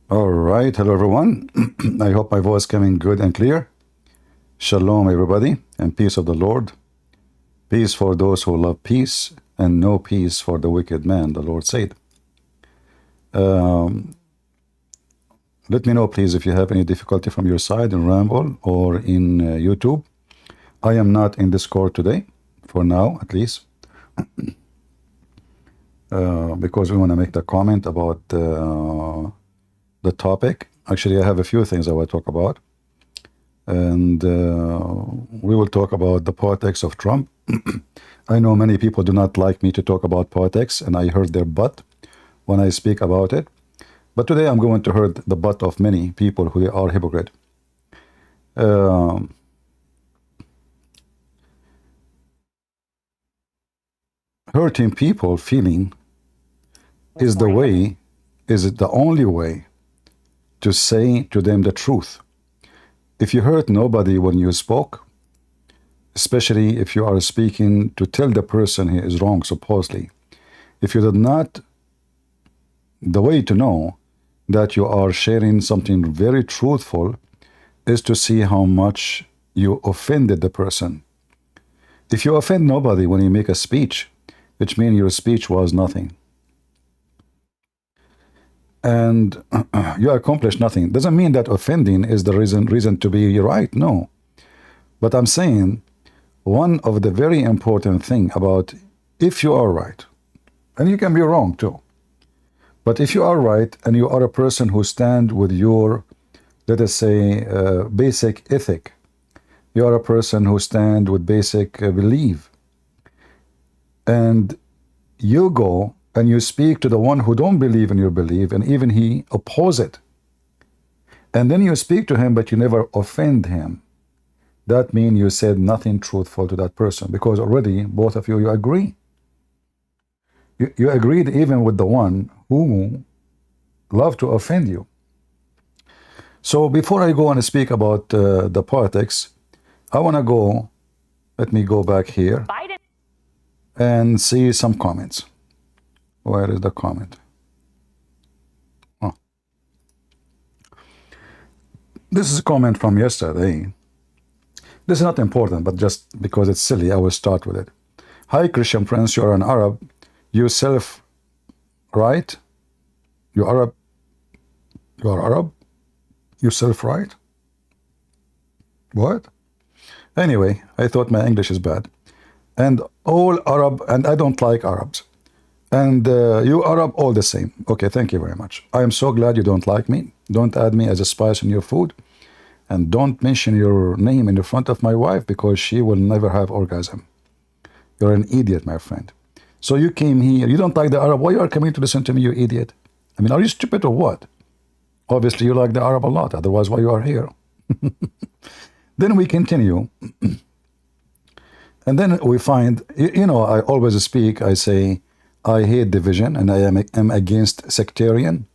All right, hello everyone. I hope my voice coming good and clear. Shalom, everybody, and peace of the Lord. Peace for those who love peace, and no peace for the wicked man, the Lord said. Um, Let me know, please, if you have any difficulty from your side in Ramble or in YouTube. I am not in Discord today, for now at least, because we want to make the comment about the topic. Actually, I have a few things I will talk about. And we will talk about the politics of Trump. I know many people do not like me to talk about politics, and I heard their butt when I speak about it. But today I'm going to hurt the butt of many people who are hypocrite. Hurting people feeling is the way, is it the only way to say to them the truth. If you hurt nobody when you spoke, especially if you are speaking to tell the person he is wrong, supposedly, if you did not, the way to know that you are sharing something very truthful is to see how much you offended the person. If you offend nobody when you make a speech, which means your speech was nothing, and you accomplish nothing, doesn't mean that offending is the reason to be right. No, but I'm saying one of the very important thing about, if you are right, and you can be wrong too, but if you are right and you are a person who stand with your, let us say, basic ethic, you are a person who stand with basic belief, and you go and you speak to the one who don't believe in your belief, and even he oppose it, and then you speak to him but you never offend him, that means you said nothing truthful to that person, because already both of you agree. You agreed even with the one who loved to offend you. So before I go and speak about the politics, I want to go, let me go back here Biden and see some comments. Where is the comment? Oh. This is a comment from yesterday. This is not important, but just because it's silly, I will start with it. Hi, Christian Prince, you are an Arab. You self right? You Arab? You are Arab? You self right? What? Anyway, I thought my English is bad. And all Arab, and I don't like Arabs. And you Arab, all the same. Okay, thank you very much. I am so glad you don't like me. Don't add me as a spice in your food. And don't mention your name in the front of my wife, because she will never have orgasm. You're an idiot, my friend. So you came here, you don't like the Arab, why you are coming to listen to me, you idiot? I mean, are you stupid or what? Obviously you like the Arab a lot, otherwise why you are here? Then we continue. And then we find, you know, I always speak, I say, I hate division, and I am against sectarian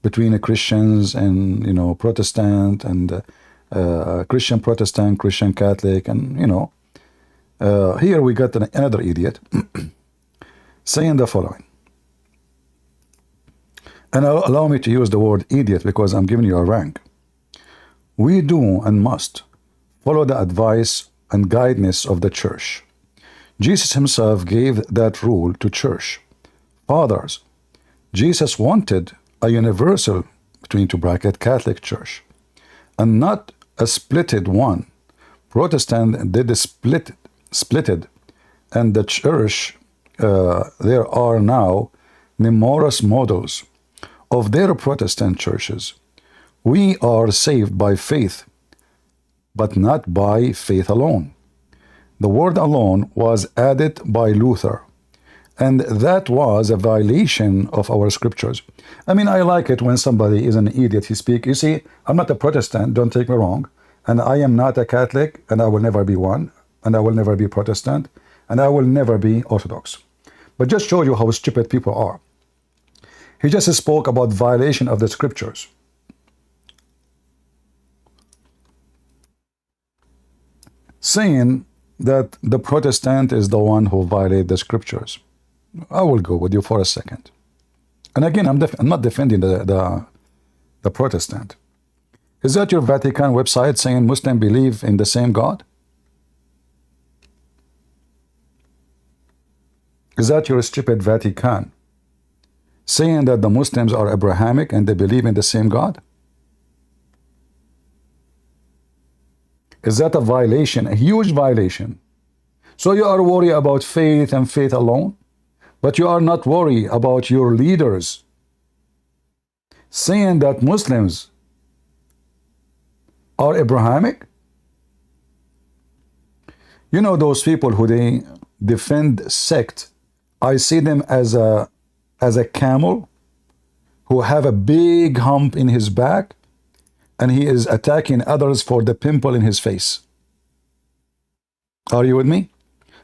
between Christians and, you know, Protestant, and Christian Protestant, Christian Catholic, and, you know, here we got another idiot saying the following. And allow me to use the word idiot because I'm giving you a rank. We do and must follow the advice and guidance of the church. Jesus himself gave that rule to church fathers. Jesus wanted a universal, between two brackets, Catholic Church, and not a splitted one. Protestant did splitted, and the church, there are now numerous models of their Protestant churches. We are saved by faith, but not by faith alone. The word alone was added by Luther, and that was a violation of our scriptures. I mean, I like it when somebody is an idiot, he speaks. You see, I'm not a Protestant, don't take me wrong, and I am not a Catholic, and I will never be one, and I will never be Protestant, and I will never be Orthodox. But just show you how stupid people are. He just spoke about violation of the scriptures. Saying that the Protestant is the one who violated the scriptures. I will go with you for a second. And again, I'm not defending the the Protestant. Is that your Vatican website saying Muslims believe in the same God? Is that your stupid Vatican saying that the Muslims are Abrahamic and they believe in the same God? Is that a violation, a huge violation? So you are worried about faith and faith alone, but you are not worried about your leaders saying that Muslims are Abrahamic? You know those people who they defend sect, I see them as a camel who have a big hump in his back and he is attacking others for the pimple in his face. Are you with me?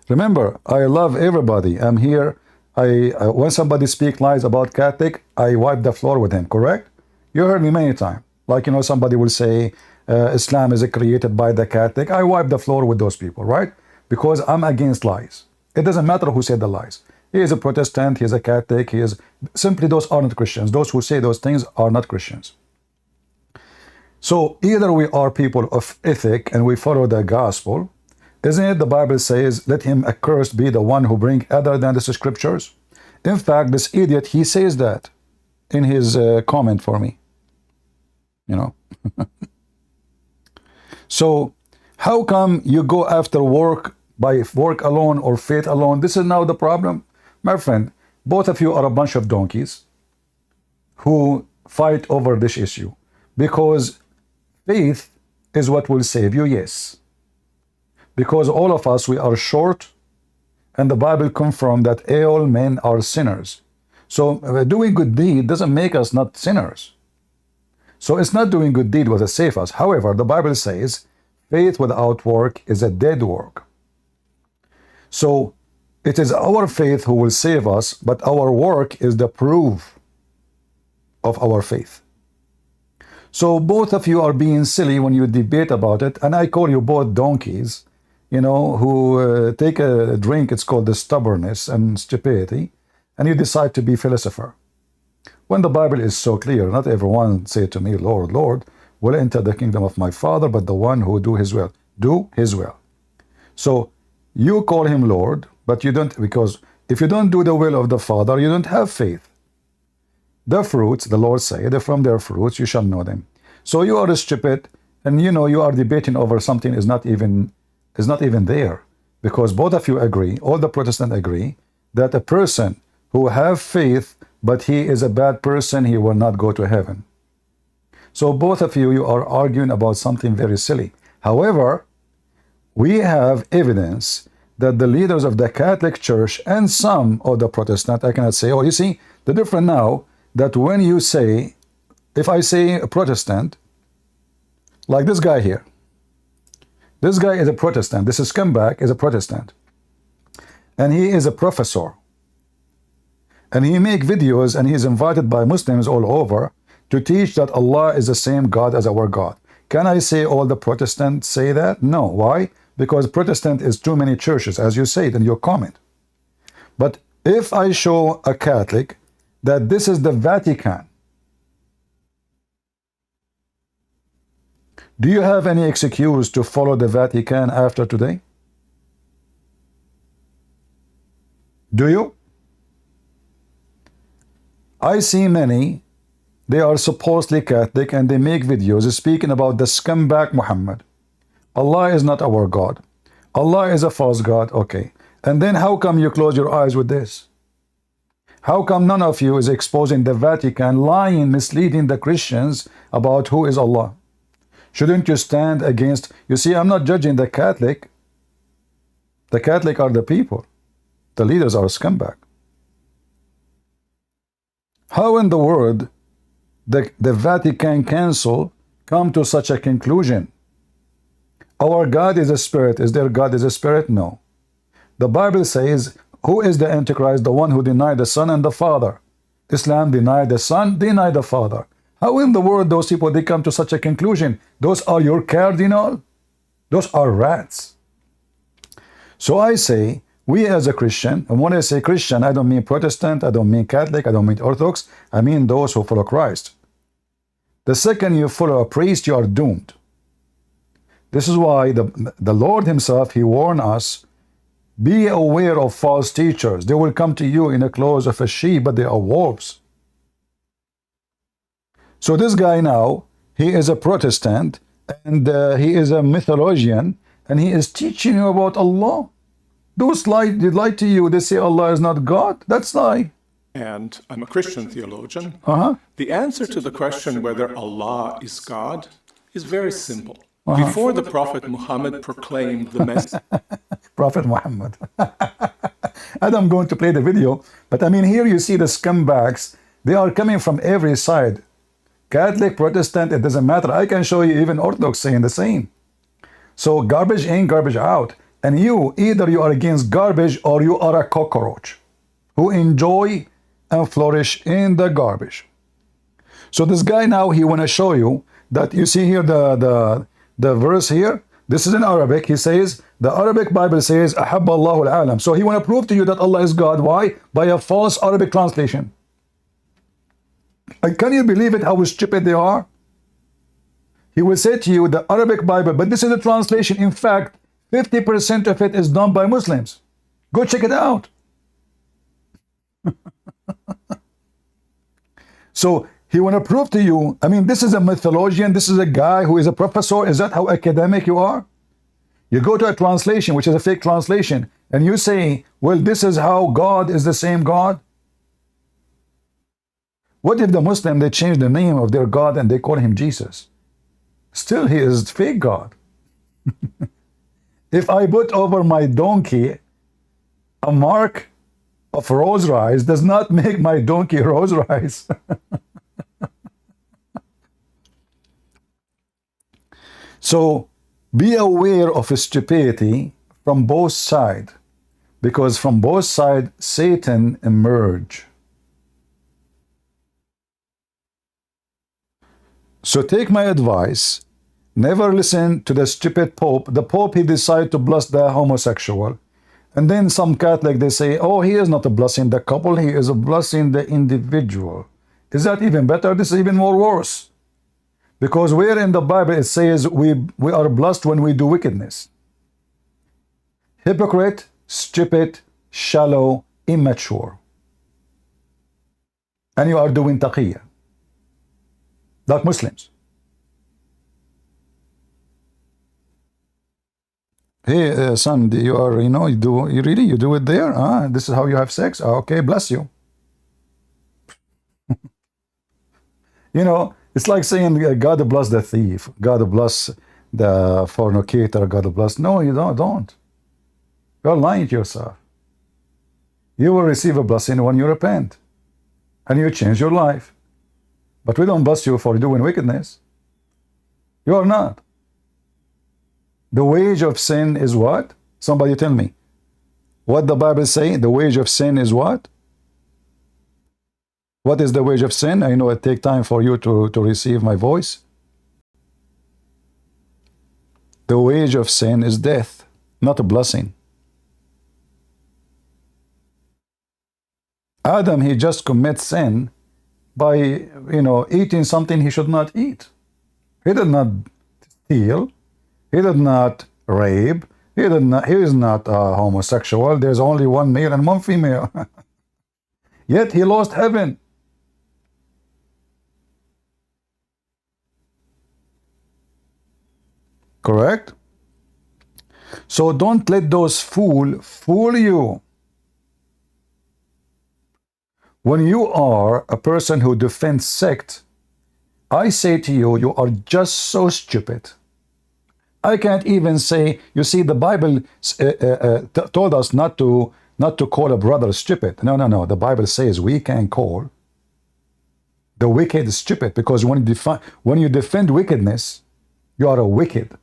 Remember, I love everybody. I'm here. When somebody speaks lies about Catholic, I wipe the floor with him, correct? You heard me many times. Like, you know, somebody will say Islam is created by the Catholic. I wipe the floor with those people, right? Because I'm against lies. It doesn't matter who said the lies. He is a Protestant, he is a Catholic, he is simply those are not Christians. Those who say those things are not Christians. So either we are people of ethic and we follow the gospel. Isn't it the Bible says, let him accursed be the one who bring other than the scriptures? In fact, this idiot, he says that in his comment for me. You know. So how come you go after work by work alone or faith alone? This is now the problem. My friend, both of you are a bunch of donkeys who fight over this issue. Because faith is what will save you, yes. Because all of us, we are short, and the Bible confirms that all men are sinners. So doing good deed doesn't make us not sinners. So it's not doing good deed what will save us. However, the Bible says, faith without work is a dead work. So it is our faith who will save us, but our work is the proof of our faith. So both of you are being silly when you debate about it, and I call you both donkeys, you know, who take a drink, it's called the stubbornness and stupidity, and you decide to be philosopher. When the Bible is so clear, not everyone say to me, Lord, Lord, will enter the kingdom of my Father, but the one who do his will. Do his will. So you call him Lord, but you don't, because if you don't do the will of the Father, you don't have faith. The fruits, the Lord said, from their fruits you shall know them. So you are stupid, and you know you are debating over something is not even there, because both of you agree, all the Protestants agree, that a person who have faith but he is a bad person, he will not go to heaven. So both of you are arguing about something very silly. However, we have evidence that the leaders of the Catholic Church and some of the Protestant, I cannot say, oh, you see, the difference now, that when you say, if I say a Protestant, like this guy here, this guy is a Protestant, this is scumbag is a Protestant, and he is a professor, and he make videos, and he is invited by Muslims all over to teach that Allah is the same God as our God. Can I say all the Protestants say that? No. Why? Because Protestant is too many churches, as you said in your comment. But if I show a Catholic that this is the Vatican, do you have any excuse to follow the Vatican after today? Do you? I see many, they are supposedly Catholic and they make videos speaking about the scumbag Muhammad. Allah is not our God. Allah is a false God. Okay. And then how come you close your eyes with this? How come none of you is exposing the Vatican lying, misleading the Christians about who is Allah? Shouldn't you stand against? You see, I'm not judging the Catholic. The Catholic are the people. The leaders are a scumbag. How in the world the Vatican Council come to such a conclusion? Our God is a spirit. Is their God is a spirit? No. The Bible says, who is the Antichrist? The one who denied the Son and the Father. Islam denied the Son, denied the Father. How in the world those people, they come to such a conclusion? Those are your cardinal? Those are rats. So I say, we as a Christian, and when I say Christian, I don't mean Protestant, I don't mean Catholic, I don't mean Orthodox, I mean those who follow Christ. The second you follow a priest, you are doomed. This is why the Lord himself, he warned us, be aware of false teachers. They will come to you in the clothes of a sheep, but they are wolves. So this guy now, he is a Protestant, and he is a mythologian, and he is teaching you about Allah. Those lie, they lie to you. They say Allah is not God. That's lie. And I'm a Christian theologian. Uh-huh. The answer to the question whether Allah is God is very simple. Before the Prophet Muhammad proclaimed the message, Prophet Muhammad. And I'm going to play the video, but I mean, here you see the scumbags. They are coming from every side. Catholic, Protestant, it doesn't matter. I can show you even Orthodox saying the same. So garbage in, garbage out. And you, either you are against garbage or you are a cockroach who enjoy and flourish in the garbage. So this guy now, he want to show you that you see here the verse here. This is in Arabic. He says, the Arabic Bible says, أحب الله العالم. So he want to prove to you that Allah is God. Why? By a false Arabic translation. And can you believe it, how stupid they are? He will say to you, the Arabic Bible, but this is a translation. In fact, 50% of it is done by Muslims. Go check it out. So he want to prove to you, I mean, this is a mythologian, this is a guy who is a professor. Is that how academic you are? You go to a translation, which is a fake translation, and you say, well, this is how God is the same God. What if the Muslim, they change the name of their God and they call him Jesus? Still, he is fake God. If I put over my donkey a mark of rose rice, does not make my donkey rose rice. So be aware of stupidity from both sides, because from both sides Satan emerge. So take my advice, never listen to the stupid Pope. The Pope, he decided to bless the homosexual. And then some Catholic, they say, oh, he is not a blessing the couple, he is a blessing the individual. Is that even better? This is even more worse. Because where in the Bible it says we are blessed when we do wickedness. Hypocrite, stupid, shallow, immature. And you are doing taqiyya. Like Muslims. Hey, son, you are, you do it there? Ah, this is how you have sex? Ah, okay, bless you. You know, it's like saying, God bless the thief, God bless the fornicator, God bless. No, you don't. You're lying to yourself. You will receive a blessing when you repent and you change your life. But we don't bless you for doing wickedness. You are not. The wage of sin is what? Somebody tell me. What the Bible say? The wage of sin is what? What is the wage of sin? I know it takes time for you to receive my voice. The wage of sin is death, not a blessing. Adam, he just commits sin by, eating something he should not eat. He did not steal. He did not rape. He is not homosexual. There's only one male and one female. Yet he lost heaven. Correct? So don't let those fool you. When you are a person who defends sect, I say to you, you are just so stupid. I can't even say, you see, the Bible told us not to call a brother stupid. No. The Bible says we can call the wicked stupid, because when you defend wickedness, you are a wicked.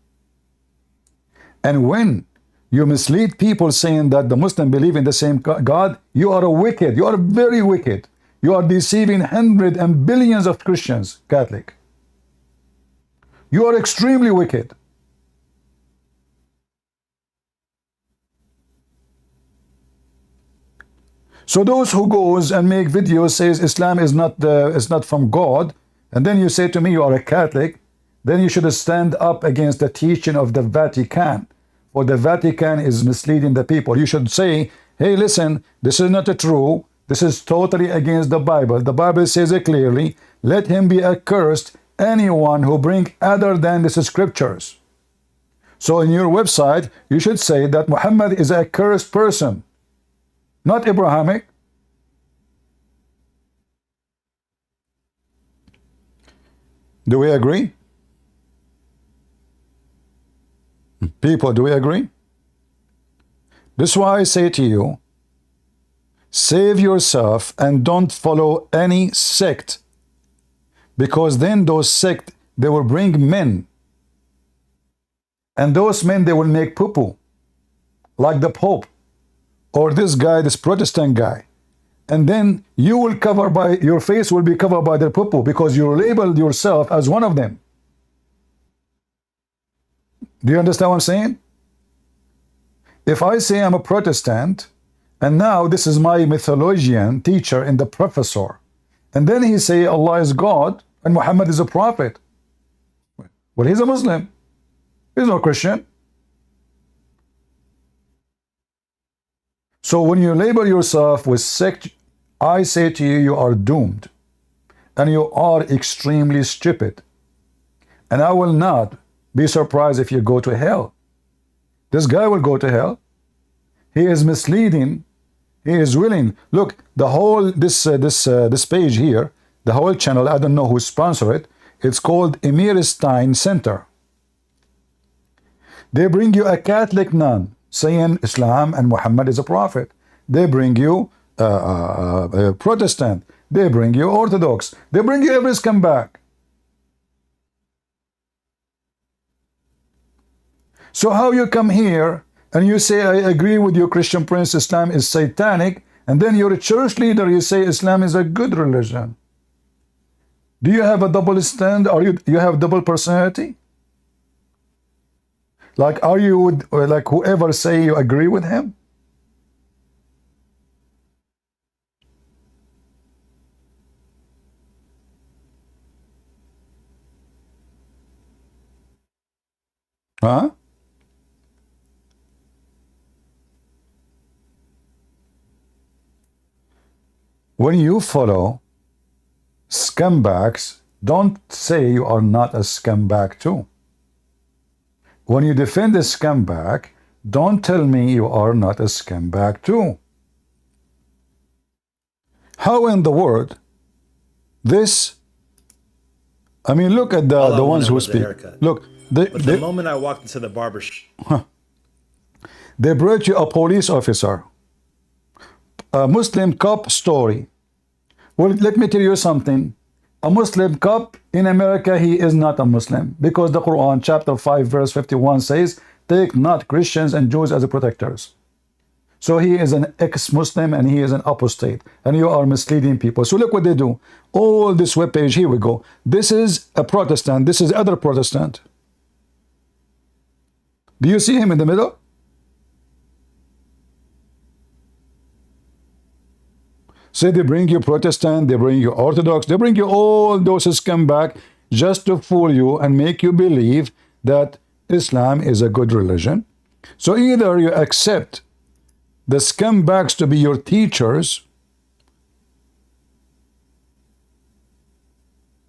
And when you mislead people saying that the Muslims believe in the same God, you are a wicked. You are very wicked. You are deceiving hundreds and billions of Christians, Catholic. You are extremely wicked. So those who goes and make videos says Islam is not from God, and then you say to me you are a Catholic, then you should stand up against the teaching of the Vatican. For the Vatican is misleading the people. You should say, hey, listen, this is not true. This is totally against the Bible. The Bible says it clearly. Let him be accursed, anyone who bring other than the scriptures. So in your website, you should say that Muhammad is a cursed person, not Abrahamic. Do we agree? People, do we agree? This is why I say to you, save yourself and don't follow any sect, because then those sects, they will bring men, and those men, they will make poo-poo, like the Pope, or this guy, this Protestant guy, and then you will cover by, your face will be covered by their poo-poo, because you labeled yourself as one of them. Do you understand what I'm saying? If I say I'm a Protestant, and now this is my mythologian teacher and the professor, and then he say Allah is God and Muhammad is a prophet, well, he's a Muslim. He's not Christian. So when you label yourself with sect, I say to you, you are doomed, and you are extremely stupid, and I will not be surprised if you go to hell. This guy will go to hell. He is misleading. He is willing. Look, the whole this page here, the whole channel, I don't know who sponsored it. It's called Emir Stein Center. They bring you a Catholic nun saying Islam and Muhammad is a prophet. They bring you a Protestant. They bring you Orthodox. They bring you every scumbag. So how you come here and you say, I agree with you, Christian Prince, Islam is satanic, and then you're a church leader, you say Islam is a good religion. Do you have a double stand? Or you have double personality? Like, are you like whoever say you agree with him? Huh? When you follow scumbags, don't say you are not a scumbag too. When you defend a scumbag, don't tell me you are not a scumbag too. How in the world this, I mean, look at the ones who speak. Look, the moment I walked into the barber shop, they brought you a police officer, a Muslim cop story. Well, let me tell you something. A Muslim cop in America, he is not a Muslim, because the Quran chapter 5 verse 51 says, take not Christians and Jews as protectors. So he is an ex-Muslim and he is an apostate, and you are misleading people. So look what they do. All this webpage, here we go. This is a Protestant, this is other Protestant. Do you see him in the middle? Say they bring you Protestant, they bring you Orthodox, they bring you all those scumbags just to fool you and make you believe that Islam is a good religion. So either you accept the scumbags to be your teachers,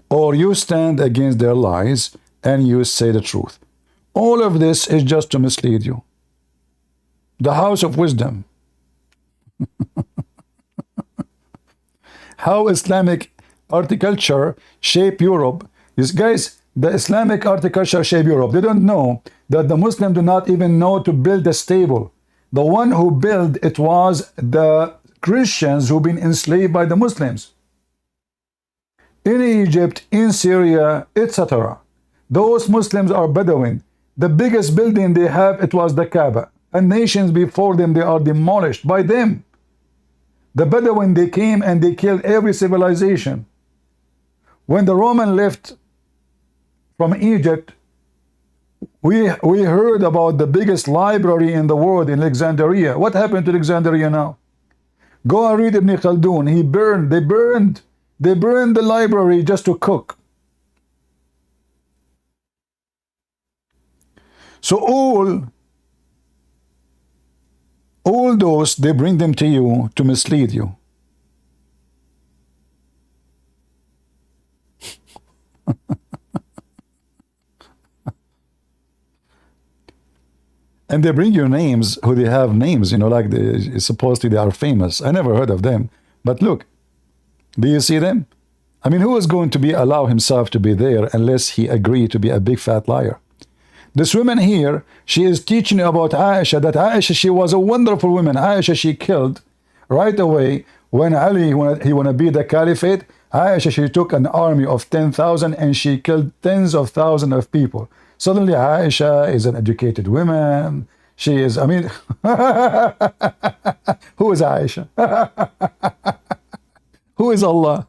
or you stand against their lies and you say the truth. All of this is just to mislead you. The house of wisdom. How Islamic horticulture shape Europe. These guys, the Islamic horticulture shape Europe. They don't know that the Muslims do not even know to build a stable. The one who built it was the Christians who've been enslaved by the Muslims. In Egypt, in Syria, etc. Those Muslims are Bedouin. The biggest building they have, it was the Kaaba. And nations before them, they are demolished by them. The Bedouin, they came and they killed every civilization. When the Roman left from Egypt, we heard about the biggest library in the world in Alexandria. What happened to Alexandria now? Go and read Ibn Khaldun. They burned the library just to cook. So all those, they bring them to you to mislead you. And they bring you names who they have names, you know, like supposedly they are famous. I never heard of them. But look, do you see them? I mean, who is going to allow himself to be there unless he agreed to be a big fat liar? This woman here, she is teaching about Aisha, that Aisha, she was a wonderful woman. Aisha, she killed right away when Ali, when he want to be the caliphate. Aisha, she took an army of 10,000 and she killed tens of thousands of people. Suddenly Aisha is an educated woman. She is, I mean, who is Aisha? Who is Allah?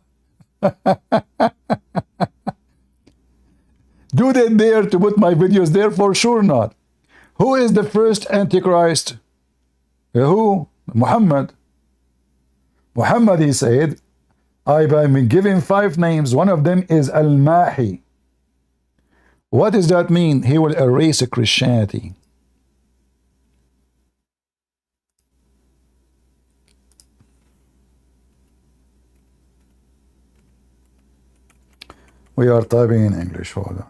Do they dare to put my videos there? For sure not. Who is the first Antichrist? Who? Muhammad. Muhammad, he said, I've been given 5 names. One of them is Al-Mahi. What does that mean? He will erase Christianity. We are typing in English. Hold on.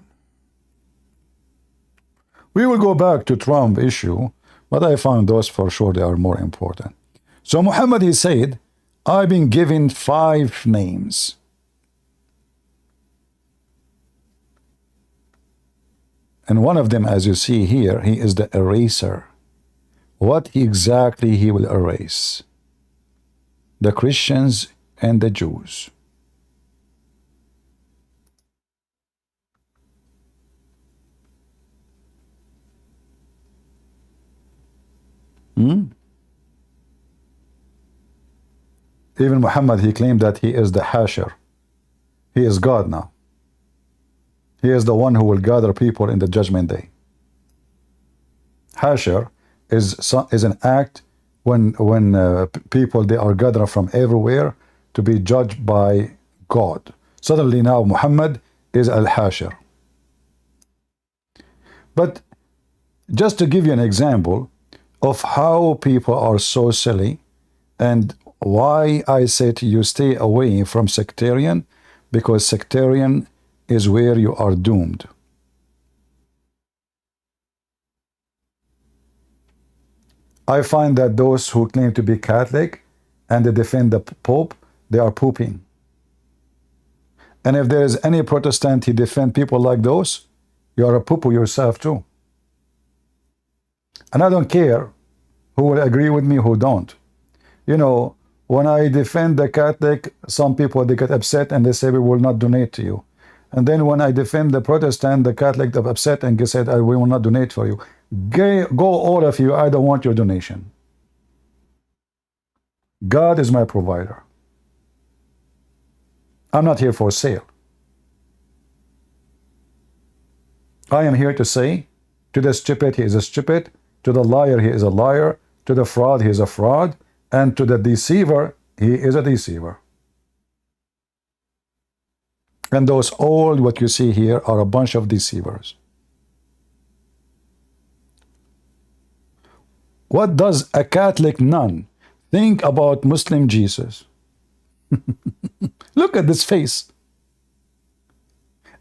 We will go back to Trump issue, but I found those for sure they are more important. So Muhammad, he said, I've been given 5 names. And one of them, as you see here, he is the eraser. What exactly he will erase? The Christians and the Jews. Even Muhammad, he claimed that he is the Hasher. He is God now. He is the one who will gather people in the judgment day. Hasher is an act when people, they are gathered from everywhere to be judged by God. Suddenly now Muhammad is Al-Hasher. But just to give you an example of how people are so silly and why I say to you stay away from sectarian, because sectarian is where you are doomed. I find that those who claim to be Catholic and they defend the Pope, they are pooping. And if there is any Protestant who defend people like those, you are a poo-poo yourself too. And I don't care who will agree with me, who don't. You know, when I defend the Catholic, some people, they get upset and they say, we will not donate to you. And then when I defend the Protestant, the Catholic are upset and they said, we will not donate for you. Go all of you, I don't want your donation. God is my provider. I'm not here for sale. I am here to say, to the stupid, he is a stupid. To the liar, he is a liar. To the fraud, he is a fraud. And to the deceiver, he is a deceiver. And those all what you see here are a bunch of deceivers. What does a Catholic nun think about Muslim Jesus? Look at this face.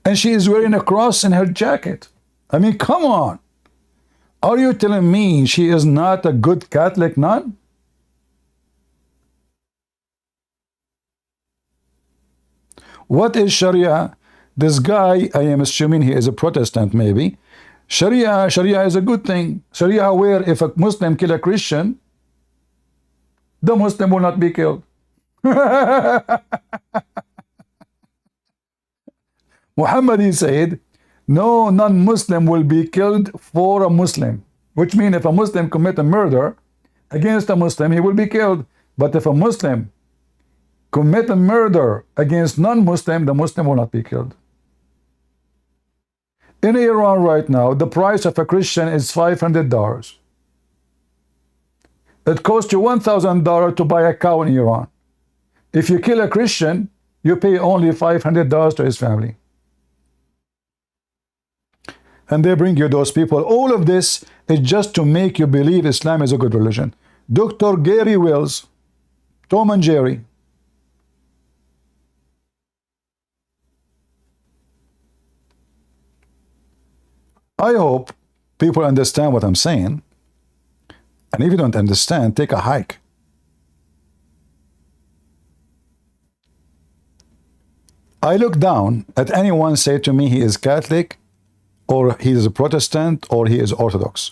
And she is wearing a cross in her jacket. I mean, come on. Are you telling me she is not a good Catholic nun? What is Sharia? This guy, I am assuming he is a Protestant maybe. Sharia is a good thing. Sharia where if a Muslim kill a Christian, the Muslim will not be killed. Muhammad, he said, no non-Muslim will be killed for a Muslim. Which means if a Muslim commit a murder against a Muslim, he will be killed. But if a Muslim commit a murder against non-Muslim, the Muslim will not be killed. In Iran right now, the price of a Christian is $500. It costs you $1,000 to buy a cow in Iran. If you kill a Christian, you pay only $500 to his family. and they bring you those people. All of this is just to make you believe Islam is a good religion. Dr. Gary Wills, Tom and Jerry. I hope people understand what I'm saying. And if you don't understand, take a hike. I look down at anyone say to me he is Catholic, or he is a Protestant, or he is Orthodox.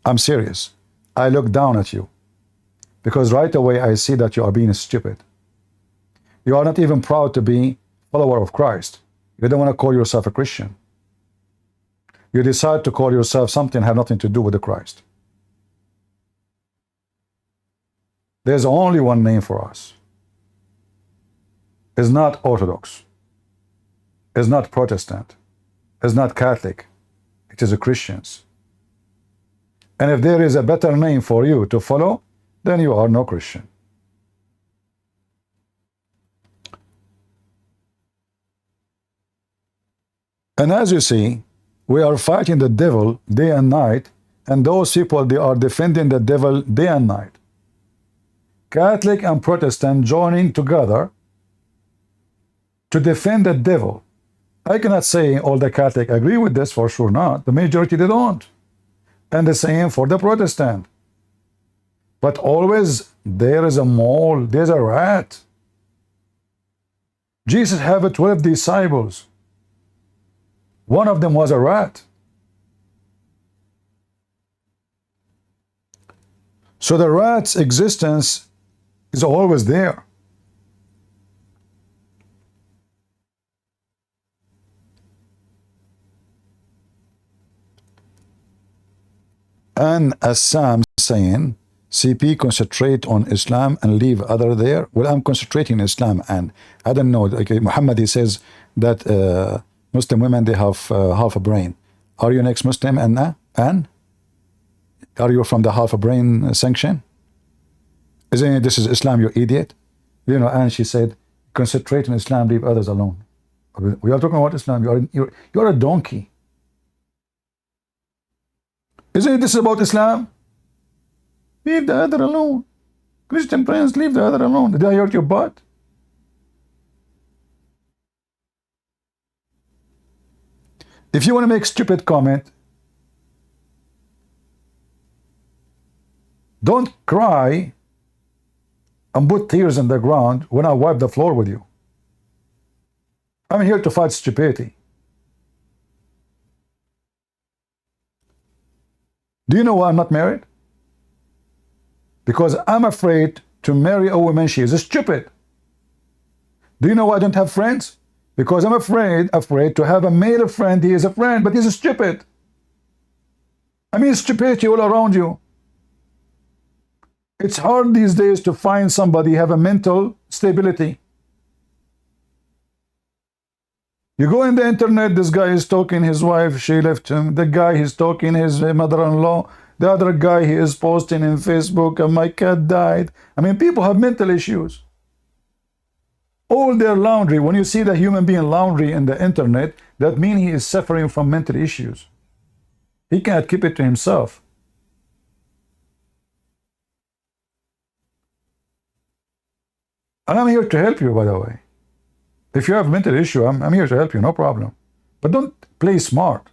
I'm serious. I look down at you. Because right away I see that you are being stupid. You are not even proud to be a follower of Christ. You don't want to call yourself a Christian. You decide to call yourself something have nothing to do with the Christ. There's only one name for us. It's not Orthodox. It's not Protestant. It's not Catholic. It is a Christians. And if there is a better name for you to follow, then you are no Christian. And as you see, we are fighting the devil day and night, and those people, they are defending the devil day and night. Catholic and Protestant joining together to defend the devil. I cannot say all the Catholic agree with this, for sure not. The majority, they don't. And the same for the Protestant. But always there is a mole, there's a rat. Jesus had 12 disciples. One of them was a rat. So the rat's existence is always there. And as Sam saying, CP concentrate on Islam and leave other there. Well, I'm concentrating on Islam, and I don't know. Like Muhammad, he says that Muslim women, they have half a brain. Are you an ex-Muslim, Anna? Anne? Are you from the half a brain section? Isn't it, this is Islam, you idiot? You know, Anne, she said, concentrate on Islam, leave others alone. We are talking about Islam. You're a donkey. Isn't this about Islam? Leave the other alone. Christian friends, leave the other alone. Did I hurt your butt? If you want to make stupid comment, don't cry and put tears in the ground when I wipe the floor with you. I'm here to fight stupidity. Do you know why I'm not married? Because I'm afraid to marry a woman, she is stupid. Do you know why I don't have friends? Because I'm afraid to have a male friend, he is a friend, but he's stupid. I mean, stupidity all around you. It's hard these days to find somebody have a mental stability. You go in the internet, this guy is talking his wife, she left him. The guy he's talking his mother-in-law. The other guy, he is posting in Facebook, and my cat died. I mean, people have mental issues. All their laundry, when you see the human being laundry in the internet, that means he is suffering from mental issues. He cannot keep it to himself. And I'm here to help you, by the way. If you have a mental issue, I'm here to help you, no problem. But don't play smart.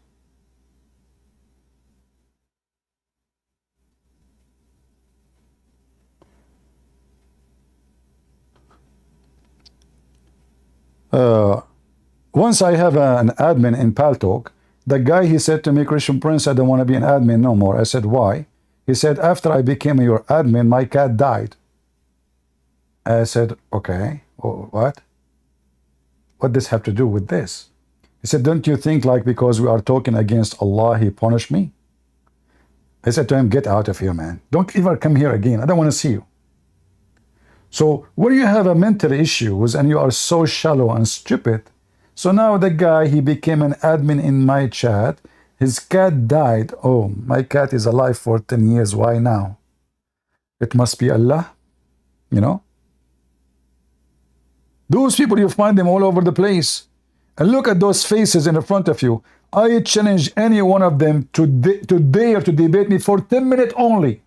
Once I have an admin in Paltalk, the guy, he said to me, Christian Prince, I don't want to be an admin no more. I said, why? He said, after I became your admin, my cat died. I said, okay, what? What does this have to do with this? He said, don't you think like because we are talking against Allah, he punished me? I said to him, get out of here, man. Don't ever come here again. I don't want to see you. So when you have a mental issues and you are so shallow and stupid, so now the guy, he became an admin in my chat. His cat died. Oh, my cat is alive for 10 years. Why now? It must be Allah, you know? Those people, you find them all over the place. And look at those faces in front of you. I challenge any one of them to dare to debate me for 10 minutes only.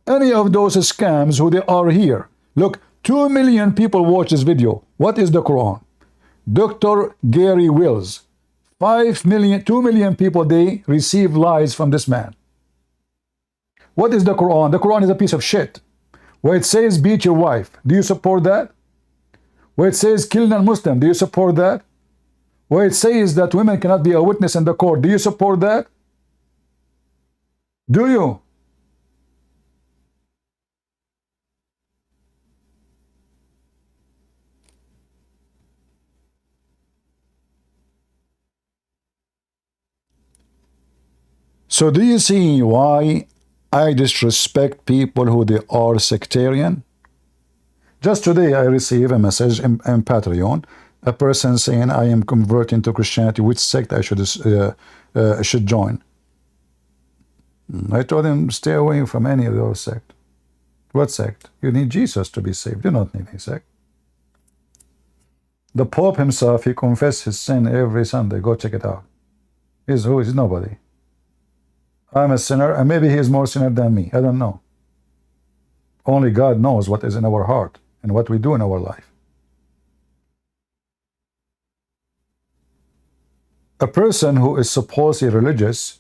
Any of those scams who they are here. Look, 2 million people watch this video. What is the Quran? Dr. Gary Wills. 2 million people, they receive lies from this man. What is the Quran? The Quran is a piece of shit. Where it says beat your wife, do you support that? Where it says kill non-Muslim, do you support that? Where it says that women cannot be a witness in the court, do you support that? Do you? So do you see why I disrespect people who they are sectarian? Just today I received a message in Patreon, a person saying I am converting to Christianity, which sect I should join. I told him stay away from any of those sects. What sect? You need Jesus to be saved. You don't need any sect. The Pope himself, he confessed his sin every Sunday. Go check it out. He's who? He's nobody. I'm a sinner, and maybe he is more sinner than me. I don't know. Only God knows what is in our heart and what we do in our life. A person who is supposedly religious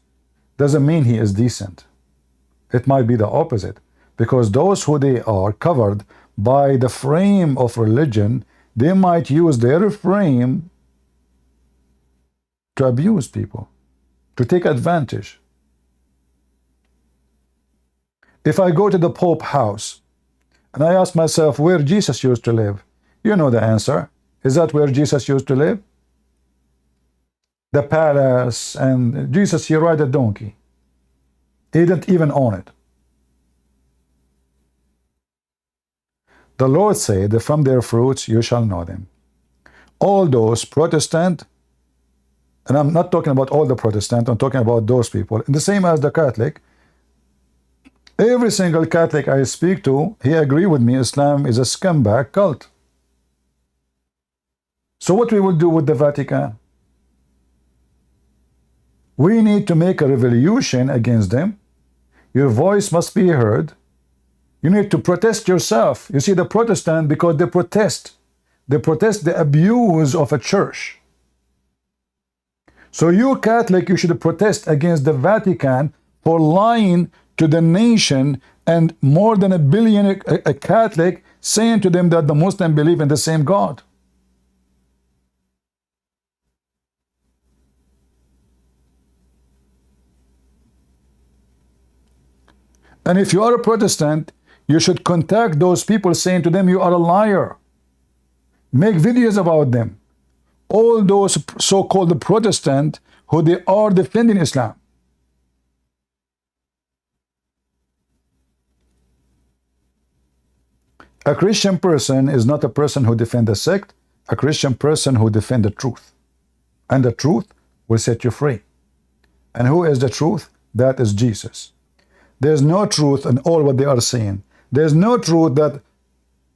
doesn't mean he is decent. It might be the opposite, because those who they are covered by the frame of religion, they might use their frame to abuse people, to take advantage. If I go to the Pope house and I ask myself where Jesus used to live, you know the answer. Is that where Jesus used to live? The palace, and Jesus, he ride a donkey. He didn't even own it. The Lord said that from their fruits you shall know them. All those Protestant, and I'm not talking about all the Protestant, I'm talking about those people, and the same as the Catholic. Every single Catholic I speak to, he agree with me, Islam is a scumbag cult. So what we will do with the Vatican? We need to make a revolution against them. Your voice must be heard. You need to protest yourself. You see, the Protestant, because they protest the abuse of a church. So you Catholic, you should protest against the Vatican for lying to the nation, and more than 1 billion a Catholic saying to them that the Muslims believe in the same God. And if you are a Protestant, you should contact those people saying to them you are a liar. Make videos about them. All those so-called Protestant who they are defending Islam. A Christian person is not a person who defends a sect, a Christian person who defends the truth. And the truth will set you free. And who is the truth? That is Jesus. There's no truth in all what they are saying. There's no truth that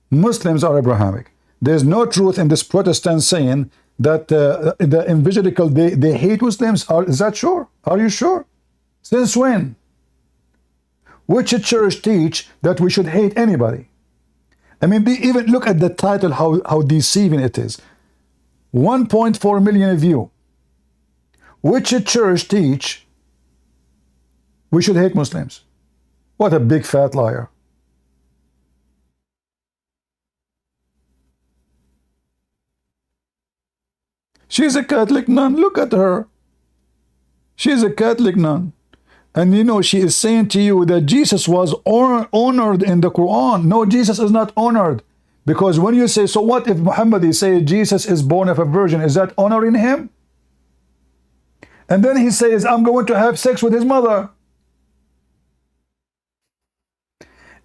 Muslims are Abrahamic. There's no truth in this Protestant saying that the evangelical, they hate Muslims. Is that sure? Are you sure? Since when? Which church teach that we should hate anybody? I mean, even look at the title, how deceiving it is. 1.4 million view. Which church teach we should hate Muslims? What a big fat liar. She's a Catholic nun. Look at her. She's a Catholic nun. And you know, she is saying to you that Jesus was honored in the Quran. No, Jesus is not honored. Because when you say, so what if Muhammad is saying Jesus is born of a virgin, is that honoring him? And then he says, I'm going to have sex with his mother.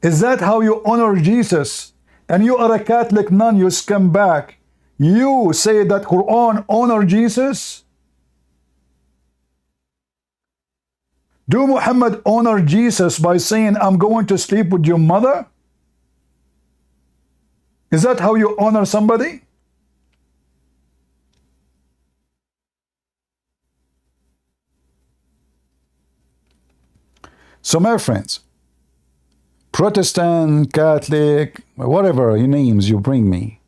Is that how you honor Jesus? And you are a Catholic nun, you scumbag. You say that Quran honor Jesus? Do Muhammad honor Jesus by saying, I'm going to sleep with your mother? Is that how you honor somebody? So my friends, Protestant, Catholic, whatever names you bring me,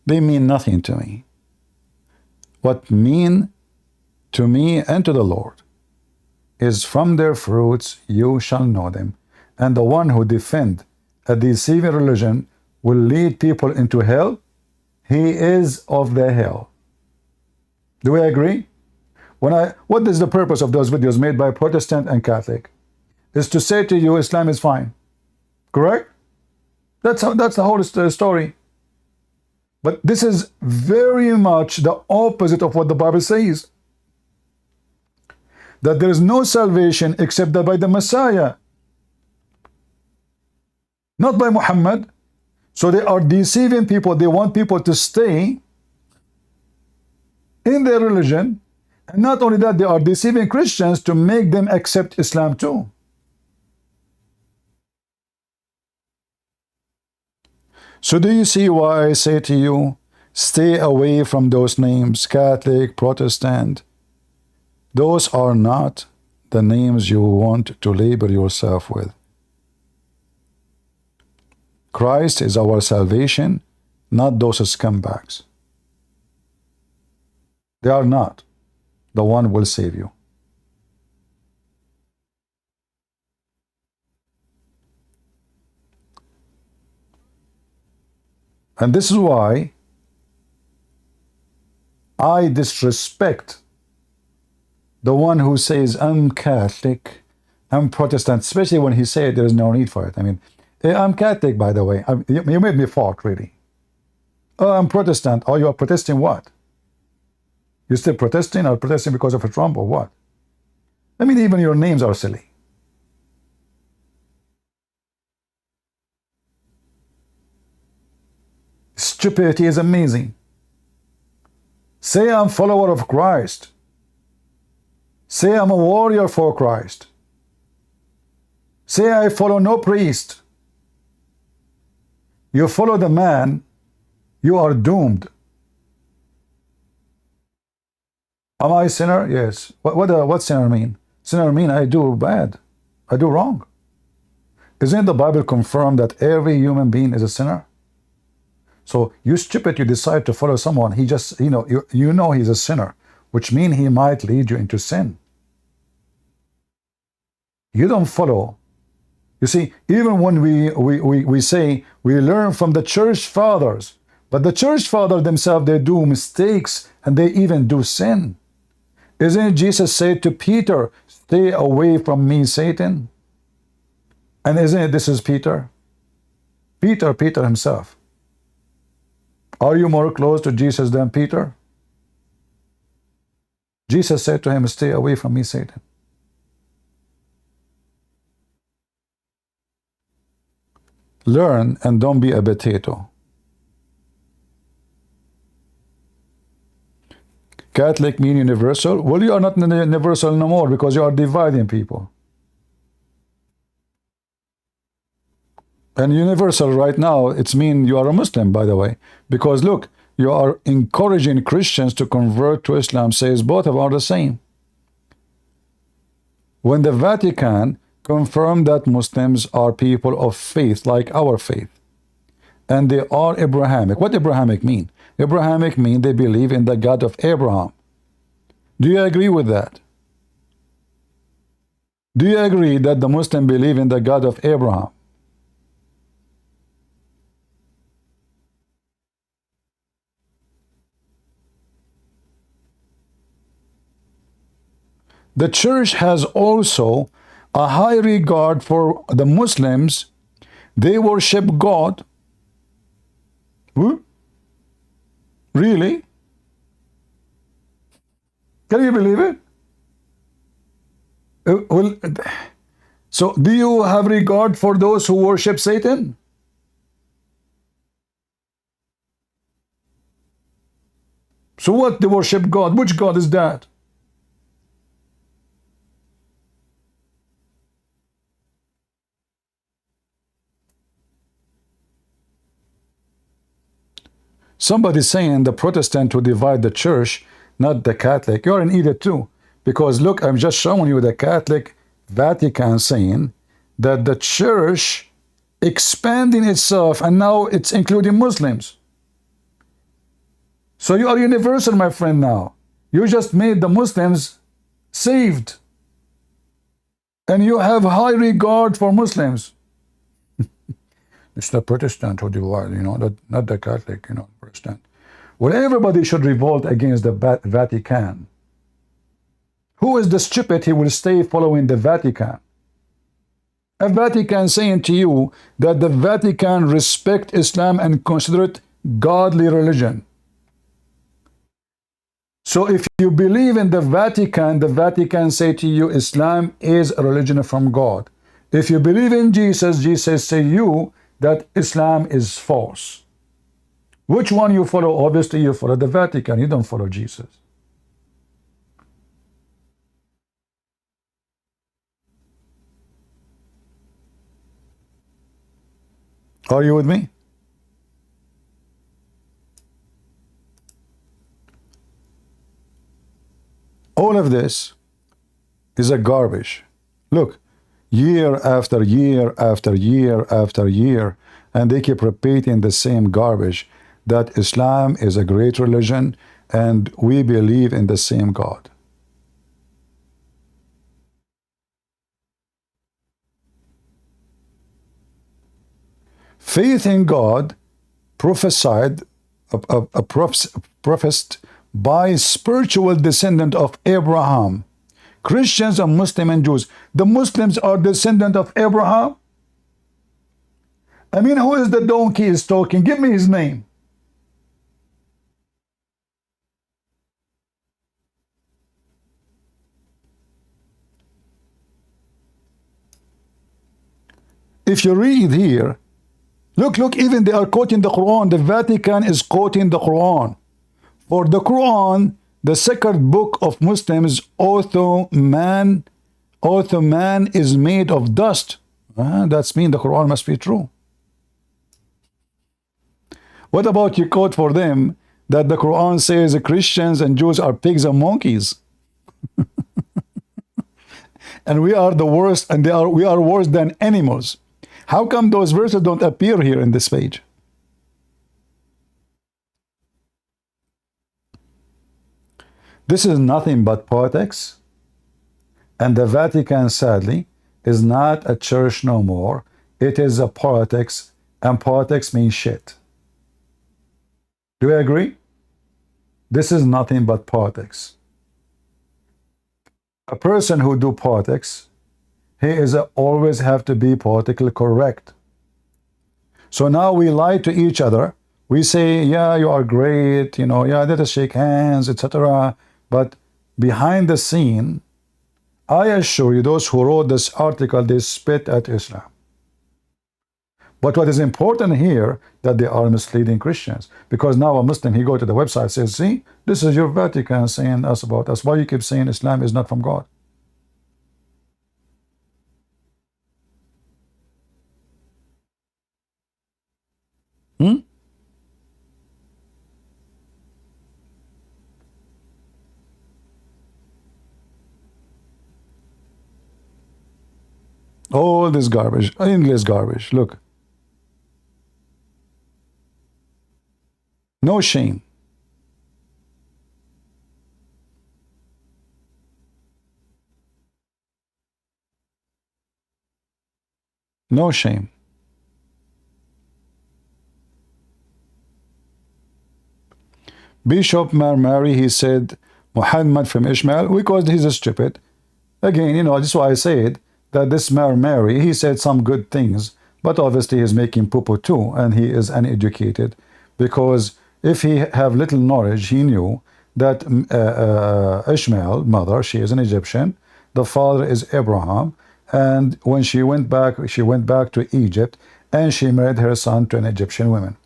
they mean nothing to me. What mean to me and to the Lord is, from their fruits you shall know them. And the one who defend a deceiving religion will lead people into hell. He is of the hell. Do we agree? What is the purpose of those videos made by Protestant and Catholic? Is to say to you Islam is fine. Correct? That's the whole story. But this is very much the opposite of what the Bible says. That there is no salvation except that by the Messiah, not by Muhammad. So they are deceiving people. They want people to stay in their religion. And not only that, they are deceiving Christians to make them accept Islam too. So do you see why I say to you, stay away from those names, Catholic, Protestant? Those are not the names you want to label yourself with. Christ is our salvation, not those scumbags. They are not the one who will save you. And this is why I disrespect the one who says, I'm Catholic, I'm Protestant, especially when he said there is no need for it. I mean, I'm Catholic, by the way. You made me fault, really. Oh, I'm Protestant. Oh, you are protesting what? You still protesting, or protesting because of a Trump, or what? I mean, even your names are silly. Stupidity is amazing. Say I'm a follower of Christ. Say I'm a warrior for Christ. Say I follow no priest. You follow the man, you are doomed. Am I a sinner? Yes. What sinner mean? Sinner mean I do bad. I do wrong. Isn't the Bible confirm that every human being is a sinner? So you stupid, you decide to follow someone, he just, you know he's a sinner, which means he might lead you into sin. You don't follow. You see, even when we say we learn from the church fathers, but the church fathers themselves, they do mistakes and they even do sin. Isn't it Jesus said to Peter, stay away from me, Satan? And isn't it this is Peter? Peter himself. Are you more close to Jesus than Peter? Jesus said to him, stay away from me, Satan. Learn and don't be a potato. Catholic mean universal? Well, you are not universal no more because you are dividing people. And universal right now, it's mean you are a Muslim, by the way. Because look, you are encouraging Christians to convert to Islam, says both are the same. When the Vatican confirmed that Muslims are people of faith, like our faith, and they are Abrahamic. What Abrahamic mean? Abrahamic mean they believe in the God of Abraham. Do you agree with that? Do you agree that the Muslim believe in the God of Abraham? The church has also a high regard for the Muslims. They worship God. Really? Can you believe it? Well, so do you have regard for those who worship Satan? So what, they worship God? Which God is that? Somebody's saying the Protestant will divide the church, not the Catholic. You're an idiot too. Because look, I'm just showing you the Catholic Vatican saying that the church expanding itself and now it's including Muslims. So you are universal, my friend, now. You just made the Muslims saved. And you have high regard for Muslims. It's the Protestant or the, not the Catholic, Protestant. Well, everybody should revolt against the Vatican. Who is the stupid he will stay following the Vatican? A Vatican saying to you that the Vatican respect Islam and consider it godly religion. So if you believe in the Vatican say to you Islam is a religion from God. If you believe in Jesus, Jesus say you that Islam is false. Which one you follow? Obviously you follow the Vatican, you don't follow Jesus. Are you with me? All of this is a garbage. Look, year after year after year after year, and they keep repeating the same garbage, that Islam is a great religion and we believe in the same God. Faith in God prophesied, professed by spiritual descendant of Abraham. Christians and Muslims and Jews. The Muslims are descendant of Abraham. I mean, who is the donkey is talking? Give me his name. If you read here, look, even they are quoting the Quran. The Vatican is quoting the Quran. For the Quran, the second book of Muslims, although man is made of dust. That's mean the Quran must be true. What about you quote for them that the Quran says Christians and Jews are pigs and monkeys? And we are the worst, and we are worse than animals. How come those verses don't appear here in this page? This is nothing but politics, and the Vatican, sadly, is not a church no more. It is a politics, and politics means shit. Do you agree? This is nothing but politics. A person who do politics, he is always have to be politically correct. So now we lie to each other. We say, yeah, you are great, yeah, let us shake hands, etc. But behind the scene, I assure you, those who wrote this article, they spit at Islam. But what is important here, that they are misleading Christians. Because now a Muslim, he go to the website, says, see, this is your Vatican saying us about us. Why you keep saying Islam is not from God? All this garbage, endless garbage. Look. No shame. No shame. Bishop Marmari, he said, Muhammad from Ishmael, because he's a stupid. Again, this is why I said that this Marmari, he said some good things, but obviously he's making poo-poo too, and he is uneducated. Because if he have little knowledge, he knew that Ishmael, mother, she is an Egyptian, the father is Abraham, and when she went back to Egypt, and she married her son to an Egyptian woman.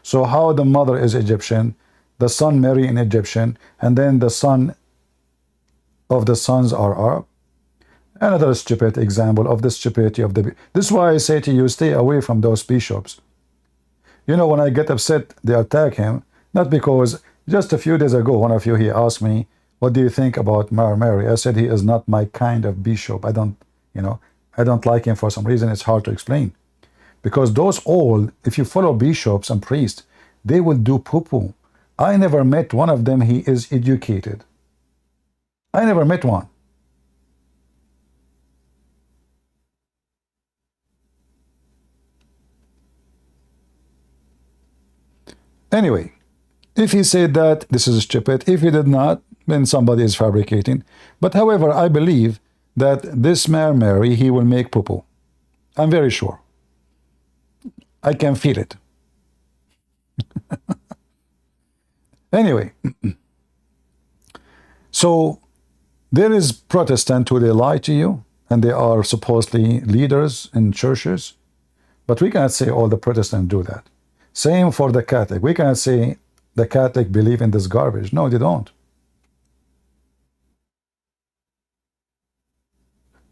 So how the mother is Egyptian, the son marry an Egyptian, and then the son of the sons are Arab? Another stupid example of the stupidity of the... This is why I say to you, stay away from those bishops. When I get upset, they attack him, not because just a few days ago, one of you, he asked me, what do you think about Marmari? I said, he is not my kind of bishop. I don't You know, I don't like him for some reason. It's hard to explain. Because those all, if you follow bishops and priests, they will do poo-poo. I never met one of them. He is educated. I never met one. Anyway, if he said that, this is stupid. If he did not, then somebody is fabricating. But however, I believe that this man Mary, he will make poo-poo. I'm very sure. I can feel it. Anyway, so there is Protestant who they lie to you, and they are supposedly leaders in churches, but we cannot say all the Protestants do that. Same for the Catholic. We cannot say the Catholic believe in this garbage. No, they don't.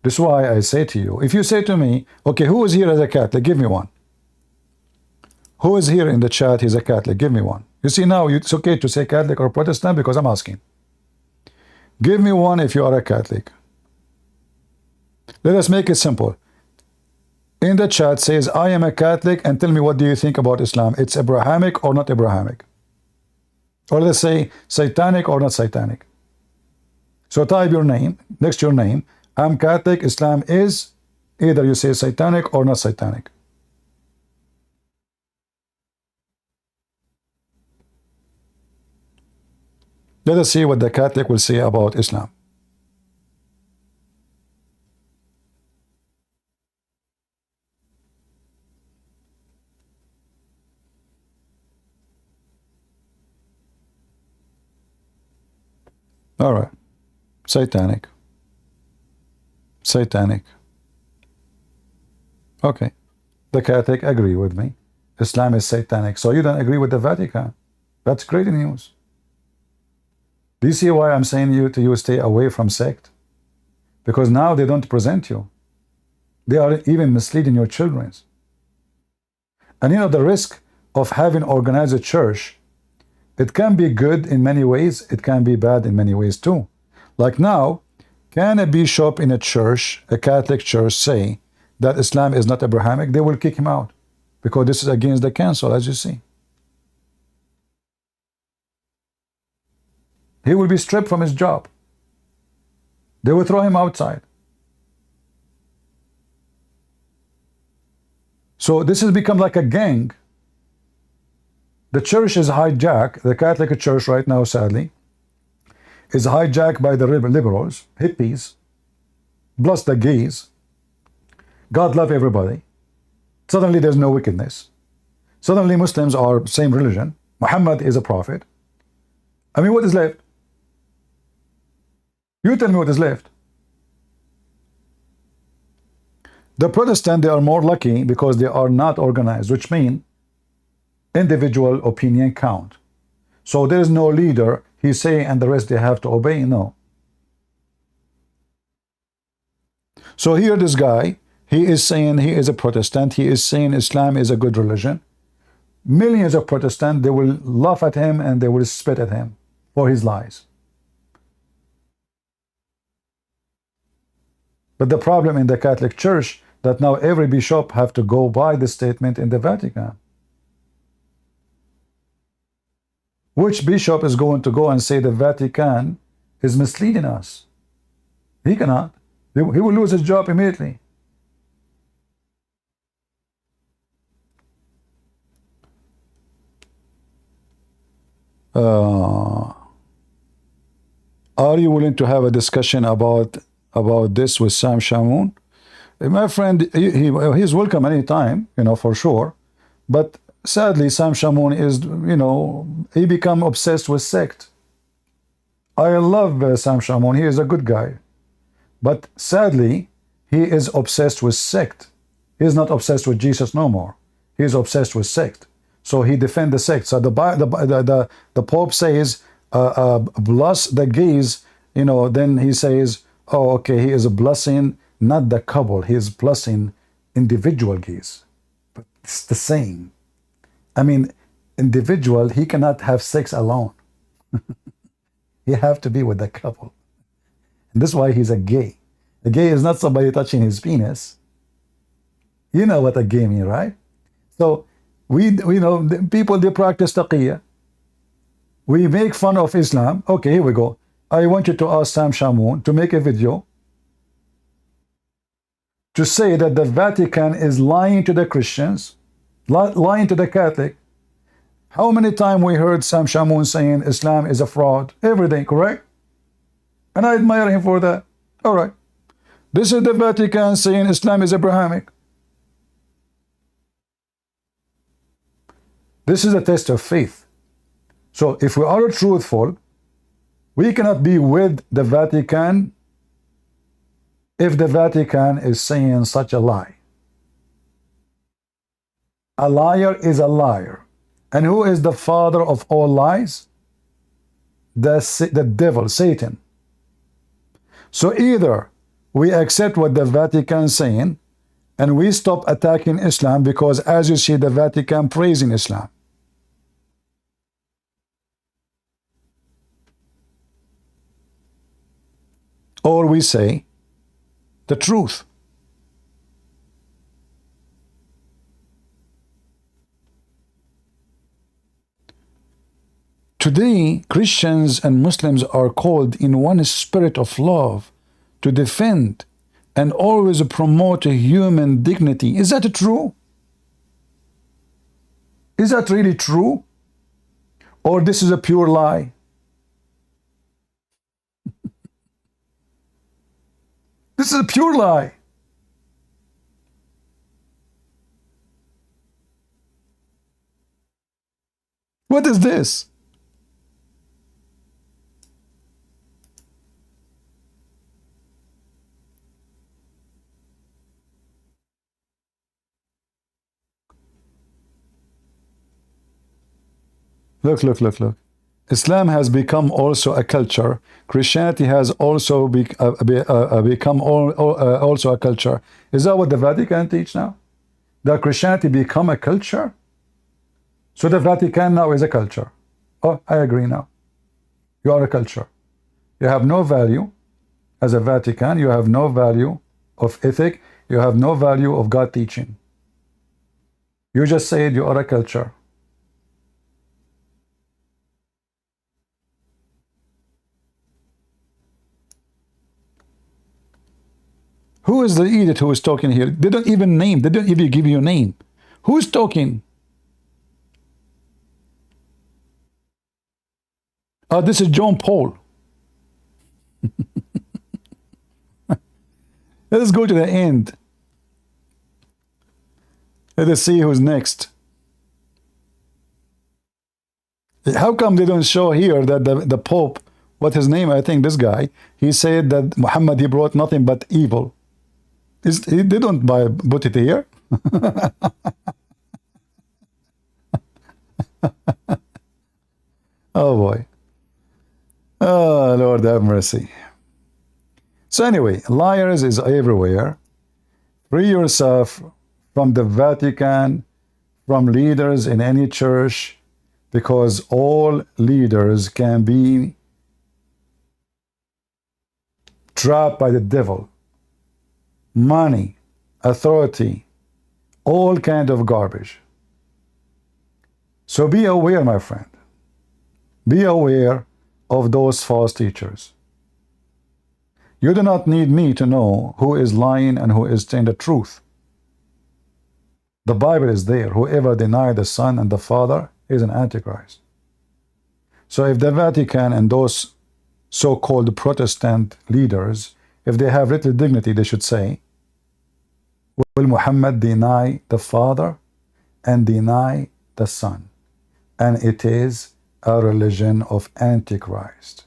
This is why I say to you, if you say to me, okay, who is here as a Catholic? Give me one. Who is here in the chat? He's a Catholic. Give me one. You see, now it's okay to say Catholic or Protestant because I'm asking. Give me one if you are a Catholic. Let us make it simple. In the chat says, I am a Catholic, and tell me what do you think about Islam. It's Abrahamic or not Abrahamic? Or let's say satanic or not satanic. So type your name, next to your name. I'm Catholic, Islam is, either you say satanic or not satanic. Let us see what the Catholic will say about Islam. All right. Satanic. Satanic. Okay. The Catholic agree with me. Islam is satanic. So you don't agree with the Vatican. That's great news. Do you see why I'm saying to you stay away from sect? Because now they don't present you. They are even misleading your children. And you know the risk of having organized church, it can be good in many ways, it can be bad in many ways too. Like now, can a bishop in a church, a Catholic church, say that Islam is not Abrahamic? They will kick him out because this is against the council, as you see. He will be stripped from his job. They will throw him outside. So this has become like a gang. The church is hijacked, the Catholic Church right now, sadly, is hijacked by the liberals, hippies, plus the gays. God love everybody. Suddenly there's no wickedness. Suddenly Muslims are same religion. Muhammad is a prophet. I mean, what is left? You tell me what is left. The Protestant, they are more lucky because they are not organized, which means individual opinion count. So there is no leader, he's saying, and the rest they have to obey. No. So here this guy, he is saying he is a Protestant, he is saying Islam is a good religion. Millions of Protestants, they will laugh at him and they will spit at him for his lies. But the problem in the Catholic Church, that now every bishop have to go by the statement in the Vatican. Which bishop is going to go and say the Vatican is misleading us? He cannot. He will lose his job immediately. Are you willing to have a discussion about this with Sam Shamoun? My friend, he's welcome anytime, you know, for sure. But sadly, Sam Shamoun is, you know, he become obsessed with sect. I love Sam Shamoun. He is a good guy. But sadly, he is obsessed with sect. He is not obsessed with Jesus no more. He is obsessed with sect. So he defends the sect. So the Pope says, bless the gays, you know, then he says, oh, okay, he is blessing not the couple, he is blessing individual gays. But it's the same. I mean, individual, he cannot have sex alone. He have to be with the couple. And this is why he's a gay. A gay is not somebody touching his penis. You know what a gay means, right? So we know the people, they practice taqiyya. We make fun of Islam. Okay, here we go. I want you to ask Sam Shamoun to make a video to say that the Vatican is lying to the Christians, lying to the Catholic. How many times we heard Sam Shamoun saying Islam is a fraud? Everything, correct? And I admire him for that. All right. This is the Vatican saying Islam is Abrahamic. This is a test of faith. So if we are truthful, we cannot be with the Vatican if the Vatican is saying such a lie. A liar is a liar. And who is the father of all lies? The devil, Satan. So either we accept what the Vatican is saying and we stop attacking Islam, because as you see, the Vatican praising Islam. Or we say the truth. Today, Christians and Muslims are called in one spirit of love to defend and always promote human dignity. Is that true? Is that really true? Or this is a pure lie? This is a pure lie. What is this? Look. Islam has become also a culture. Christianity has also become also a culture. Is that what the Vatican teach now? That Christianity become a culture? So the Vatican now is a culture. Oh, I agree now. You are a culture. You have no value as a Vatican. You have no value of ethic. You have no value of God teaching. You just said you are a culture. Who is the idiot who is talking here? They don't even name. They don't even give you a name. Who's talking? Oh, this is John Paul. Let's go to the end. Let us see who's next. How come they don't show here that the Pope, what his name, I think this guy, he said that Muhammad, he brought nothing but evil. They don't put it here. Oh boy. Oh, Lord have mercy. So anyway, liars is everywhere. Free yourself from the Vatican, from leaders in any church, because all leaders can be trapped by the devil. Money, authority, all kind of garbage. So be aware, my friend. Be aware of those false teachers. You do not need me to know who is lying and who is telling the truth. The Bible is there. Whoever denies the Son and the Father is an Antichrist. So if the Vatican and those so-called Protestant leaders, if they have little dignity, they should say, will Muhammad deny the Father and deny the Son? And it is a religion of Antichrist.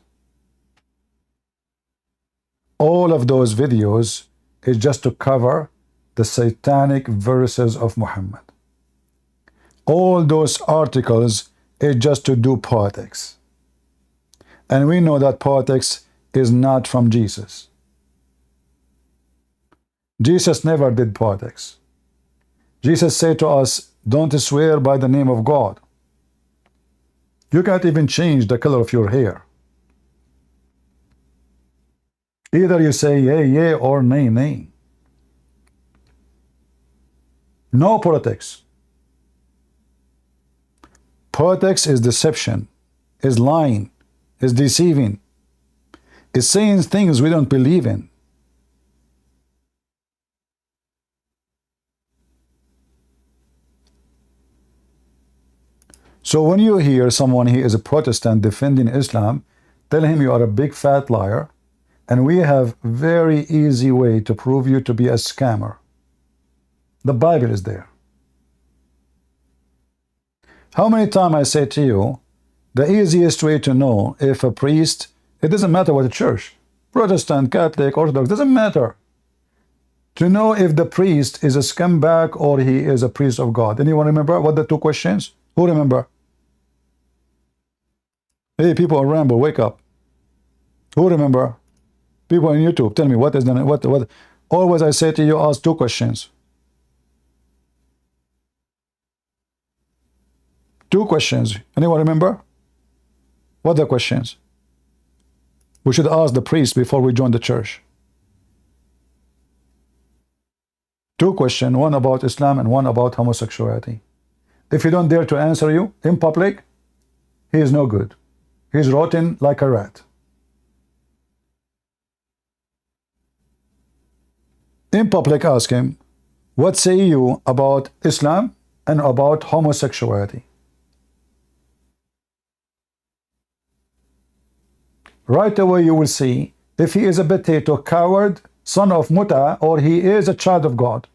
All of those videos is just to cover the satanic verses of Muhammad. All those articles is just to do politics. And we know that politics is not from Jesus. Jesus never did politics. Jesus said to us, don't swear by the name of God. You can't even change the color of your hair. Either you say yay, yay, or nay, nay. No politics. Politics is deception, is lying, is deceiving, is saying things we don't believe in. So when you hear someone he is a Protestant defending Islam, tell him you are a big fat liar, and we have very easy way to prove you to be a scammer. The Bible is there. How many times I say to you, the easiest way to know if a priest, it doesn't matter what church, Protestant, Catholic, Orthodox, doesn't matter, to know if the priest is a scumbag or he is a priest of God. Anyone remember what the two questions? Who remember? Hey, people on Rambo, wake up. Who remember? People on YouTube, tell me what is the what? Always I say to you, ask two questions. Two questions. Anyone remember? What are the questions? We should ask the priest before we join the church. Two questions, one about Islam and one about homosexuality. If he don't dare to answer you in public, he is no good. He's rotten like a rat. In public, ask him, what say you about Islam and about homosexuality? Right away you will see if he is a potato, coward, son of Muta, or he is a child of God.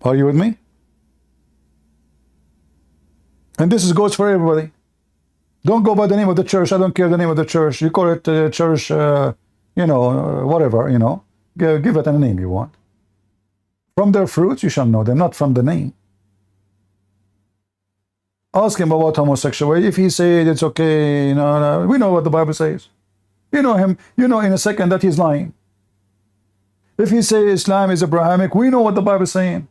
Are you with me? And this goes for everybody. Don't go by the name of the church. I don't care the name of the church. You call it church, whatever, Give it a name you want. From their fruits you shall know them, not from the name. Ask him about homosexuality. If he says it's okay, we know what the Bible says. You know him. You know in a second that he's lying. If he says Islam is Abrahamic, we know what the Bible is saying.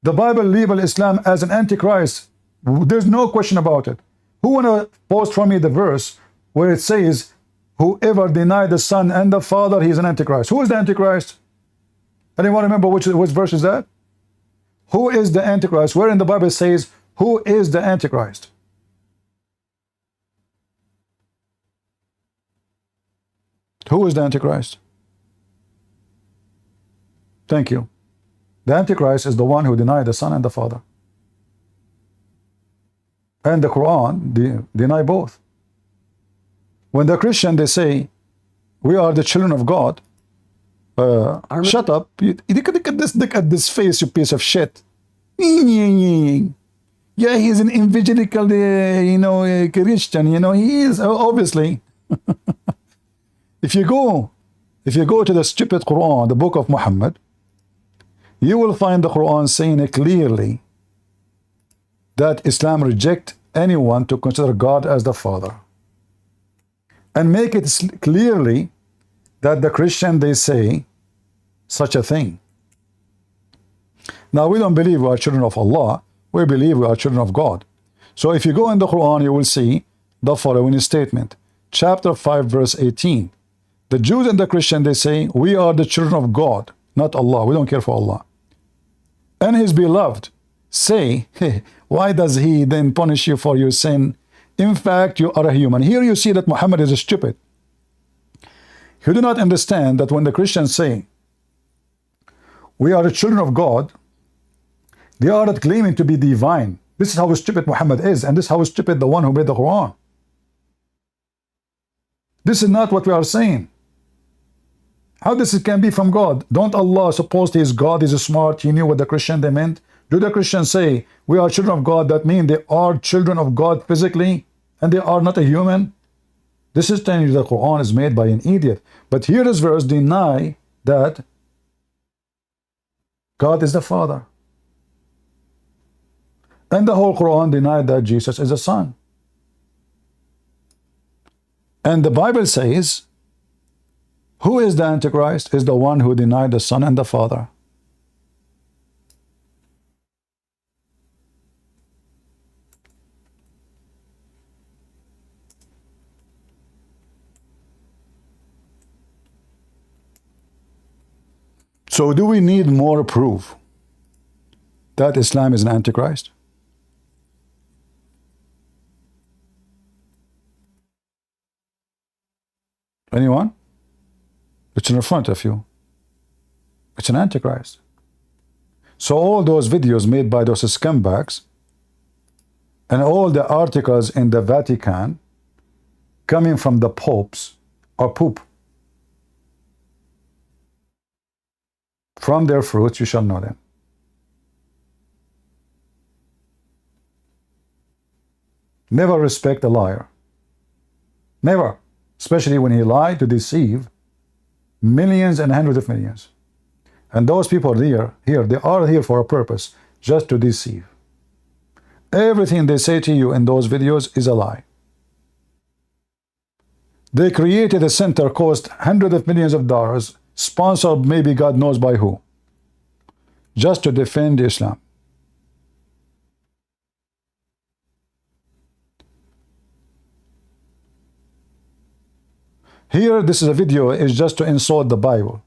The Bible labels Islam as an antichrist. There's no question about it. Who wanna post for me the verse where it says, whoever denied the Son and the Father, he is an antichrist? Who is the antichrist? Anyone remember which verse is that? Who is the antichrist? Where in the Bible says, who is the antichrist? Who is the antichrist? Thank you. The Antichrist is the one who denied the Son and the Father. And the Quran deny both. When the Christian, they say, we are the children of God. Shut up. Look at this face, you piece of shit. Yeah, he's an evangelical, Christian. He is, obviously. If you go to the stupid Quran, the book of Muhammad, you will find the Quran saying clearly that Islam rejects anyone to consider God as the Father. And make it clearly that the Christian, they say such a thing. Now, we don't believe we are children of Allah. We believe we are children of God. So if you go in the Quran, you will see the following statement. Chapter 5, verse 18. The Jews and the Christian, they say, we are the children of God, not Allah. We don't care for Allah. And his beloved say, hey, why does he then punish you for your sin? In fact, you are a human. Here you see that Muhammad is stupid. You do not understand that when the Christians say, we are the children of God, they are not claiming to be divine. This is how stupid Muhammad is, and this is how stupid the one who made the Quran. This is not what we are saying. How this can be from God? Don't Allah suppose he is God, is smart, he knew what the Christian they meant? Do the Christians say, we are children of God, that means they are children of God physically, and they are not a human? This is telling you the Quran is made by an idiot. But here this verse deny that God is the Father. And the whole Quran denied that Jesus is the Son. And the Bible says, who is the Antichrist? Is the one who denied the Son and the Father. So do we need more proof that Islam is an antichrist? Anyone? It's in front of you. It's an antichrist. So all those videos made by those scumbags and all the articles in the Vatican coming from the popes are poop. From their fruits you shall know them. Never respect a liar. Never. Especially when he lied to deceive millions and hundreds of millions. And those people they are here for a purpose, just to deceive. Everything they say to you in those videos is a lie. They created a center, cost hundreds of millions of dollars, sponsored maybe God knows by who, just to defend Islam. Here, this is a video, is just to insult the Bible.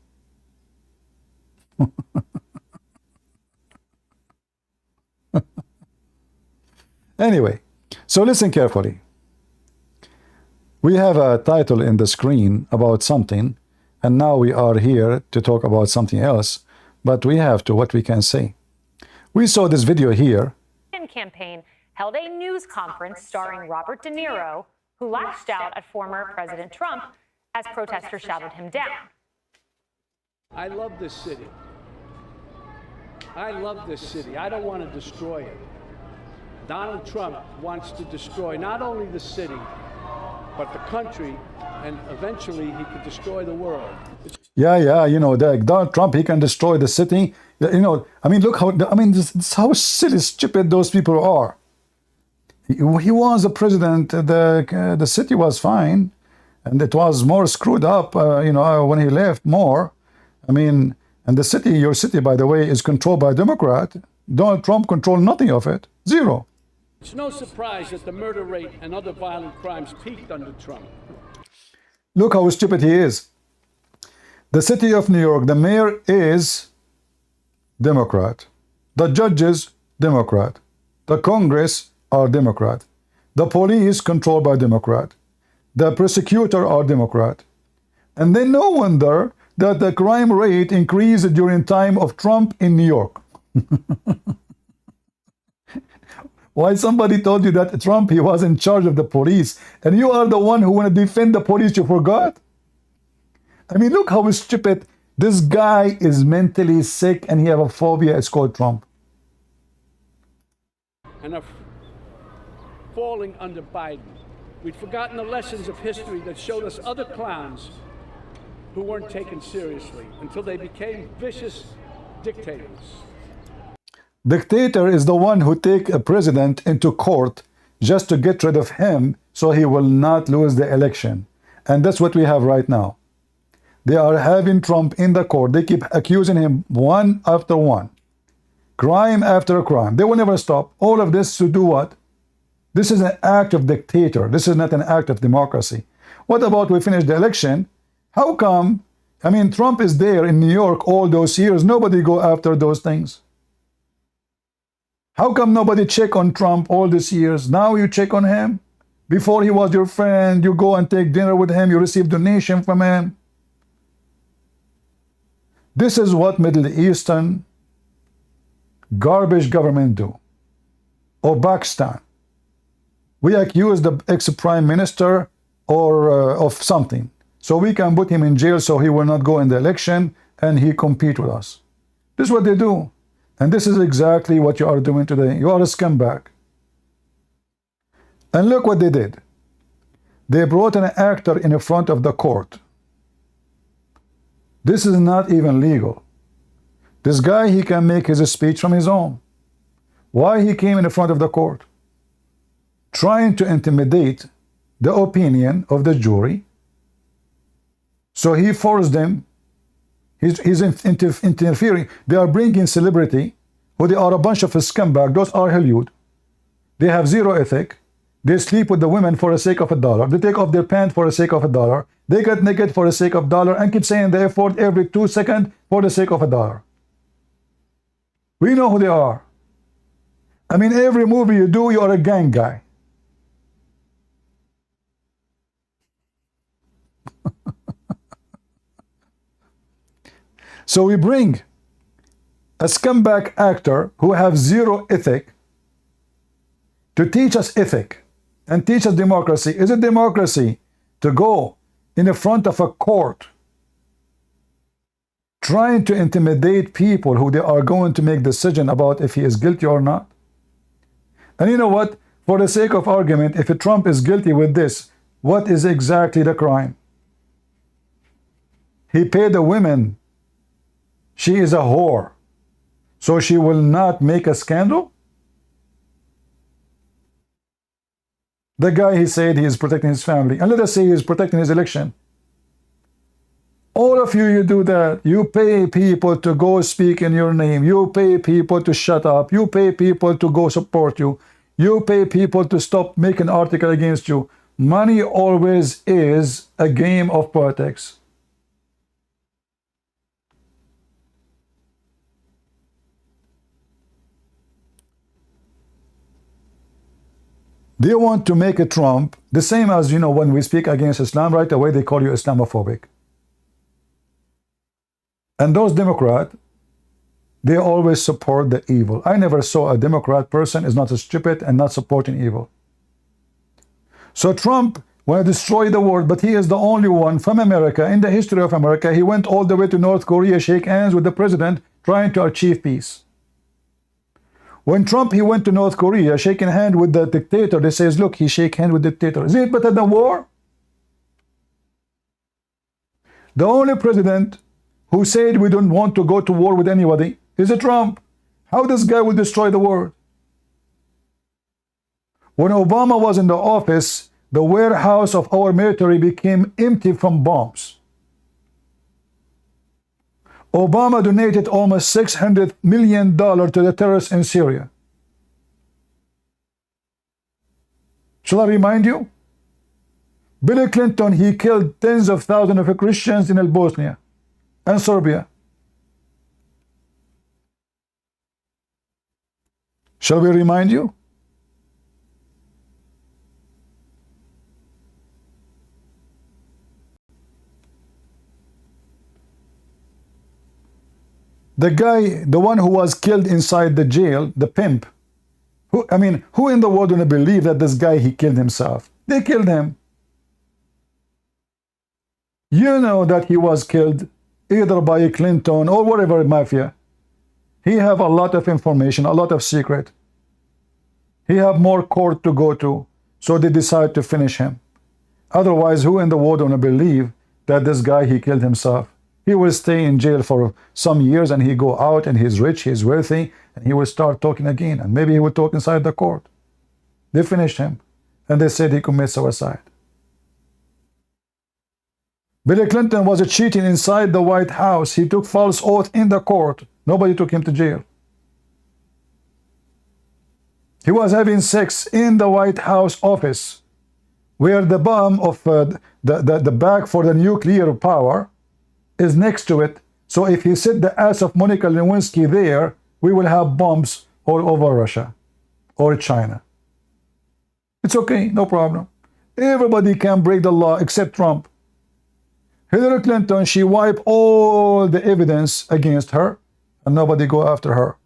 Anyway, so listen carefully. We have a title in the screen about something, and now we are here to talk about something else, but we have to, what we can say. We saw this video here. Campaign held a news conference starring Robert De Niro, who lashed out at former President Trump as protesters shouted him down. I love this city. I love this city. I don't want to destroy it. Donald Trump wants to destroy not only the city, but the country, and eventually he could destroy the world. Yeah, you know, Donald Trump, he can destroy the city. You know, I mean, look how, this is how silly, stupid those people are. He was the president, the city was fine, and it was more screwed up, you know, when he left more. I mean, and the city, your city, by the way, is controlled by a Democrat. Donald Trump controlled nothing of it. Zero. It's no surprise that the murder rate and other violent crimes peaked under Trump. Look how stupid he is. The city of New York, the mayor is Democrat. The judges, Democrat. The Congress are Democrat. The police controlled by Democrat. The prosecutor are Democrat. And then no wonder that the crime rate increased during time of Trump in New York. Why somebody told you that Trump, he was in charge of the police, and you are the one who want to defend the police, you forgot? I mean, look how stupid. This guy is mentally sick and he have a phobia. It's called Trump. And are falling under Biden. We'd forgotten the lessons of history that showed us other clowns who weren't taken seriously until they became vicious dictators. Dictator is the one who take a president into court just to get rid of him so he will not lose the election. And that's what we have right now. They are having Trump in the court. They keep accusing him one after one. Crime after crime. They will never stop. All of this to do what? This is an act of dictator. This is not an act of democracy. What about we finish the election? How come? I mean, Trump is there in New York all those years. Nobody go after those things. How come nobody check on Trump all these years? Now you check on him? Before he was your friend, you go and take dinner with him, you receive donation from him. This is what Middle Eastern garbage government do. Or Pakistan. We accuse the ex-prime minister or of something. So we can put him in jail so he will not go in the election and he compete with us. This is what they do. And this is exactly what you are doing today. You are a scumbag. And look what they did. They brought an actor in front of the court. This is not even legal. This guy, he can make his speech from his own. Why he came in front of the court? Trying to intimidate the opinion of the jury. So he forced them. He's interfering. They are bringing celebrity, who they are a bunch of scumbags. Those are Hollywood. They have zero ethic. They sleep with the women for the sake of $1. They take off their pants for the sake of $1. They get naked for the sake of $1 and keep saying the F word every 2 seconds for the sake of $1. We know who they are. I mean, every movie you do, you are a gang guy. So we bring a scumbag actor who have zero ethic to teach us ethic and teach us democracy. Is it democracy to go in the front of a court trying to intimidate people who they are going to make decision about if he is guilty or not? And you know what? For the sake of argument, if Trump is guilty with this, what is exactly the crime? He paid the women. She is a whore. So she will not make a scandal? The guy, he said he is protecting his family. And let us say he is protecting his election. All of you, you do that. You pay people to go speak in your name. You pay people to shut up. You pay people to go support you. You pay people to stop making article against you. Money always is a game of politics. They want to make a Trump the same as, you know, when we speak against Islam, right away they call you Islamophobic. And those Democrats, they always support the evil. I never saw a Democrat person is not stupid and not supporting evil. So Trump want to destroy the world, but he is the only one from America, in the history of America. He went all the way to North Korea, shake hands with the president, trying to achieve peace. When Trump, he went to North Korea, shaking hand with the dictator, they says, look, he shake hand with the dictator. Is it better than war? The only president who said we don't want to go to war with anybody is a Trump. How this guy will destroy the world? When Obama was in the office, the warehouse of our military became empty from bombs. Obama donated almost $600 million to the terrorists in Syria. Shall I remind you? Bill Clinton, he killed tens of thousands of Christians in Bosnia and Serbia. Shall we remind you? The guy, the one who was killed inside the jail, the pimp, who in the world would believe that this guy, he killed himself? They killed him. You know that he was killed either by Clinton or whatever mafia. He have a lot of information, a lot of secret. He have more court to go to, so they decide to finish him. Otherwise, who in the world would believe that this guy, he killed himself? He will stay in jail for some years and he go out and he's rich, he's wealthy, and he will start talking again. And maybe he will talk inside the court. They finished him and they said he committed suicide. Bill Clinton was cheating inside the White House. He took false oath in the court. Nobody took him to jail. He was having sex in the White House office, where the bomb of the bag for the nuclear power is next to it. So if he set the ass of Monica Lewinsky there, we will have bombs all over Russia or China. It's okay, no problem. Everybody can break the law except Trump. Hillary Clinton, she wiped all the evidence against her and nobody go after her.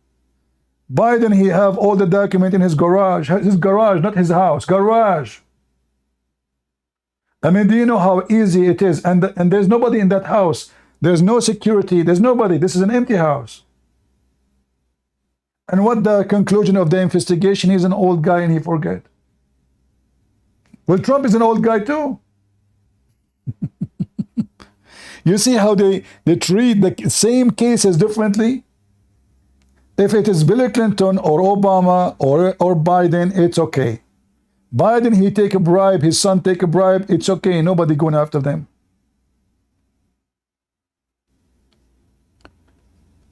Biden, he have all the document in his garage, not his house, garage. I mean, do you know how easy it is? And there's nobody in that house. There's no security. There's nobody. This is an empty house. And what the conclusion of the investigation? He's an old guy and he forget. Well, Trump is an old guy too. You see how they treat the same cases differently? If it is Bill Clinton or Obama or Biden, it's okay. Biden, he take a bribe, his son take a bribe, it's okay, nobody going after them.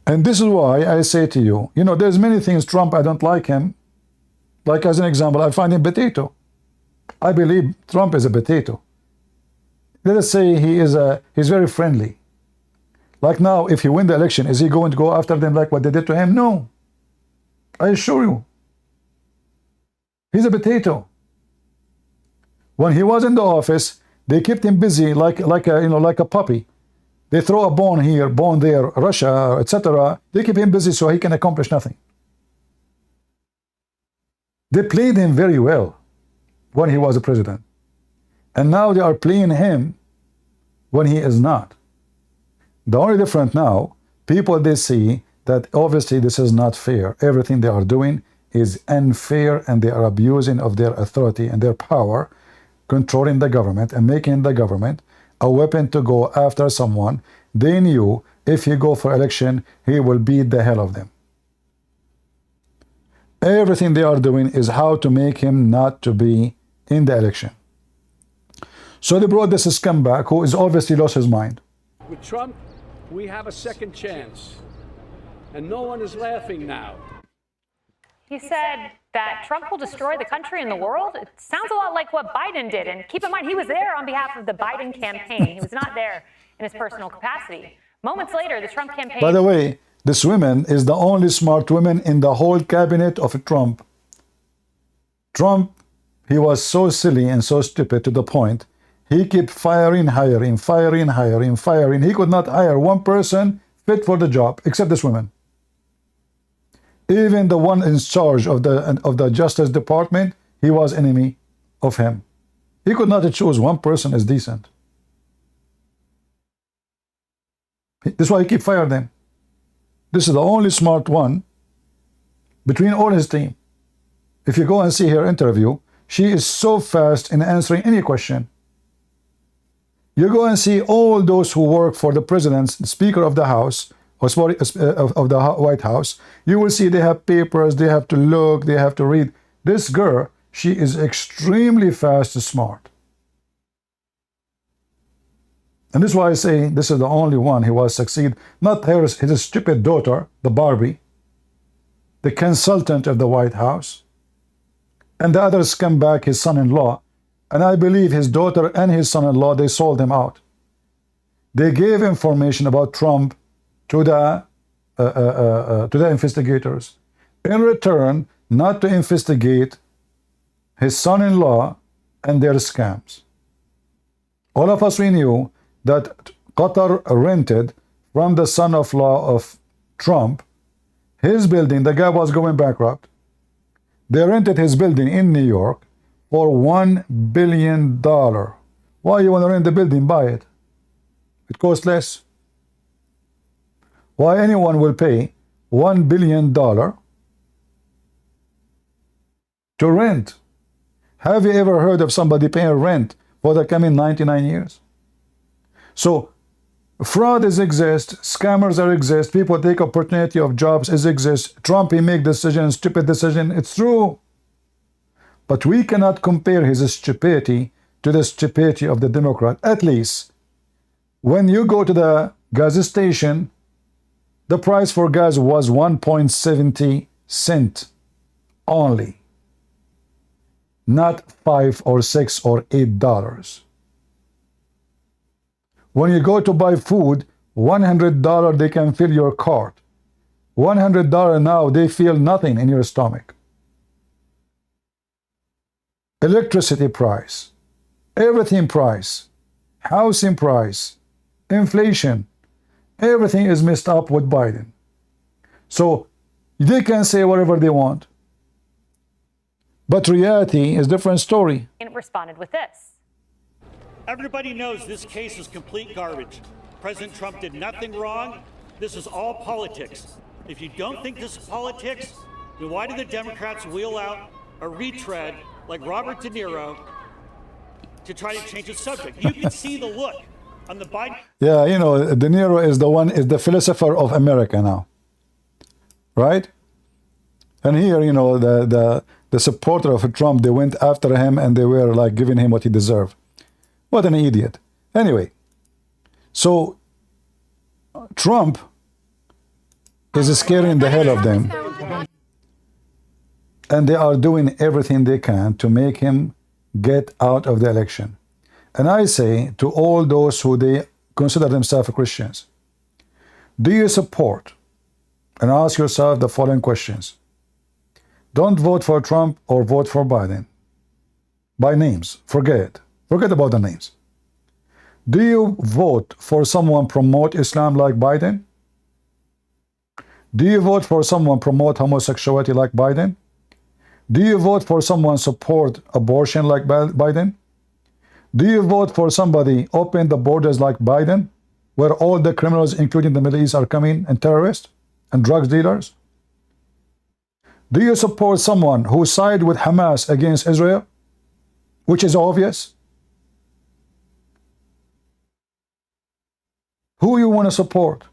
And this is why I say to you, you know, there's many things Trump, I don't like him. Like as an example, I find him potato. I believe Trump is a potato. Let us say he's very friendly. Like now, if he win the election, is he going to go after them like what they did to him? No. I assure you. He's a potato. When he was in the office, they kept him busy like a puppy. They throw a bone here, bone there, Russia, etc. They keep him busy so he can accomplish nothing. They played him very well when he was a president. And now they are playing him when he is not. The only difference now, people, they see that obviously this is not fair. Everything they are doing is unfair, and they are abusing of their authority and their power, controlling the government and making the government a weapon to go after someone they knew if he go for election, he will beat the hell of them. Everything they are doing is how to make him not to be in the election. So they brought this scumbag who is obviously lost his mind. With Trump, we have a second chance. And no one is laughing now. He said that Trump will destroy the country and the world. It sounds a lot like what Biden did. And keep in mind, he was there on behalf of the Biden campaign. He was not there in his personal capacity. Moments later, the Trump campaign... By the way, this woman is the only smart woman in the whole cabinet of Trump. Trump, he was so silly and so stupid to the point, he kept hiring. He could not hire one person fit for the job, except this woman. Even the one in charge of the Justice Department, he was enemy of him. He could not choose one person as decent. That's why he keep firing them. This is the only smart one between all his team. If you go and see her interview, she is so fast in answering any question. You go and see all those who work for the president, Speaker of the House, or sorry, of the White House, you will see they have papers, they have to look, they have to read. This girl, she is extremely fast and smart. And this is why I say this is the only one who was succeed. Not her, his stupid daughter, the Barbie, the consultant of the White House, and the others come back, his son-in-law. And I believe his daughter and his son-in-law, they sold him out. They gave information about Trump to the investigators. In return, not to investigate his son-in-law and their scams. All of us, we knew that Qatar rented from the son-in-law of Trump his building. The guy was going bankrupt. They rented his building in New York for $1 billion. Why you want to rent the building? Buy it. It costs less. Why anyone will pay $1 billion to rent? Have you ever heard of somebody paying rent for the coming 99 years? So fraud exists, scammers exist, people take opportunity of jobs exist. Trump, he make decisions, stupid decision. It's true. But we cannot compare his stupidity to the stupidity of the Democrat. At least, when you go to the gas station, the price for gas was 1.70 cents only. Not $5 or $6 or $8. When you go to buy food, $100 they can fill your cart. $100 now, they feel nothing in your stomach. Electricity price, everything price, housing price, inflation, everything is messed up with Biden. So they can say whatever they want. But reality is a different story. And responded with this. Everybody knows this case is complete garbage. President Trump did nothing wrong. This is all politics. If you don't think this is politics, then why do the Democrats wheel out a retread like Robert De Niro to try to change the subject? You can see the look on the Biden. Yeah, you know, De Niro is the philosopher of America now, right? And here, you know, the supporter of Trump, they went after him and they were like giving him what he deserved. What an idiot. Anyway, so Trump is scaring the hell of them. And they are doing everything they can to make him get out of the election. And I say to all those who they consider themselves Christians, do you support, and ask yourself the following questions. Don't vote for Trump or vote for Biden. By names, forget about the names. Do you vote for someone promote Islam like Biden? Do you vote for someone promote homosexuality like Biden? Do you vote for someone support abortion like Biden? Do you vote for somebody open the borders like Biden, where all the criminals, including the Middle East, are coming, and terrorists and drug dealers? Do you support someone who side with Hamas against Israel, which is obvious? Who you want to support?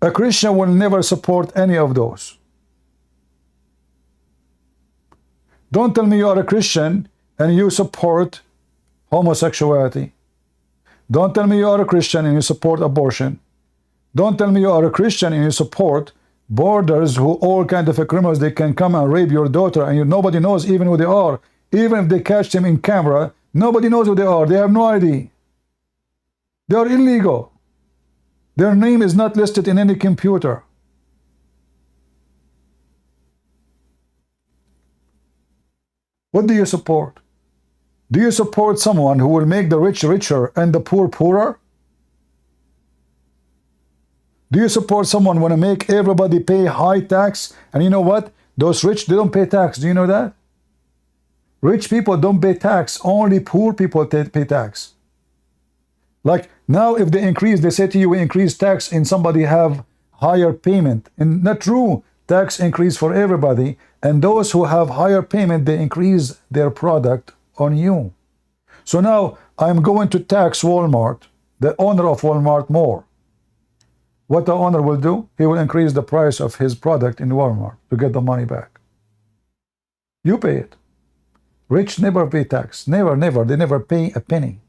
A Christian will never support any of those. Don't tell me you are a Christian and you support homosexuality. Don't tell me you are a Christian and you support abortion. Don't tell me you are a Christian and you support borders who all kind of criminals, they can come and rape your daughter and nobody knows even who they are. Even if they catch them in camera, nobody knows who they are. They have no ID. They are illegal. Their name is not listed in any computer. What do you support? Do you support someone who will make the rich richer and the poor poorer? Do you support someone who want to make everybody pay high tax? And you know what? Those rich, they don't pay tax. Do you know that? Rich people don't pay tax. Only poor people pay tax. Like now, if they increase, they say to you, we increase tax and somebody have higher payment. And not true. Tax increase for everybody. And those who have higher payment, they increase their product on you. So now I'm going to tax Walmart, the owner of Walmart, more. What the owner will do? He will increase the price of his product in Walmart to get the money back. You pay it. Rich never pay tax. Never, never. They never pay a penny.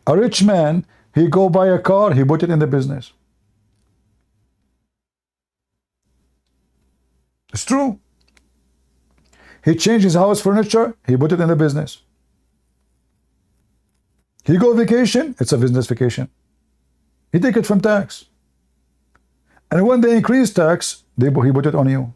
A rich man, he go buy a car, he put it in the business. It's true. He changed his house furniture, he put it in the business. He go vacation, it's a business vacation. He take it from tax. And when they increase tax, he put it on you.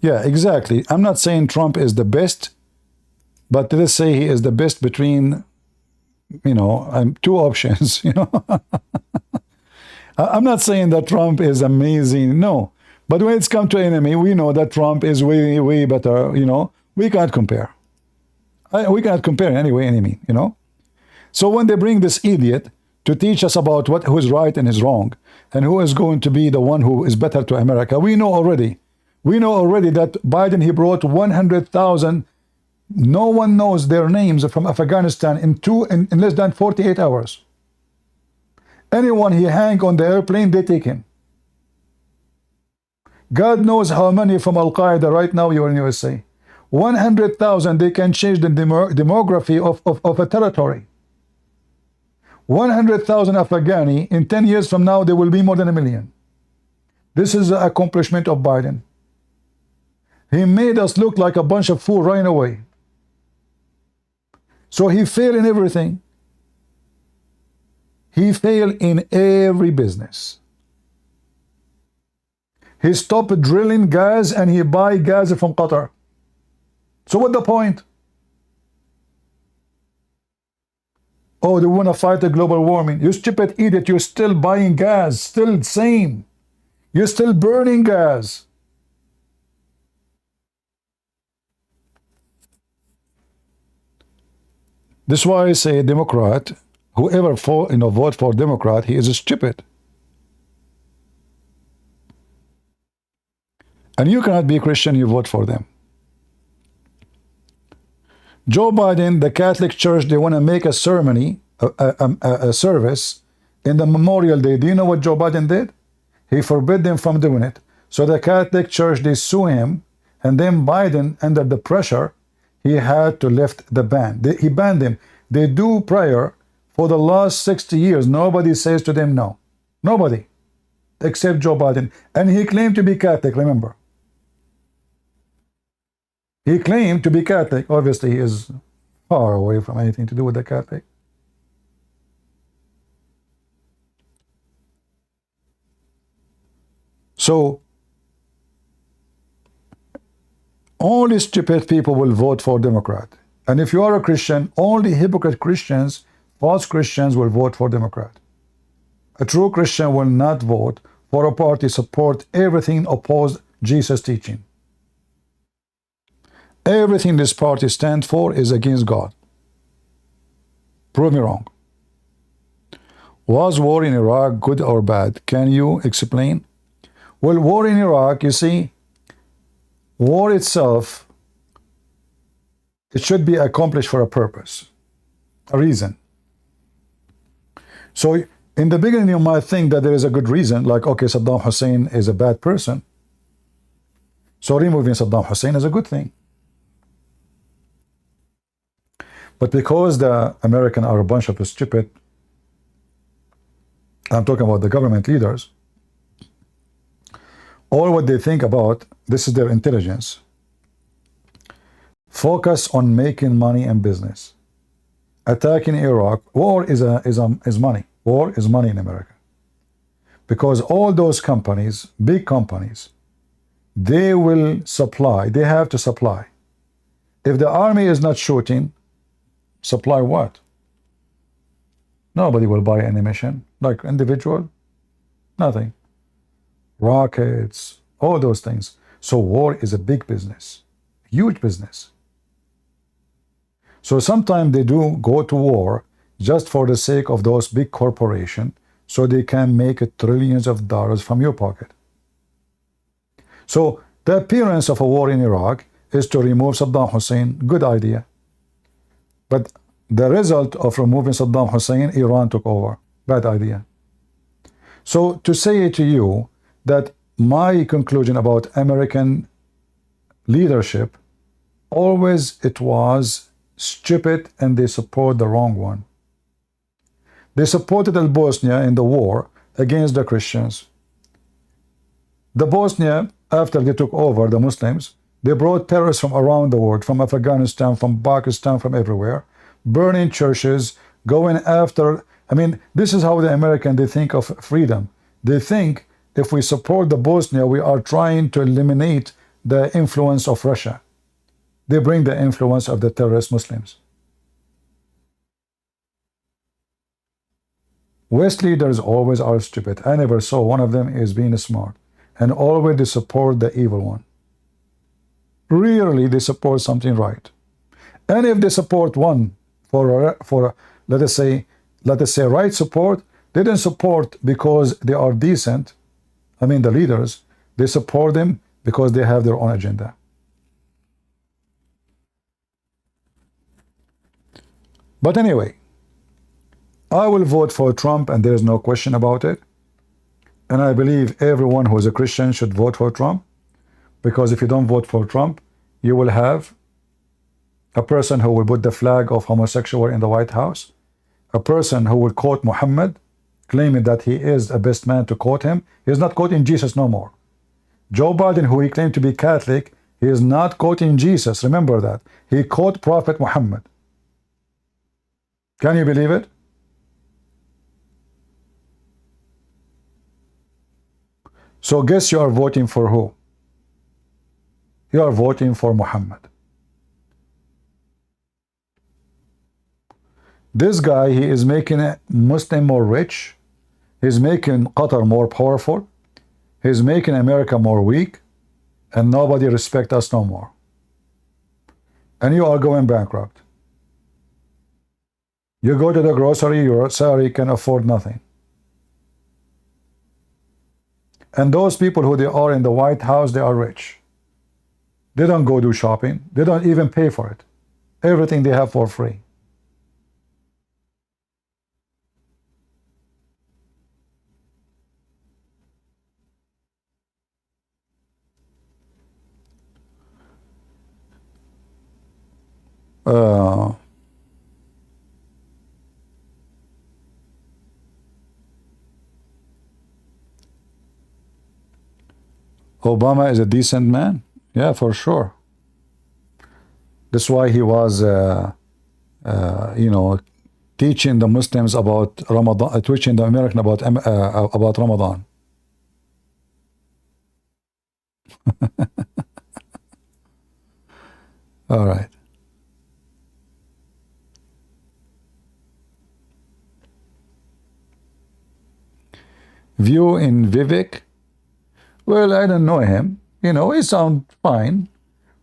Yeah, exactly. I'm not saying Trump is the best, but let's say he is the best between, two options, I'm not saying that Trump is amazing, no. But when it's come to enemy, we know that Trump is way, way better, We can't compare. We cannot compare anyway, enemy, So when they bring this idiot to teach us about who is right and is wrong, and who is going to be the one who is better to America, we know already that Biden, he brought 100,000, no one knows their names, from Afghanistan in less than 48 hours. Anyone he hang on the airplane, they take him. God knows how many from Al-Qaeda right now you're in USA. 100,000, they can change the demography of a territory. 100,000 Afghani, in 10 years from now, there will be more than 1 million. This is the accomplishment of Biden. He made us look like a bunch of fools right away. So he failed in everything. He failed in every business. He stopped drilling gas and he buy gas from Qatar. So what's the point? Oh, they want to fight the global warming. You stupid idiot, you're still buying gas, still same. You're still burning gas. This is why I say Democrat, whoever vote for Democrat, he is stupid. And you cannot be a Christian, you vote for them. Joe Biden, the Catholic Church, they want to make a ceremony, a service in the Memorial Day. Do you know what Joe Biden did? He forbid them from doing it. So the Catholic Church, they sue him, and then Biden, under the pressure, he had to lift the ban. He banned them. They do prayer for the last 60 years. Nobody says to them no. Nobody. Except Joe Biden. And he claimed to be Catholic, remember. He claimed to be Catholic. Obviously, he is far away from anything to do with the Catholic. So, only stupid people will vote for Democrat. And if you are a Christian, only hypocrite Christians, false Christians will vote for Democrat. A true Christian will not vote for a party support everything opposed Jesus' teaching. Everything this party stands for is against God. Prove me wrong. Was war in Iraq good or bad? Can you explain? Well, war in Iraq, you see, war itself, it should be accomplished for a purpose, a reason. So in the beginning, you might think that there is a good reason, like, okay, Saddam Hussein is a bad person, so removing Saddam Hussein is a good thing. But because the Americans are a bunch of stupid, I'm talking about the government leaders, all what they think about, this is their intelligence, focus on making money and business. Attacking Iraq, war is money. War is money in America. Because all those companies, big companies, they will supply, they have to supply. If the army is not shooting, supply what? Nobody will buy ammunition, like individual, nothing. Rockets, all those things. So war is a big business, huge business. So sometimes they do go to war just for the sake of those big corporations, so they can make trillions of dollars from your pocket. So the appearance of a war in Iraq is to remove Saddam Hussein. Good idea. But the result of removing Saddam Hussein, Iran took over. Bad idea. So to say to you that my conclusion about American leadership, always it was stupid and they support the wrong one. They supported Bosnia in the war against the Christians. The Bosnia, after they took over, the Muslims, they brought terrorists from around the world, from Afghanistan, from Pakistan, from everywhere, burning churches, going after, I mean, this is how the Americans, they think of freedom. They think if we support the Bosnia, we are trying to eliminate the influence of Russia. They bring the influence of the terrorist Muslims. West leaders always are stupid. I never saw one of them is being smart. And always they support the evil one. Rarely they support something right. And if they support one for let us say right support, they didn't support because they are decent. I mean the leaders, they support them because they have their own agenda. But anyway, I will vote for Trump, and there is no question about it. And I believe everyone who is a Christian should vote for Trump, because if you don't vote for Trump, you will have a person who will put the flag of homosexuality in the White House, a person who will quote Muhammad, claiming that he is the best man to quote him. He is not quoting Jesus no more. Joe Biden, who he claimed to be Catholic, he is not quoting Jesus. Remember that. He quote Prophet Muhammad. Can you believe it? So guess you are voting for who? You are voting for Muhammad. This guy, he is making a Muslim more rich. He's making Qatar more powerful. He's making America more weak. And nobody respects us no more. And you are going bankrupt. You go to the grocery, your salary can afford nothing. And those people who they are in the White House, they are rich. They don't go do shopping. They don't even pay for it. Everything they have for free. Uh, Obama is a decent man. Yeah, for sure. That's why he was, you know, teaching the Muslims about Ramadan, teaching the American about Ramadan. All right. View in Vivek. Well, I don't know him. You know, he sounds fine.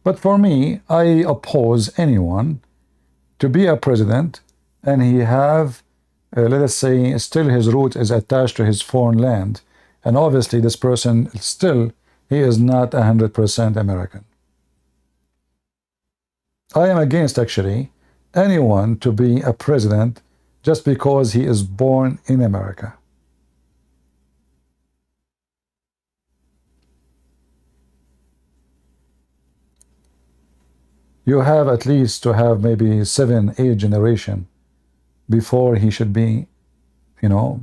But for me, I oppose anyone to be a president and he have, let us say, still his root is attached to his foreign land. And obviously this person still, he is not 100% American. I am against, actually, anyone to be a president just because he is born in America. You have at least to have maybe 7, 8 generation before he should be, you know,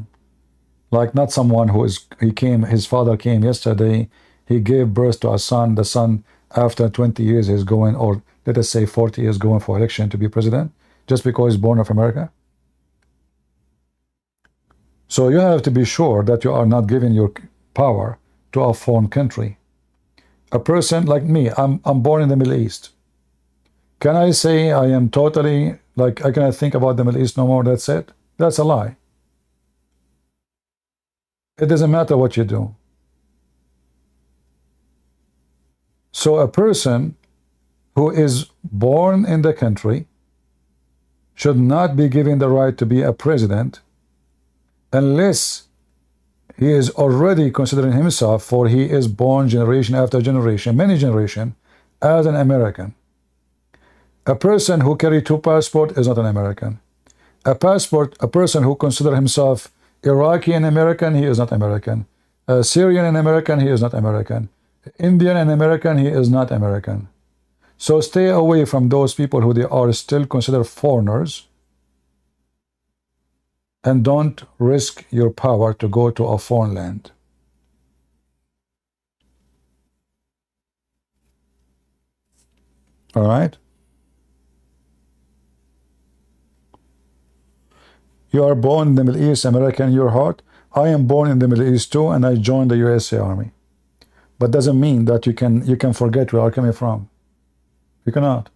like not someone who is, his father came yesterday, he gave birth to a son, the son after 20 years is going, or let us say 40 years going for election to be president, just because he's born of America. So you have to be sure that you are not giving your power to a foreign country. A person like me, I'm born in the Middle East. Can I say I am totally, like, I cannot think about the Middle East no more, that's it? That's a lie. It doesn't matter what you do. So a person who is born in the country should not be given the right to be a president unless he is already considering himself, for he is born generation after generation, many generations, as an American. A person who carries 2 passports is not an American. A person who considers himself Iraqi and American, he is not American. Syrian and American, he is not American. Indian and American, he is not American. So stay away from those people who they are still considered foreigners, and don't risk your power to go to a foreign land. All right? You are born in the Middle East, American in your heart. I am born in the Middle East too, and I joined the USA Army. But doesn't mean that you can forget where you are coming from. You cannot.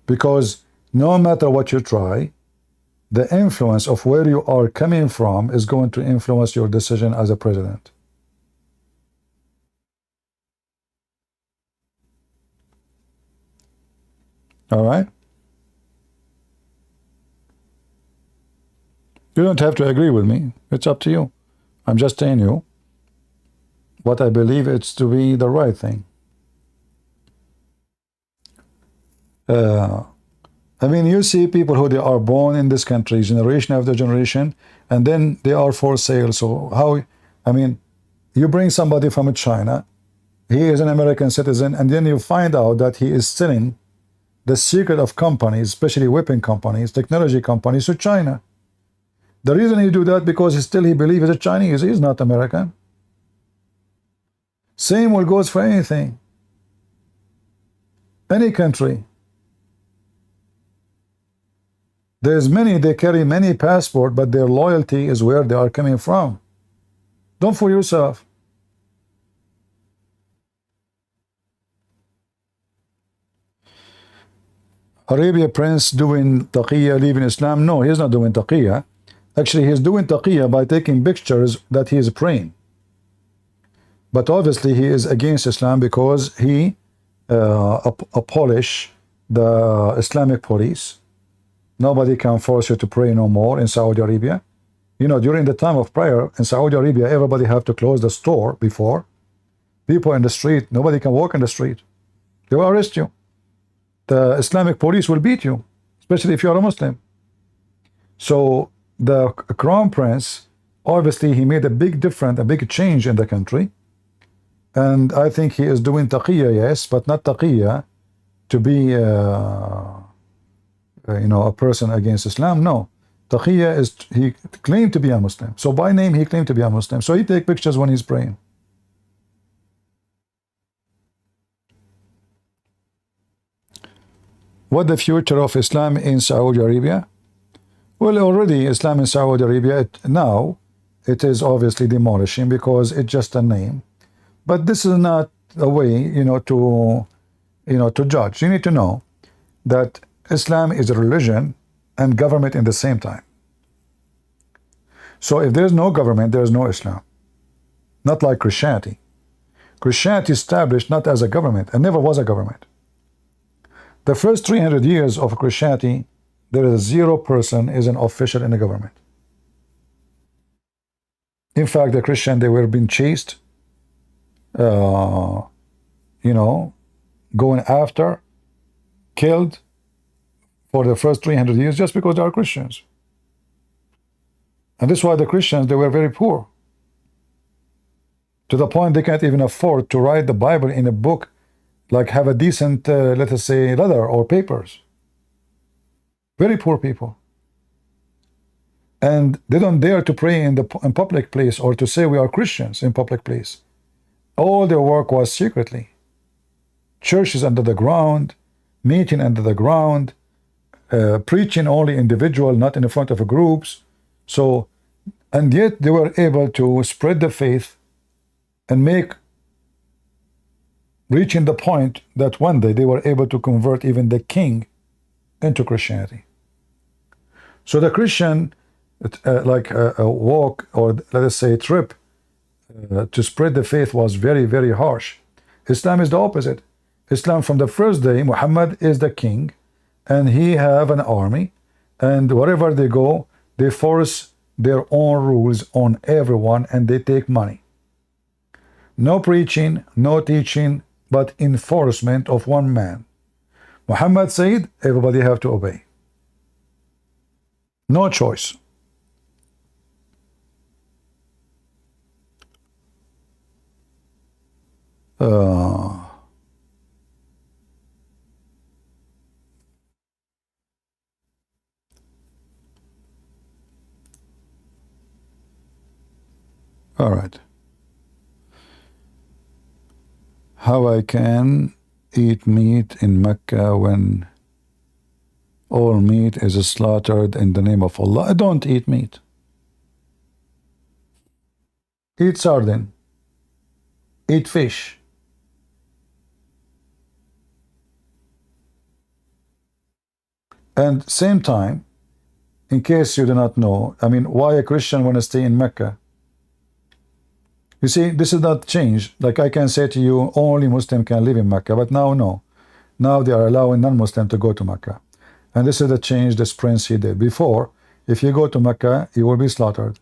Because no matter what you try, the influence of where you are coming from is going to influence your decision as a president. All right? You don't have to agree with me. It's up to you. I'm just telling you what I believe it's to be the right thing. I mean, you see people who they are born in this country, generation after generation, and then they are for sale. So how, I mean, you bring somebody from China, he is an American citizen, and then you find out that he is selling the secret of companies, especially weapon companies, technology companies, to China. The reason he do that, because he believes he's a Chinese, he's not American. Same will goes for anything. Any country. There's many, they carry many passports, but their loyalty is where they are coming from. Don't fool yourself. Arabia Prince doing taqiyya, leaving Islam? No, he's not doing taqiyya. Actually, he's doing taqiyya by taking pictures that he is praying. But obviously he is against Islam because he abolish the Islamic police. Nobody can force you to pray no more in Saudi Arabia. You know, during the time of prayer in Saudi Arabia, everybody have to close the store before. People in the street, nobody can walk in the street. They will arrest you. The Islamic police will beat you, especially if you are a Muslim. So the Crown Prince, obviously he made a big difference, a big change in the country. And I think he is doing taqiyya, yes, but not taqiyya to be, a person against Islam. No. Taqiyya is, he claimed to be a Muslim. So by name, he claimed to be a Muslim. So he take pictures when he's praying. What the future of Islam in Saudi Arabia? Well, already Islam in Saudi Arabia, now it is obviously demolishing because it's just a name. But this is not a way, to judge. You need to know that Islam is a religion and government in the same time. So if there's no government, there's no Islam. Not like Christianity. Christianity established not as a government and never was a government. The first 300 years of Christianity, there is 0 person is an official in the government. In fact, the Christian, they were being chased, going after, killed for the first 300 years just because they are Christians. And this is why the Christians, they were very poor. To the point they can't even afford to write the Bible in a book, like have a decent, let us say, leather or papers. Very poor people. And they don't dare to pray in public place or to say we are Christians in public place. All their work was secretly. Churches under the ground, meeting under the ground, preaching only individual, not in the front of groups. So, and yet they were able to spread the faith and reaching the point that one day they were able to convert even the king into Christianity. So the Christian, like a walk or let us say trip to spread the faith was very, very harsh. Islam is the opposite. Islam from the first day, Muhammad is the king and he have an army, and wherever they go, they force their own rules on everyone and they take money. No preaching, no teaching, but enforcement of one man. Muhammad said, everybody have to obey. No choice. All right. How I can eat meat in Mecca when all meat is slaughtered in the name of Allah? I don't eat meat. Eat sardine. Eat fish. And same time, in case you do not know, I mean, why a Christian want to stay in Mecca? You see, this is not change. Like I can say to you, only Muslim can live in Mecca, but now no. Now they are allowing non-Muslim to go to Mecca. And this is the change this prince he did. Before, if you go to Mecca, you will be slaughtered.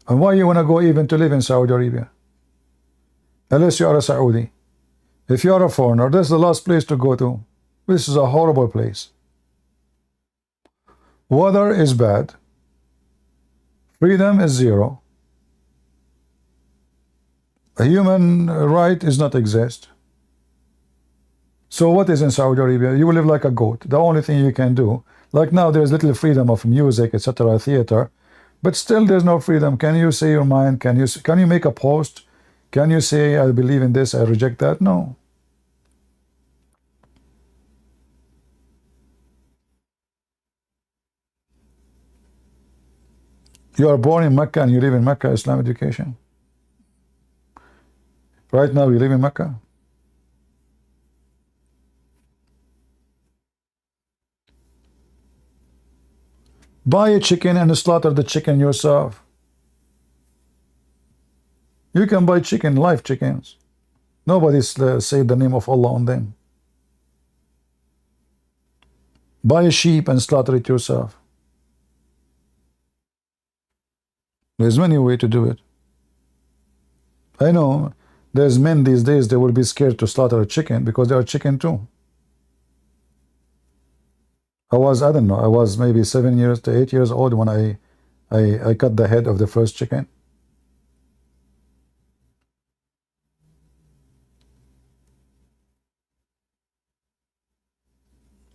And why you want to go even to live in Saudi Arabia? Unless you are a Saudi. If you are a foreigner, this is the last place to go to. This is a horrible place. Weather is bad. Freedom is 0. A human right does not exist. So what is in Saudi Arabia? You will live like a goat. The only thing you can do, like now there's little freedom of music, etc., theater, but still there's no freedom. Can you say your mind? Can you make a post? Can you say, I believe in this, I reject that? No. You are born in Mecca and you live in Mecca, Islam education. Right now you live in Mecca. Buy a chicken and slaughter the chicken yourself. You can buy chicken, live chickens. Nobody say the name of Allah on them. Buy a sheep and slaughter it yourself. There's many ways to do it. I know there's men these days, they will be scared to slaughter a chicken because they are chicken too. I don't know, I was maybe 7 years to 8 years old when I cut the head of the first chicken.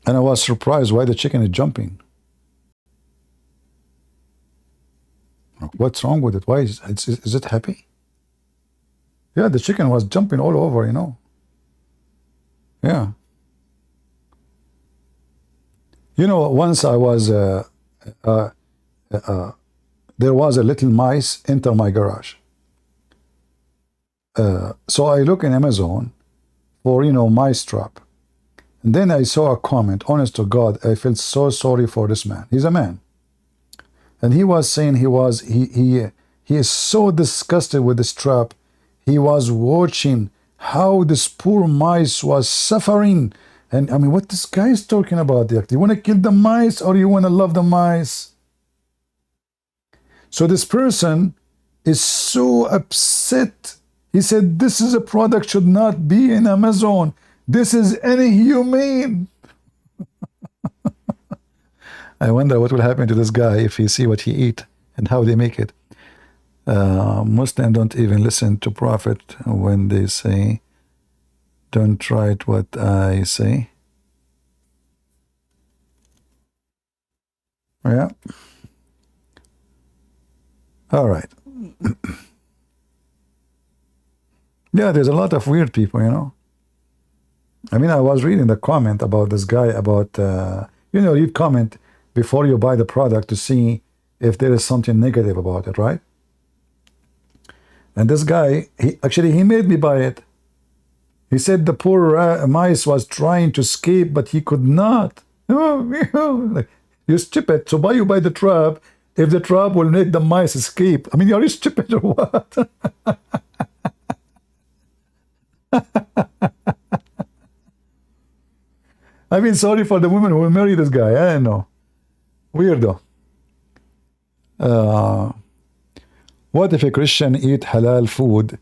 And I was surprised why the chicken is jumping. What's wrong with it? Why is it happy? Yeah, the chicken was jumping all over, you know. Yeah. You know, once I was, there was a little mice enter my garage. So I look in Amazon for, you know, mice trap. And then I saw a comment, honest to God, I felt so sorry for this man. He's a man. And he was saying he is so disgusted with this trap. He was watching how this poor mice was suffering. And I mean, what this guy is talking about there? Do you want to kill the mice or you want to love the mice? So this person is so upset. He said, this is a product should not be in Amazon. This is inhumane. I wonder what will happen to this guy if he see what he eat and how they make it. Muslims don't even listen to Prophet when they say, don't try it what I say. Yeah. All right. Yeah, there's a lot of weird people, you know. I mean, I was reading the comment about this guy about, you know, you comment before you buy the product to see if there is something negative about it, right? And this guy, he made me buy it. He said the poor mice was trying to escape, but he could not. Like, you're stupid. So why you buy the trap if the trap will make the mice escape? I mean, are you stupid or what? I mean, sorry for the women who will marry this guy. I don't know. Weirdo. What if a Christian eat halal food?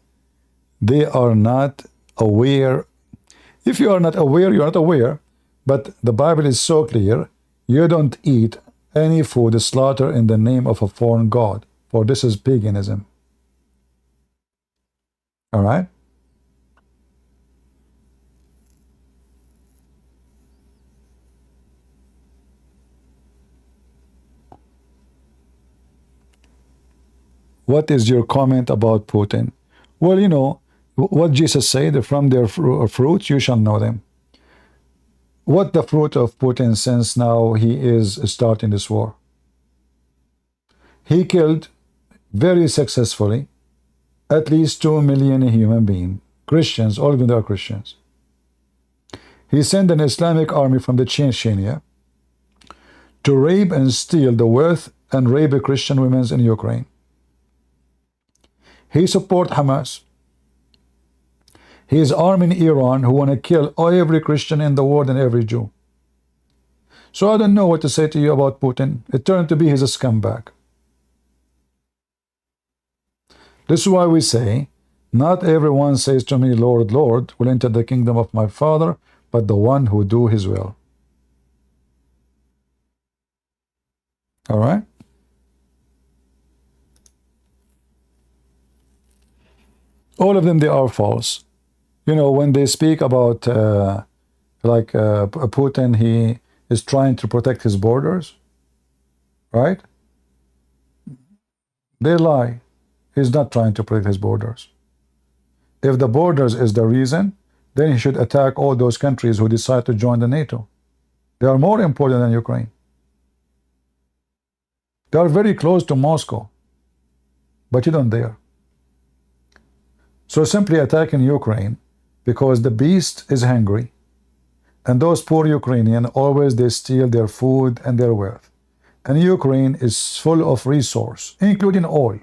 They are not aware. If you are not aware, you are not aware. But the Bible is so clear. You don't eat any food slaughtered in the name of a foreign god. For this is paganism. All right? What is your comment about Putin? Well, you know, what Jesus said, from their fruits you shall know them. What the fruit of Putin since now he is starting this war? He killed very successfully at least 2 million human beings, Christians, all of them are Christians. He sent an Islamic army from the Chechnya to rape and steal the wealth and rape Christian women in Ukraine. He support Hamas. He is arming Iran, who want to kill every Christian in the world and every Jew. So I don't know what to say to you about Putin. It turned to be he's a scumbag. This is why we say, not everyone says to me, Lord, Lord, will enter the kingdom of my Father, but the one who do his will. All right? All of them, they are false. You know, when they speak about, Putin, he is trying to protect his borders, right? They lie. He's not trying to protect his borders. If the borders is the reason, then he should attack all those countries who decide to join the NATO. They are more important than Ukraine. They are very close to Moscow, but you don't dare. So simply attacking Ukraine because the beast is hungry, and those poor Ukrainians always they steal their food and their wealth. And Ukraine is full of resource, including oil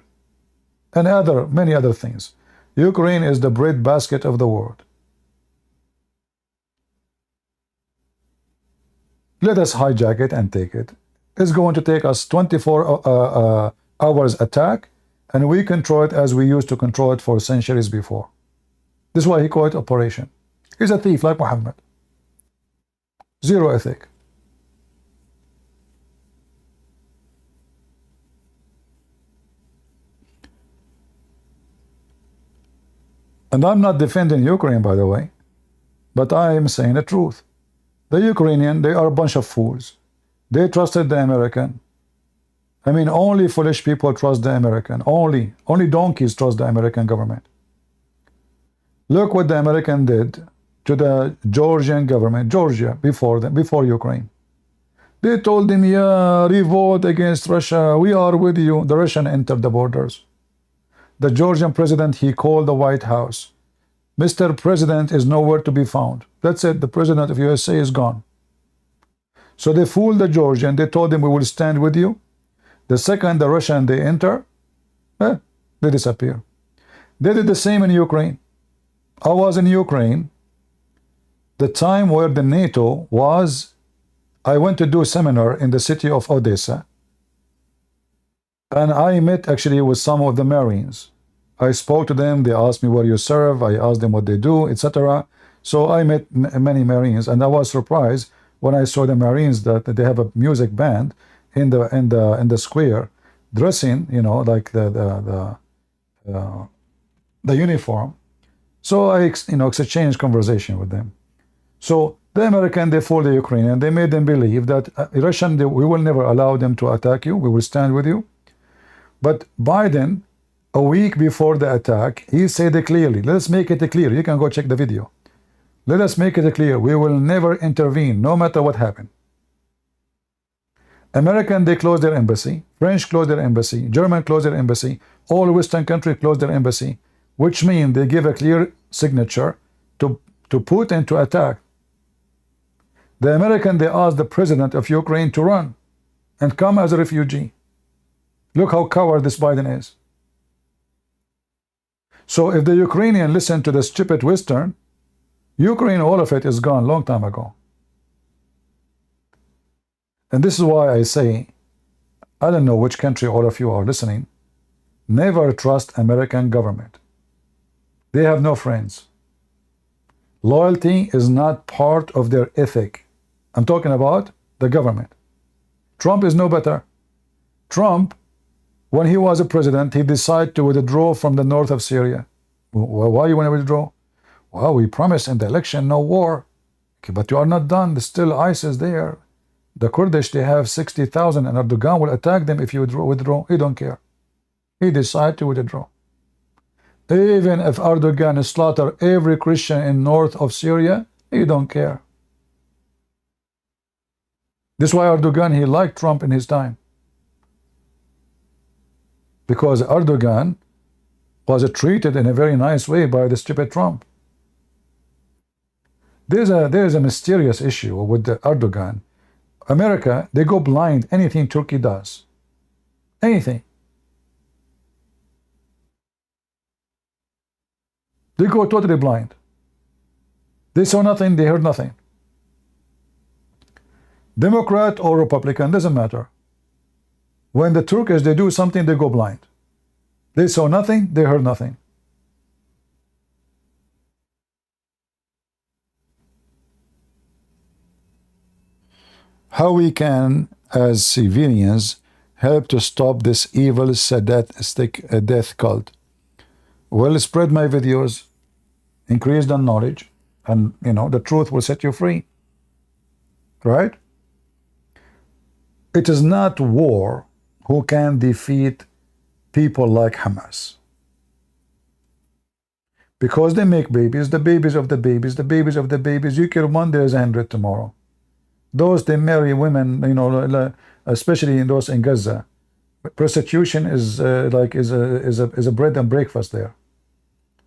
and many other things. Ukraine is the breadbasket of the world. Let us hijack it and take it. It's going to take us 24 hours attack, and we control it as we used to control it for centuries before. This is why he called it operation. He's a thief like Muhammad. Zero ethic. And I'm not defending Ukraine, by the way, but I am saying the truth. The Ukrainian, they are a bunch of fools. They trusted the American. I mean, only foolish people trust the American. Only donkeys trust the American government. Look what the American did to the Georgian government, Georgia, before Ukraine. They told them, yeah, revolt against Russia. We are with you. The Russian entered the borders. The Georgian president, he called the White House. Mr. President is nowhere to be found. That's it. The president of USA is gone. So they fooled the Georgian. They told them, we will stand with you. The second the Russian they enter, they disappear. They did the same in Ukraine. I was in Ukraine. The time where the NATO was, I went to do a seminar in the city of Odessa. And I met actually with some of the Marines. I spoke to them. They asked me where you serve. I asked them what they do, etc. So I met many Marines, and I was surprised when I saw the Marines that they have a music band in the square, dressing, you know, like the uniform. So I exchanged conversation with them. So the American, they fooled the Ukrainian. They made them believe that Russian, we will never allow them to attack you. We will stand with you. But Biden, a week before the attack, he said it clearly. Let us make it clear. You can go check the video. Let us make it clear. We will never intervene, no matter what happened. American, they closed their embassy. French closed their embassy. German closed their embassy. All Western countries closed their embassy, which means they give a clear signature to Putin to attack. The American, they asked the president of Ukraine to run and come as a refugee. Look how coward this Biden is. So if the Ukrainian listen to the stupid Western, Ukraine, all of it is gone long time ago. And this is why I say, I don't know which country all of you are listening, never trust American government. They have no friends. Loyalty is not part of their ethic. I'm talking about the government. Trump is no better. Trump, when he was a president, he decided to withdraw from the north of Syria. Why you want to withdraw? Well, we promised in the election no war. Okay, but you are not done. There's still ISIS there. The Kurdish, they have 60,000, and Erdogan will attack them if you withdraw. He don't care. He decided to withdraw. Even if Erdogan slaughter every Christian in north of Syria, he don't care. This is why Erdogan, he liked Trump in his time. Because Erdogan was treated in a very nice way by the stupid Trump. There is a mysterious issue with the Erdogan. America, they go blind anything Turkey does. Anything. They go totally blind. They saw nothing, they heard nothing. Democrat or Republican, doesn't matter. When the Turkish, they do something, they go blind. They saw nothing, they heard nothing. How we can, as civilians, help to stop this evil sadistic death cult? Well, spread my videos, increase the knowledge, and the truth will set you free. Right? It is not war who can defeat people like Hamas. Because they make babies, the babies of the babies, the babies of the babies. You kill one, there's 100 tomorrow. Those, they marry women, especially in those in Gaza. Prostitution is a bread and breakfast there.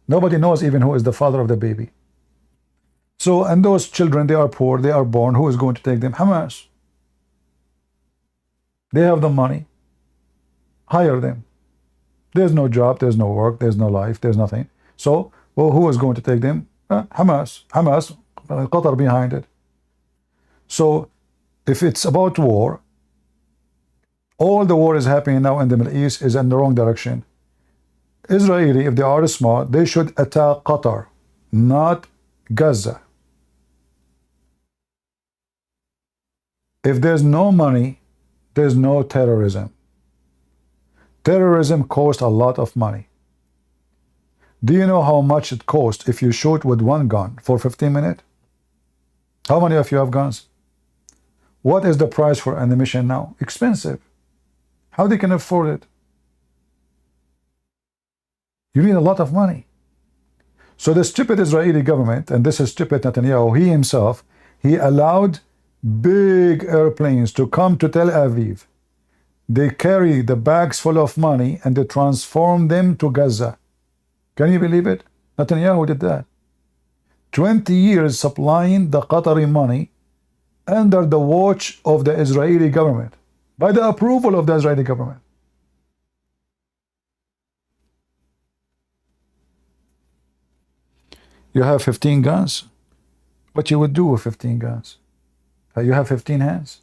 Nobody knows even who is the father of the baby. So, and those children, they are poor, they are born. Who is going to take them? Hamas. They have the money. Hire them. There's no job, there's no work, there's no life, there's nothing. So, well, who is going to take them? Hamas. Hamas, Qatar behind it. So, if it's about war, all the war is happening now in the Middle East is in the wrong direction. Israeli, if they are smart, they should attack Qatar, not Gaza. If there's no money, there's no terrorism. Terrorism costs a lot of money. Do you know how much it costs if you shoot with one gun for 15 minutes? How many of you have guns? What is the price for ammunition now? Expensive. How they can afford it? You need a lot of money. So the stupid Israeli government, and this is stupid Netanyahu, he himself, he allowed big airplanes to come to Tel Aviv. They carry the bags full of money and they transform them to Gaza. Can you believe it? Netanyahu did that. 20 years supplying the Qatari money under the watch of the Israeli government, by the approval of the Israeli government. You have 15 guns? What you would do with 15 guns? You have 15 hands?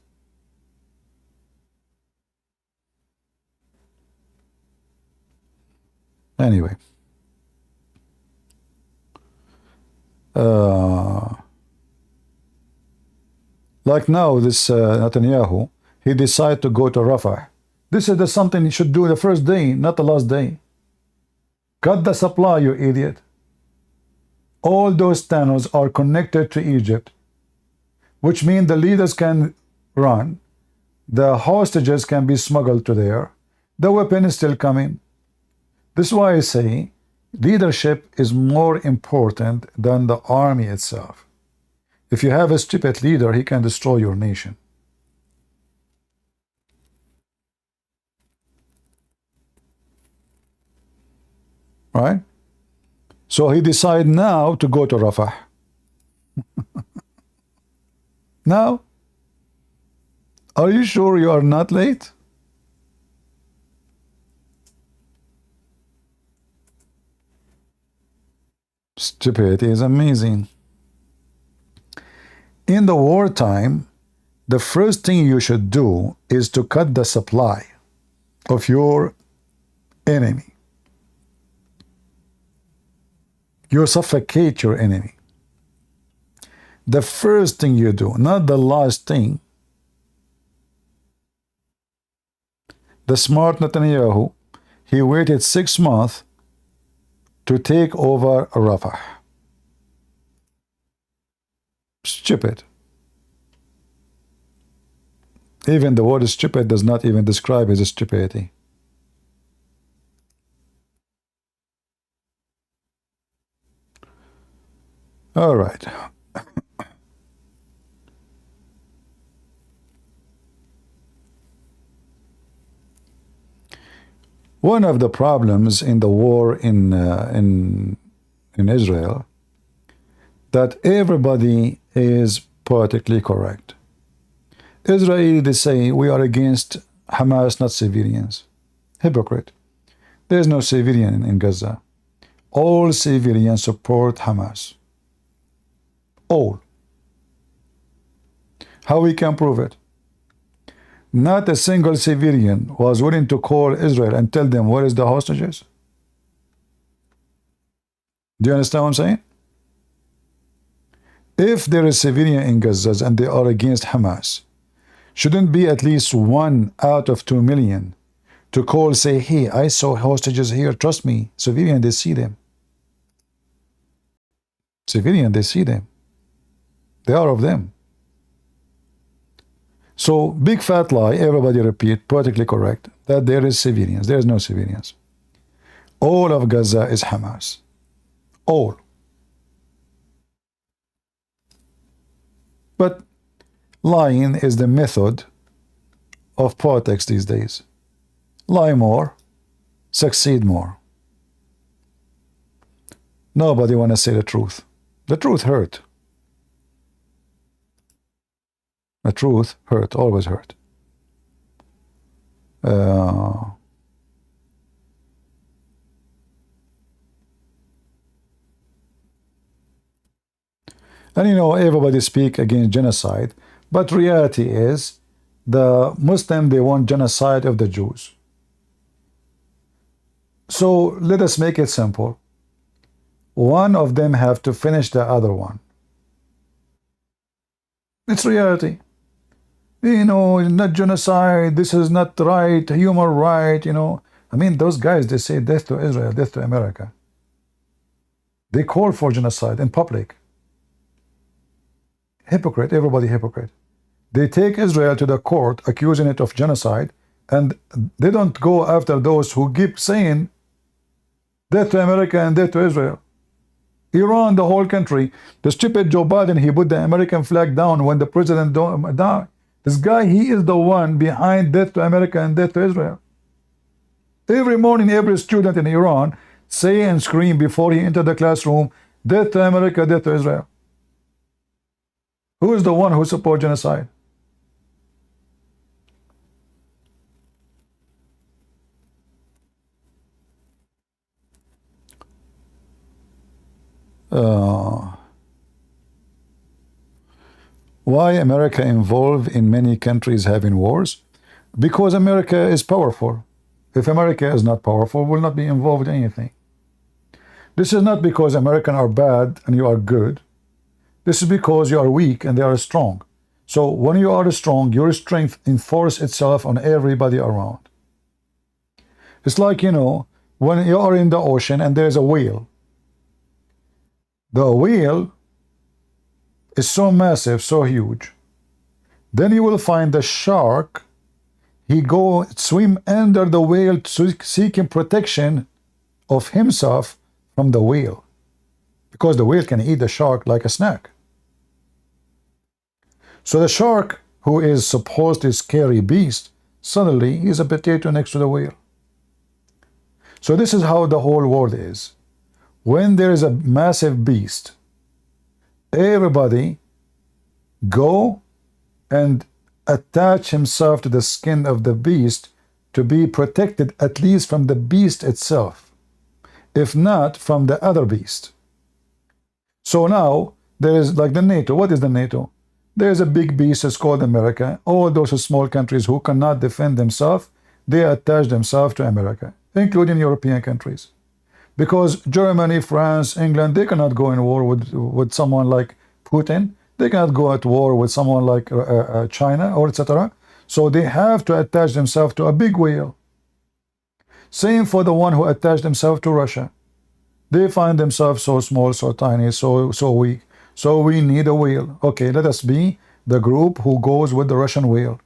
Anyway. Like now, this Netanyahu, he decided to go to Rafah. This is something he should do the first day, not the last day. Cut the supply, you idiot. All those tunnels are connected to Egypt, which means the leaders can run, the hostages can be smuggled to there, the weapon is still coming. This is why I say leadership is more important than the army itself. If you have a stupid leader, he can destroy your nation. Right? So he decided now to go to Rafah. Now, are you sure you are not late? Stupidity is amazing. In the wartime, the first thing you should do is to cut the supply of your enemy. You suffocate your enemy. The first thing you do, not the last thing. The smart Netanyahu, he waited 6 months to take over Rafah. Stupid. Even the word stupid does not even describe his stupidity. All right. One of the problems in the war in Israel, that everybody is politically correct. Israel, they say, we are against Hamas, not civilians. Hypocrite. There is no civilian in Gaza. All civilians support Hamas. All. How we can prove it? Not a single civilian was willing to call Israel and tell them where is the hostages. Do you understand what I'm saying? If there is civilian in Gaza and they are against Hamas, shouldn't be at least 1 out of 2 million to call, say, hey, I saw hostages here, trust me. Civilian, they see them. Civilian, they see them. They are of them. So, big fat lie, everybody repeat, politically correct, that there is civilians. There is no civilians. All of Gaza is Hamas. All. But lying is the method of politics these days. Lie more, succeed more. Nobody want to say the truth. The truth hurt. The truth hurt, always hurt. And you know, everybody speak against genocide, but reality is the Muslim, they want genocide of the Jews. So let us make it simple. One of them have to finish the other one. It's reality. You know, not genocide, this is not right, human right, you know. I mean, those guys, they say death to Israel, death to America. They call for genocide in public. Hypocrite, everybody hypocrite. They take Israel to the court, accusing it of genocide, and they don't go after those who keep saying death to America and death to Israel. Iran, the whole country. The stupid Joe Biden, he put the American flag down when the president died. This guy, he is the one behind death to America and death to Israel. Every morning, every student in Iran say and scream before he enter the classroom, death to America, death to Israel. Who is the one who supports genocide? Why America involved in many countries having wars? Because America is powerful. If America is not powerful, will not be involved in anything. This is not because Americans are bad and you are good. This is because you are weak and they are strong. So when you are strong, your strength enforces itself on everybody around. It's like, you know, when you are in the ocean and there's a whale. The whale is so massive, so huge. Then you will find the shark. He go swim under the whale, seeking protection of himself from the whale, because the whale can eat the shark like a snack. So the shark, who is supposed to be a scary beast, suddenly is a potato next to the whale. So this is how the whole world is. When there is a massive beast, everybody go and attach himself to the skin of the beast to be protected at least from the beast itself, if not from the other beast. So now there is like the NATO. What is the NATO? There is a big beast, it's called America. All those small countries who cannot defend themselves, they attach themselves to America, including European countries. Because Germany, France, England, they cannot go in war with someone like Putin. They cannot go at war with someone like China or etc. So they have to attach themselves to a big whale. Same for the one who attached themselves to Russia. They find themselves so small, so tiny, so weak. So we need a whale. Okay, let us be the group who goes with the Russian whale.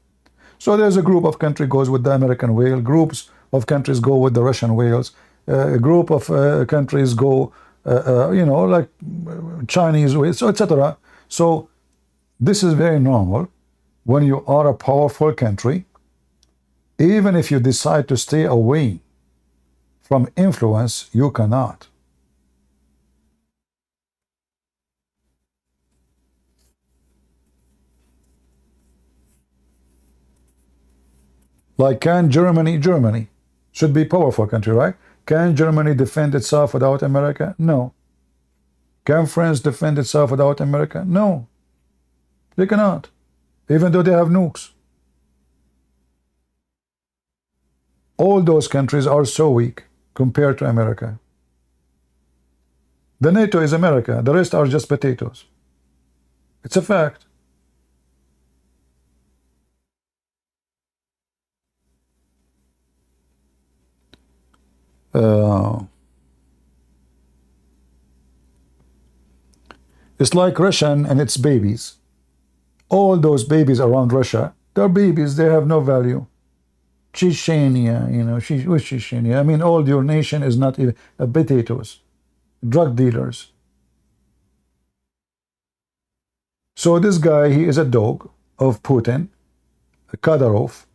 So there's a group of countries goes with the American whale. Groups of countries go with the Russian whales. A group of countries go, you know, like Chinese whales, etc. So this is very normal. When you are a powerful country, even if you decide to stay away from influence, you cannot. Like, can Germany should be a powerful country, right? Can Germany defend itself without America? No. Can France defend itself without America? No. They cannot, even though they have nukes. All those countries are so weak compared to America. The NATO is America. The rest are just potatoes. It's a fact. It's like Russia and its babies. All those babies around Russia, they're babies, they have no value. Chechnya, you know, who's Chechnya? I mean, all your nation is not even potatoes, drug dealers. So this guy, he is a dog of Putin, Kadyrov.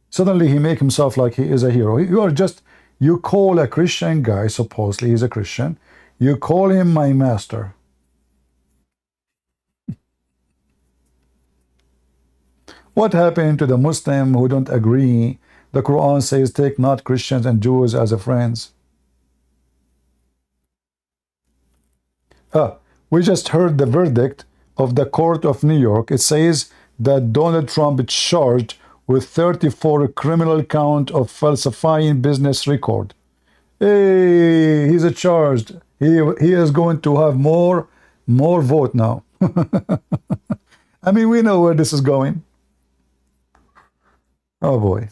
Suddenly he make himself like he is a hero. You are just, you call a Christian guy, supposedly he's a Christian, you call him my master. What happened to the Muslim who don't agree? The Quran says, take not Christians and Jews as a friends. We just heard the verdict of the court of New York. It says that Donald Trump is charged with 34 criminal count of falsifying business record. Hey, he's charged. He is going to have more vote now. I mean, we know where this is going. Oh boy.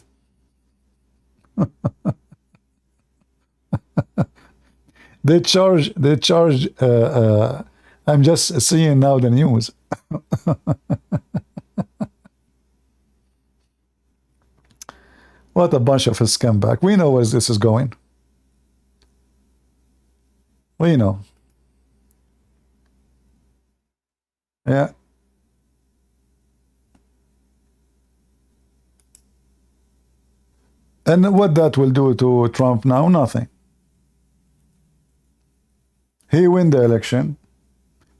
They charge I'm just seeing now the news. What a bunch of a scumbag. We know where this is going. We know. Yeah. And what that will do to Trump now? Nothing. He win the election.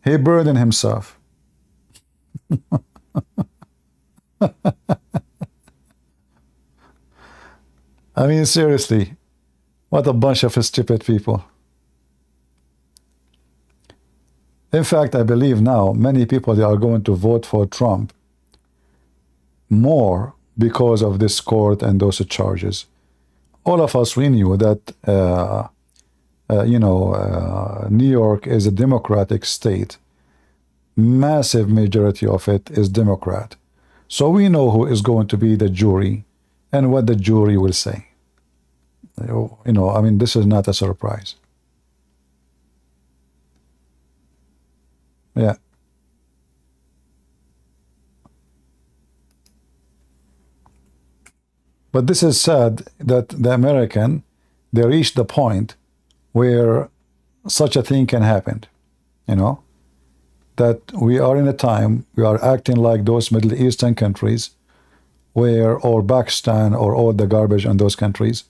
He burden himself. I mean, seriously, what a bunch of stupid people. In fact, I believe now many people they are going to vote for Trump more because of this court and those charges. All of us, we knew that, New York is a Democratic state. Massive majority of it is Democrat. So we know who is going to be the jury and what the jury will say. I mean, this is not a surprise. Yeah. But this is sad that the American, they reached the point where such a thing can happen, that we are in a time, we are acting like those Middle Eastern countries or Pakistan or all the garbage in those countries.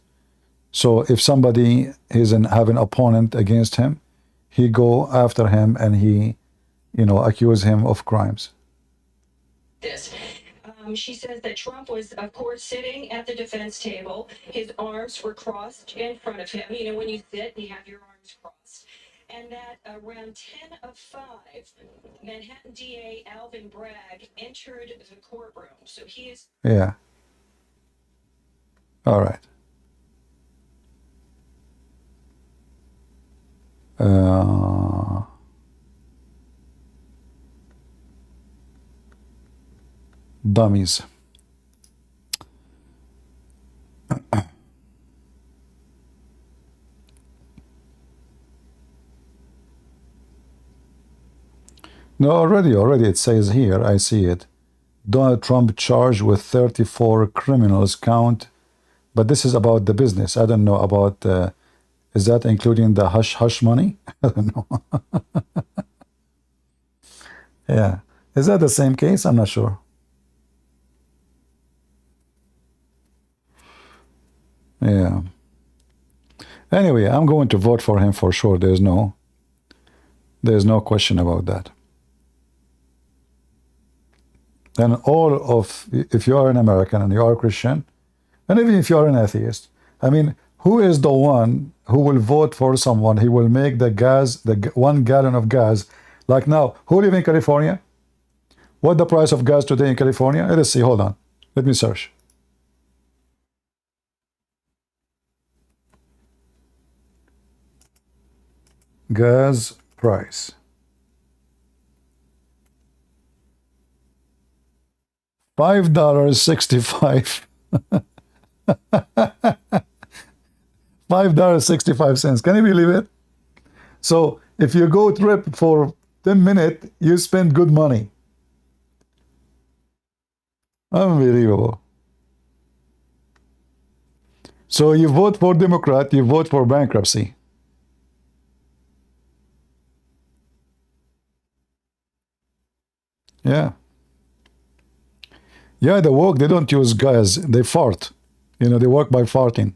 So if somebody have an opponent against him, he go after him and he, accuse him of crimes. She says that Trump was, of course, sitting at the defense table. His arms were crossed in front of him. When you sit, you have your arms crossed. And that around 10 of 5, Manhattan DA Alvin Bragg entered the courtroom. So he is... Yeah. All right. Dummies. No, already it says here, I see it. Donald Trump charged with 34 criminals count, but this is about the business. I don't know about, is that including the hush money? I don't know. Yeah. Is that the same case? I'm not sure. Yeah. Anyway, I'm going to vote for him for sure. There's no question about that. And if you are an American and you are a Christian, and even if you are an atheist, I mean, who is the one who will vote for someone? He will make the 1 gallon of gas. Like now, who live in California? What the price of gas today in California? Let's see, hold on. Let me search. Gas price. $5.65. $5.65. Can you believe it? So if you go trip for 10 minutes, you spend good money. Unbelievable. So you vote for Democrat, you vote for bankruptcy. Yeah. Yeah, they work, they don't use gas, they fart. They work by farting.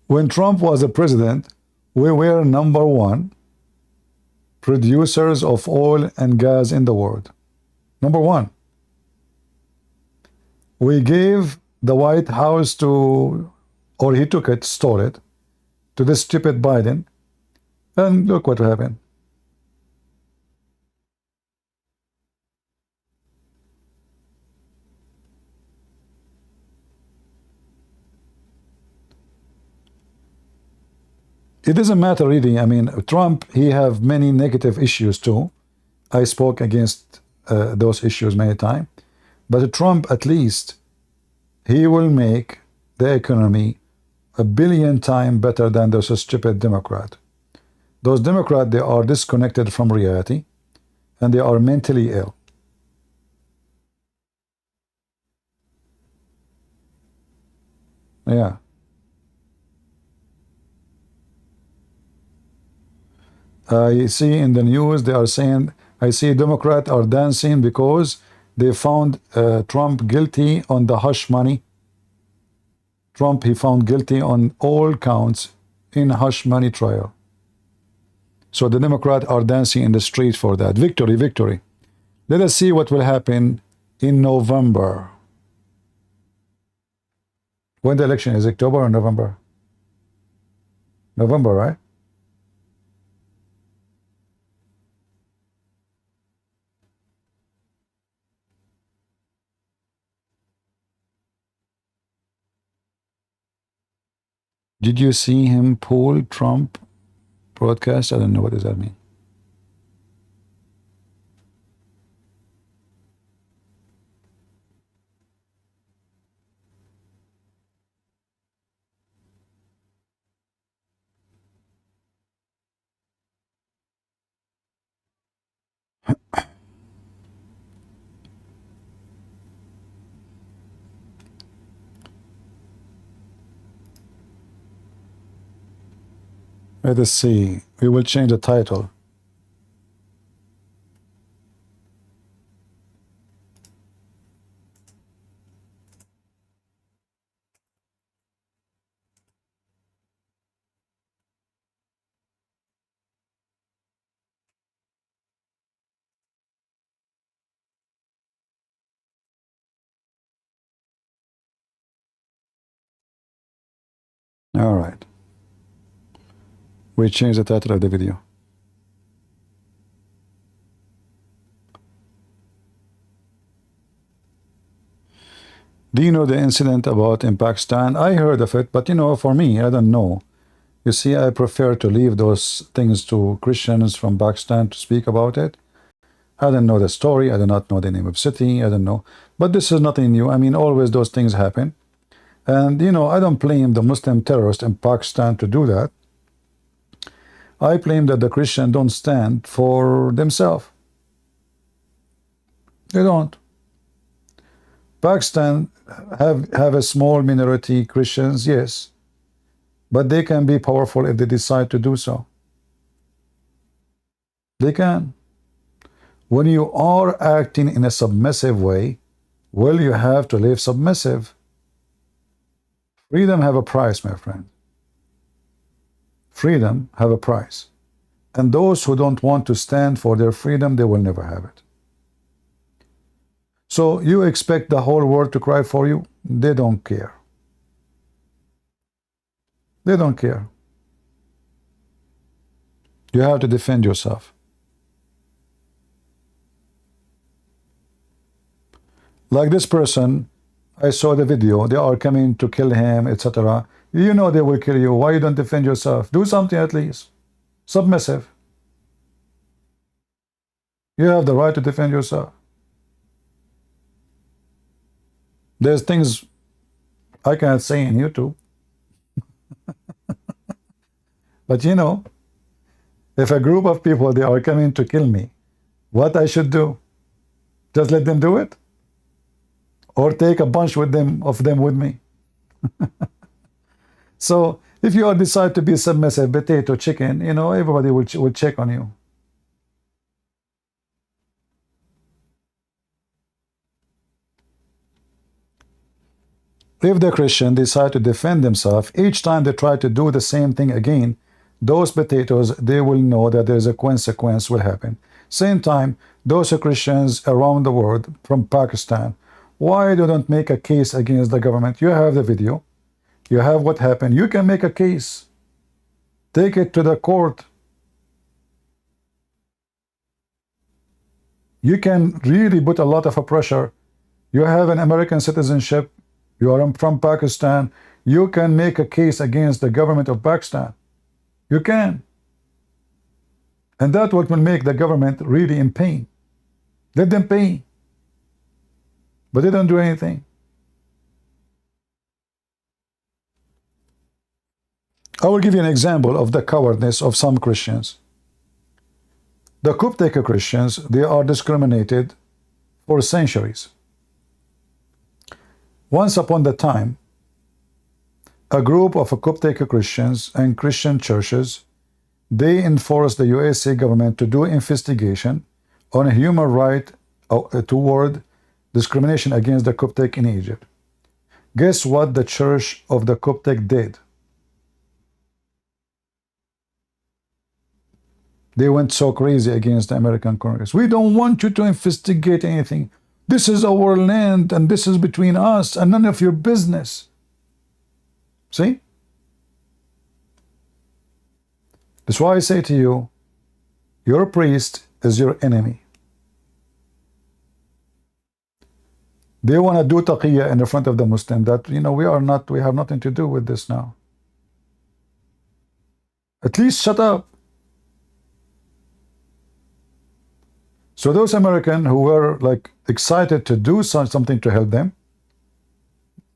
When Trump was a president, we were #1 producers of oil and gas in the world. #1. We gave the White House or he took it, stole it, to this stupid Biden, and look what happened. It doesn't matter really. I mean, Trump, he have many negative issues too. I spoke against those issues many times. But Trump, at least, he will make the economy 1,000,000,000 times better than those stupid Democrat. Those Democrats, they are disconnected from reality, and they are mentally ill. Yeah. I see in the news they are saying, I see Democrats are dancing because they found Trump guilty on the hush money. Trump, he found guilty on all counts in hush money trial. So the Democrats are dancing in the street for that. Victory, victory. Let us see what will happen in November. When the election is, October or November? November, right? Did you see him pull Trump broadcast? I don't know. What does that mean? Let us see. We will change the title. All right. We change the title of the video. Do you know the incident about in Pakistan? I heard of it, but you know, for me, I don't know. You see, I prefer to leave those things to Christians from Pakistan to speak about it. I don't know the story. I do not know the name of city. I don't know. But this is nothing new. I mean, always those things happen. And, you know, I don't blame the Muslim terrorists in Pakistan to do that. I claim that the Christians don't stand for themselves. They don't. Pakistan have a small minority Christians, yes, but they can be powerful if they decide to do so. They can. When you are acting in a submissive way, well, you have to live submissive. Freedom have a price, my friend. Freedom have a price. And those who don't want to stand for their freedom, they will never have it. So you expect the whole world to cry for you? They don't care. They don't care. You have to defend yourself. Like this person, I saw the video, they are coming to kill him, etc. You know they will kill you. Why you don't defend yourself? Do something at least. Submissive. You have the right to defend yourself. There's things I cannot say in YouTube. But you know, if a group of people, they are coming to kill me, what I should do? Just let them do it? Or take a bunch of them with me? So if you decide to be submissive, potato, chicken, you know, everybody will check on you. If the Christian decide to defend themselves, each time they try to do the same thing again, those potatoes, they will know that there's a consequence will happen. Same time, those Christians around the world, from Pakistan, why they don't make a case against the government? You have the video. You have what happened. You can make a case. Take it to the court. You can really put a lot of pressure. You have an American citizenship. You are from Pakistan. You can make a case against the government of Pakistan. You can. And that's what will make the government really in pain. Let them pay. But they don't do anything. I will give you an example of the cowardness of some Christians. The Coptic Christians, they are discriminated for centuries. Once upon the time, a group of Coptic Christians and Christian churches, they enforced the USA government to do investigation on a human right toward discrimination against the Coptic in Egypt. Guess what the Church of the Coptic did? They went so crazy against the American Congress. We don't want you to investigate anything. This is our land and this is between us and none of your business. See? That's why I say to you, your priest is your enemy. They want to do taqiyya in the front of the Muslim that, you know, we have nothing to do with this now. At least shut up. So those Americans who were like excited to do something to help them,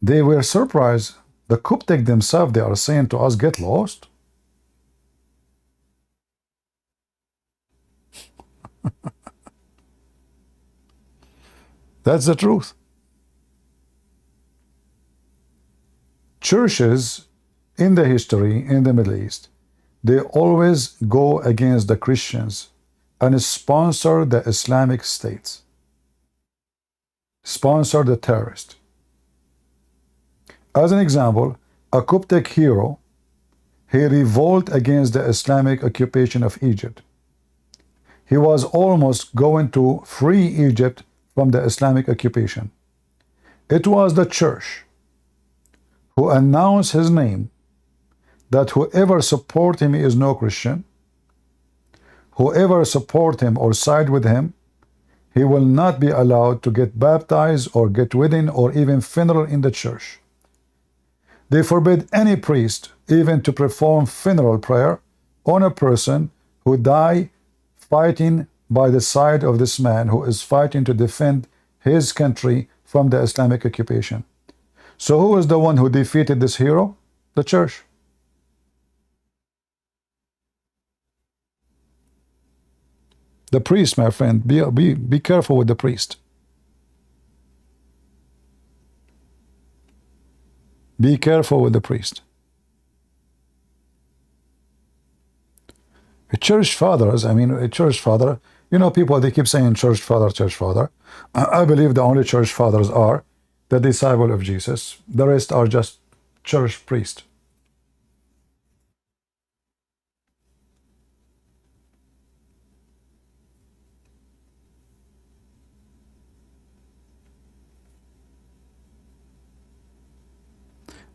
they were surprised. The Coptic themselves, they are saying to us, get lost. That's the truth. Churches in the history in the Middle East, they always go against the Christians and sponsor the Islamic states, sponsor the terrorists. As an example, a Coptic hero, he revolted against the Islamic occupation of Egypt. He was almost going to free Egypt from the Islamic occupation. It was the church who announced his name, that whoever support him is no Christian. Whoever support him or side with him, he will not be allowed to get baptized or get wedding or even funeral in the church. They forbid any priest even to perform funeral prayer on a person who died fighting by the side of this man who is fighting to defend his country from the Islamic occupation. So who is the one who defeated this hero? The church. The priest, my friend, be careful with the priest. Be careful with the priest. A church fathers, I mean, a church father, you know, people, they keep saying church father, church father. I believe the only church fathers are the disciple of Jesus. The rest are just church priests.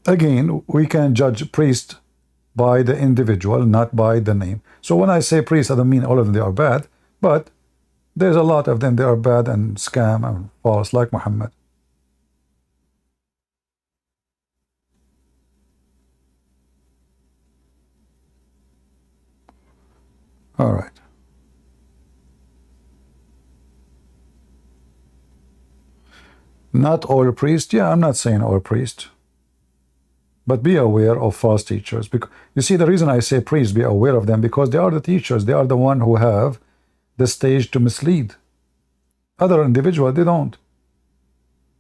Again, we can judge priest by the individual, not by the name. So when I say priest, I don't mean all of them they are bad, but there's a lot of them they are bad and scam and false, like Muhammad. All right. Not all priests. Yeah, I'm not saying all priests. But be aware of false teachers. Because you see, the reason I say priests, be aware of them, because they are the teachers. They are the one who have the stage to mislead. Other individuals, they don't.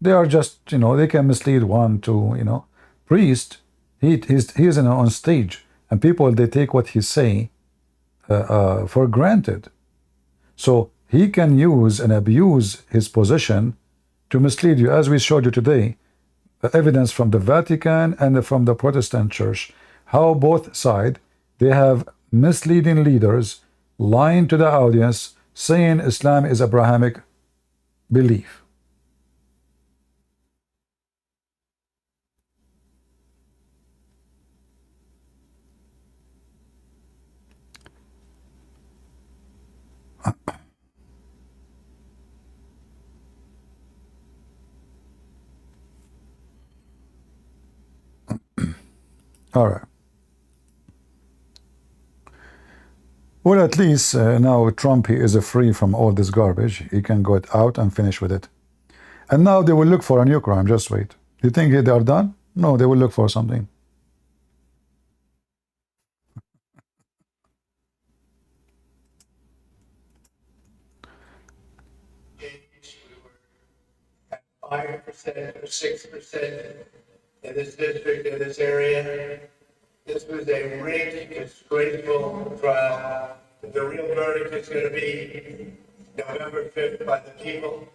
They are just, you know, they can mislead one, two, you know. Priest, he's on stage, and people, they take what he say for granted. So he can use and abuse his position to mislead you, as we showed you today. Evidence from the Vatican and from the Protestant Church, how both sides, they have misleading leaders lying to the audience, saying Islam is Abrahamic belief. All right. Well, at least now Trump, he is free from all this garbage. He can go out and finish with it. And now they will look for a new crime. Just wait. You think they are done? No, they will look for something. 5% or 6% in this district, in this area. This was a rigged, disgraceful trial. The real verdict is going to be November 5th by the people.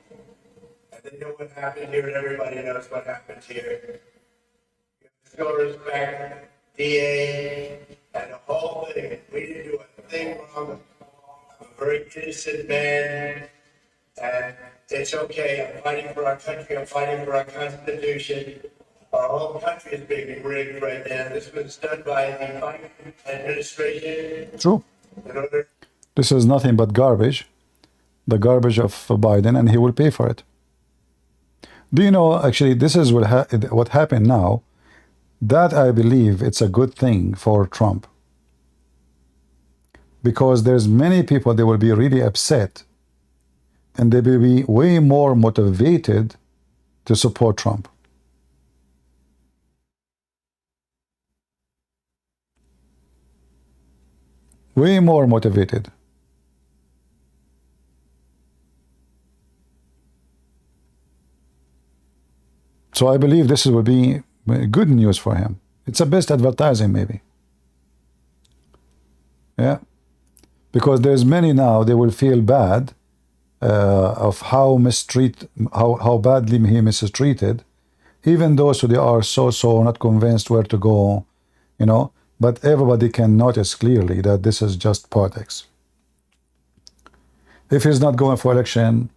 And they know what happened here, and everybody knows what happened here. Still respect DA and the whole thing. We didn't do a thing wrong. I'm a very innocent man, and it's okay. I'm fighting for our country. I'm fighting for our Constitution. Our whole country is being rigged right now. This was done by the Biden administration. True. In order. This is nothing but garbage. The garbage of Biden, and he will pay for it. Do you know, actually, this is what happened now. That, I believe, it's a good thing for Trump. Because there's many people, they will be really upset. And they will be way more motivated to support Trump. Way more motivated. So I believe this will be good news for him. It's the best advertising, maybe. Yeah. Because there's many now, they will feel bad of how badly he mistreated. Even those who they are so not convinced where to go, you know. But everybody can notice clearly that this is just politics. If he's not going for election,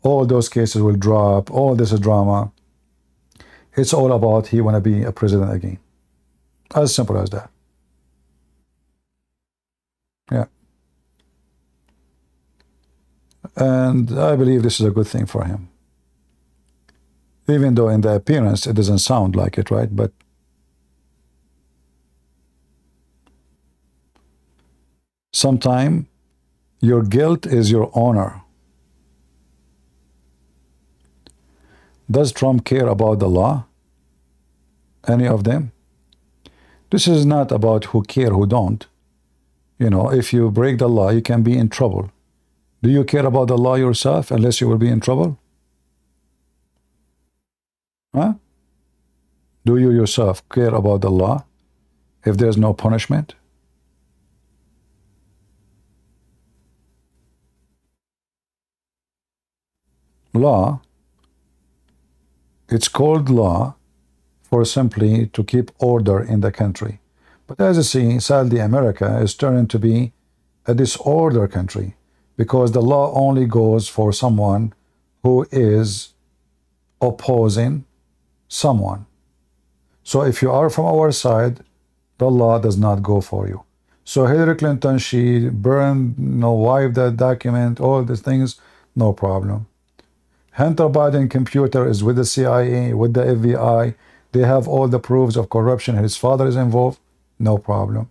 all those cases will drop, all this is drama. It's all about he want to be a president again. As simple as that. Yeah. And I believe this is a good thing for him. Even though in the appearance it doesn't sound like it, right? But sometimes your guilt is your honor. Does Trump care about the law? Any of them? This is not about who care, who don't. You know, if you break the law, you can be in trouble. Do you care about the law yourself unless you will be in trouble? Huh? Do you yourself care about the law if there's no punishment? Law, it's called law for simply to keep order in the country. But as you see, sadly, America is turning to be a disorder country because the law only goes for someone who is opposing someone. So if you are from our side, the law does not go for you. So Hillary Clinton, she burned, wiped that document, all these things, no problem. Hunter Biden computer is with the CIA, with the FBI. They have all the proofs of corruption. His father is involved, no problem.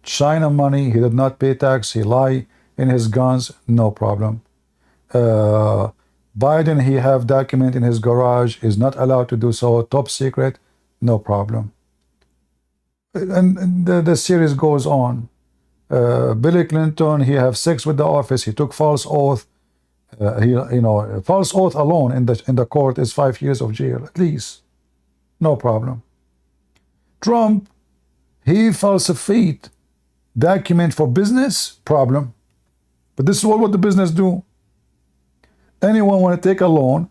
China money, he did not pay tax, he lied in his guns, no problem. Biden, he have document in his garage, is not allowed to do so, top secret, no problem. And the series goes on. Billy Clinton, he have sex with the office, he took false oath. False oath alone in the court is 5 years of jail at least, no problem. Trump, he falsified document for business, problem. But this is what the business do. Anyone want to take a loan,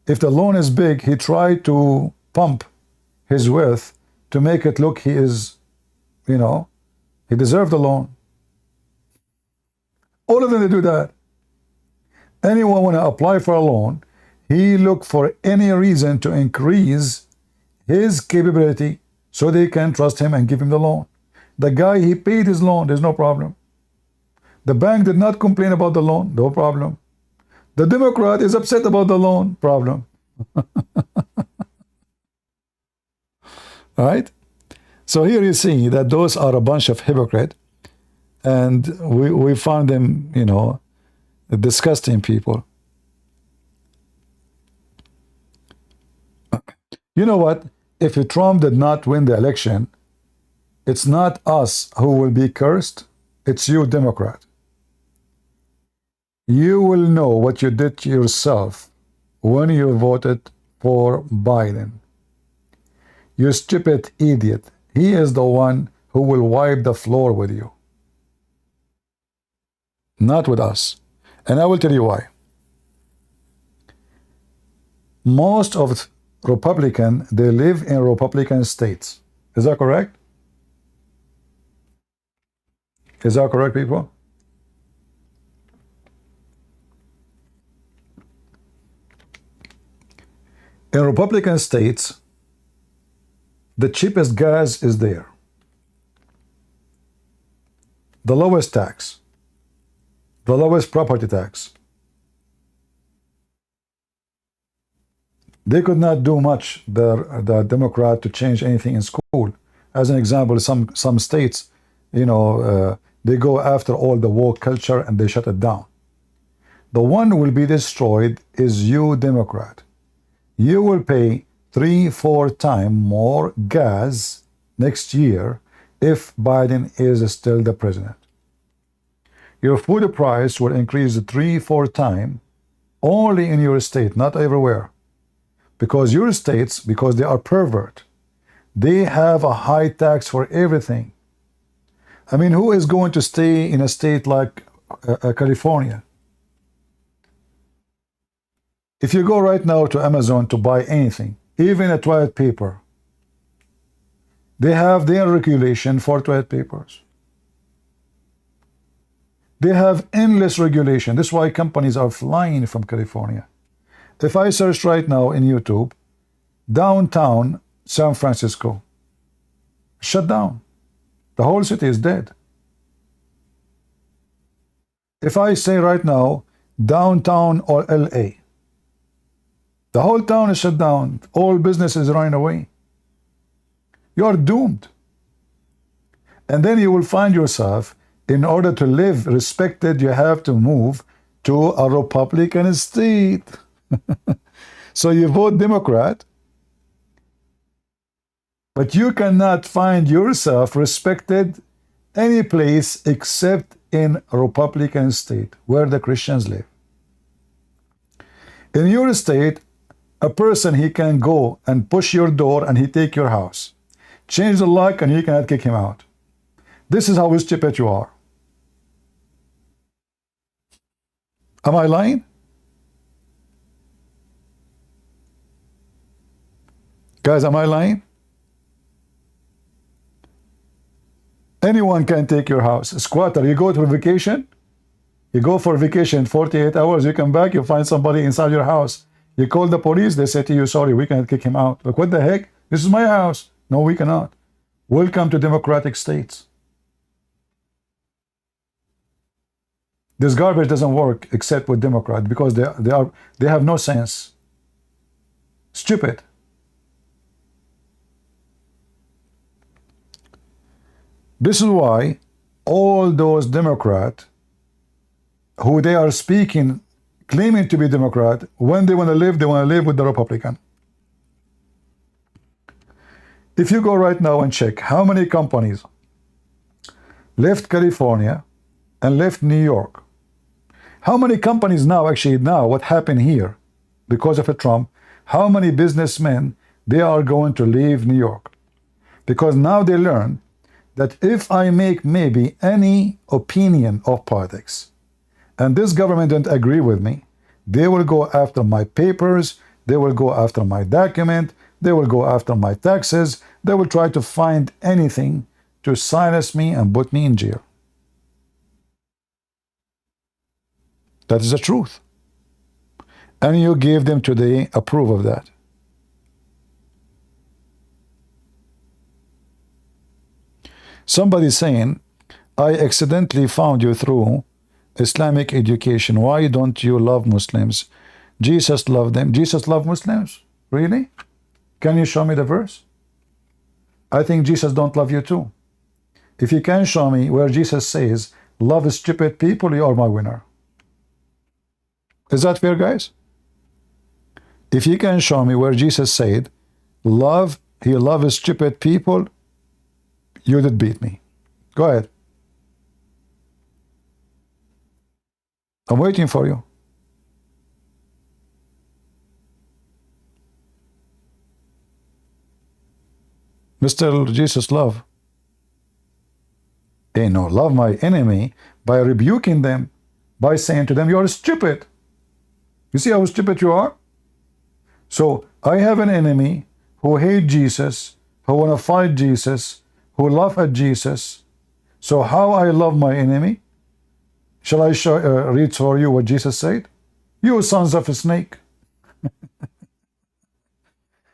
if the loan is big, he try to pump his worth to make it look he is, he deserved the loan. All of them, they do that. Anyone want to apply for a loan, he look for any reason to increase his capability so they can trust him and give him the loan. The guy, he paid his loan, there's no problem. The bank did not complain about the loan, no problem. The Democrat is upset about the loan, problem. Right? So here you see that those are a bunch of hypocrites, and we found them, disgusting people. You know what? If Trump did not win the election, it's not us who will be cursed, it's you, Democrat. You will know what you did to yourself when you voted for Biden. You stupid idiot. He is the one who will wipe the floor with you, not with us. And I will tell you why. Most of Republicans, they live in Republican states. Is that correct? Is that correct, people? In Republican states, the cheapest gas is there. The lowest tax. The lowest property tax. They could not do much, the Democrat, to change anything in school. As an example, some states, they go after all the woke culture and they shut it down. The one who will be destroyed is you, Democrat. You will pay 3-4 times more gas next year if Biden is still the president. Your food price will increase 3-4 times only in your state, not everywhere. Because your states, because they are pervert, they have a high tax for everything. I mean, who is going to stay in a state like California? If you go right now to Amazon to buy anything, even a toilet paper, they have their regulation for toilet papers. They have endless regulation. This is why companies are flying from California. If I search right now in YouTube, downtown San Francisco, shut down. The whole city is dead. If I say right now, downtown or LA, the whole town is shut down. All businesses running away. You are doomed. And then you will find yourself, in order to live respected, you have to move to a Republican state. So you vote Democrat, but you cannot find yourself respected any place except in a Republican state where the Christians live. In your state, a person, he can go and push your door and he take your house, change the lock, and you cannot kick him out. This is how stupid you are. Am I lying? Guys, am I lying? Anyone can take your house. A squatter, you go to a vacation, you go for vacation 48 hours, you come back, you find somebody inside your house. You call the police, they say to you, sorry, we cannot kick him out. Like, what the heck? This is my house. No, we cannot. Welcome to democratic states. This garbage doesn't work except with Democrats because they have no sense. Stupid. This is why all those Democrats who they are speaking, claiming to be Democrat, when they want to live with the Republican. If you go right now and check how many companies left California and left New York, how many companies now, what happened here because of a Trump, how many businessmen, they are going to leave New York? Because now they learn that if I make maybe any opinion of politics, and this government don't agree with me, they will go after my papers, they will go after my document, they will go after my taxes, they will try to find anything to silence me and put me in jail. That is the truth. And you gave them today a proof of that. Somebody saying, I accidentally found you through Islamic education. Why don't you love Muslims? Jesus loved them. Jesus loved Muslims? Really? Can you show me the verse? I think Jesus don't love you too. If you can show me where Jesus says, love stupid people, you are my winner. Is that fair, guys? If you can show me where Jesus said, he loves stupid people, you did beat me. Go ahead. I'm waiting for you. Mr. Jesus love. You know, love my enemy by rebuking them, by saying to them, you are stupid. You see how stupid you are? So I have an enemy who hate Jesus, who want to fight Jesus, who laugh at Jesus. So how I love my enemy? Shall I read for you what Jesus said? You sons of a snake.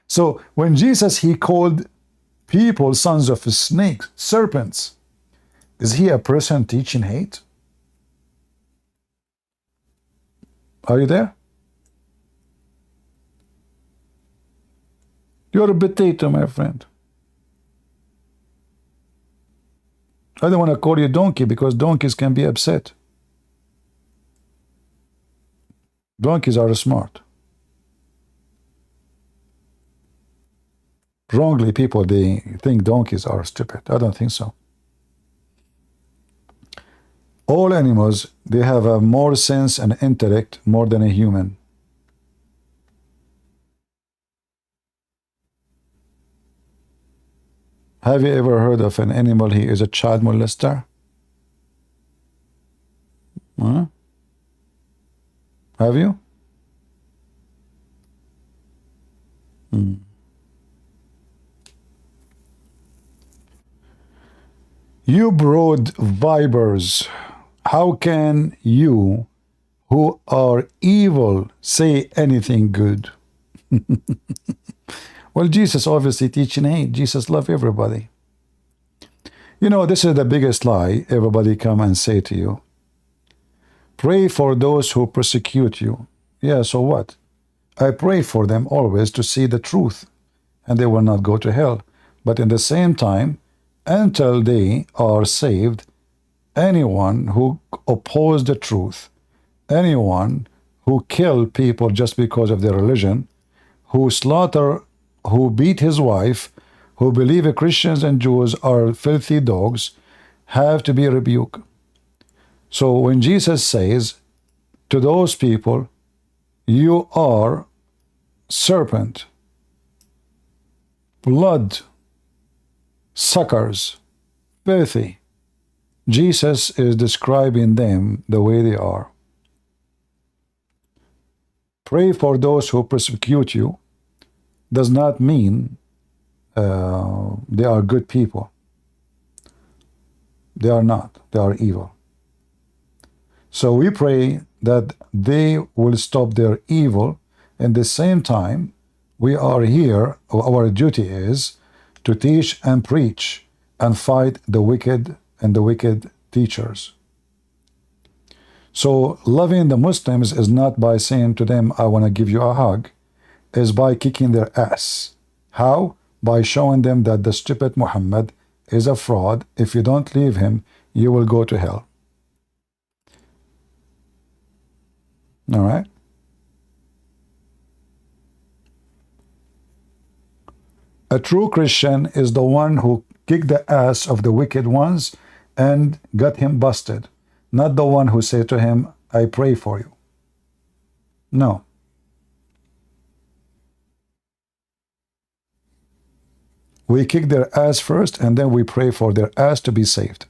So when Jesus, he called people sons of snakes, serpents, is he a person teaching hate? Are you there? You're a potato, my friend. I don't want to call you donkey because donkeys can be upset. Donkeys are smart. Wrongly, people, they think donkeys are stupid. I don't think so. All animals, they have a more sense and intellect more than a human. Have you ever heard of an animal he is a child molester? Huh? Have you? You brood vipers, how can you, who are evil, say anything good? Well, Jesus obviously teaching hate. Jesus love everybody. You know, this is the biggest lie everybody come and say to you. Pray for those who persecute you. Yeah, so what? I pray for them always to see the truth, and they will not go to hell. But in the same time, until they are saved, anyone who oppose the truth, anyone who kill people just because of their religion, who slaughter, who beat his wife, who believe Christians and Jews are filthy dogs, have to be rebuked. So when Jesus says to those people, you are serpent, blood suckers, filthy, Jesus is describing them the way they are. Pray for those who persecute you does not mean they are good people. They are not. They are evil. So we pray that they will stop their evil. At the same time, we are here, our duty is to teach and preach and fight the wicked and the wicked teachers. So loving the Muslims is not by saying to them, I want to give you a hug, is by kicking their ass. How? By showing them that the stupid Muhammad is a fraud. If you don't leave him, you will go to hell. All right? A true Christian is the one who kicked the ass of the wicked ones and got him busted, not the one who said to him, I pray for you. No. We kick their ass first, and then we pray for their ass to be saved.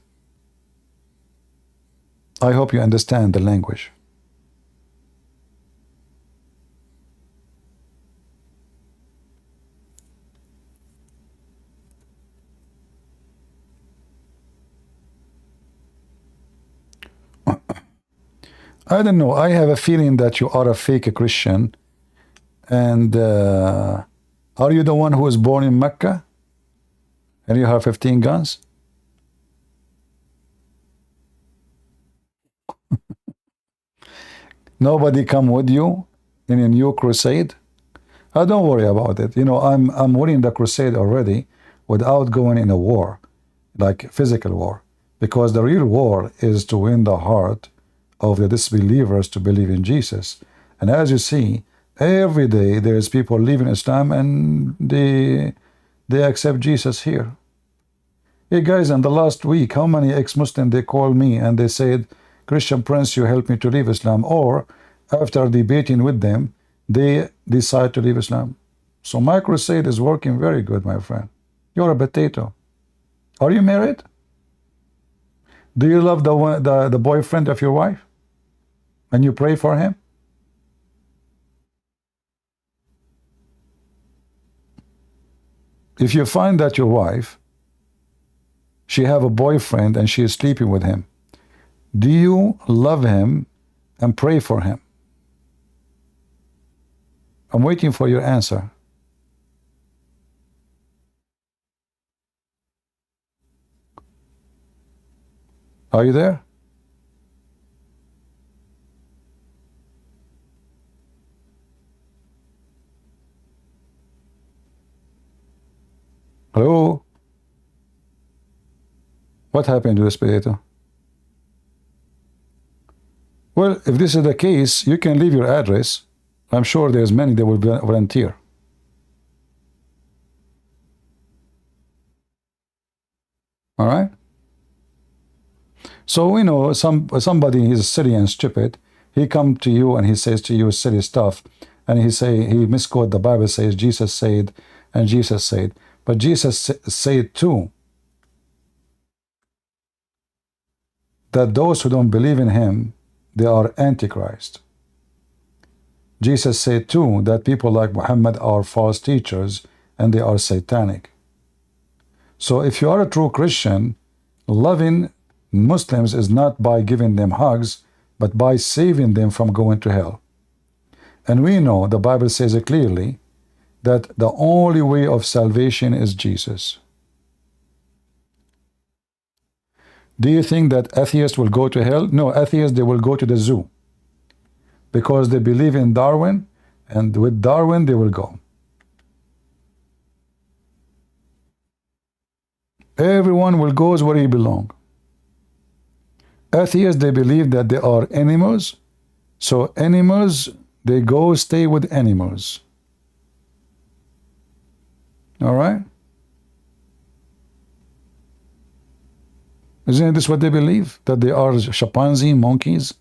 I hope you understand the language. I don't know. I have a feeling that you are a fake Christian. And are you the one who was born in Mecca? And you have 15 guns? Nobody come with you in a new crusade? Don't worry about it. You know, I'm winning the crusade already without going in a war, like physical war. Because the real war is to win the heart of the disbelievers to believe in Jesus. And as you see, every day there's people leaving Islam and they accept Jesus here. Hey guys, in the last week, how many ex-Muslims they called me and they said, Christian Prince, you helped me to leave Islam. Or after debating with them, they decide to leave Islam. So my crusade is working very good, my friend. You're a potato. Are you married? Do you love the boyfriend of your wife? And you pray for him? If you find that your wife, she have a boyfriend and she is sleeping with him, do you love him and pray for him? I'm waiting for your answer. Are you there? Hello? What happened to this potato? Well, if this is the case, you can leave your address. I'm sure there's many that will volunteer. All right? So we know somebody is silly and stupid. He come to you and he says to you silly stuff, and he misquote the Bible, says Jesus said, and Jesus said, but Jesus said too that those who don't believe in him, they are antichrist. Jesus said too that people like Muhammad are false teachers and they are satanic. So if you are a true Christian, loving Muslims is not by giving them hugs, but by saving them from going to hell. And we know the Bible says it clearly that the only way of salvation is Jesus. Do you think that atheists will go to hell? No, atheists, they will go to the zoo because they believe in Darwin, and with Darwin they will go. Everyone will go where he belongs. Atheists, they believe that they are animals, so animals, they go stay with animals. All right? Isn't this what they believe? That they are chimpanzee, monkeys?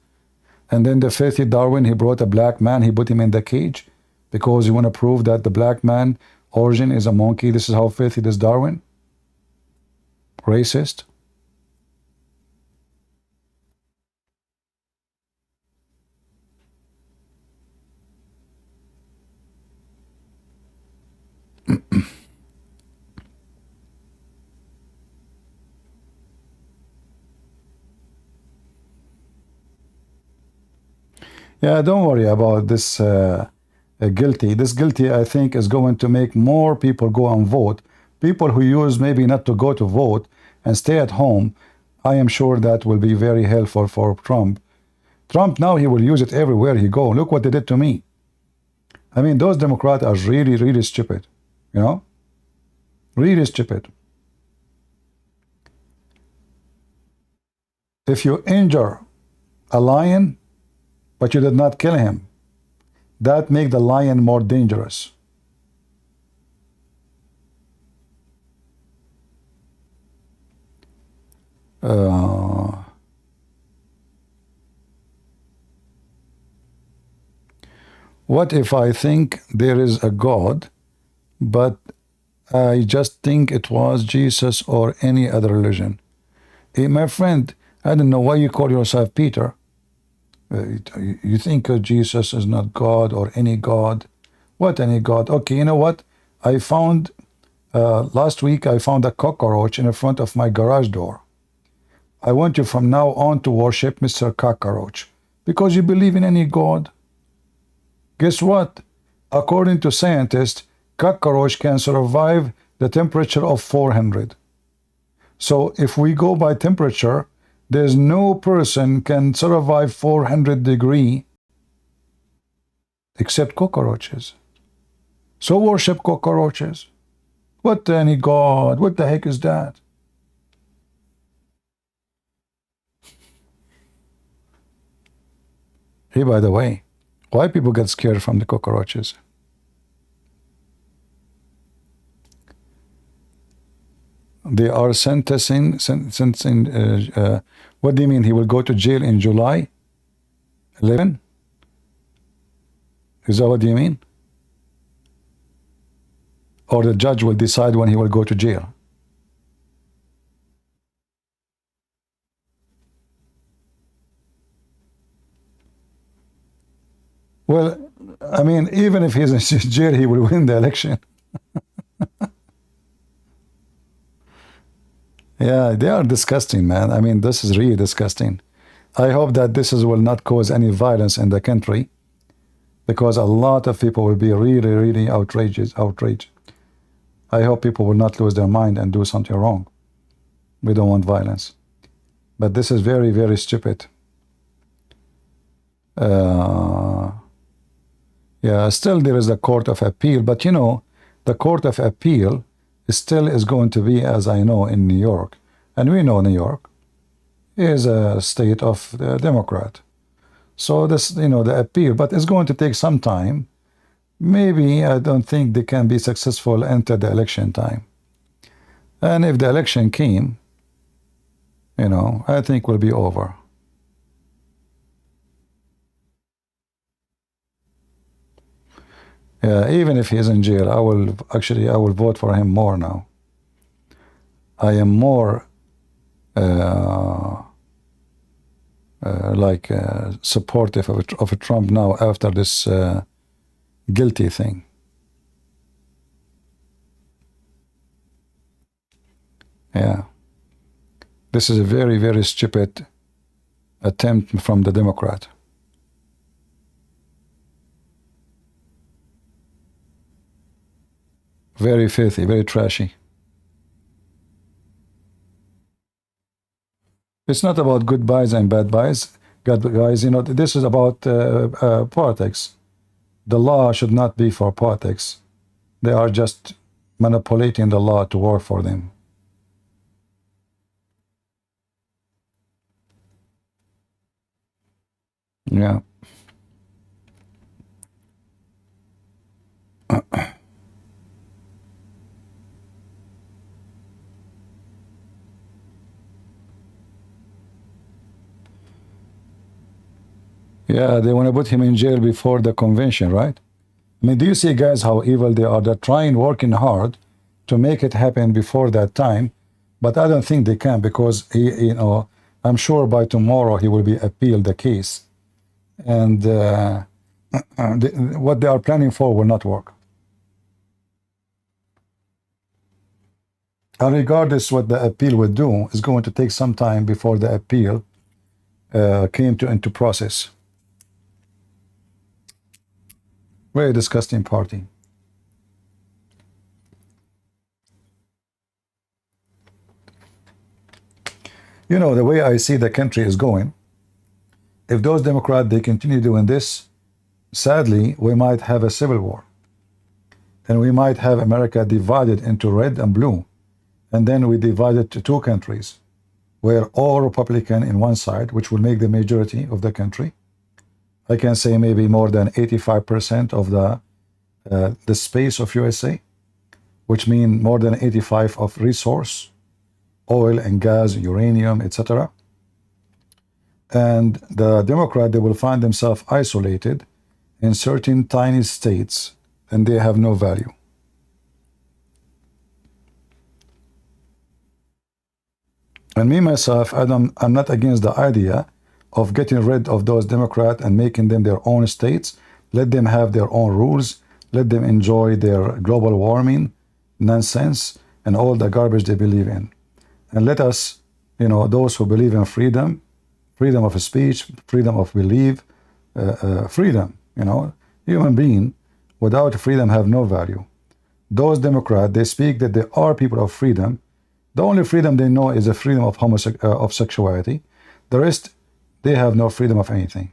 And then the filthy Darwin, he brought a black man, he put him in the cage because he want to prove that the black man origin is a monkey. This is how filthy this Darwin. Racist. Yeah, don't worry about this guilty. This guilty, I think, is going to make more people go and vote. People who use maybe not to go to vote and stay at home, I am sure that will be very helpful for Trump. Trump now, he will use it everywhere he go. Look what they did to me. I mean, those Democrats are really, really stupid. You know? Really stupid. If you injure a lion, but you did not kill him, that makes the lion more dangerous. What if I think there is a God, but I just think it was Jesus or any other religion? Hey, my friend, I don't know why you call yourself Peter. You think Jesus is not God or any God. What any God? Okay, you know what? I found, last week I found a cockroach in the front of my garage door. I want you from now on to worship Mr. Cockroach because you believe in any God. Guess what? According to scientists, cockroach can survive the temperature of 400. So if we go by temperature, there's no person can survive 400 degrees except cockroaches. So worship cockroaches. What any God? What the heck is that? Hey, by the way, why people get scared from the cockroaches? They are sentencing, what do you mean? He will go to jail in July 11? Is that what you mean? or the judge will decide when he will go to jail. Well, I mean, even if he's in jail, he will win the election. Yeah, they are disgusting, man. I mean, this is really disgusting. I hope that will not cause any violence in the country, because a lot of people will be really, really outraged. I hope people will not lose their mind and do something wrong. We don't want violence. But this is very, very stupid. Yeah, still there is a court of appeal, but you know, the court of appeal still is going to be, as I know, in New York. And we know New York is a state of the Democrat. So this, you know, the appeal, but it's going to take some time. Maybe I don't think they can be successful until the election time. And if the election came, you know, I think will be over. Yeah, even if he's in jail, I will vote for him more now. I am more supportive of Trump now after this guilty thing. Yeah, this is a very, very stupid attempt from the Democrat. Very filthy, very trashy. It's not about good buys and bad buys, guys. You know, this is about politics. The law should not be for politics. They are just manipulating the law to work for them. Yeah. Yeah, they want to put him in jail before the convention, right? I mean, do you see, guys, how evil they are? They're trying, working hard to make it happen before that time, but I don't think they can, because you know, I'm sure by tomorrow he will be appealed the case, and what they are planning for will not work. And regardless what the appeal will do, it's going to take some time before the appeal came into process. Very disgusting party. You know, the way I see the country is going, if those Democrats, they continue doing this, sadly, we might have a civil war. And we might have America divided into red and blue. And then we divide it to two countries, where all Republican in one side, which will make the majority of the country. I can say maybe more than 85% of the space of USA, which means more than 85% of resource, oil and gas, uranium, etc. And the Democrat, they will find themselves isolated in certain tiny states, and they have no value. And me, myself, I'm not against the idea of getting rid of those Democrats and making them their own states. Let them have their own rules. Let them enjoy their global warming nonsense and all the garbage they believe in. And let us, you know, those who believe in freedom, freedom of speech, freedom of belief, freedom, you know, human being without freedom have no value. Those Democrats, they speak that they are people of freedom. The only freedom they know is the freedom of sexuality. The rest, they have no freedom of anything.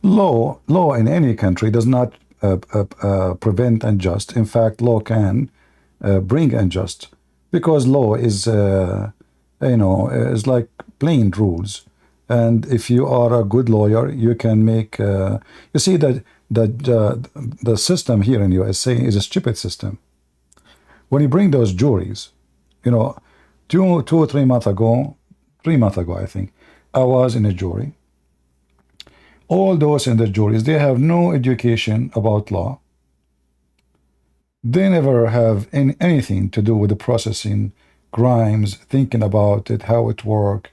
Law in any country does not prevent unjust. In fact, law can bring unjust, because law is, you know, is like plain rules. And if you are a good lawyer, you can make. You see that the system here in USA is a stupid system. When you bring those juries, you know, two or 3 months ago, 3 months ago, I think, I was in a jury. All those in the juries, they have no education about law. They never have anything to do with the processing crimes, thinking about it, how it works,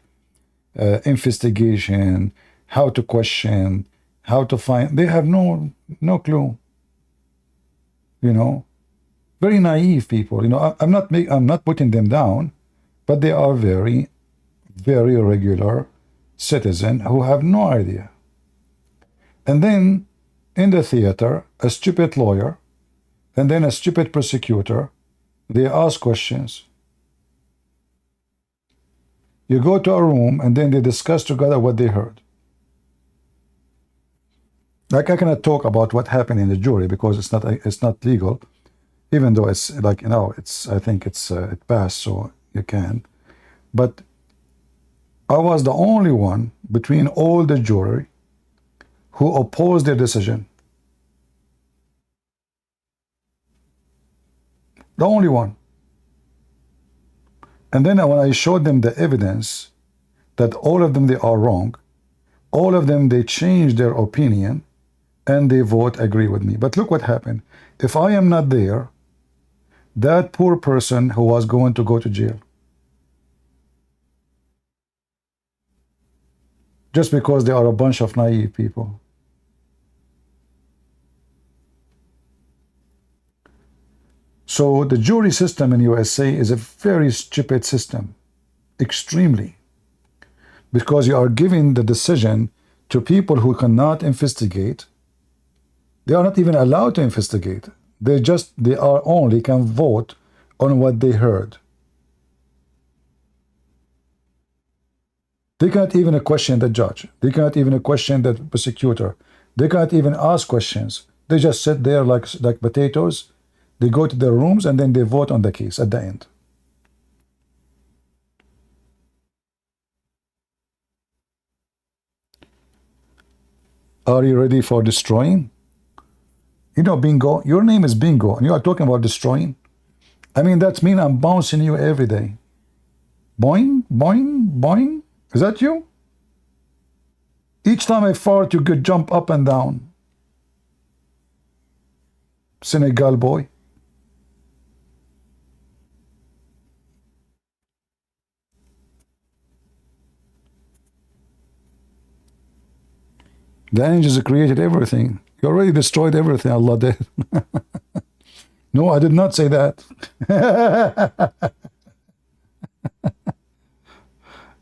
investigation, how to question, how to find. They have no clue. You know, very naive people. You know, I'm not putting them down, but they are very, very regular citizens who have no idea. And then in the theater, a stupid lawyer and then a stupid prosecutor, they ask questions. You go to a room and then they discuss together what they heard. Like, I cannot talk about what happened in the jury because it's not legal, even though it's like, you know, I think it passed, so you can. But I was the only one between all the jury who opposed their decision. The only one. And then when I showed them the evidence that all of them, they are wrong, all of them, they changed their opinion and they vote agree with me. But look what happened. If I am not there, that poor person who was going to go to jail, just because they are a bunch of naive people. So the jury system in USA is a very stupid system, extremely, because you are giving the decision to people who cannot investigate. They are not even allowed to investigate. They are only can vote on what they heard. They cannot even question the judge. They cannot even question the prosecutor. They cannot even ask questions. They just sit there like potatoes. They go to their rooms and then they vote on the case at the end. Are you ready for destroying? You know, Bingo, your name is Bingo, and you are talking about destroying? I mean, that means I'm bouncing you every day. Boing, boing, boing. Is that you? Each time I fart, you could jump up and down. Senegal boy. The angels created everything. You already destroyed everything, Allah did. No, I did not say that.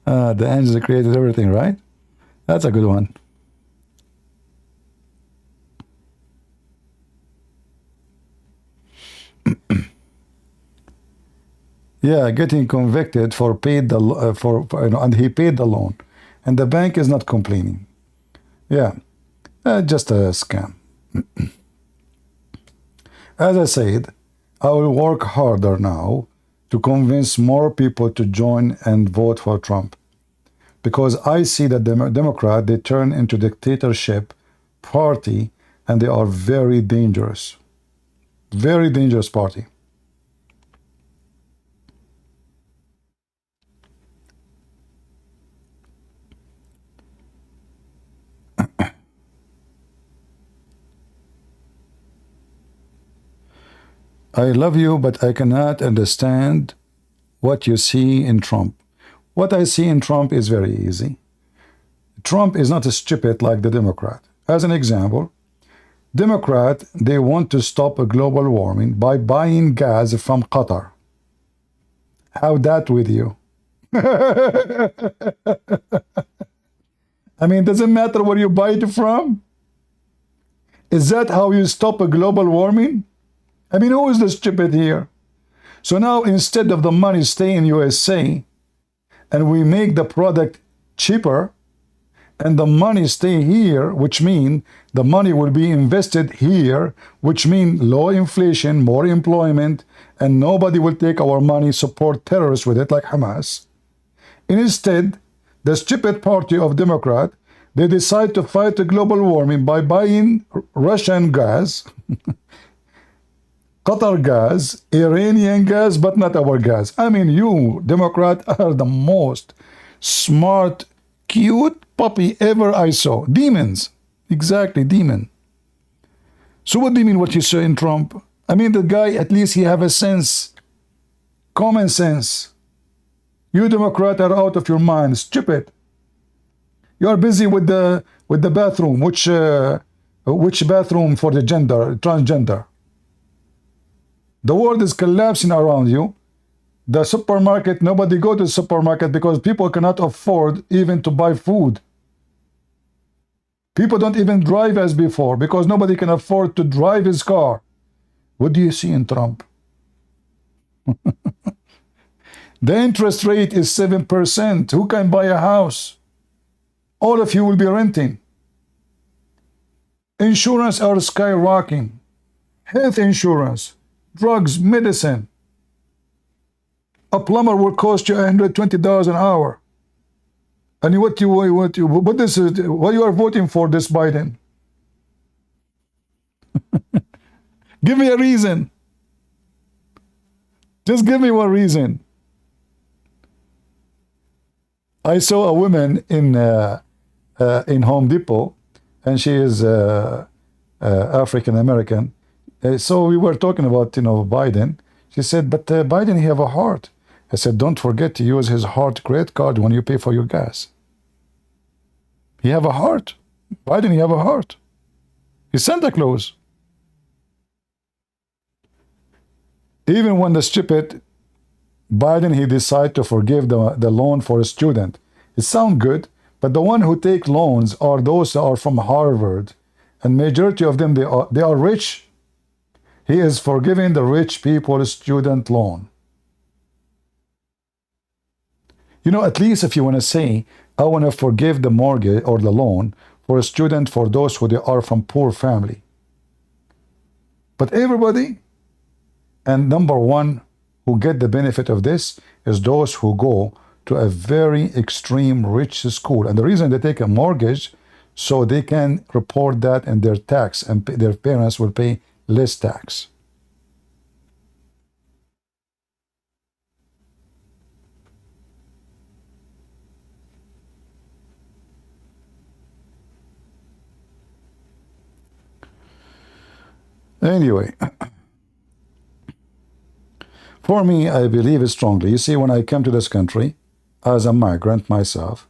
The angels created everything, right? That's a good one. Yeah, getting convicted for paid the and he paid the loan, and the bank is not complaining. Yeah, just a scam. As I said, I will work harder now to convince more people to join and vote for Trump, because I see that the Democrat, they turn into dictatorship party, and they are very dangerous party. I love you, but I cannot understand what you see in Trump. What I see in Trump is very easy. Trump is not as stupid like the Democrat. As an example, Democrat, they want to stop global warming by buying gas from Qatar. How that with you? I mean, doesn't matter where you buy it from. Is that how you stop global warming? I mean, who is the stupid here? So now, instead of the money staying in USA, and we make the product cheaper, and the money stay here, which means the money will be invested here, which means low inflation, more employment, and nobody will take our money, support terrorists with it like Hamas. Instead, the stupid party of Democrat, they decide to fight the global warming by buying Russian gas. Qatar gas, Iranian gas, but not our gas. I mean, you, Democrat, are the most smart, cute puppy ever I saw. Demons. Exactly, demon. So what do you mean what you saw in Trump? I mean, the guy, at least he have a sense. Common sense. You Democrat are out of your mind. Stupid. You are busy with the bathroom. Which bathroom for the transgender? The world is collapsing around you. The supermarket, nobody go to the supermarket because people cannot afford even to buy food. People don't even drive as before because nobody can afford to drive his car. What do you see in Trump? The interest rate is 7%. Who can buy a house? All of you will be renting. Insurance are skyrocketing. Health insurance, drugs, medicine. A plumber will cost you $120 an hour. And what you are voting for this Biden? Give me a reason. Just give me one reason. I saw a woman in Home Depot, and she is African American. So we were talking about Biden. She said, "But Biden, he have a heart." I said, "Don't forget to use his heart credit card when you pay for your gas." He have a heart. Biden, he have a heart. He's Santa Claus. Even when the stupid Biden, he decide to forgive the loan for a student. It sounds good, but the one who take loans are those that are from Harvard, and majority of them, they are rich. He is forgiving the rich people's student loan. At least if you want to say, I want to forgive the mortgage or the loan for a student for those who they are from poor family. But everybody, and number one, who get the benefit of this is those who go to a very extreme rich school. And the reason they take a mortgage, so they can report that in their tax, and their parents will pay less tax. Anyway, for me, I believe strongly. You see, when I came to this country as a migrant myself,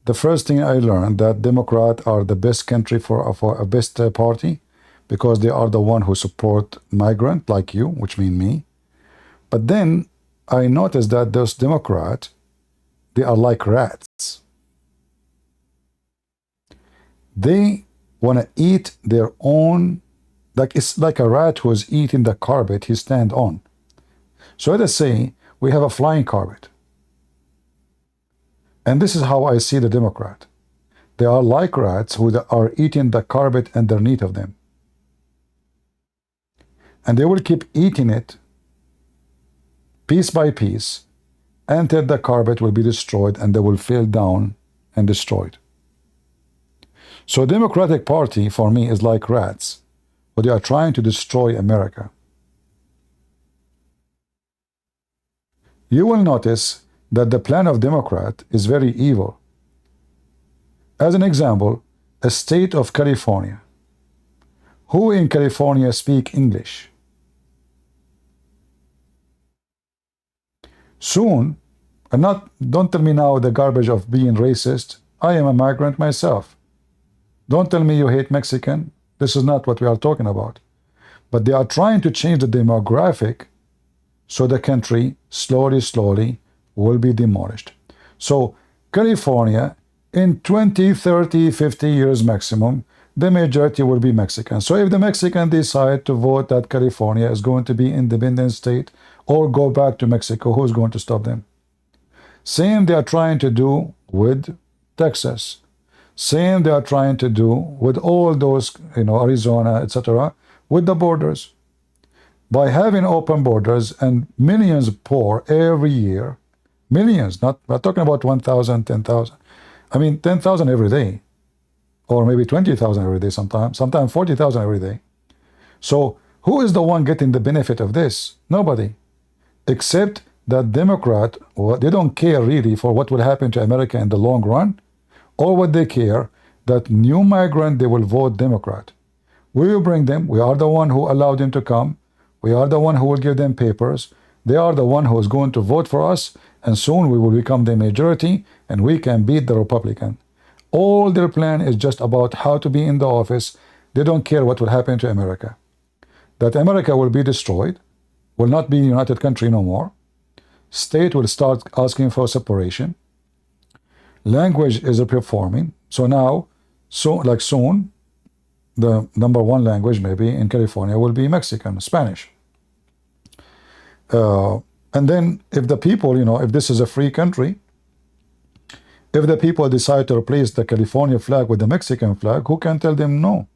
the first thing I learned that Democrats are the best country for a best party, because they are the one who support migrant like you, which mean me. But then I noticed that those Democrats, they are like rats. They want to eat their own. Like it's like a rat who is eating the carpet he stand on. So let us say we have a flying carpet. And this is how I see the Democrat. They are like rats who are eating the carpet underneath of them. And they will keep eating it piece by piece until the carpet will be destroyed and they will fall down and destroyed. So Democratic Party for me is like rats. But they are trying to destroy America. You will notice that the plan of Democrat is very evil. As an example, a state of California. Who in California speak English? Soon, and don't tell me now the garbage of being racist. I am a migrant myself. Don't tell me you hate Mexican. This is not what we are talking about. But they are trying to change the demographic so the country slowly will be demolished. So California, in 20, 30, 50 years maximum, the majority will be Mexican. So if the Mexican decide to vote that California is going to be independent state or go back to Mexico, who's going to stop them? Same they are trying to do with Texas. Same they are trying to do with all those, Arizona, etc., with the borders. By having open borders and millions poor every year, millions, we're talking about 1,000, 10,000. I mean, 10,000 every day, or maybe 20,000 every day sometimes 40,000 every day. So Who is the one getting the benefit of this? Nobody. Except that Democrat, well, they don't care really for what will happen to America in the long run. Or what they care, that new migrant, they will vote Democrat. We will bring them. We are the one who allowed them to come. We are the one who will give them papers. They are the one who is going to vote for us, and soon we will become the majority, and we can beat the Republican. All their plan is just about how to be in the office. They don't care what will happen to America. That America will be destroyed, will not be a united country no more. State will start asking for separation. Language is performing. So now, soon, the #1 language maybe in California will be Mexican, Spanish. And then if the people, if this is a free country, if the people decide to replace the California flag with the Mexican flag, who can tell them no?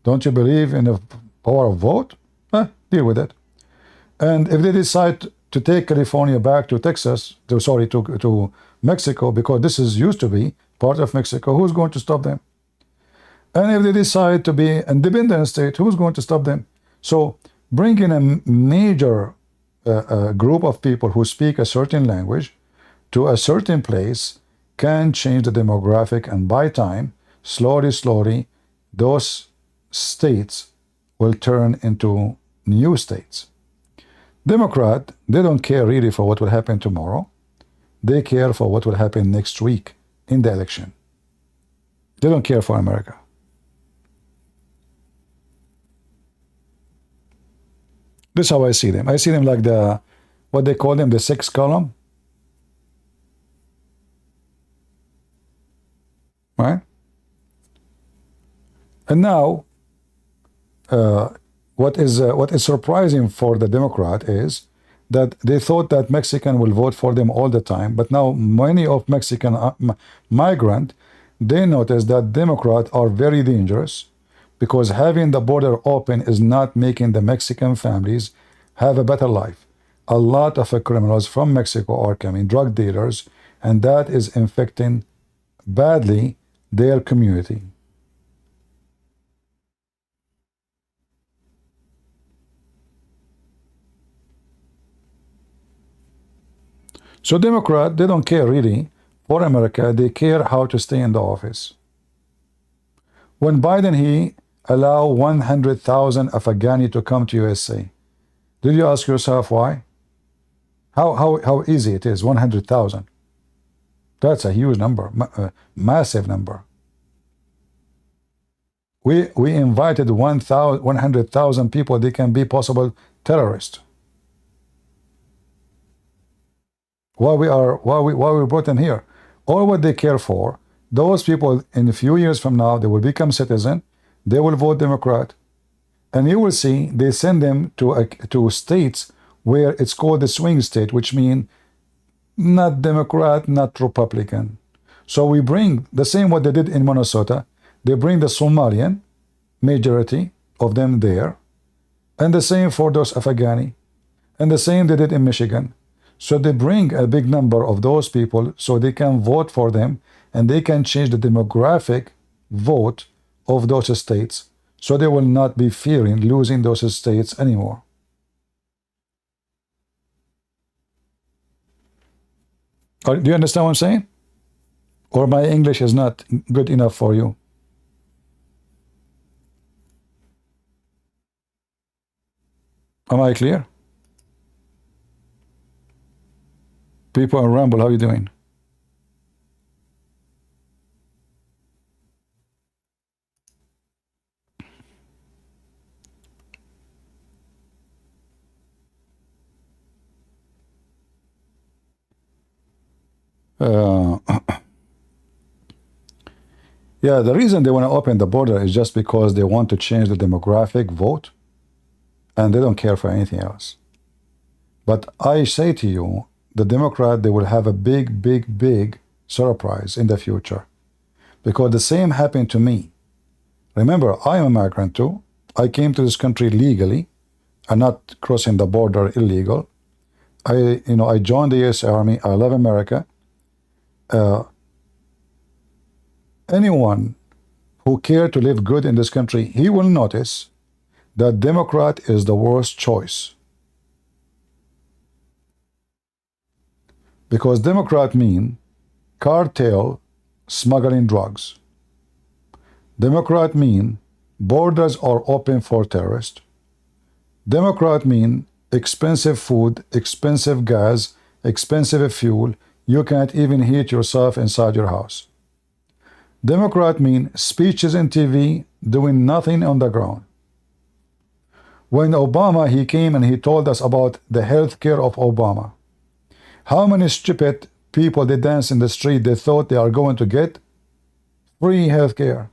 Don't you believe in the power of vote? Deal with it. And if they decide to take California back to Texas, to Mexico, because this is used to be part of Mexico, who's going to stop them? And if they decide to be an independent state, who's going to stop them? So bringing a major group of people who speak a certain language to a certain place can change the demographic, and by time, slowly, those states will turn into new states. Democrat, they don't care really for what will happen tomorrow. They care for what will happen next week in the election. They don't care for America. This is how I see them. I see them like what they call them, the sixth column. Right? And now, what is surprising for the Democrat is that they thought that Mexican will vote for them all the time, but now many of Mexican migrant, they notice that Democrats are very dangerous, because having the border open is not making the Mexican families have a better life. A lot of criminals from Mexico are coming, drug dealers, and that is infecting badly their community. So Democrats, they don't care really for America. They care how to stay in the office. When Biden, he allowed 100,000 Afghani to come to USA, did you ask yourself why? How easy it is, 100,000. That's a huge number, massive number. We invited 100,000 people. They can be possible terrorists. Why we brought them here? All what they care for, those people in a few years from now, they will become citizen. They will vote Democrat, and you will see they send them to states where it's called the swing state, which means not Democrat, not Republican. So we bring the same what they did in Minnesota. They bring the Somalian majority of them there, and the same for those Afghani, and the same they did in Michigan. So they bring a big number of those people so they can vote for them, and they can change the demographic vote of those states, so they will not be fearing losing those states anymore. Do you understand what I'm saying? Or my English is not good enough for you? Am I clear? People in Rumble, how are you doing? Yeah, the reason they want to open the border is just because they want to change the demographic vote, and they don't care for anything else. But I say to you, the Democrat, they will have a big surprise in the future, because the same happened to me. Remember, I am a migrant too. I came to this country legally and not crossing the border illegal. I joined the U.S. Army. I love America. Anyone who cared to live good in this country, he will notice that Democrat is the worst choice. Because Democrat mean cartel smuggling drugs. Democrat mean borders are open for terrorists. Democrat mean expensive food, expensive gas, expensive fuel. You can't even heat yourself inside your house. Democrat mean speeches in TV, doing nothing on the ground. When Obama, he came and he told us about the health care of Obama. How many stupid people they dance in the street, they thought they are going to get free health care.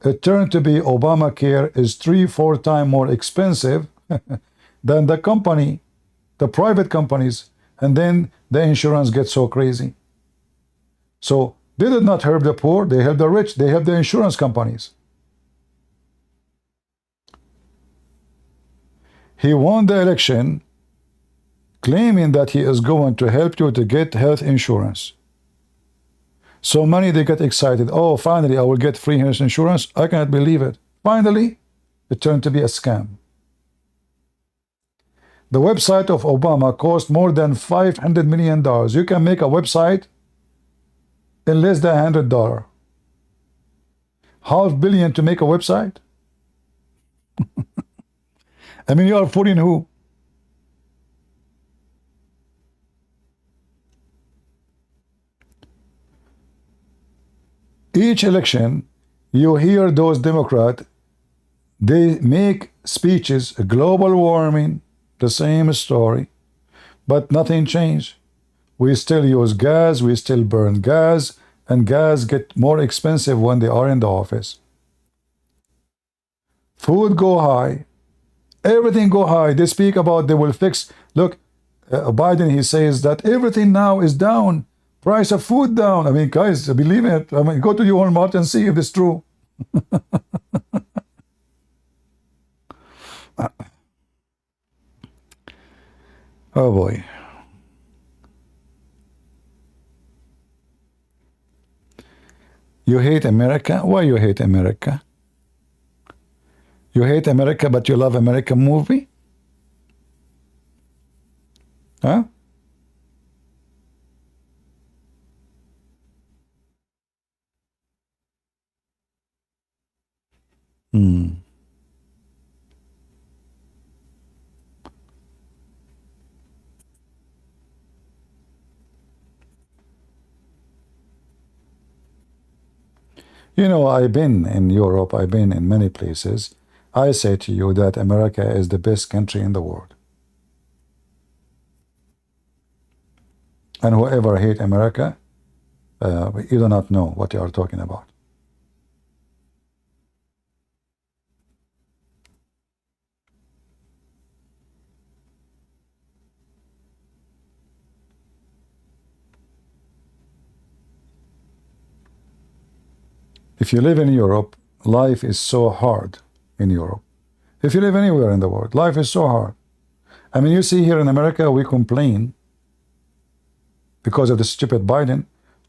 It turned to be Obamacare is 3-4 times more expensive than the company, the private companies, and then the insurance gets so crazy. So they did not help the poor, they help the rich, they help the insurance companies. He won the election claiming that he is going to help you to get health insurance. So many, they get excited. Oh, finally, I will get free health insurance. I cannot believe it. Finally, it turned to be a scam. The website of Obama cost more than $500 million. You can make a website in less than $100. $500 million to make a website? I mean, you are fooling who? Each election, you hear those Democrats, they make speeches, global warming, the same story, but nothing changed. We still use gas, we still burn gas, and gas get more expensive when they are in the office. Food go high, everything go high. They speak about they will fix. Look, Biden, he says that everything now is down. Price of food down. I mean, guys, believe it. I mean, go to your Walmart and see if it's true. Oh boy. You hate America? Why you hate America? You hate America, but you love American movie? Huh? You know, I've been in Europe, I've been in many places. I say to you that America is the best country in the world. And whoever hate America, you do not know what you are talking about. If you live in Europe, life is so hard in Europe. If you live anywhere in the world, life is so hard. I mean, you see here in America, we complain because of the stupid Biden,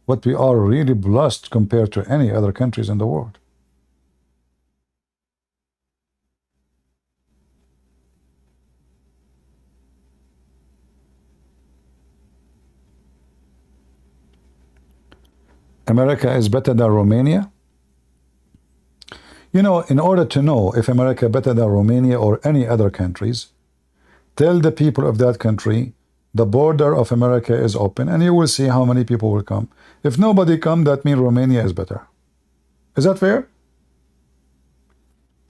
but we are really blessed compared to any other countries in the world. America is better than Romania. You know, in order to know if America is better than Romania or any other countries, tell the people of that country the border of America is open, and you will see how many people will come. If nobody come, that means Romania is better. Is that fair?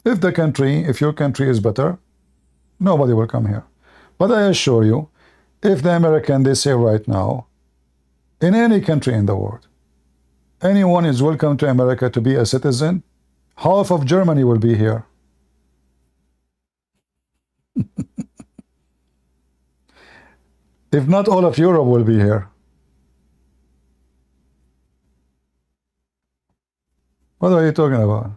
If your country is better, nobody will come here. But I assure you, if the American, they say right now, in any country in the world, anyone is welcome to America to be a citizen, half of Germany will be here. If not all of Europe will be here. What are you talking about?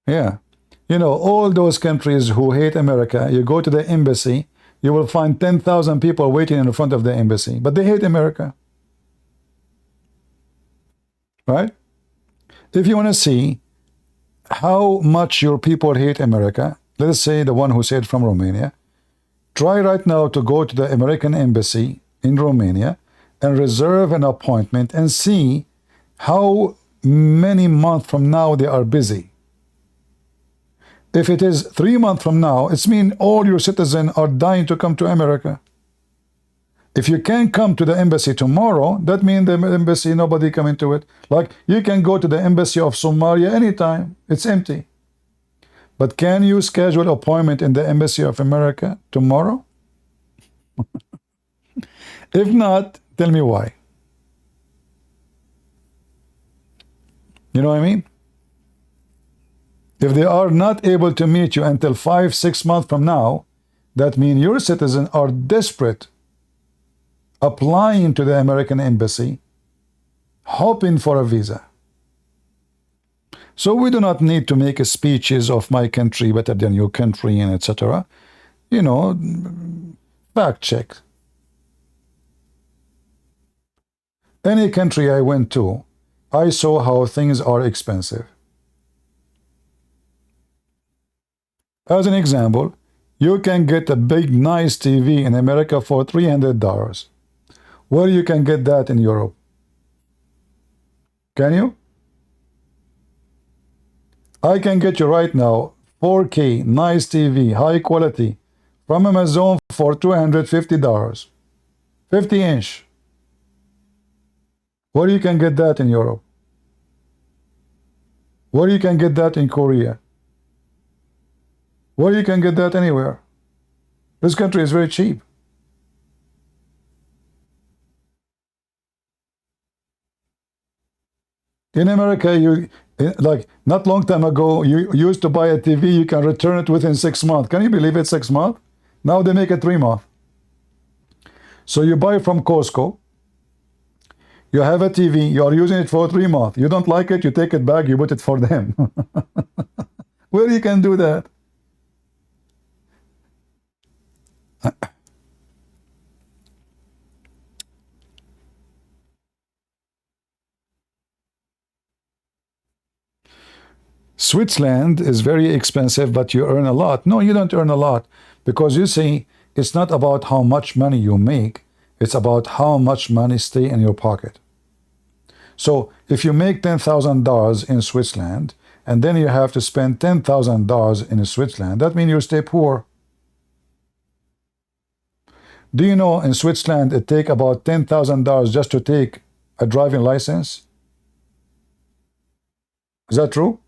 Yeah. You know, all those countries who hate America, you go to the embassy, you will find 10,000 people waiting in front of the embassy, but they hate America. Right? If you want to see how much your people hate America, let us say the one who said from Romania, try right now to go to the American embassy in Romania and reserve an appointment and see how many months from now they are busy. If it is 3 months from now, it means all your citizens are dying to come to America. If you can't come to the embassy tomorrow, that means the embassy, nobody coming to it. Like, you can go to the embassy of Somalia anytime. It's empty. But can you schedule an appointment in the embassy of America tomorrow? If not, tell me why. You know what I mean? If they are not able to meet you until 5-6 months from now, that means your citizens are desperate, applying to the American embassy, hoping for a visa. So we do not need to make speeches of my country better than your country and etc. You know, fact check. Any country I went to, I saw how things are expensive. As an example, you can get a big nice TV in America for $300. Where you can get that in Europe? Can you? I can get you right now 4K nice TV, high quality from Amazon for $250. 50-inch. Where you can get that in Europe? Where you can get that in Korea? Where you can get that anywhere? This country is very cheap. In America, like not long time ago, you used to buy a TV, you can return it within 6 months. Can you believe it, 6 months? Now they make it 3 months. So you buy from Costco, you have a TV, you are using it for 3 months. You don't like it, you take it back, you put it for them. Where you can do that? Switzerland is very expensive, but you earn a lot. No, you don't earn a lot, because you see, it's not about how much money you make, it's about how much money stay in your pocket. So if you make $10,000 in Switzerland, and then you have to spend $10,000 in Switzerland, that means you stay poor. Do you know in Switzerland it takes about $10,000 just to take a driving license? Is that true?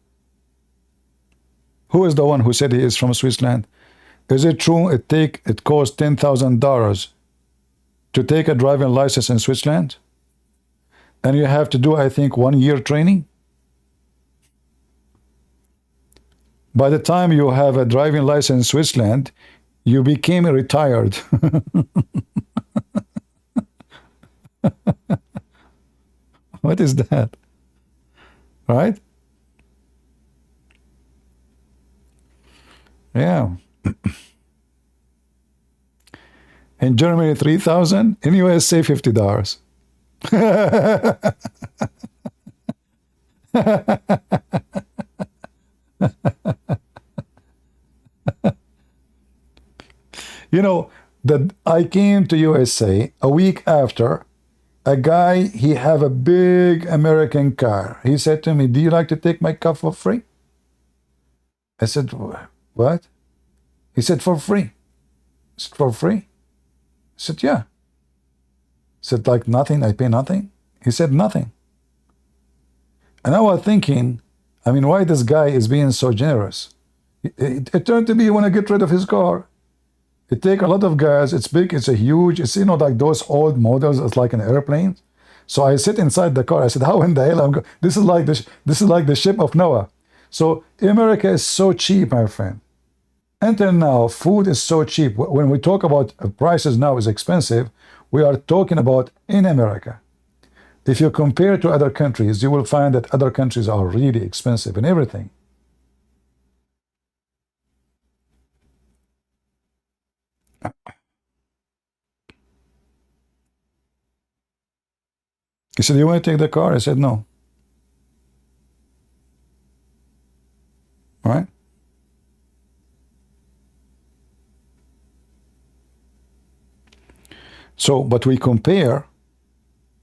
Who is the one who said he is from Switzerland? Is it true it costs $10,000 to take a driving license in Switzerland? And you have to do, I think, 1 year training? By the time you have a driving license in Switzerland, you became retired. What is that? Right? Yeah. In Germany, 3,000. In USA, $50. You know, that I came to USA a week after. A guy, he have a big American car. He said to me, "Do you like to take my car for free?" I said, "What?" He said, "For free." I said, "For free?" I said, "Yeah." I said, "Like nothing? I pay nothing?" He said, "Nothing." And I was thinking, I mean, why this guy is being so generous? It turned to be, when I get rid of his car, it take a lot of gas, it's big, it's a huge, it's, you know, like those old models, it's like an airplane. So I sit inside the car, I said, how in the hell I'm going? This is like the ship of Noah. So America is so cheap, my friend. Until now, food is so cheap. When we talk about prices now is expensive, we are talking about in America. If you compare to other countries, you will find that other countries are really expensive in everything. He said, "You want to take the car?" I said, "No." Right? So, but we compare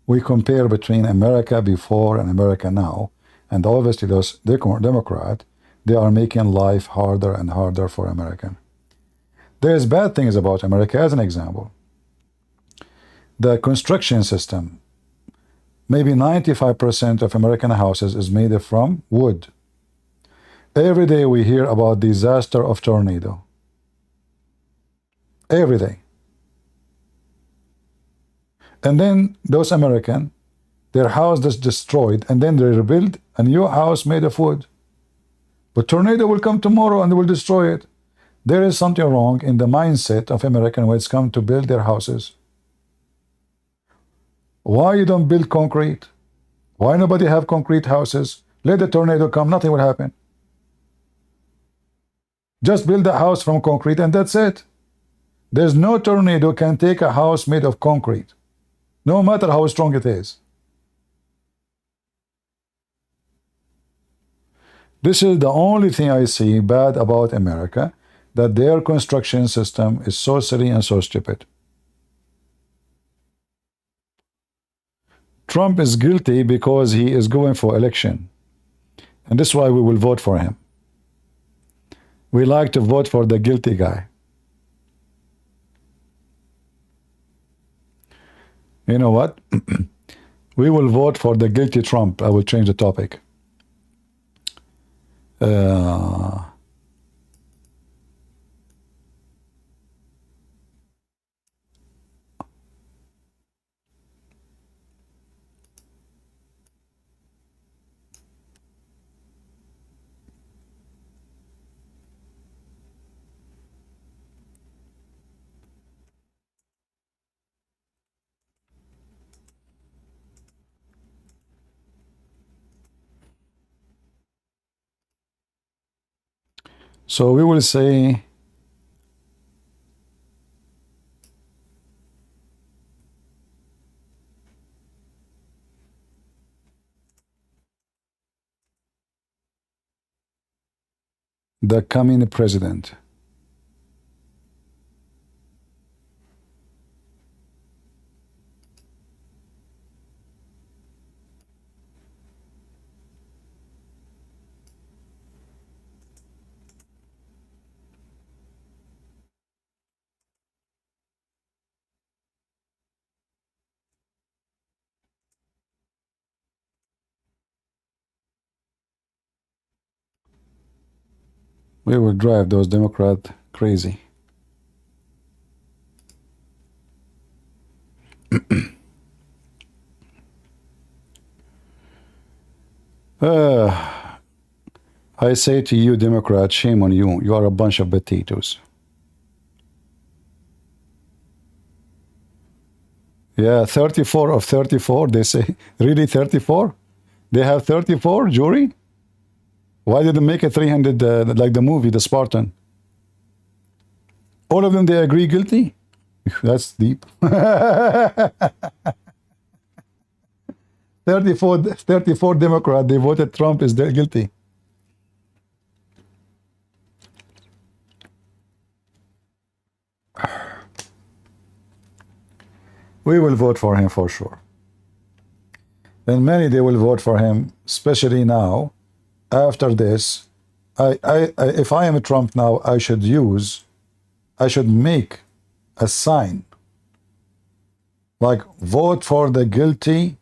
between America before and America now, and obviously those Democrat, they are making life harder and harder for American. There's bad things about America. As an example, the construction system, maybe 95% of American houses is made from wood. Every day we hear about disaster of tornado. Every day. And then those American, their house is destroyed, and then they rebuild a new house made of wood. But tornado will come tomorrow and will destroy it. There is something wrong in the mindset of American when it's come to build their houses. Why you don't build concrete? Why nobody have concrete houses? Let the tornado come, nothing will happen. Just build a house from concrete and that's it. There's no tornado can take a house made of concrete, no matter how strong it is. This is the only thing I see bad about America, that their construction system is so silly and so stupid. Trump is guilty because he is going for election, and this is why we will vote for him. We like to vote for the guilty guy. You know what? We will vote for the guilty Trump. I will change the topic. So we will say the coming president. We will drive those Democrats crazy. I say to you, Democrats, shame on you. You are a bunch of potatoes. Yeah, 34 of 34, they say. Really 34? They have 34, jury? Why did they make it 300 like the movie, The Spartan? All of them, they agree guilty? That's deep. 34 Democrat, they voted Trump is guilty. We will vote for him for sure. And many, they will vote for him, especially now. After this, if I am a Trump now, I should make a sign like vote for the guilty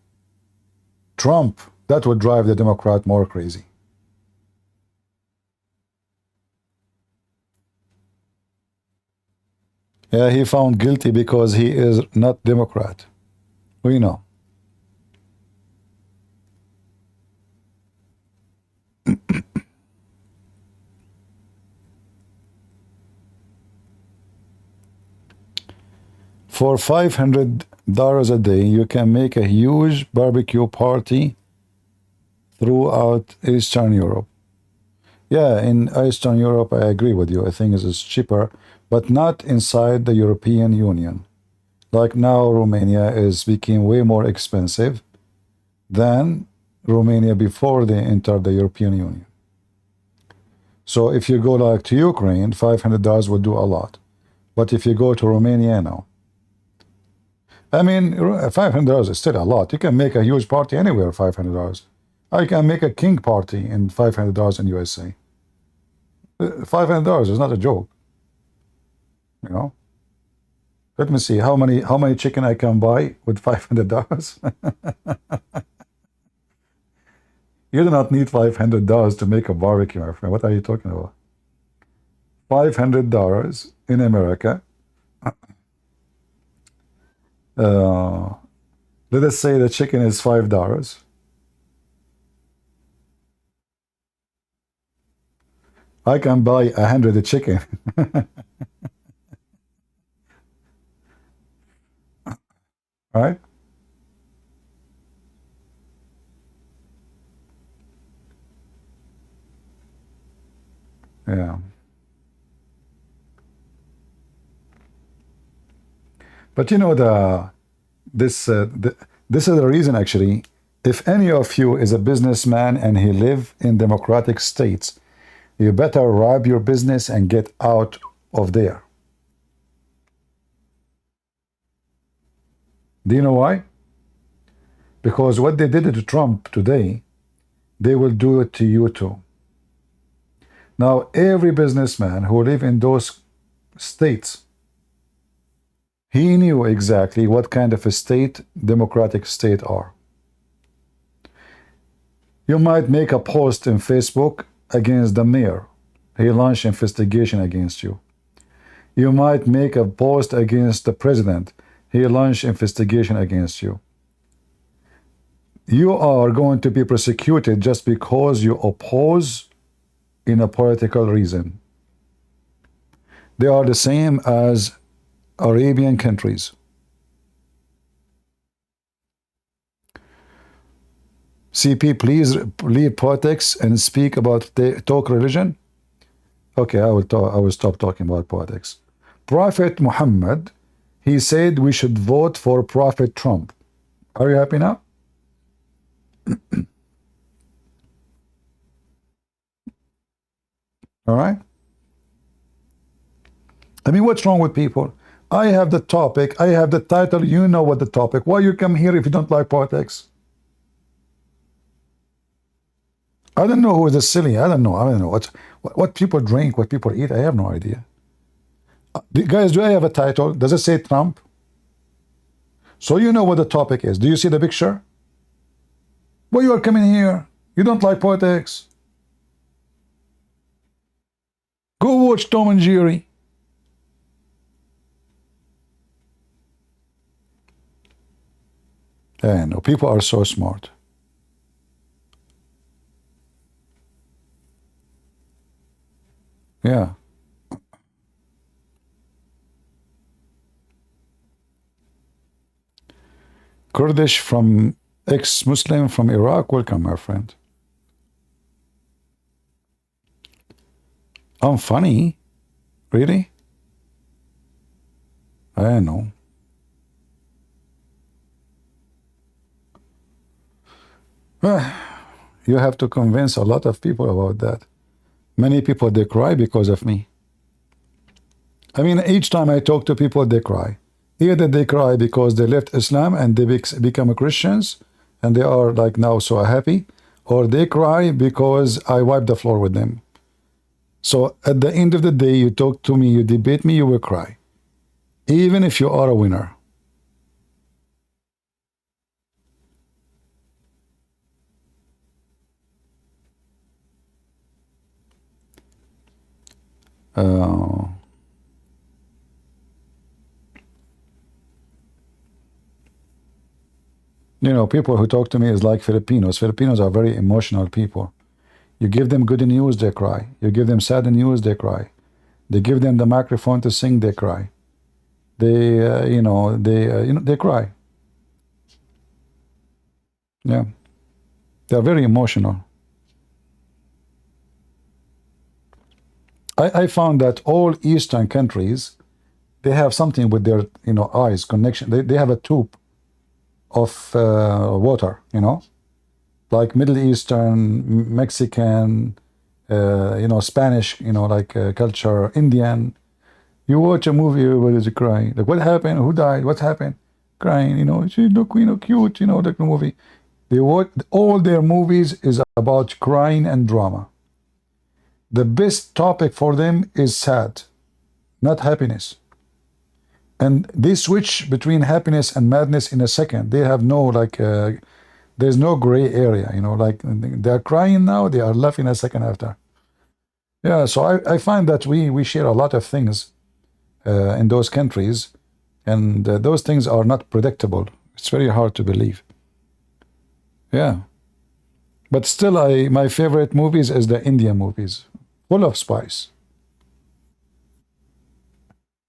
Trump. That would drive the Democrat more crazy. Yeah, he found guilty because he is not Democrat. We know. For $500 a day, you can make a huge barbecue party throughout Eastern Europe. Yeah, in Eastern Europe, I agree with you. I think it's cheaper, but not inside the European Union. Like now, Romania is became way more expensive than Romania before they entered the European Union. So if you go like to Ukraine, $500 would do a lot. But if you go to Romania now, I mean, $500 is still a lot. You can make a huge party anywhere, $500. I can make a king party in $500 in USA. $500 is not a joke. You know? Let me see how many chicken I can buy with $500. You do not need $500 to make a barbecue, my friend. What are you talking about? $500 in America. Let us say the chicken is $5. I can buy 100 chicken. Right? Yeah. But you know this is the reason actually. If any of you is a businessman and he live in democratic states, you better rob your business and get out of there. Do you know why? Because what they did to Trump today, they will do it to you too. Now, every businessman who live in those states, he knew exactly what kind of a state democratic state are. You might make a post in Facebook against the mayor. He launched investigation against you. You might make a post against the president. He launched investigation against you. You are going to be prosecuted just because you oppose in a political reason. They are the same as Arabian countries. CP, please leave politics and speak about talk religion. Okay, I will stop talking about politics. Prophet Muhammad, he said we should vote for Prophet Trump. Are you happy now? All right. I mean, what's wrong with people? I have the topic, I have the title, you know what the topic. Why you come here if you don't like politics? I don't know who is silly. I don't know what people drink, what people eat. I have no idea. Guys, do I have a title? Does it say Trump? So you know what the topic is. Do you see the picture? Why you are coming here? You don't like politics? Go watch Tom and Jerry. I know, people are so smart. Yeah. Kurdish from ex-Muslim from Iraq, welcome, my friend. I'm funny? Really? I know. You have to convince a lot of people about that. Many people, they cry because of me. I mean, each time I talk to people, they cry. Either they cry because they left Islam and they become Christians and they are like now so happy, or they cry because I wipe the floor with them. So at the end of the day, you talk to me, you debate me, you will cry. Even if you are a winner. You know, people who talk to me is like Filipinos. Filipinos are very emotional people. You give them good news, they cry. You give them sad news, they cry. They give them the microphone to sing, they cry. They, they cry. Yeah, they are very emotional. I found that all Eastern countries, they have something with their, eyes connection. They have a tube of water, like Middle Eastern, Mexican, Spanish, like culture, Indian. You watch a movie, everybody's crying. Like, what happened? Who died? What happened? Crying, she look, cute, like the movie. All their movies is about crying and drama. The best topic for them is sad, not happiness. And they switch between happiness and madness in a second. They have no, there's no gray area, like they're crying now, they are laughing a second after. Yeah, so I find that we share a lot of things in those countries, and those things are not predictable. It's very hard to believe. Yeah. But still, my favorite movies is the Indian movies, full of spice.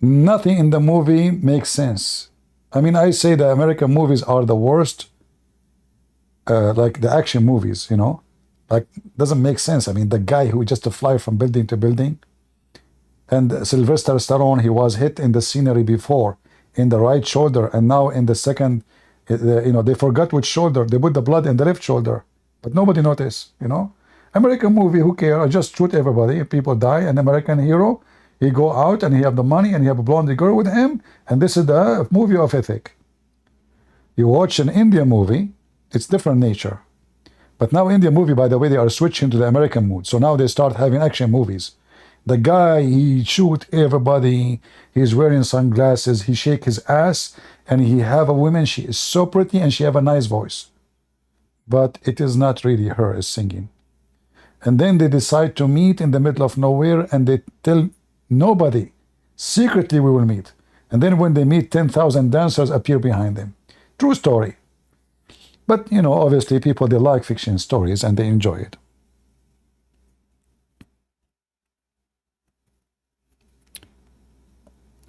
Nothing in the movie makes sense. I mean, I say the American movies are the worst, like the action movies, like doesn't make sense. I mean, the guy who just to fly from building to building, and Sylvester Stallone, he was hit in the scenery before in the right shoulder, and now in the second, they forgot which shoulder. They put the blood in the left shoulder, but nobody noticed. American movie, who care? I just shoot everybody. People die. An American hero, he go out and he have the money and he have a blonde girl with him, and this is the movie of ethic. You watch an Indian movie, it's different nature. But now Indian movie, by the way, they are switching to the American mood. So now they start having action movies. The guy, he shoot everybody, he's wearing sunglasses, he shake his ass, and he have a woman, she is so pretty and she have a nice voice. But it is not really her is singing. And then they decide to meet in the middle of nowhere, and they tell nobody, secretly we will meet. And then when they meet, 10,000 dancers appear behind them. True story. But, obviously people, they like fiction stories and they enjoy it.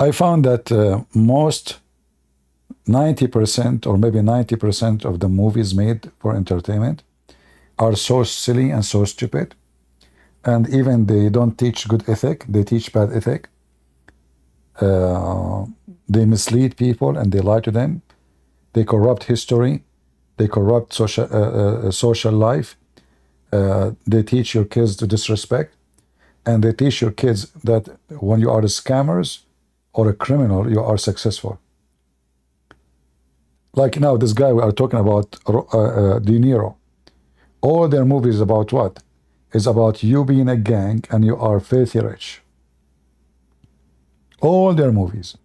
I found that most 90% or maybe 90% of the movies made for entertainment are so silly and so stupid, and even they don't teach good ethic, they teach bad ethic. They mislead people and they lie to them. They corrupt history, they corrupt social life. They teach your kids to disrespect, and they teach your kids that when you are a scammers or a criminal, you are successful. Like now, this guy we are talking about, De Niro. All their movies about what? It's about you being a gang and you are filthy rich. All their movies.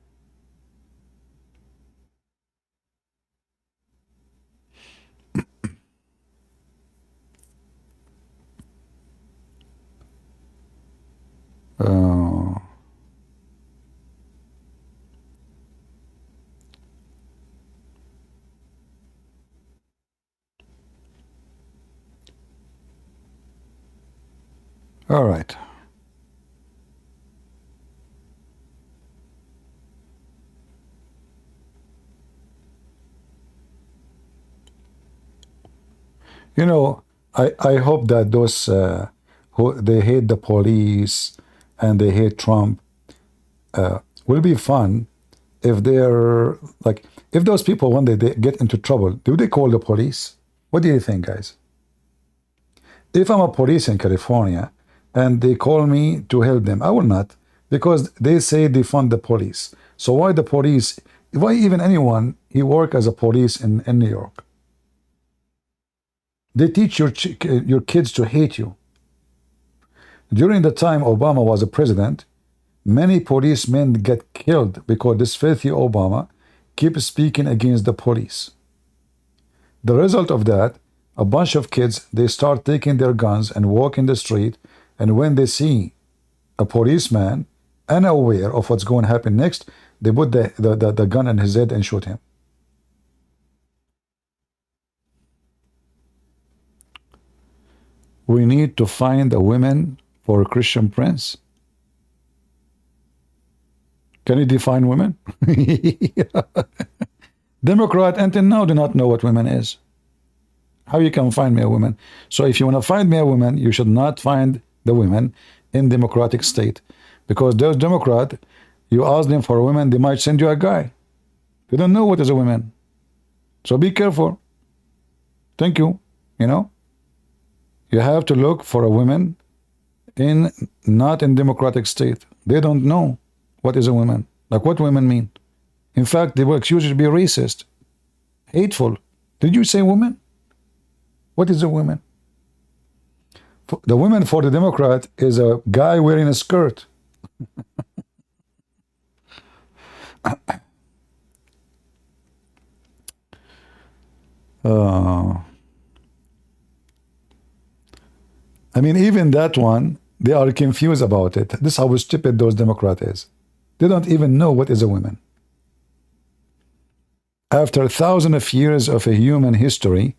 All right. I hope that those who they hate the police and they hate Trump will be fun if they're like, if those people, when they get into trouble, do they call the police? What do you think, guys? If I'm a police in California and they call me to help them, I will not, because they say they fund the police. So why the police, why even anyone, he work as a police in New York? They teach your kids to hate you. During the time Obama was a president, many policemen get killed because this filthy Obama keeps speaking against the police. The result of that, a bunch of kids, they start taking their guns and walk in the street, and when they see a policeman, unaware of what's going to happen next, they put the gun in his head and shoot him. We need to find a woman for a Christian prince. Can you define women? Democrat until now do not know what women is. How you can find me a woman? So if you want to find me a woman, you should not find the women in democratic state. Because those Democrats, you ask them for a woman, they might send you a guy. They don't know what is a woman. So be careful. Thank you. You know, you have to look for a woman in not in democratic state. They don't know what is a woman. Like what women mean. In fact, they will accuse you to be racist, hateful. Did you say woman? What is a woman? The woman for the Democrat is a guy wearing a skirt. I mean, even that one, they are confused about it. This is how stupid those Democrats is. They don't even know what is a woman. After thousands of years of a human history,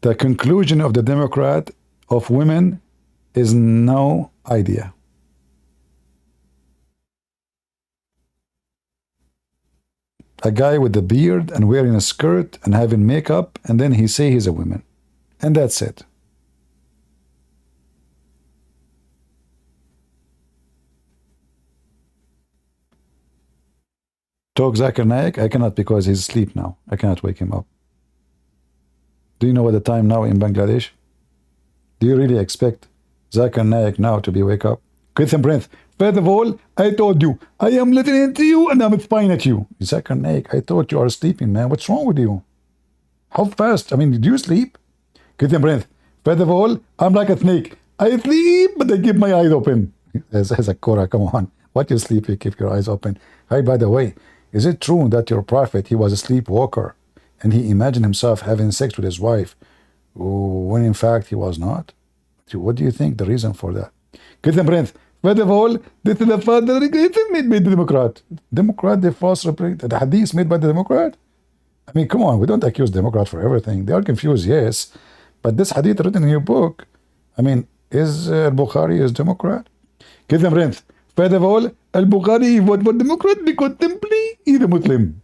the conclusion of the Democrat of women is no idea. A guy with a beard and wearing a skirt and having makeup, and then he say he's a woman. And that's it. Talk Zakir Naik? I cannot because he's asleep now. I cannot wake him up. Do you know what the time now in Bangladesh? Do you really expect Zakir Naik now to be wake up? Christian Prince, first of all, I told you, I am listening to you and I'm spying at you. Zakir Naik, I thought you are sleeping, man. What's wrong with you? How fast? I mean, did you sleep? Christian Prince, first of all, I'm like a snake. I sleep, but I keep my eyes open. As a Korah, come on. What you sleep, you keep your eyes open. Hey, by the way, is it true that your prophet, he was a sleepwalker and he imagined himself having sex with his wife when in fact he was not? What do you think the reason for that? Christian Prince, first of all, this is the father made by the Democrat. Democrat, the false the hadith made by the Democrat? I mean, come on, we don't accuse Democrat for everything. They are confused, yes. But this hadith written in your book, I mean, is Bukhari is Democrat? Christian Prince, first of all, Al-Bukhari vote for Democrat because simply he's a Muslim.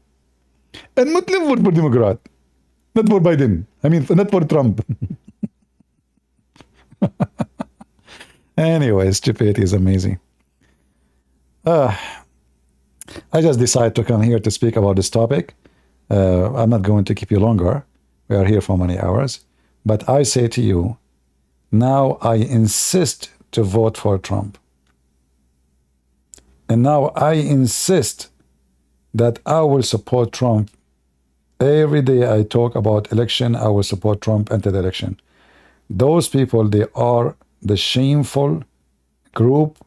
And Muslim vote for Democrat. Not for Biden. I mean, not for Trump. Anyway, stupidity is amazing. I just decided to come here to speak about this topic. I'm not going to keep you longer. We are here for many hours. But I say to you, now I insist to vote for Trump. And now I insist that I will support Trump. Every day I talk about election, I will support Trump into the election. Those people, they are the shameful group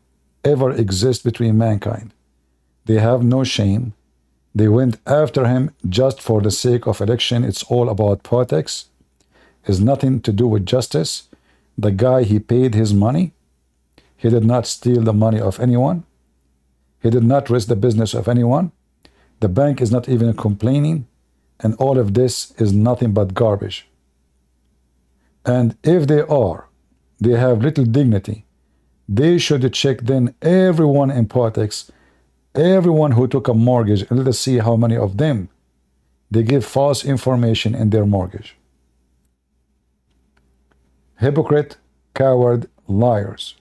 ever exist between mankind. They have no shame. They went after him just for the sake of election. It's all about politics. It's nothing to do with justice. The guy, he paid his money. He did not steal the money of anyone. He did not risk the business of anyone. The bank is not even complaining. And all of this is nothing but garbage. And if they have little dignity, they should check then everyone in politics, everyone who took a mortgage, and let us see how many of them they give false information in their mortgage. Hypocrite, coward, liars.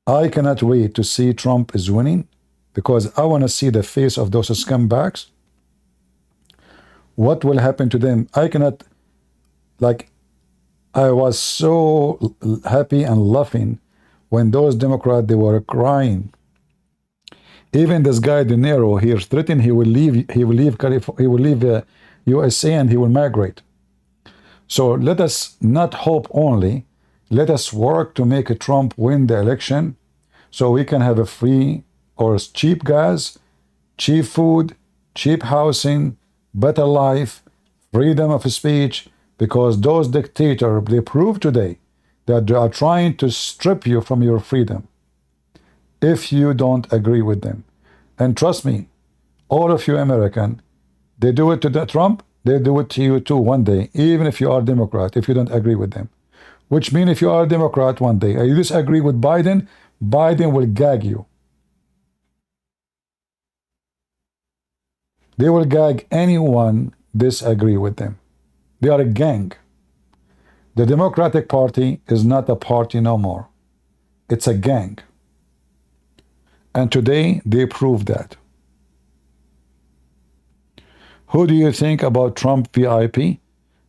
I cannot wait to see Trump is winning because I want to see the face of those scumbags. What will happen to them? I cannot, like, I was so happy and laughing when those Democrats, they were crying. Even this guy, Niro, he threatened he will leave California, he will leave USA and he will migrate. So let us not hope only. Let us work to make Trump win the election so we can have a free or cheap gas, cheap food, cheap housing, better life, freedom of speech, because those dictators, they prove today that they are trying to strip you from your freedom if you don't agree with them. And trust me, all of you American, they do it to Trump, they do it to you too one day, even if you are Democrat, if you don't agree with them. Which means if you are a Democrat one day and you disagree with Biden, Biden will gag you. They will gag anyone disagree with them. They are a gang. The Democratic Party is not a party no more. It's a gang. And today they proved that. Who do you think about Trump VIP?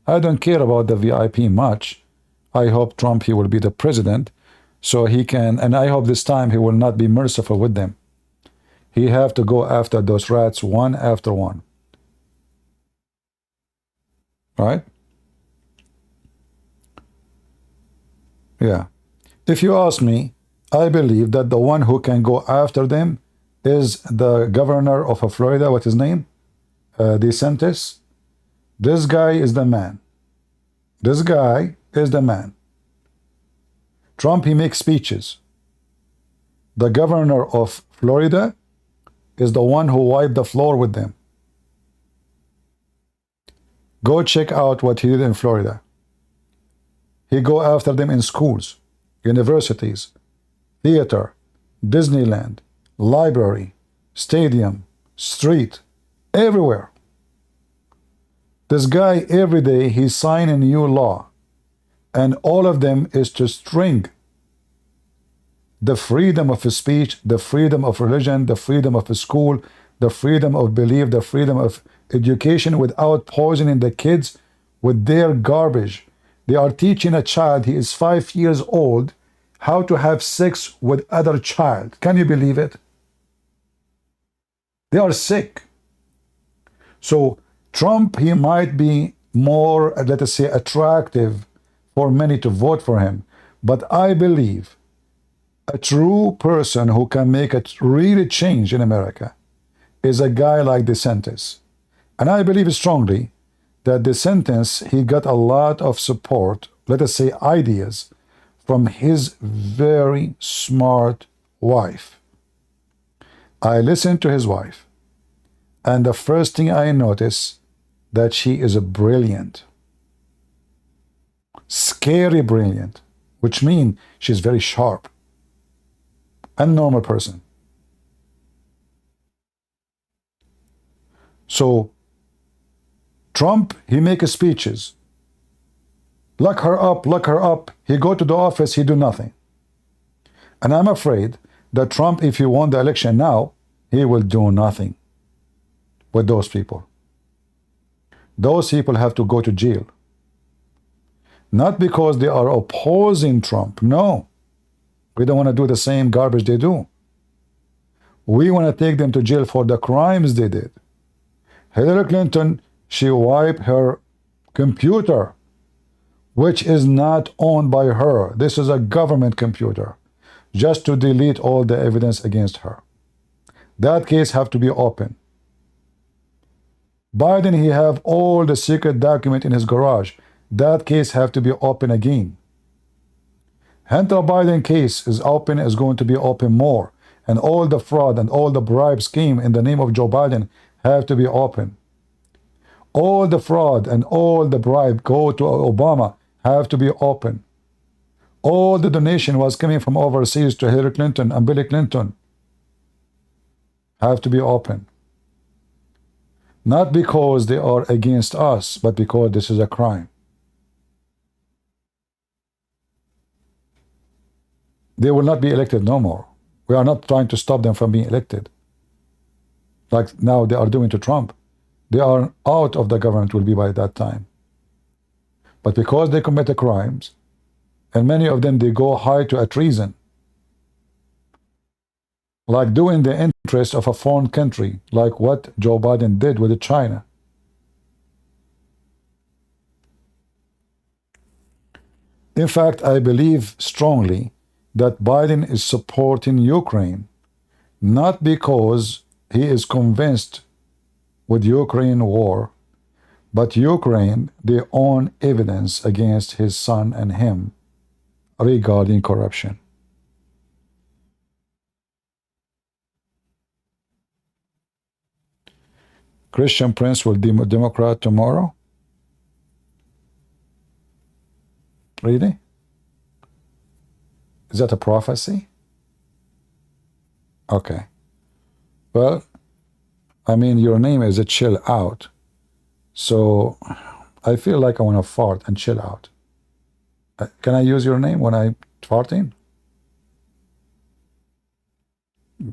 I don't care about the VIP much. I hope Trump, he will be the president, so he can, and I hope this time he will not be merciful with them. He have to go after those rats one after one. Right? Yeah. If you ask me, I believe that the one who can go after them is the governor of Florida. What's his name? DeSantis. This guy is the man. This guy is the man. Trump, he makes speeches. The governor of Florida is the one who wiped the floor with them. Go check out what he did in Florida. He go after them in schools, universities, theater, Disneyland, library, stadium, street, everywhere. This guy, every day, he's signing a new law. And all of them is to string the freedom of speech, the freedom of religion, the freedom of school, the freedom of belief, the freedom of education without poisoning the kids with their garbage. They are teaching a child, he is 5 years old, how to have sex with other child. Can you believe it? They are sick. So Trump, he might be more, let us say, attractive for many to vote for him. But I believe a true person who can make a really change in America is a guy like DeSantis. And I believe strongly that DeSantis, he got a lot of support, let us say ideas, from his very smart wife. I listened to his wife, and the first thing I notice that she is a brilliant, scary brilliant, which means she's very sharp, a normal person. So Trump, he makes speeches. Lock her up, lock her up. He go to the office, he do nothing. And I'm afraid that Trump, if he won the election now, he will do nothing with those people. Those people have to go to jail. Not because they are opposing Trump. No. We don't want to do the same garbage they do. We want to take them to jail for the crimes they did. Hillary Clinton, she wiped her computer, which is not owned by her. This is a government computer, just to delete all the evidence against her. That case have to be open. Biden, he have all the secret document in his garage. That case have to be open again. Hunter Biden case is open, is going to be open more. And all the fraud and all the bribe scheme in the name of Joe Biden have to be open. All the fraud and all the bribe go to Obama have to be open. All the donation was coming from overseas to Hillary Clinton and Billy Clinton have to be open. Not because they are against us, but because this is a crime. They will not be elected no more. We are not trying to stop them from being elected, like now they are doing to Trump. They are out of the government will be by that time. But because they commit crimes, and many of them, they go high to a treason, like doing the interest of a foreign country, like what Joe Biden did with China. In fact, I believe strongly that Biden is supporting Ukraine, not because he is convinced with Ukraine war, but Ukraine, their own evidence against his son and him regarding corruption. Christian Prince will be Democrat tomorrow? Really? Is that a prophecy? Okay. Well, I mean, your name is a chill out. So I feel like I want to fart and chill out. Can I use your name when I'm farting?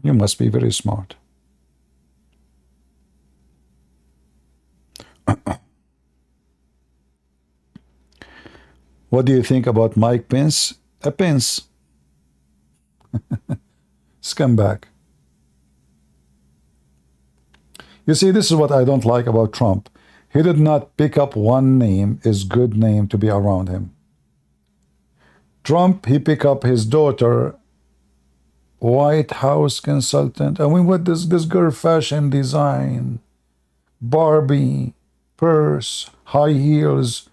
You must be very smart. What do you think about Mike Pence? A Pence. Scumbag. You see, this is what I don't like about Trump. He did not pick up one name, his good name, to be around him. Trump, he picked up his daughter, White House consultant. I mean, what this girl, fashion design, Barbie, purse, high heels.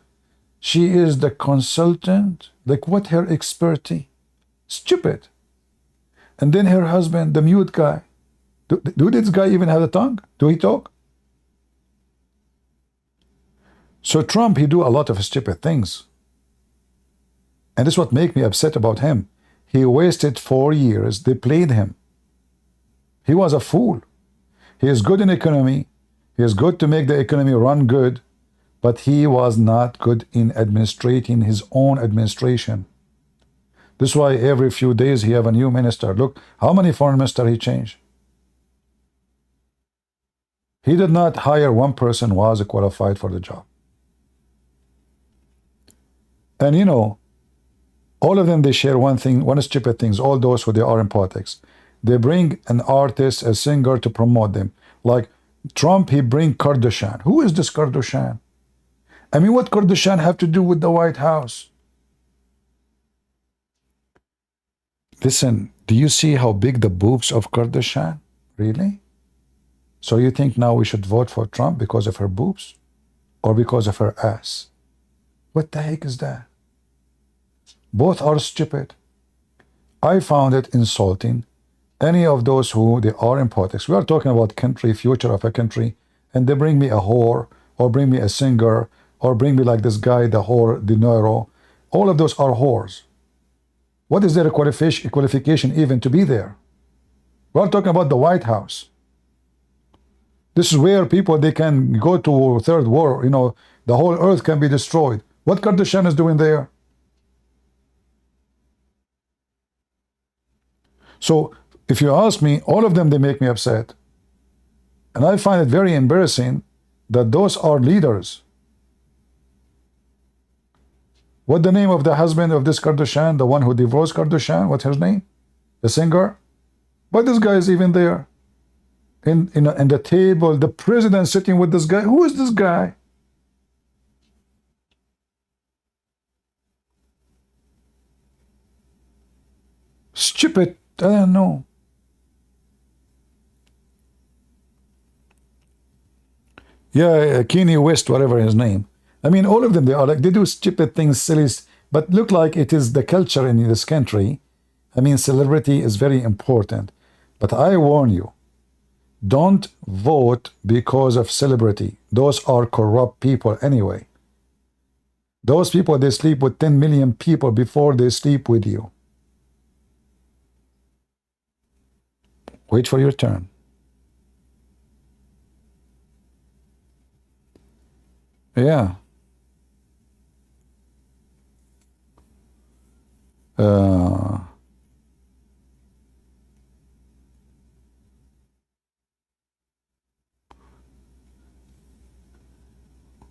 She is the consultant. Like, what her expertise? Stupid. And then her husband, the mute guy. Do this guy even have a tongue? Do he talk? So Trump, he do a lot of stupid things. And this is what make me upset about him. He wasted 4 years. They played him. He was a fool. He is good in economy. He is good to make the economy run good. But he was not good in administrating his own administration. This is why every few days he have a new minister. Look, how many foreign ministers he changed? He did not hire one person who was qualified for the job. And you know, all of them, they share one thing, one stupid things, all those who they are in politics. They bring an artist, a singer to promote them. Like Trump, he bring Kardashian. Who is this Kardashian? I mean, what Kardashian have to do with the White House? Listen, do you see how big the boobs of Kardashian? Really? So you think now we should vote for Trump because of her boobs? Or because of her ass? What the heck is that? Both are stupid. I found it insulting. Any of those who they are in politics, we are talking about country, future of a country, and they bring me a whore, or bring me a singer, or bring me like this guy, the whore, the Niro. All of those are whores. What is their qualification even to be there? We are talking about the White House. This is where people, they can go to third war, you know, the whole earth can be destroyed. What Kardashian is doing there? So, if you ask me, all of them, they make me upset. And I find it very embarrassing that those are leaders. What the name of the husband of this Kardashian, the one who divorced Kardashian, what's his name? The singer? But this guy is even there. In the table, the president sitting with this guy. Who is this guy? Stupid. I don't know. Yeah, Kanye West, whatever his name. I mean, all of them, they are like, they do stupid things, silly, but look like it is the culture in this country. I mean, celebrity is very important. But I warn you, don't vote because of celebrity. Those are corrupt people anyway. Those people, they sleep with 10 million people before they sleep with you. Wait for your turn. Yeah.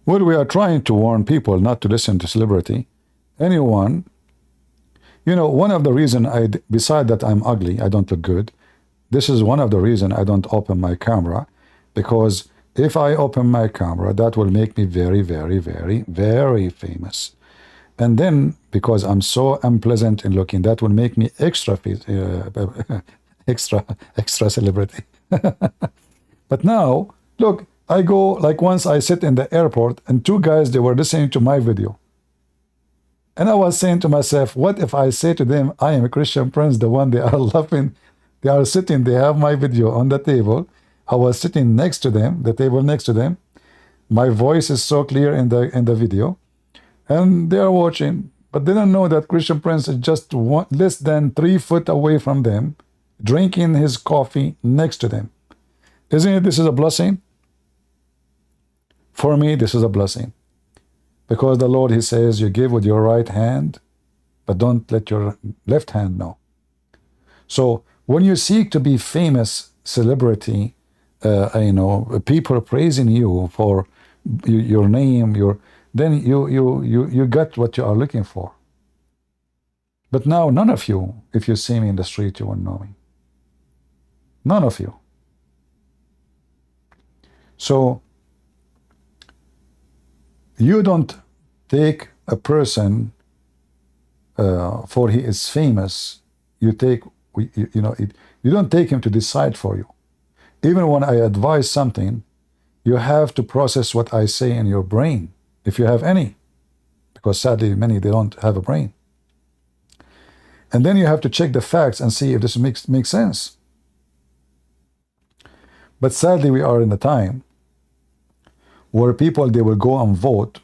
Well, we are trying to warn people not to listen to celebrity. Anyone, you know, one of the reasons beside that I'm ugly, I don't look good. This is one of the reasons I don't open my camera, because if I open my camera, that will make me very, very, very, very famous. And then, because I'm so unpleasant in looking, that will make me extra celebrity. But now, look, I go, like once I sit in the airport and two guys, they were listening to my video. And I was saying to myself, what if I say to them, I am a Christian Prince, the one they are laughing, they are sitting, they have my video on the table. I was sitting next to them, the table next to them. My voice is so clear in the video. And they are watching, but they don't know that Christian Prince is just less than 3 feet away from them, drinking his coffee next to them. Isn't it this is a blessing? For me, this is a blessing. Because the Lord, he says, you give with your right hand but don't let your left hand know. So when you seek to be famous celebrity, people praising you for your name, then you get what you are looking for. But now none of you, if you see me in the street, you won't know me. None of you. So you don't take a person for he is famous. You take, you don't take him to decide for you. Even when I advise something, you have to process what I say in your brain, if you have any, because sadly many, they don't have a brain. And then you have to check the facts and see if this makes sense. But sadly, we are in the time where people, they will go and vote.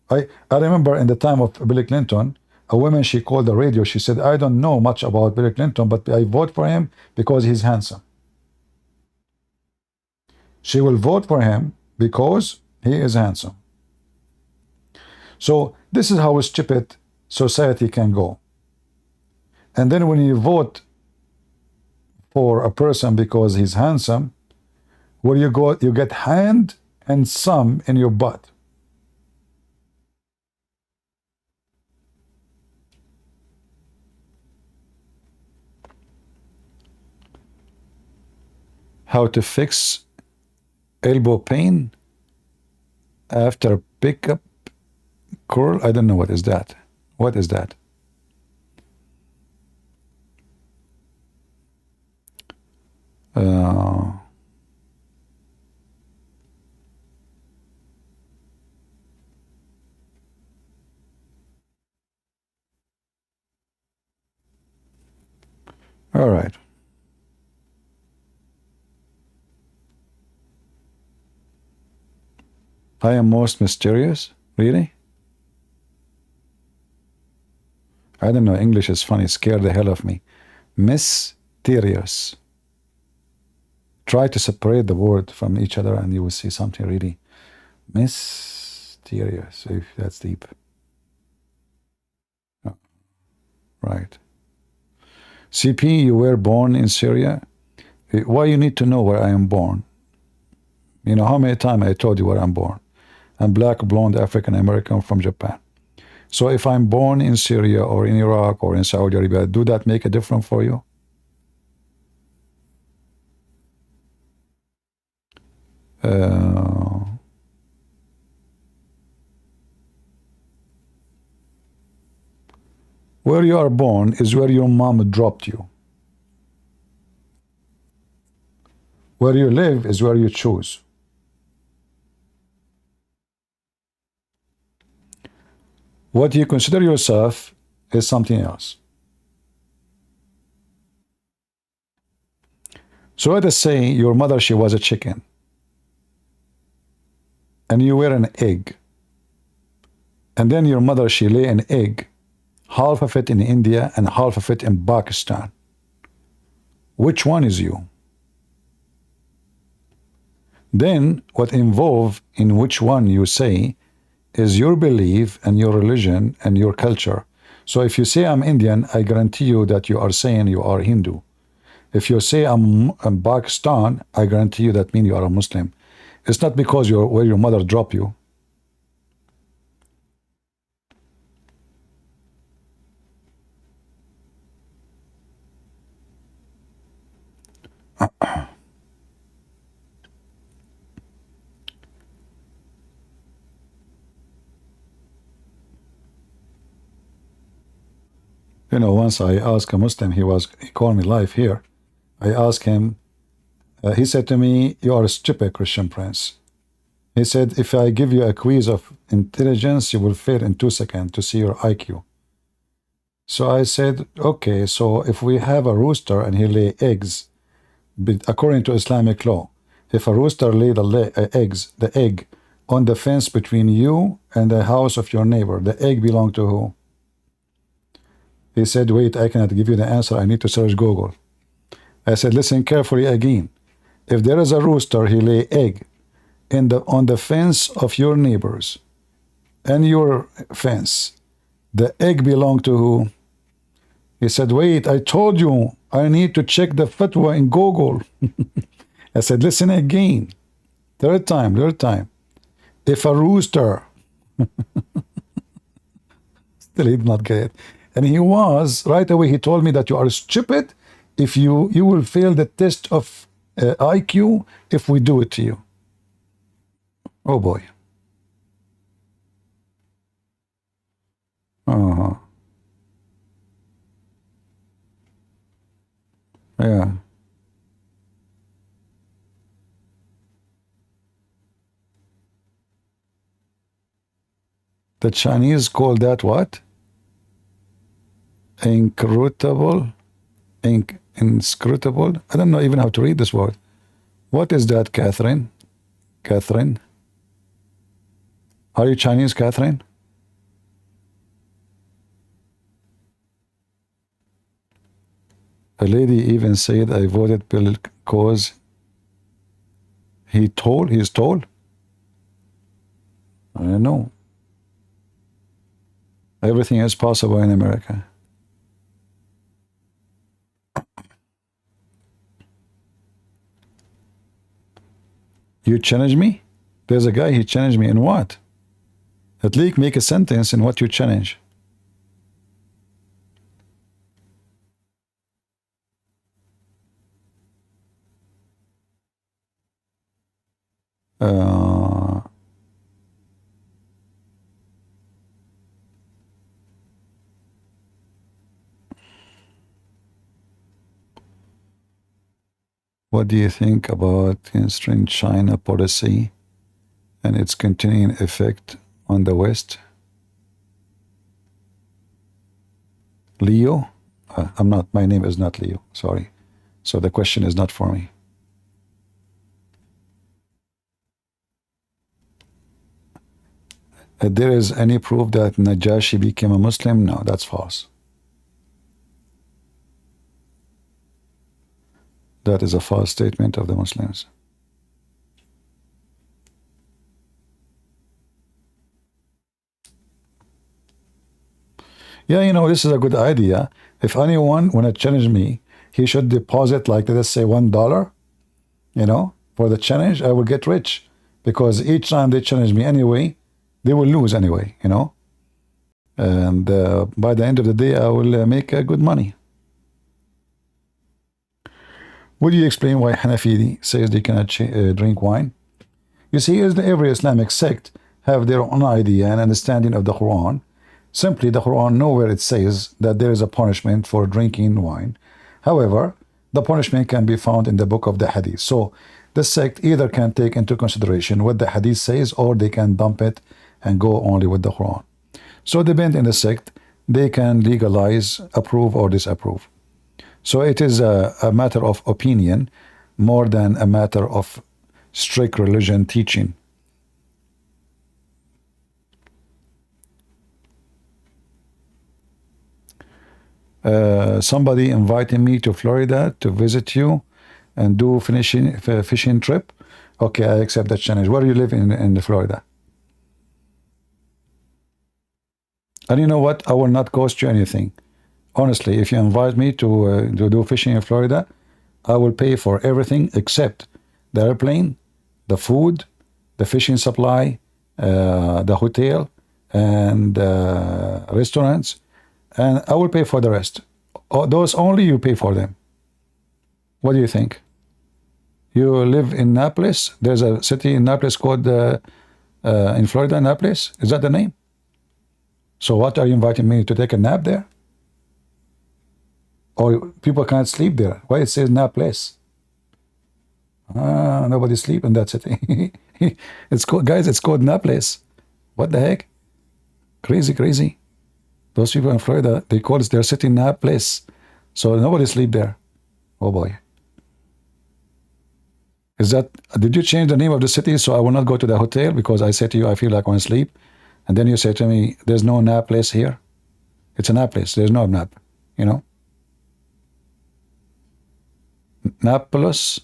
I remember in the time of Bill Clinton, a woman, she called the radio, she said, I don't know much about Bill Clinton, but I vote for him because he's handsome. She will vote for him because he is handsome. So this is how stupid society can go. And then when you vote for a person because he's handsome, where you go, you get hand and some in your butt. How to fix elbow pain after pickup curl? I don't know, what is that? What is that? All right. I am most mysterious? Really? I don't know. English is funny. Scared the hell of me. Mysterious. Try to separate the word from each other and you will see something really mysterious. If that's deep. Oh, right. CP, you were born in Syria? Why you need to know where I am born? You know how many times I told you where I'm born? I'm black, blonde, African American from Japan. So if I'm born in Syria or in Iraq or in Saudi Arabia, do that make a difference for you? Where you are born is where your mom dropped you. Where you live is where you choose. What you consider yourself is something else. So let us say your mother, she was a chicken. And you were an egg. And then your mother, she lay an egg, half of it in India and half of it in Pakistan. Which one is you? Then what involved in which one you say is your belief and your religion and your culture. So if you say I'm Indian, I guarantee you that you are saying you are Hindu. If you say I'm Pakistan, I guarantee you that means you are a Muslim. It's not because you're where your mother dropped you. You know, once I asked a Muslim, he called me live here. I asked him, he said to me, you are a stupid Christian Prince. He said, if I give you a quiz of intelligence, you will fail in 2 seconds to see your IQ. So I said, okay, so if we have a rooster and he lay eggs, according to Islamic law, if a rooster lay the egg on the fence between you and the house of your neighbor, the egg belong to who? He said, wait, I cannot give you the answer. I need to search Google. I said, listen carefully again. If there is a rooster, he lay egg on the fence of your neighbors and your fence, the egg belong to who? He said, wait, I told you I need to check the fatwa in Google. I said, listen again. Third time. If a rooster, still he did not get it. And he was, right away, he told me that you are stupid if you will fail the test of IQ if we do it to you. Oh boy. Uh-huh. Yeah. The Chinese call that what? Inscrutable? Inscrutable? I don't know even how to read this word. What is that, Catherine? Catherine? Are you Chinese, Catherine? A lady even said I voted Bill because he's tall? I don't know. Everything is possible in America. You challenge me? There's a guy, he challenged me in what? At least make a sentence in what you challenge. What do you think about constrained China policy and its continuing effect on the West? Leo? I'm not, my name is not Leo, sorry. So the question is not for me. There is any proof that Najashi became a Muslim? No, that's false. That is a false statement of the Muslims. Yeah, you know, this is a good idea. If anyone want to challenge me, he should deposit, like, let's say $1, you know, for the challenge. I will get rich because each time they challenge me anyway, they will lose anyway, you know. And by the end of the day, I will make good money. Would you explain why Hanafi says they cannot drink wine? You see, every Islamic sect have their own idea and understanding of the Quran. Simply, the Quran nowhere it says that there is a punishment for drinking wine. However, the punishment can be found in the book of the Hadith. So, the sect either can take into consideration what the Hadith says, or they can dump it and go only with the Quran. So, depending on the sect, they can legalize, approve, or disapprove. So it is a matter of opinion more than a matter of strict religion teaching. Somebody invited me to Florida to visit you and do fishing trip. Okay, I accept that challenge. Where do you live in Florida? And you know what? I will not cost you anything. Honestly, if you invite me to do fishing in Florida, I will pay for everything except the airplane, the food, the fishing supply, the hotel, and restaurants, and I will pay for the rest. Those only you pay for them. What do you think? You live in Naples? There's a city in Naples called, in Florida, Naples? Is that the name? So what, are you inviting me to take a nap there? Or people can't sleep there? Why it says Naples? Nobody sleep in that city. It's called, guys, it's called Naples. What the heck? Crazy, crazy. Those people in Florida, they call it their city Naples. So nobody sleep there. Oh boy. Is that, did you change the name of the city so I will not go to the hotel because I said to you I feel like I want to sleep? And then you say to me, there's no Naples here? It's a Naples, there's no nap, you know? Napolis?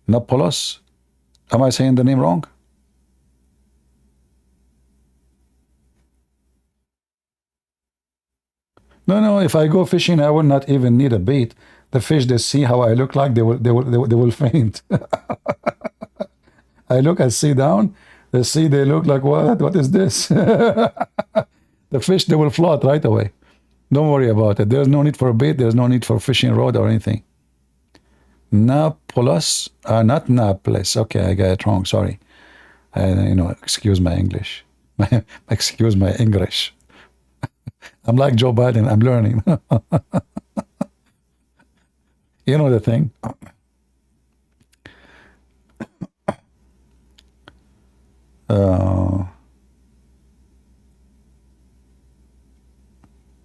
Napolis? Am I saying the name wrong? No, no, if I go fishing, I will not even need a bait. The fish, they see how I look like, they will faint. I look, I see down, they look like, what is this? The fish, they will float right away. Don't worry about it. There's no need for a bait. There's no need for fishing rod or anything. Napolis, not Naples. Okay, I got it wrong. Sorry. Excuse my English. Excuse my English. I'm like Joe Biden. I'm learning. You know the thing.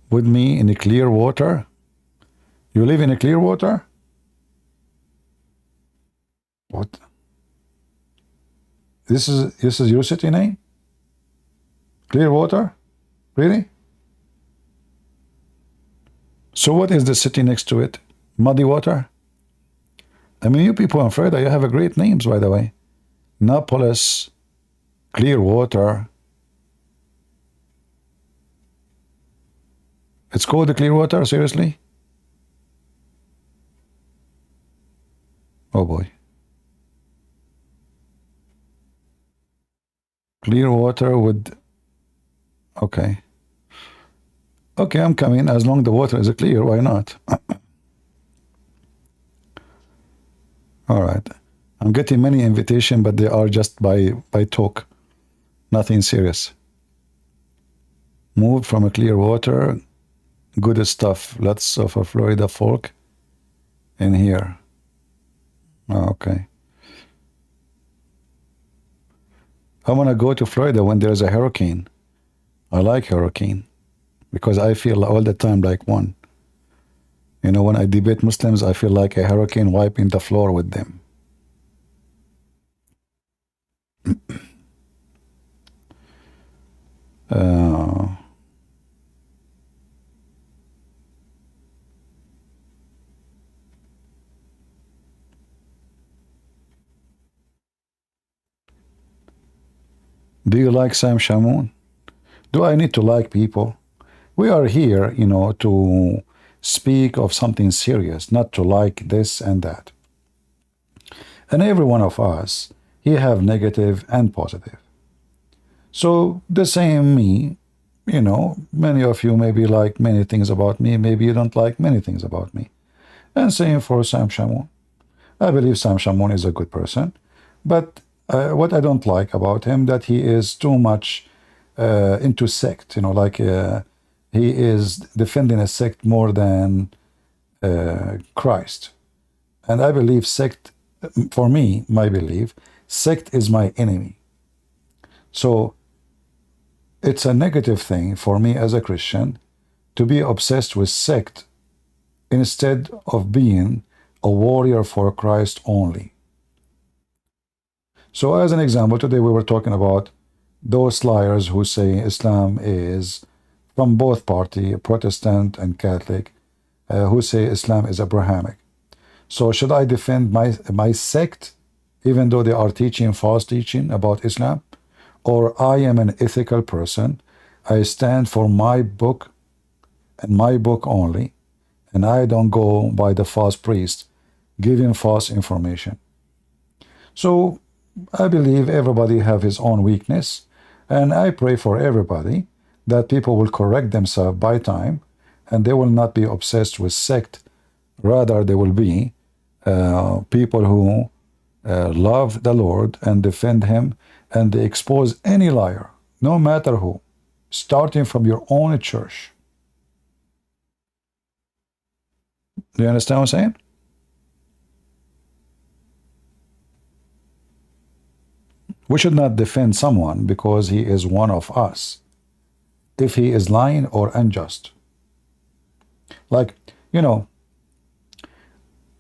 With me in the clear water. You live in a clear water? What? This is your city name? Clear water? Really? So what is the city next to it? Muddy water? I mean, you people in Florida, you have a great names, by the way. Napolis, clear water. It's called the clear water? Seriously? Oh boy. Clear water with... Okay. Okay, I'm coming. As long as the water is clear, why not? All right. I'm getting many invitations, but they are just by talk. Nothing serious. Moved from a clear water. Good stuff. Lots of Florida folk in here. Okay. I want to go to Florida when there's a hurricane. I like hurricane because I feel all the time like one. You know, when I debate Muslims, I feel like a hurricane wiping the floor with them. Do you like Sam Shamoun? Do I need to like people? We are here, you know, to speak of something serious, not to like this and that. And every one of us, he have negative and positive. So the same me, you know, many of you maybe like many things about me, maybe you don't like many things about me. And same for Sam Shamoun. I believe Sam Shamoun is a good person, but what I don't like about him, that he is too much into sect, you know, like he is defending a sect more than Christ. And I believe sect, for me, my belief, sect is my enemy. So it's a negative thing for me as a Christian to be obsessed with sect instead of being a warrior for Christ only. So as an example, today we were talking about those liars who say Islam is from both parties, Protestant and Catholic, who say Islam is Abrahamic. So should I defend my sect, even though they are teaching false teaching about Islam? Or I am an ethical person, I stand for my book and my book only, and I don't go by the false priest giving false information. So I believe everybody have his own weakness, and I pray for everybody that people will correct themselves by time, and they will not be obsessed with sect. Rather, they will be people who love the Lord and defend him, and they expose any liar, no matter who, starting from your own church. Do you understand what I'm saying? We should not defend someone because he is one of us, if he is lying or unjust. Like, you know,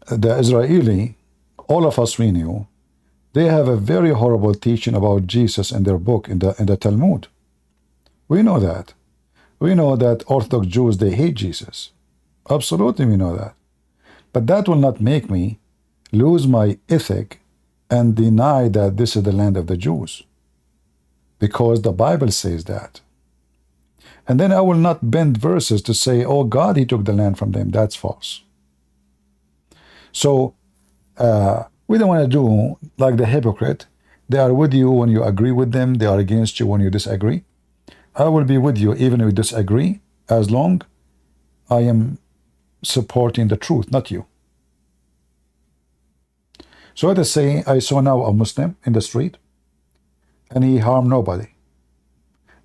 the Israeli, all of us we knew, they have a very horrible teaching about Jesus in their book, in the Talmud. We know that. We know that Orthodox Jews, they hate Jesus. Absolutely, we know that. But that will not make me lose my ethic and deny that this is the land of the Jews, because the Bible says that. And then I will not bend verses to say, oh God, he took the land from them. That's false. So we don't want to do like the hypocrite. They are with you when you agree with them. They are against you when you disagree. I will be with you even if we disagree, as long I am supporting the truth, not you. So let us say I saw now a Muslim in the street and he harmed nobody.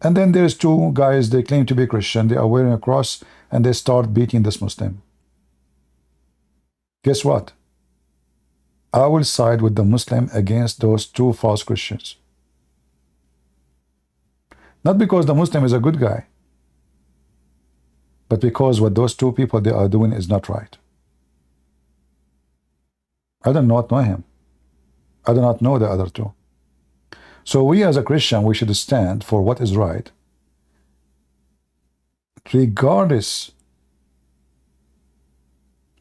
And then there's two guys, they claim to be Christian, they are wearing a cross, and they start beating this Muslim. Guess what? I will side with the Muslim against those two false Christians. Not because the Muslim is a good guy, but because what those two people they are doing is not right. I do not know him. I do not know the other two. So we as a Christian, we should stand for what is right, regardless.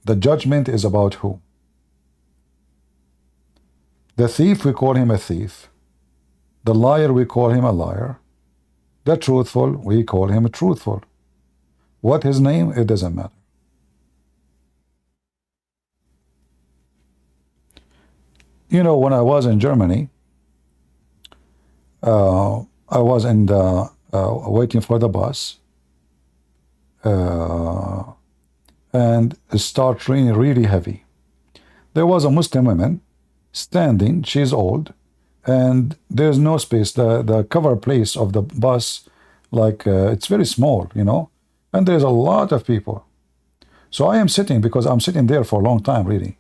The judgment is about who? The thief, we call him a thief. The liar, we call him a liar. The truthful, we call him truthful. What his name, it doesn't matter. You know, when I was in Germany, I was in the waiting for the bus, and it started raining really heavy. There was a Muslim woman standing. She's old, and there's no space. The cover place of the bus, like it's very small, you know, and there's a lot of people. So I am sitting, because I'm sitting there for a long time, really.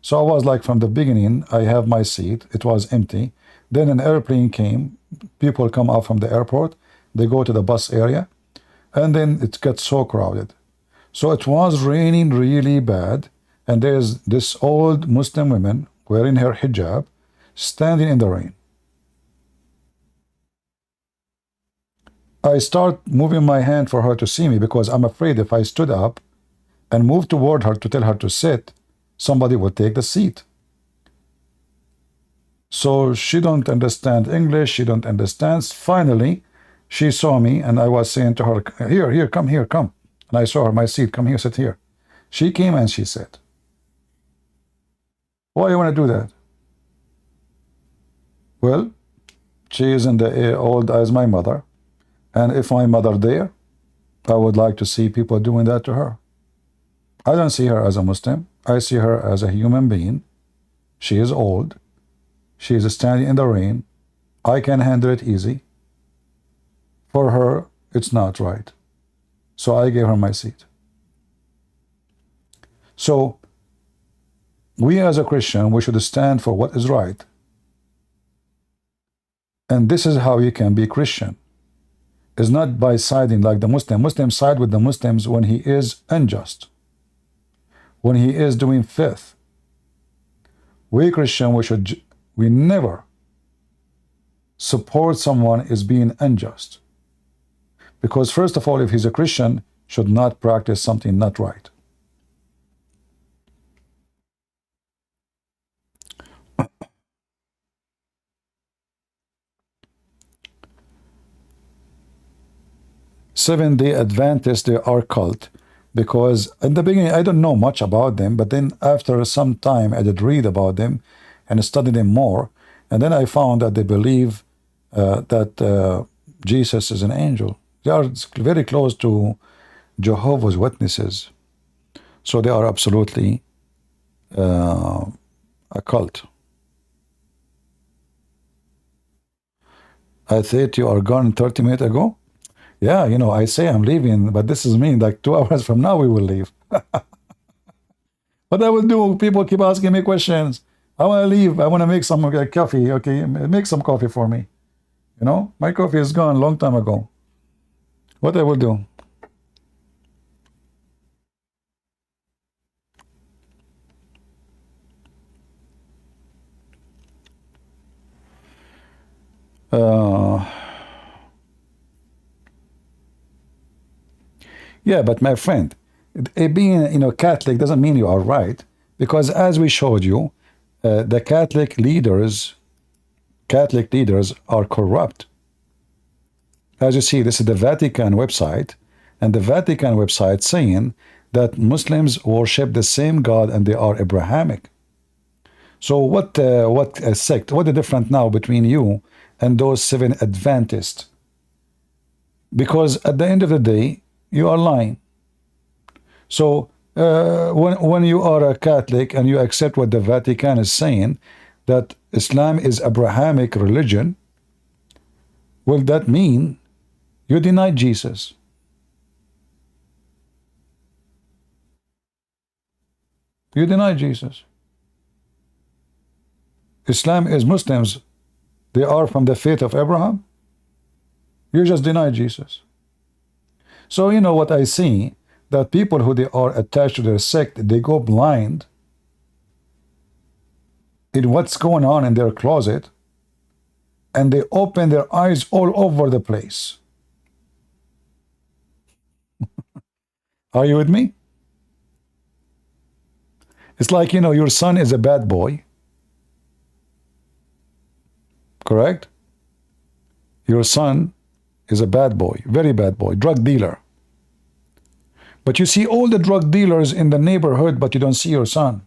So I was like, from the beginning, I have my seat. It was empty. Then an airplane came. People come out from the airport. They go to the bus area. And then it gets so crowded. So it was raining really bad. And there's this old Muslim woman wearing her hijab, standing in the rain. I start moving my hand for her to see me, because I'm afraid if I stood up and moved toward her to tell her to sit, somebody would take the seat. So she don't understand English, she don't understand. Finally, she saw me, and I was saying to her, here, come here, come. And I saw her, my seat, come here, sit here. She came and she said, why you want to do that? Well, she is in the old as my mother, and if my mother there, I would like to see people doing that to her. I don't see her as a Muslim. I see her as a human being. She is old. She is standing in the rain. I can handle it easy. For her, it's not right. So I gave her my seat. So we as a Christian, we should stand for what is right. And this is how you can be Christian. It's not by siding like the Muslim. Muslims side with the Muslims when he is unjust, when he is doing filth. We Christian, we never support someone is being unjust. Because first of all, if he's a Christian, should not practice something not right. Seventh-day Adventists, they are cult, because in the beginning I don't know much about them, but then after some time I did read about them and study them more, and then I found that they believe that Jesus is an angel. They are very close to Jehovah's Witnesses, so they are absolutely a cult. I thought you are gone 30 minutes ago. Yeah, you know, I say I'm leaving, but this is me, like 2 hours from now we will leave. What I will do, people keep asking me questions. I want to leave. I want to make some coffee. Okay, make some coffee for me. You know, my coffee is gone a long time ago. What I will do? Yeah, but my friend, being, you know, Catholic doesn't mean you are right, because as we showed you, the Catholic leaders are corrupt. As you see, this is the Vatican website, and the Vatican website saying that Muslims worship the same God and they are Abrahamic. So what sect, what the difference now between you and those 7 Adventists? Because at the end of the day, you are lying. So when you are a Catholic and you accept what the Vatican is saying, that Islam is Abrahamic religion, will that mean you deny Jesus? You deny Jesus. Islam is Muslims. They are from the faith of Abraham. You just deny Jesus. So you know what I see, that people who they are attached to their sect, they go blind in what's going on in their closet, and they open their eyes all over the place. Are you with me? It's like, you know, your son is a bad boy. Correct? Your son is a bad boy, very bad boy, drug dealer. But you see all the drug dealers in the neighborhood, but you don't see your son.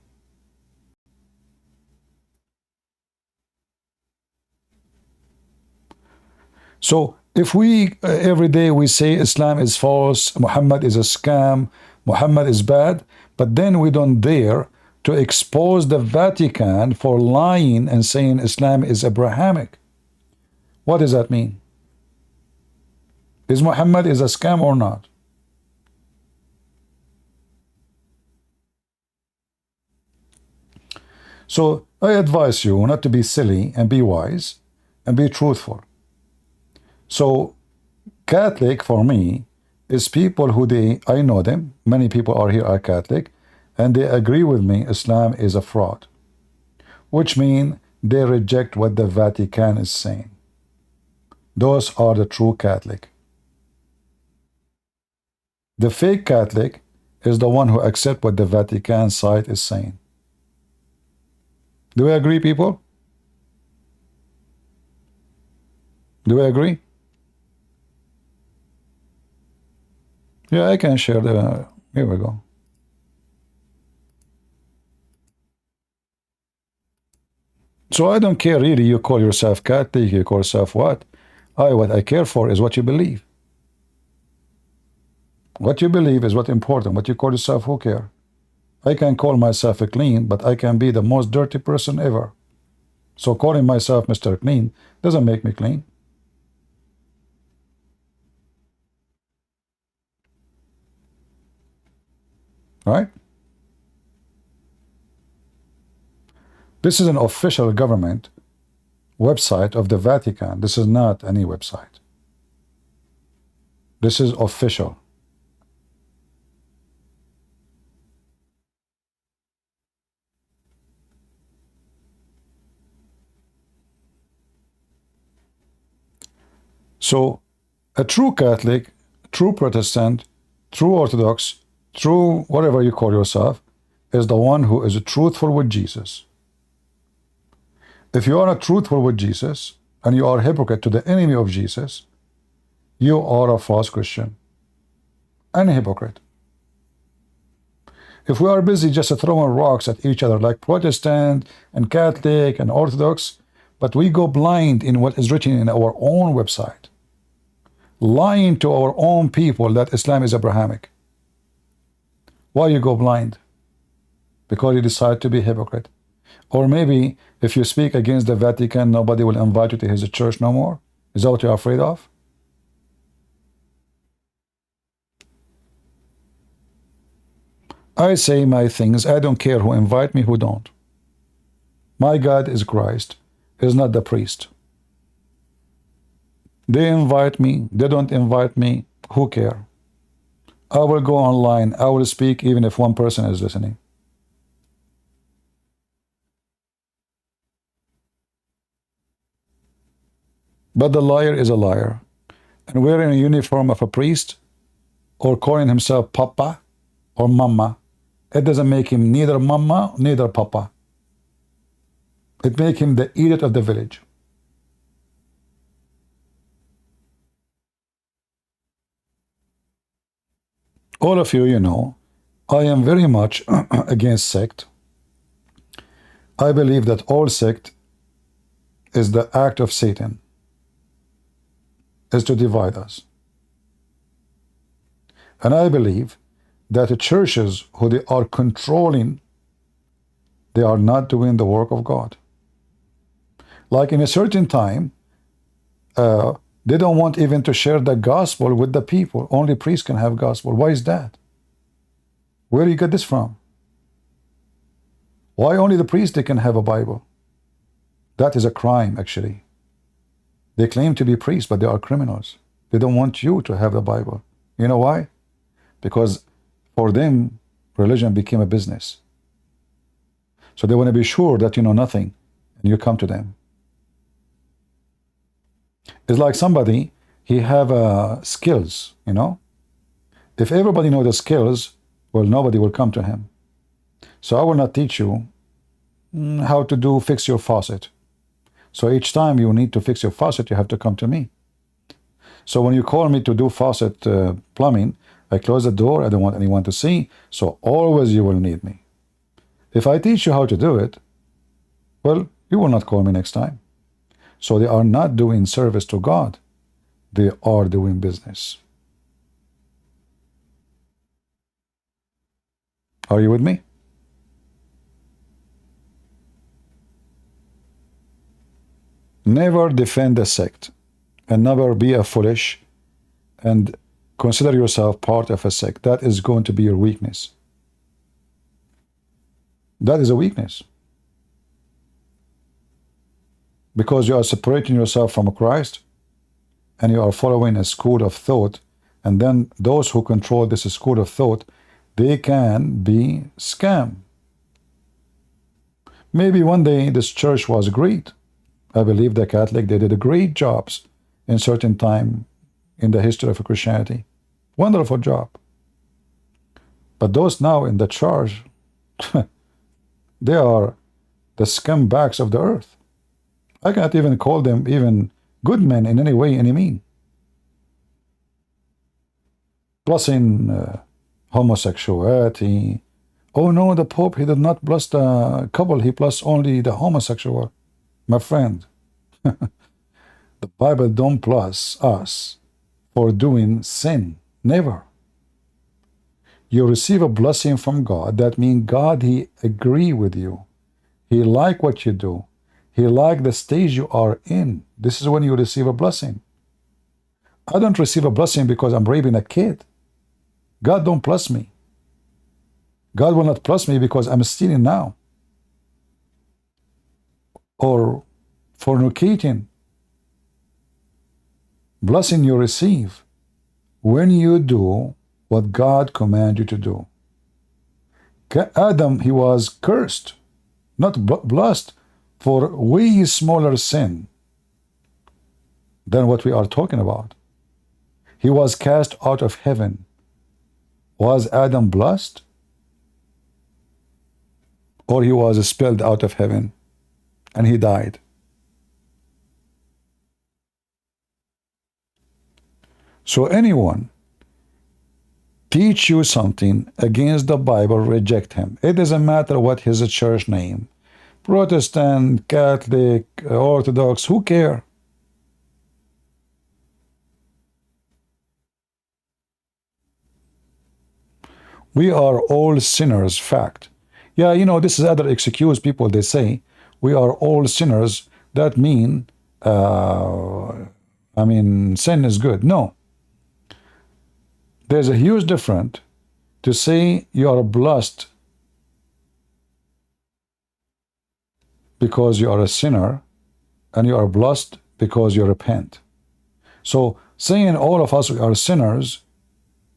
So if we every day we say Islam is false, Muhammad is a scam, Muhammad is bad, but then we don't dare to expose the Vatican for lying and saying Islam is Abrahamic. What does that mean? Is Muhammad is a scam or not? So I advise you not to be silly and be wise and be truthful. So Catholic for me is people who I know them, many people are here are Catholic, and they agree with me Islam is a fraud, which means they reject what the Vatican is saying. Those are the true Catholic. The fake Catholic is the one who accepts what the Vatican site is saying. Do we agree, people? Do we agree? Yeah, I can share the... Here we go. So I don't care really, you call yourself Catholic, you call yourself what? What I care for is what you believe. What you believe is what's important. What you call yourself, who care? I can call myself a clean, but I can be the most dirty person ever. So calling myself Mr. Clean doesn't make me clean. Right? This is an official government website of the Vatican. This is not any website. This is official. So a true Catholic, true Protestant, true Orthodox, true whatever you call yourself, is the one who is truthful with Jesus. If you are not truthful with Jesus and you are a hypocrite to the enemy of Jesus, you are a false Christian and a hypocrite. If we are busy just throwing rocks at each other like Protestant and Catholic and Orthodox, but we go blind in what is written in our own website, lying to our own people that Islam is Abrahamic. Why you go blind? Because you decide to be hypocrite. Or maybe if you speak against the Vatican, nobody will invite you to his church no more. Is that what you're afraid of? I say my things. I don't care who invite me, who don't. My God is Christ, is not the priest. They invite me, they don't invite me, who care? I will go online, I will speak even if one person is listening. But the liar is a liar. And wearing a uniform of a priest, or calling himself Papa or Mama, it doesn't make him neither Mama, neither Papa. It makes him the idiot of the village. All of you, you know, I am very much against sect. I believe that all sect is the act of Satan, is to divide us. And I believe that the churches who they are controlling, they are not doing the work of God. Like in a certain time, they don't want even to share the gospel with the people. Only priests can have gospel. Why is that? Where do you get this from? Why only the priests they can have a Bible? That is a crime, actually. They claim to be priests, but they are criminals. They don't want you to have the Bible. You know why? Because for them, religion became a business. So they want to be sure that you know nothing, and you come to them. It's like somebody, he have skills, you know. If everybody know the skills, well, nobody will come to him. So I will not teach you how to fix your faucet. So each time you need to fix your faucet, you have to come to me. So when you call me to do faucet plumbing, I close the door. I don't want anyone to see. So always you will need me. If I teach you how to do it, well, you will not call me next time. So they are not doing service to God. They are doing business. Are you with me? Never defend a sect, and never be a foolish and consider yourself part of a sect. That is going to be your weakness. That is a weakness. Because you are separating yourself from Christ, and you are following a school of thought, and then those who control this school of thought, they can be scam. Maybe one day this church was great. I believe the Catholic, they did great jobs in certain time in the history of Christianity. Wonderful job. But those now in the church, they are the scumbags of the earth. I cannot even call them even good men in any way, any mean. Plus in homosexuality. Oh no, the Pope, he did not bless the couple, he blessed only the homosexual. My friend, the Bible don't bless us for doing sin. Never. You receive a blessing from God. That means God, he agree with you. He like what you do. He like the stage you are in. This is when you receive a blessing. I don't receive a blessing because I'm raping a kid. God don't bless me. God will not bless me because I'm stealing now, or fornicating. Blessing you receive when you do what God commanded you to do. Adam, he was cursed, not blessed, for way smaller sin than what we are talking about. He was cast out of heaven. Was Adam blessed? Or he was expelled out of heaven and he died? So anyone teach you something against the Bible, reject him. It doesn't matter what his church name. Protestant, Catholic, Orthodox, who care? We are all sinners, fact. Yeah, you know, this is other excuse people, they say, we are all sinners. That mean, sin is good. No. There's a huge difference to say you are blessed because you are a sinner, and you are blessed because you repent. So saying all of us are sinners,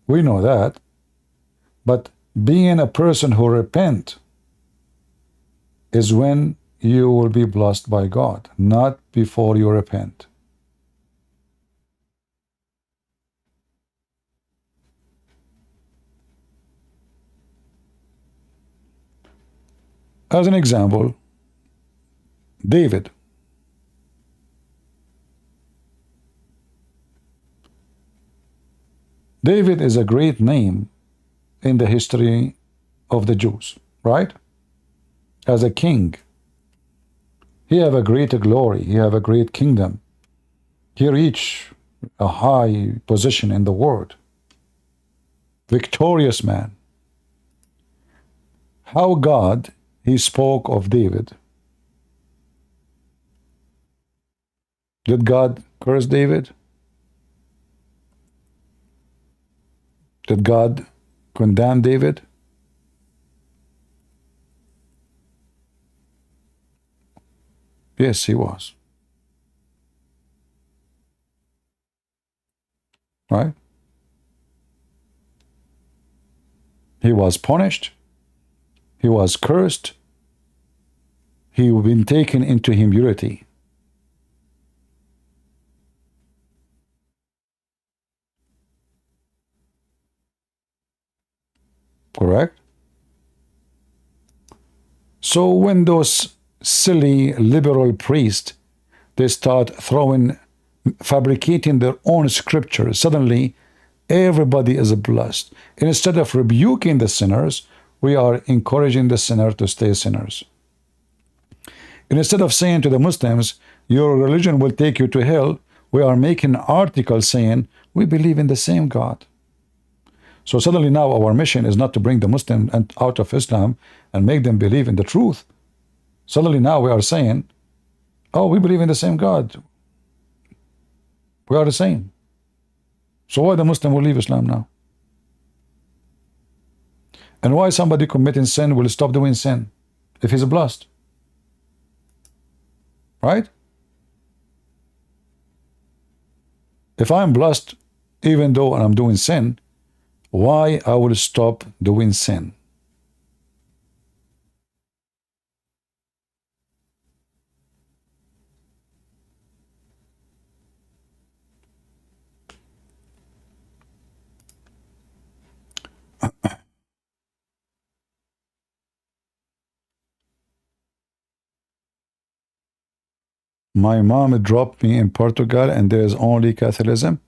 we know that, but being a person who repent is when you will be blessed by God, not before you repent. As an example, David. David is a great name in the history of the Jews, right? As a king. He have a great glory. He have a great kingdom. He reached a high position in the world. Victorious man. How God, he spoke of David. Did God curse David? Did God condemn David? Yes, he was. Right? He was punished. He was cursed. He been taken into humility. Correct? So when those silly liberal priests, they start fabricating their own scriptures, suddenly everybody is blessed. Instead of rebuking the sinners, we are encouraging the sinner to stay sinners. And instead of saying to the Muslims, your religion will take you to hell, we are making articles saying, we believe in the same God. So suddenly now our mission is not to bring the Muslim out of Islam and make them believe in the truth. Suddenly now we are saying, oh, we believe in the same God. We are the same. So why the Muslim will leave Islam now? And why somebody committing sin will stop doing sin if he's blessed? Right? If I'm blessed, even though I'm doing sin, why I will stop doing sin? My mom dropped me in Portugal and there is only Catholicism.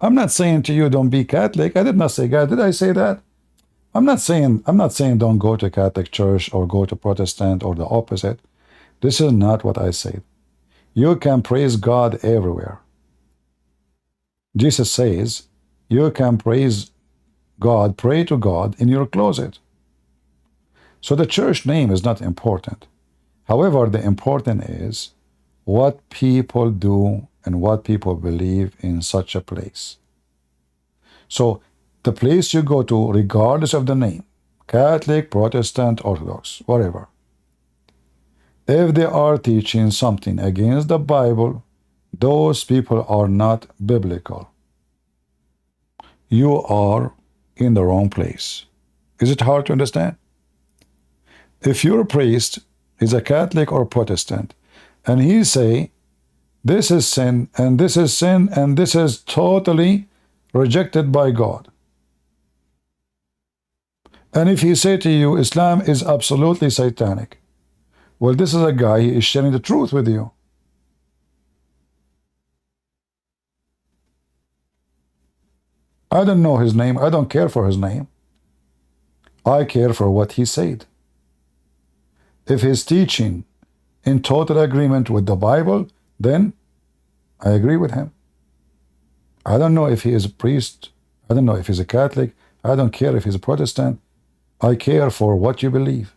I'm not saying to you don't be Catholic. I did not say that. Did I say that? I'm not saying don't go to Catholic church or go to Protestant or the opposite. This is not what I said. You can praise God everywhere. Jesus says you can praise God, pray to God in your closet. So the church name is not important. However, the important is what people do and what people believe in such a place. So the place you go to, regardless of the name, Catholic, Protestant, Orthodox, whatever, if they are teaching something against the Bible, those people are not biblical. You are in the wrong place. Is it hard to understand? If your priest is a Catholic or Protestant, and he say, this is sin, and this is sin, and this is totally rejected by God. And if he say to you, Islam is absolutely satanic, well, this is a guy, he is sharing the truth with you. I don't know his name. I don't care for his name. I care for what he said. If he's teaching in total agreement with the Bible, then I agree with him. I don't know if he is a priest. I don't know if he's a Catholic. I don't care if he's a Protestant. I care for what you believe.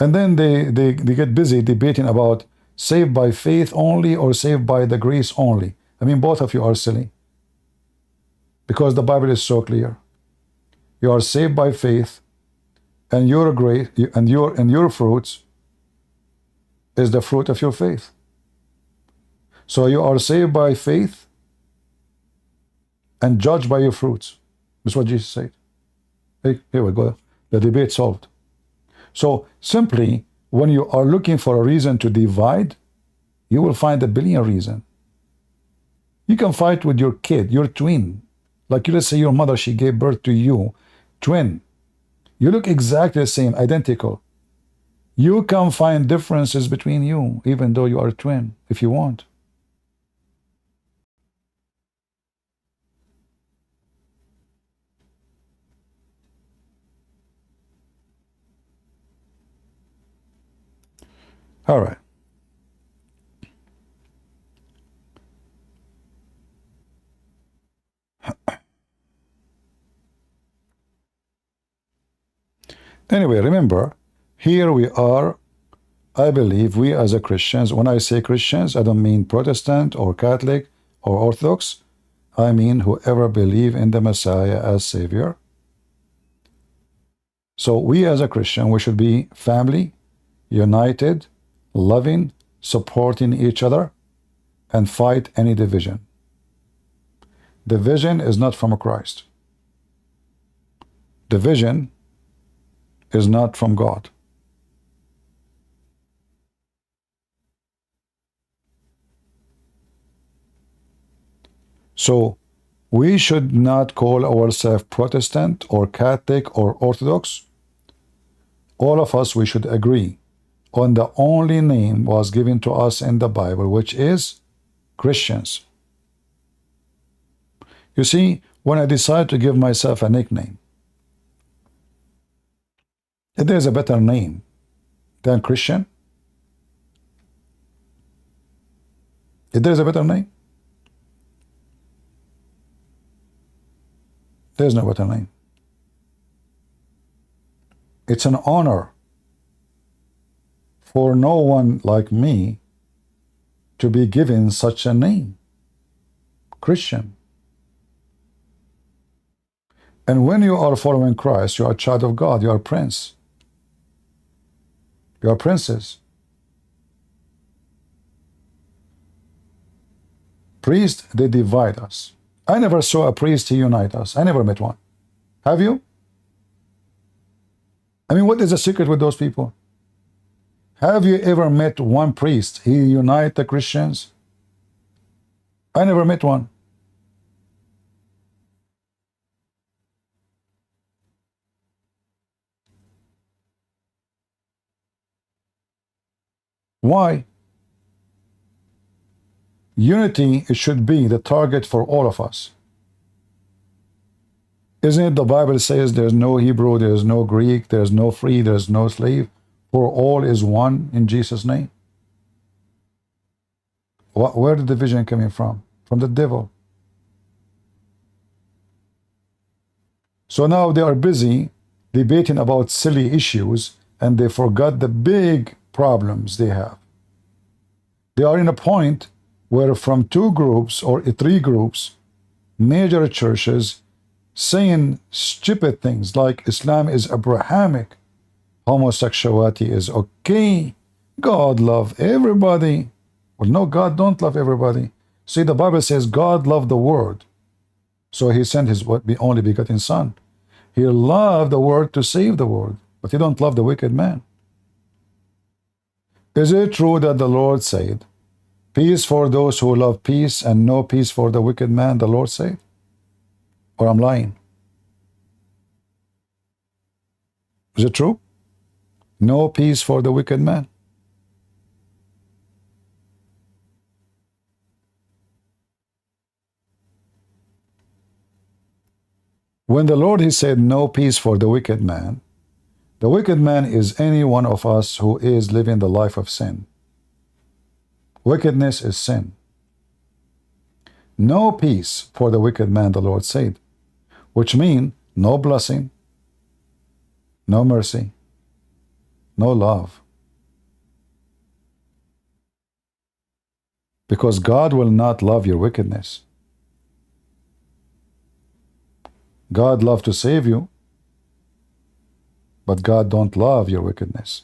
And then they get busy debating about saved by faith only or saved by the grace only. I mean, both of you are silly. Because the Bible is so clear. You are saved by faith, and your grace and your fruits is the fruit of your faith. So you are saved by faith and judged by your fruits. That's what Jesus said. Hey, here we go. The debate solved. So simply, when you are looking for a reason to divide, you will find a billion reasons. You can fight with your kid, your twin. Like let's say your mother, she gave birth to you, twin. You look exactly the same, identical. You can find differences between you, even though you are a twin, if you want. All right. Anyway, remember, here we are. I believe we as a Christians, when I say Christians, I don't mean Protestant or Catholic or Orthodox. I mean whoever believe in the Messiah as Savior. So we as a Christian, we should be family, united, loving, supporting each other, and fight any division. Division is not from Christ. Division is not from God. So we should not call ourselves Protestant or Catholic or Orthodox. All of us, we should agree on the only name was given to us in the Bible, which is Christians. You see, when I decide to give myself a nickname, if there's a better name than Christian, if there's a better name, there's no better name. It's an honor for no one like me to be given such a name, Christian. And when you are following Christ, you are a child of God, you are a prince. You are princes. Priests, they divide us. I never saw a priest unite us. I never met one. Have you? I mean, what is the secret with those people? Have you ever met one priest? He unite the Christians? I never met one. Why? Unity, it should be the target for all of us. Isn't it the Bible says there's no Hebrew, there's no Greek, there's no free, there's no slave, for all is one in Jesus' name? Where the division coming from? From the devil. So now they are busy debating about silly issues and they forgot the big problems they have. They are in a point where from two groups or three groups, major churches, saying stupid things like Islam is Abrahamic, homosexuality is okay, God love everybody. Well, no, God don't love everybody. See, the Bible says God loved the world, so he sent his only begotten son. He loved the world to save the world, but he don't love the wicked man. Is it true that the Lord said, peace for those who love peace and no peace for the wicked man, the Lord said? Or I'm lying? Is it true? No peace for the wicked man. When the Lord, he said, no peace for the wicked man is any one of us who is living the life of sin. Wickedness is sin. No peace for the wicked man, the Lord said, which means no blessing, no mercy, no love. Because God will not love your wickedness. God loves to save you, but God don't love your wickedness.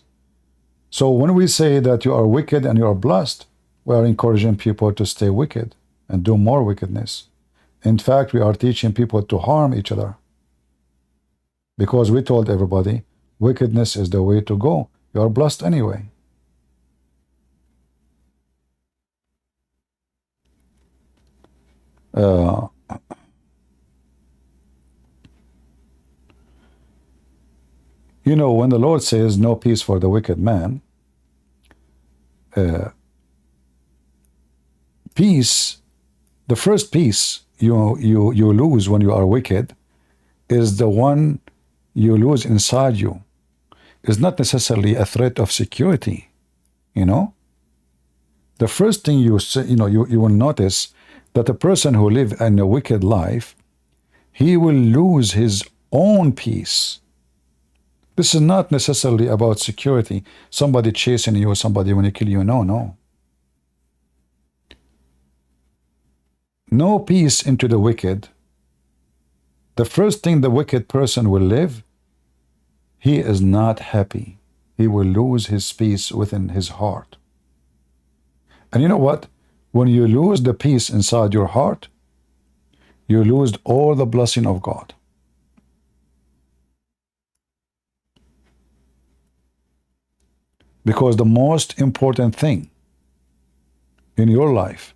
So when we say that you are wicked and you are blessed, we are encouraging people to stay wicked and do more wickedness. In fact, we are teaching people to harm each other. Because we told everybody, wickedness is the way to go. You are blessed anyway. You know, when the Lord says no peace for the wicked man, peace, the first peace you lose when you are wicked is the one you lose inside you. It's not necessarily a threat of security. you know, the first thing you will notice that a person who lives in a wicked life, he will lose his own peace. This is not necessarily about security, somebody chasing you, somebody want to kill you. No. No peace into the wicked. The first thing the wicked person will live, he is not happy. He will lose his peace within his heart. And you know what? When you lose the peace inside your heart, you lose all the blessing of God. Because the most important thing in your life,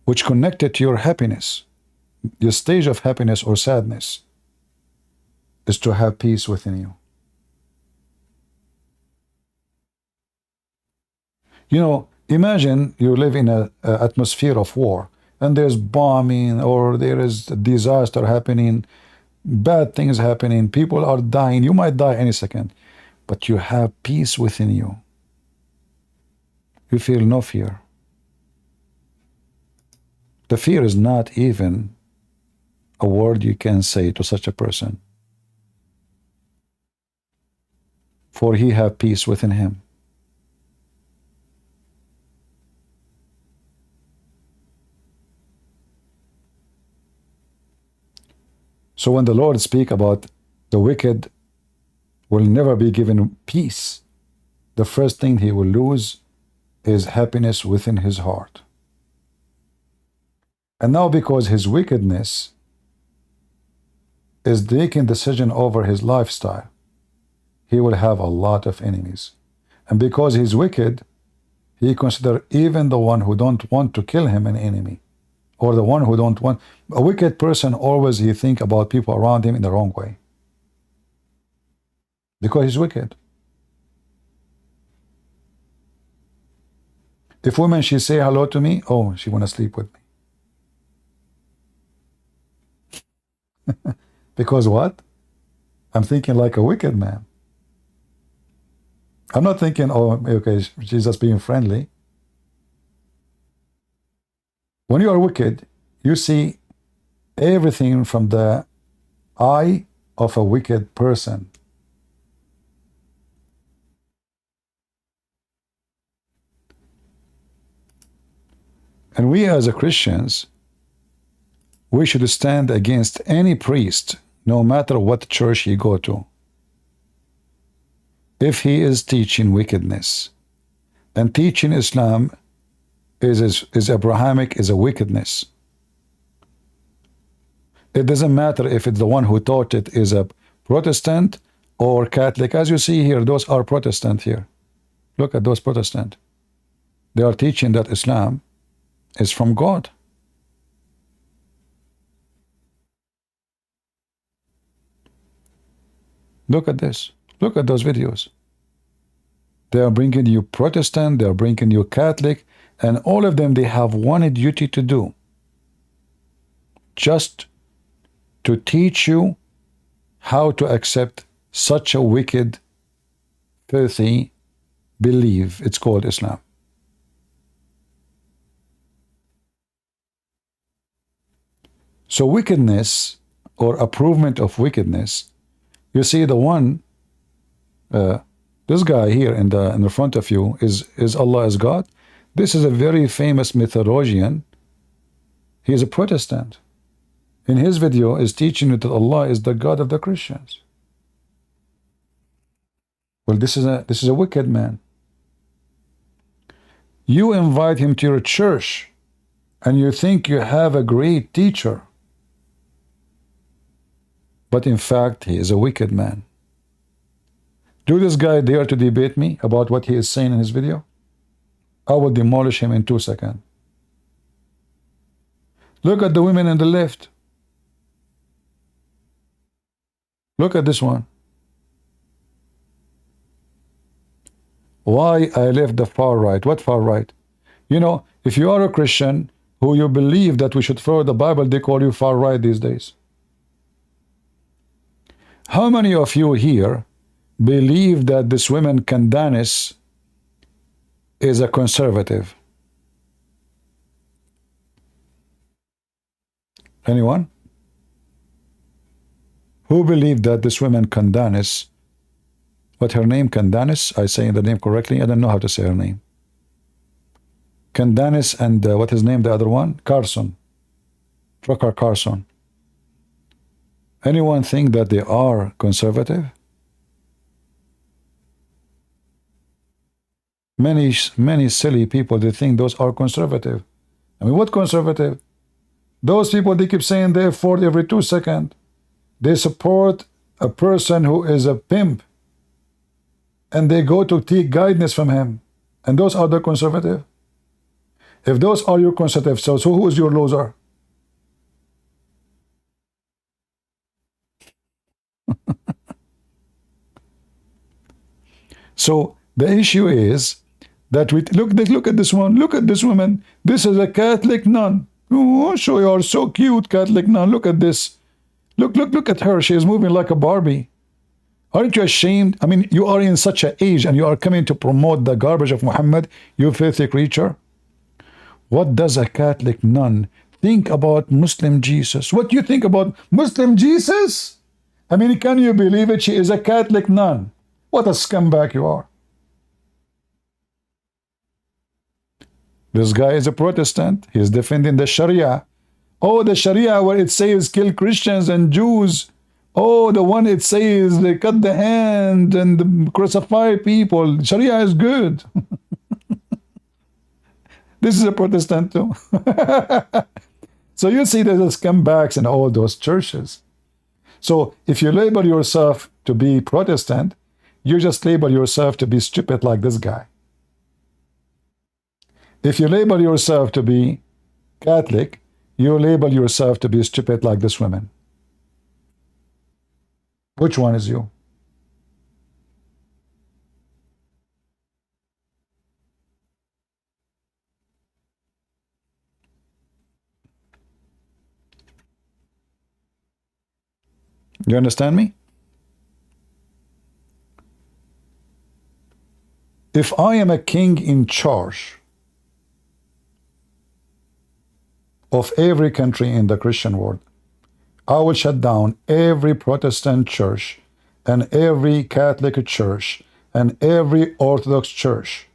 which connected to your happiness, your stage of happiness or sadness, is to have peace within you. You know, imagine you live in an atmosphere of war, and there's bombing, or there is a disaster happening, bad things happening, people are dying. You might die any second, but you have peace within you. You feel no fear. The fear is not even a word you can say to such a person, for he have peace within him. So when the Lord speak about the wicked will never be given peace, the first thing he will lose is happiness within his heart. And now because his wickedness is taking decision over his lifestyle, he will have a lot of enemies. And because he's wicked, he consider even the one who don't want to kill him an enemy, or the one who don't want. A wicked person always he think about people around him in the wrong way, because he's wicked. If women she say hello to me, oh, she want to sleep with me. Because what? I'm thinking like a wicked man. I'm not thinking, oh, okay, she's just being friendly. When you are wicked, you see everything from the eye of a wicked person. And we as a Christians, we should stand against any priest, no matter what church he go to, if he is teaching wickedness. And teaching Islam is Abrahamic, is a wickedness. It doesn't matter if it's the one who taught it is a Protestant or Catholic. As you see here, those are Protestant here. Look at those Protestant. They are teaching that Islam is from God. Look at this. Look at those videos. They are bringing you Protestant, they are bringing you Catholic, and all of them, they have one duty to do. Just to teach you how to accept such a wicked, filthy belief. It's called Islam. So wickedness, or approvement of wickedness, you see the one, this guy here in the front of you is Allah as God. This is a very famous mythologian. He is a Protestant. In his video is teaching you that Allah is the God of the Christians. Well, this is a wicked man. You invite him to your church and you think you have a great teacher, but in fact he is a wicked man. Do this guy dare to debate me about what he is saying in his video? I will demolish him in 2 seconds. Look at the women on the left. Look at this one. Why I left the far right? What far right? You know, if you are a Christian who you believe that we should follow the Bible, they call you far right these days. How many of you here believe that this woman can dance is a conservative? Anyone? Who believed that this woman Candace, what her name, Candace? I say the name correctly. I don't know how to say her name. Candace and what is name the other one? Carson. Trucker Carson. Anyone think that they are conservative? Many silly people, they think those are conservative. I mean, what conservative? Those people, they keep saying they F-word every 2 seconds. They support a person who is a pimp, and they go to take guidance from him. And those are the conservative? If those are your conservative, so who is your loser? So the issue is that we look at this one, look at this woman. This is a Catholic nun. Oh, so you are so cute, Catholic nun. Look at this. Look at her. She is moving like a Barbie. Aren't you ashamed? I mean, you are in such an age and you are coming to promote the garbage of Muhammad, you filthy creature. What does a Catholic nun think about Muslim Jesus? What do you think about Muslim Jesus? I mean, can you believe it? She is a Catholic nun. What a scumbag you are. This guy is a Protestant. He is defending the Sharia. Oh, the Sharia where it says kill Christians and Jews. Oh, the one it says they cut the hand and crucify people. Sharia is good. This is a Protestant too. So you see there's scumbags in all those churches. So if you label yourself to be Protestant, you just label yourself to be stupid like this guy. If you label yourself to be Catholic, you label yourself to be stupid like this woman. Which one is you? You understand me? If I am a king in charge of every country in the Christian world, I will shut down every Protestant church and every Catholic church and every Orthodox church.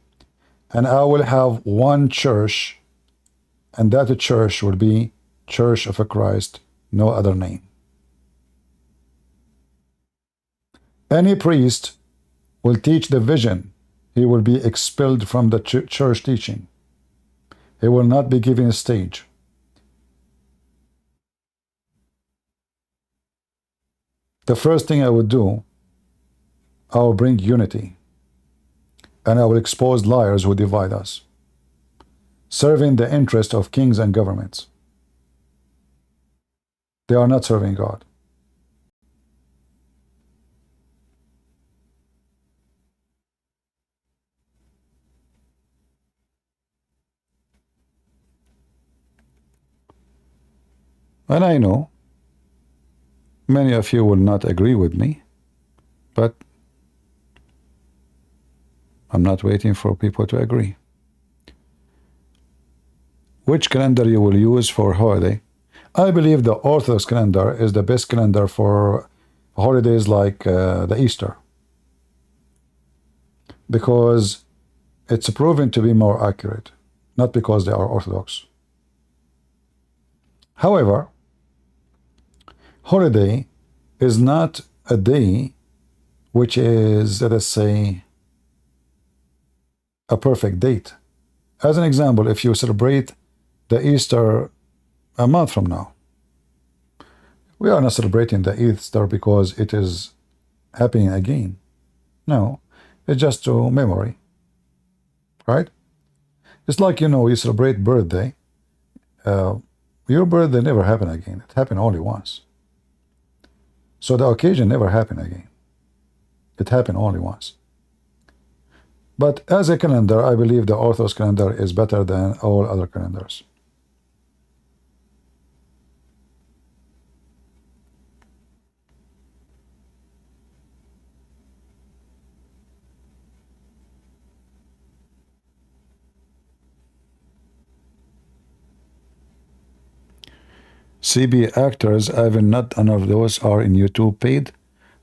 And I will have one church, and that church will be Church of Christ, no other name. Any priest will teach the vision. He will be expelled from the church teaching. He will not be given a stage. The first thing I would do, I will bring unity, and I will expose liars who divide us, serving the interest of kings and governments. They are not serving God. And I know many of you will not agree with me, but I'm not waiting for people to agree. Which calendar you will use for holiday? I believe the Orthodox calendar is the best calendar for holidays like the Easter, because it's proven to be more accurate, not because they are Orthodox. However, holiday is not a day which is, let us say, a perfect date. As an example, if you celebrate the Easter a month from now, we are not celebrating the Easter because it is happening again. No, it's just to memory, right? It's like, you know, you celebrate birthday. Your birthday never happened again. It happened only once. So the occasion never happened again. It happened only once. But as a calendar, I believe the Orthodox calendar is better than all other calendars. CB actors, even not none of those are in YouTube paid.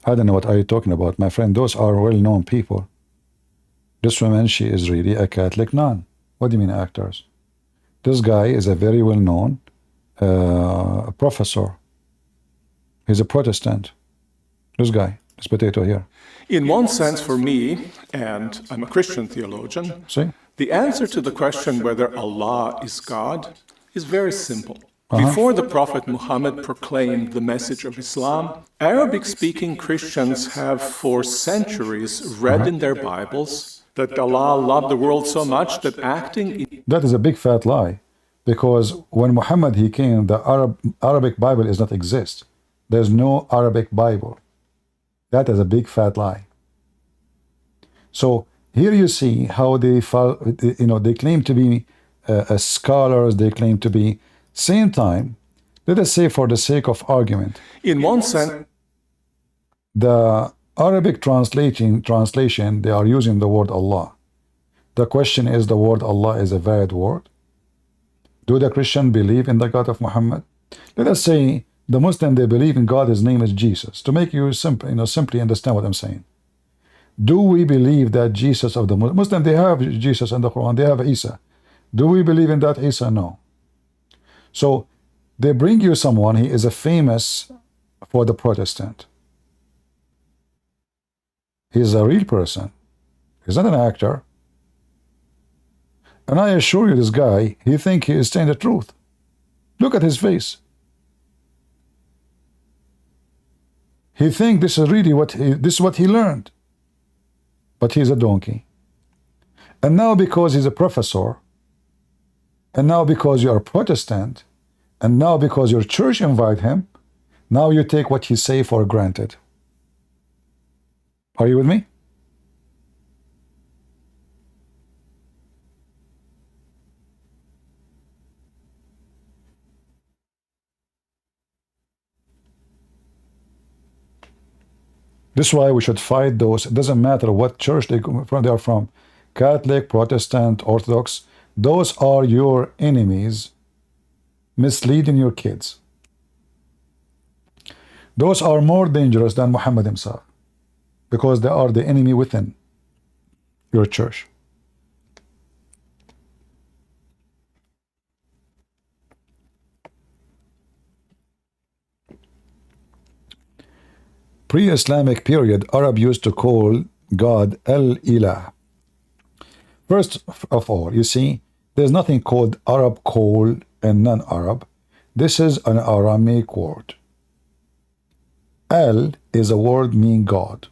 I don't know what are you talking about, my friend. Those are well-known people. This woman, she is really a Catholic nun. What do you mean actors? This guy is a very well-known professor. He's a Protestant. This guy, this potato here. In one sense, for me, and I'm a Christian theologian, See? the answer to the question whether Allah is God is very simple. Before the Prophet Muhammad proclaimed the message of Islam, Arabic-speaking Christians have for centuries read in their Bibles that Allah loved the world so much that acting... That is a big fat lie. Because when Muhammad he came, the Arabic Bible does not exist. There's no Arabic Bible. That is a big fat lie. So here you see how they they claim to be scholars, they claim to be. Same time, let us say for the sake of argument, In one sense, the Arabic translation, they are using the word Allah. The question is, the word Allah is a valid word? Do the Christian believe in the God of Muhammad? Let us say the Muslim, they believe in God, his name is Jesus. To make you simply understand what I'm saying. Do we believe that Jesus of the Muslim, they have Jesus in the Quran, they have Isa. Do we believe in that Isa? No. So they bring you someone, he is a famous for the Protestant. He's a real person. He's not an actor. And I assure you, this guy, he thinks he is saying the truth. Look at his face. He thinks this is really this is what he learned. But he's a donkey. And now because he's a professor, and now because you are Protestant, and now because your church invite him, now you take what he say for granted. Are you with me? This is why we should fight those. It doesn't matter what church they are from. Catholic, Protestant, Orthodox. Those are your enemies misleading your kids. Those are more dangerous than Muhammad himself, because they are the enemy within your church. Pre-Islamic period, Arab used to call God El-Ilah. First of all, you see, there's nothing called Arab call and non-Arab. This is an Aramaic word. El is a word meaning God,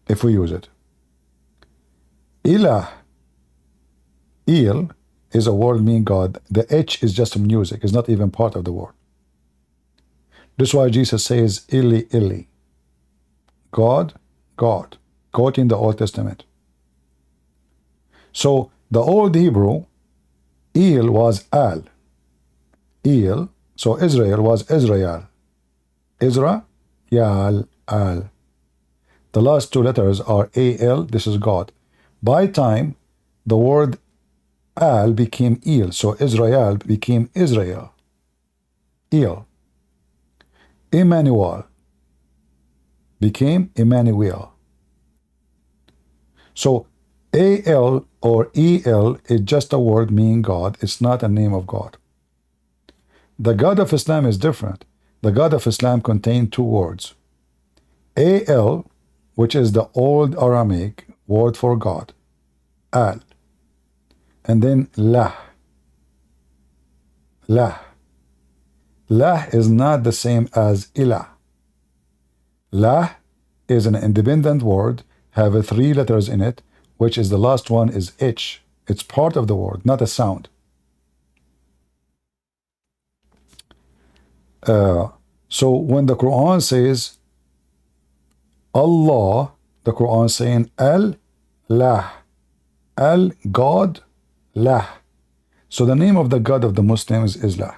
if we use it. Ilah, Il, is a word meaning God. The H is just music. It's not even part of the word. This is why Jesus says, Ili, Ili. God, God. Quoting the Old Testament. So, the Old Hebrew, Il was Al. Il, so Israel was Israel. Isra, Yal, Al. The last two letters are A-L, this is God. By time, the word Al became Il, so Israel became Israel. Il. Emmanuel became Emmanuel. So A-L or E-L is just a word meaning God. It's not a name of God. The God of Islam is different. The God of Islam contains two words. A-L, which is the old Aramaic word for God. Al. And then Lah. Lah. Lah is not the same as Ilah. Lah is an independent word, have 3 letters in it, which is the last one is H. It's part of the word, not a sound. So when the Quran says Allah, the Quran saying Al-Lah. Al-God, Lah. So the name of the God of the Muslims is Lah.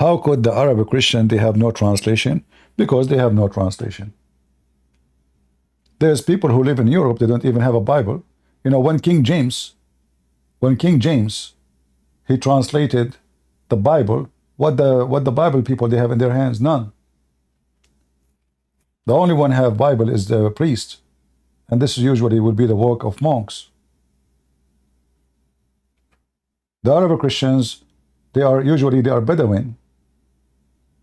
How could the Arab Christian, they have no translation? Because they have no translation. There's people who live in Europe, they don't even have a Bible. You know, when King James, he translated the Bible, what the Bible people they have in their hands? None. The only one who have Bible is the priest, and this usually would be the work of monks. The Arab Christians, they are Bedouin.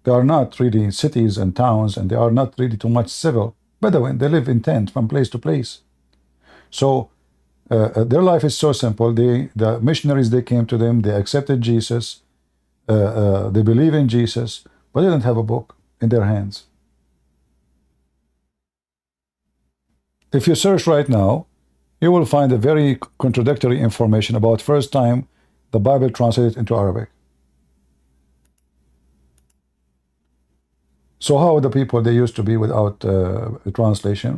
They are not really cities and towns, and they are not really too much civil. Bedouin, they live in tents from place to place. So their life is so simple. The missionaries, they came to them, they accepted Jesus, they believe in Jesus, but they don't have a book in their hands. If you search right now, you will find a very contradictory information about first time the Bible translated into Arabic. So how the people they used to be without translation,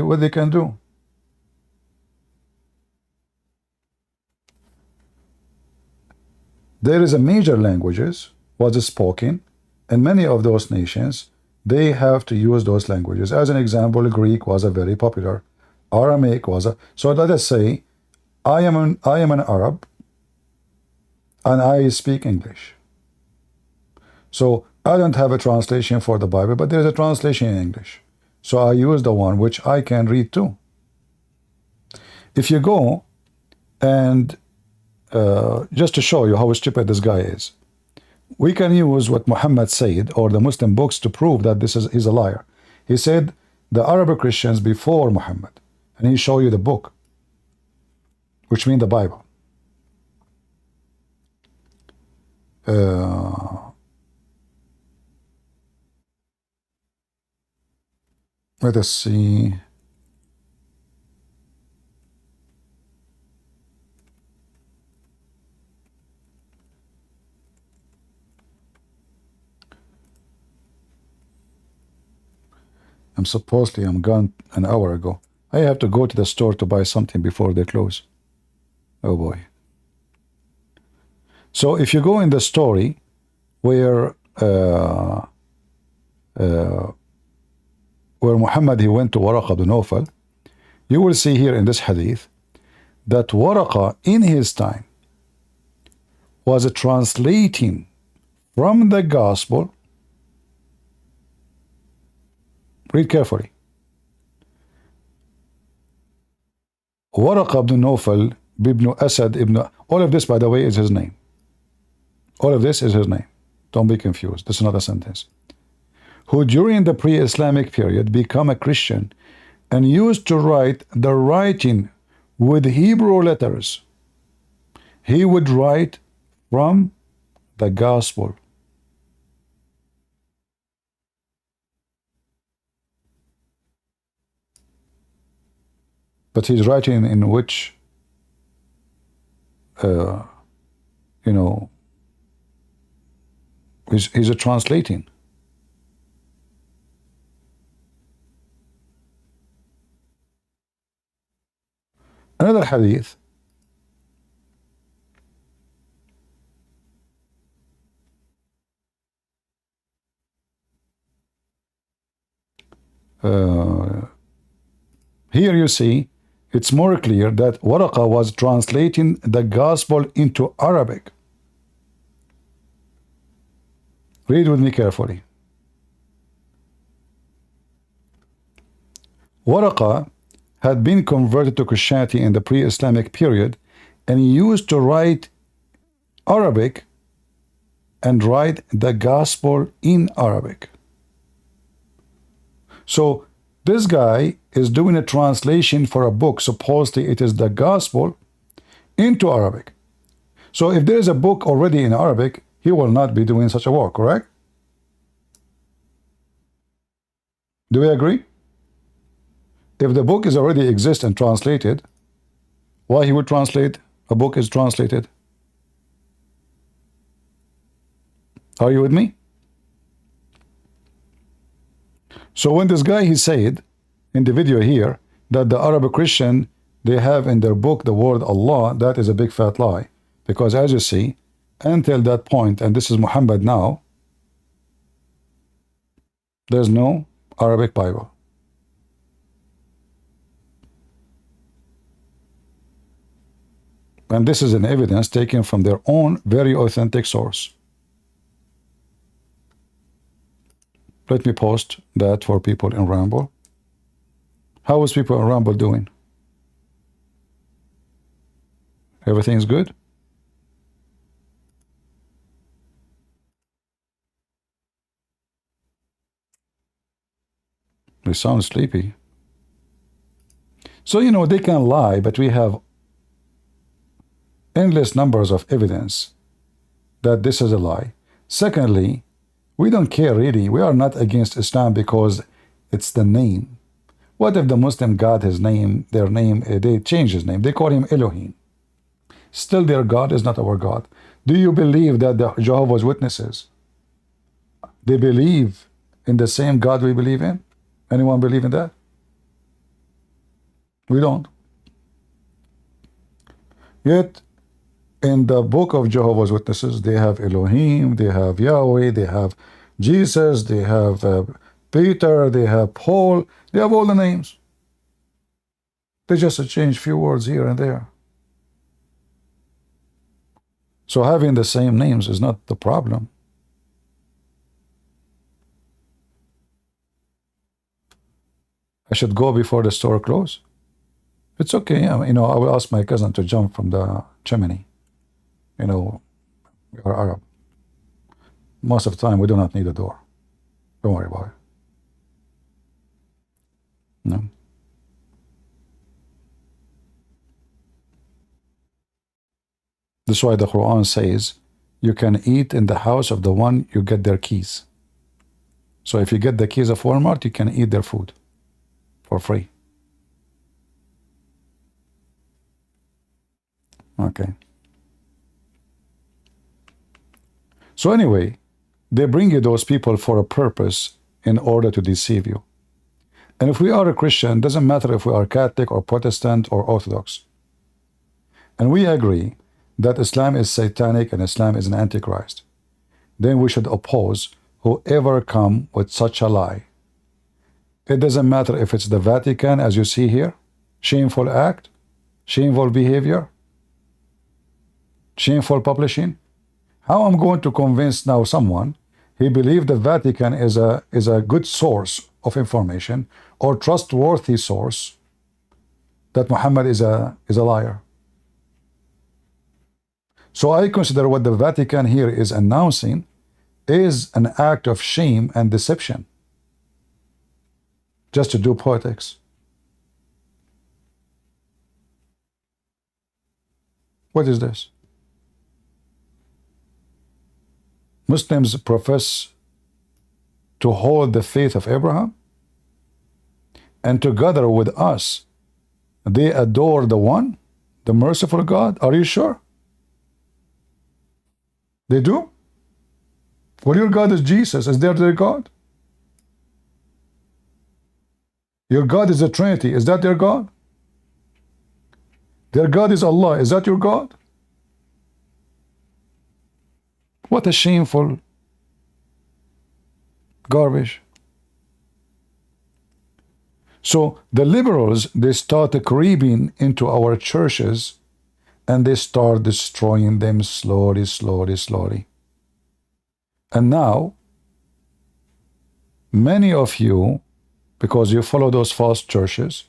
what they can do? There is a major languages was spoken, and many of those nations, they have to use those languages. As an example, Greek was a very popular. Aramaic was a. So let us say, I am an Arab, and I speak English. So I don't have a translation for the Bible, but there's a translation in English. So I use the one which I can read too. If you go and just to show you how stupid this guy is, we can use what Muhammad said or the Muslim books to prove that he's a liar. He said the Arab Christians before Muhammad, and he show you the book, which means the Bible. Let us see. I'm gone an hour ago. I have to go to the store to buy something before they close. Oh boy. So if you go in the story where Muhammad he went to Waraqa bin Nawfal, you will see here in this hadith that Waraqa in his time was translating from the gospel. Read carefully. Waraqa ibn Nawfal ibn Asad ibn, all of this by the way is his name. All of this is his name. Don't be confused. This is not a sentence. Who during the pre-Islamic period become a Christian and used to write the writing with Hebrew letters. He would write from the gospel. But he's writing in which, he's a translating. Another hadith. Here you see, it's more clear that Waraqa was translating the gospel into Arabic. Read with me carefully. Waraqa had been converted to Christianity in the pre-Islamic period, and he used to write Arabic and write the gospel in Arabic. So this guy is doing a translation for a book, supposedly it is the gospel, into Arabic. So if there is a book already in Arabic, he will not be doing such a work, correct? Do we agree? If the book is already exist and translated, why he would translate a book is translated? Are you with me? So when this guy he said in the video here that the Arab Christian they have in their book the word Allah, that is a big fat lie, because as you see, until that point, and this is Muhammad now, There's no Arabic Bible. And this is an evidence taken from their own very authentic source. Let me post that for people in Ramble. How is people in Ramble doing? Everything's good? They sound sleepy. So, you know, they can lie, but we have endless numbers of evidence that this is a lie. Secondly, we don't care really. We are not against Islam because it's the name. What if the Muslim God, his name, their name, they change his name? They call him Elohim. Still their God is not our God. Do you believe that the Jehovah's Witnesses, they believe in the same God we believe in? Anyone believe in that? We don't. Yet, in the book of Jehovah's Witnesses, they have Elohim, they have Yahweh, they have Jesus, they have Peter, they have Paul, they have all the names. They just change few words here and there. So having the same names is not the problem. I should go before the store closes. It's okay. You know, I will ask my cousin to jump from the chimney. You know, we are Arab. Most of the time, we do not need a door. Don't worry about it. No. This is why the Quran says you can eat in the house of the one you get their keys. So if you get the keys of Walmart, you can eat their food for free. Okay. So anyway, they bring you those people for a purpose in order to deceive you. And if we are a Christian, it doesn't matter if we are Catholic or Protestant or Orthodox. And we agree that Islam is satanic and Islam is an antichrist. Then we should oppose whoever come with such a lie. It doesn't matter if it's the Vatican, as you see here, shameful act, shameful behavior, shameful publishing. How I'm going to convince now someone he believed the Vatican is a good source of information or trustworthy source that Muhammad is a liar? So I consider what the Vatican here is announcing is an act of shame and deception, just to do politics. What is this? Muslims profess to hold the faith of Abraham, and together with us, they adore the one, the merciful God. Are you sure? They do? Well, your God is Jesus. Is that their God? Your God is a Trinity. Is that their God? Their God is Allah. Is that your God? What a shameful garbage. So the liberals, they start creeping into our churches and they start destroying them slowly, slowly, slowly. And now, many of you, because you follow those false churches,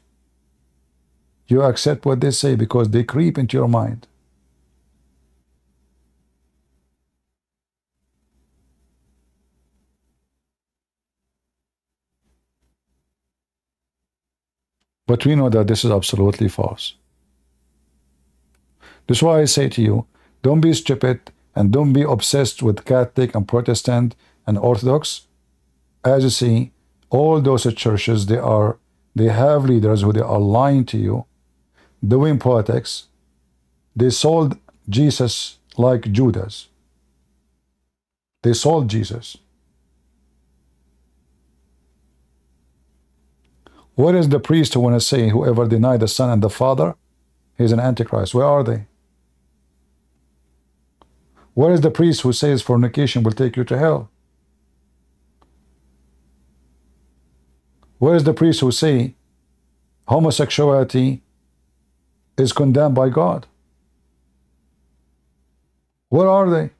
you accept what they say because they creep into your mind. But we know that this is absolutely false. This is why I say to you, don't be stupid and don't be obsessed with Catholic and Protestant and Orthodox. As you see, all those churches, they have leaders who they are lying to you, doing politics. They sold Jesus like Judas. They sold Jesus. What is the priest who want to say whoever denied the Son and the Father, he's an antichrist? Where are they? Where is the priest who says fornication will take you to hell? Where is the priest who say homosexuality is condemned by God? Where are they?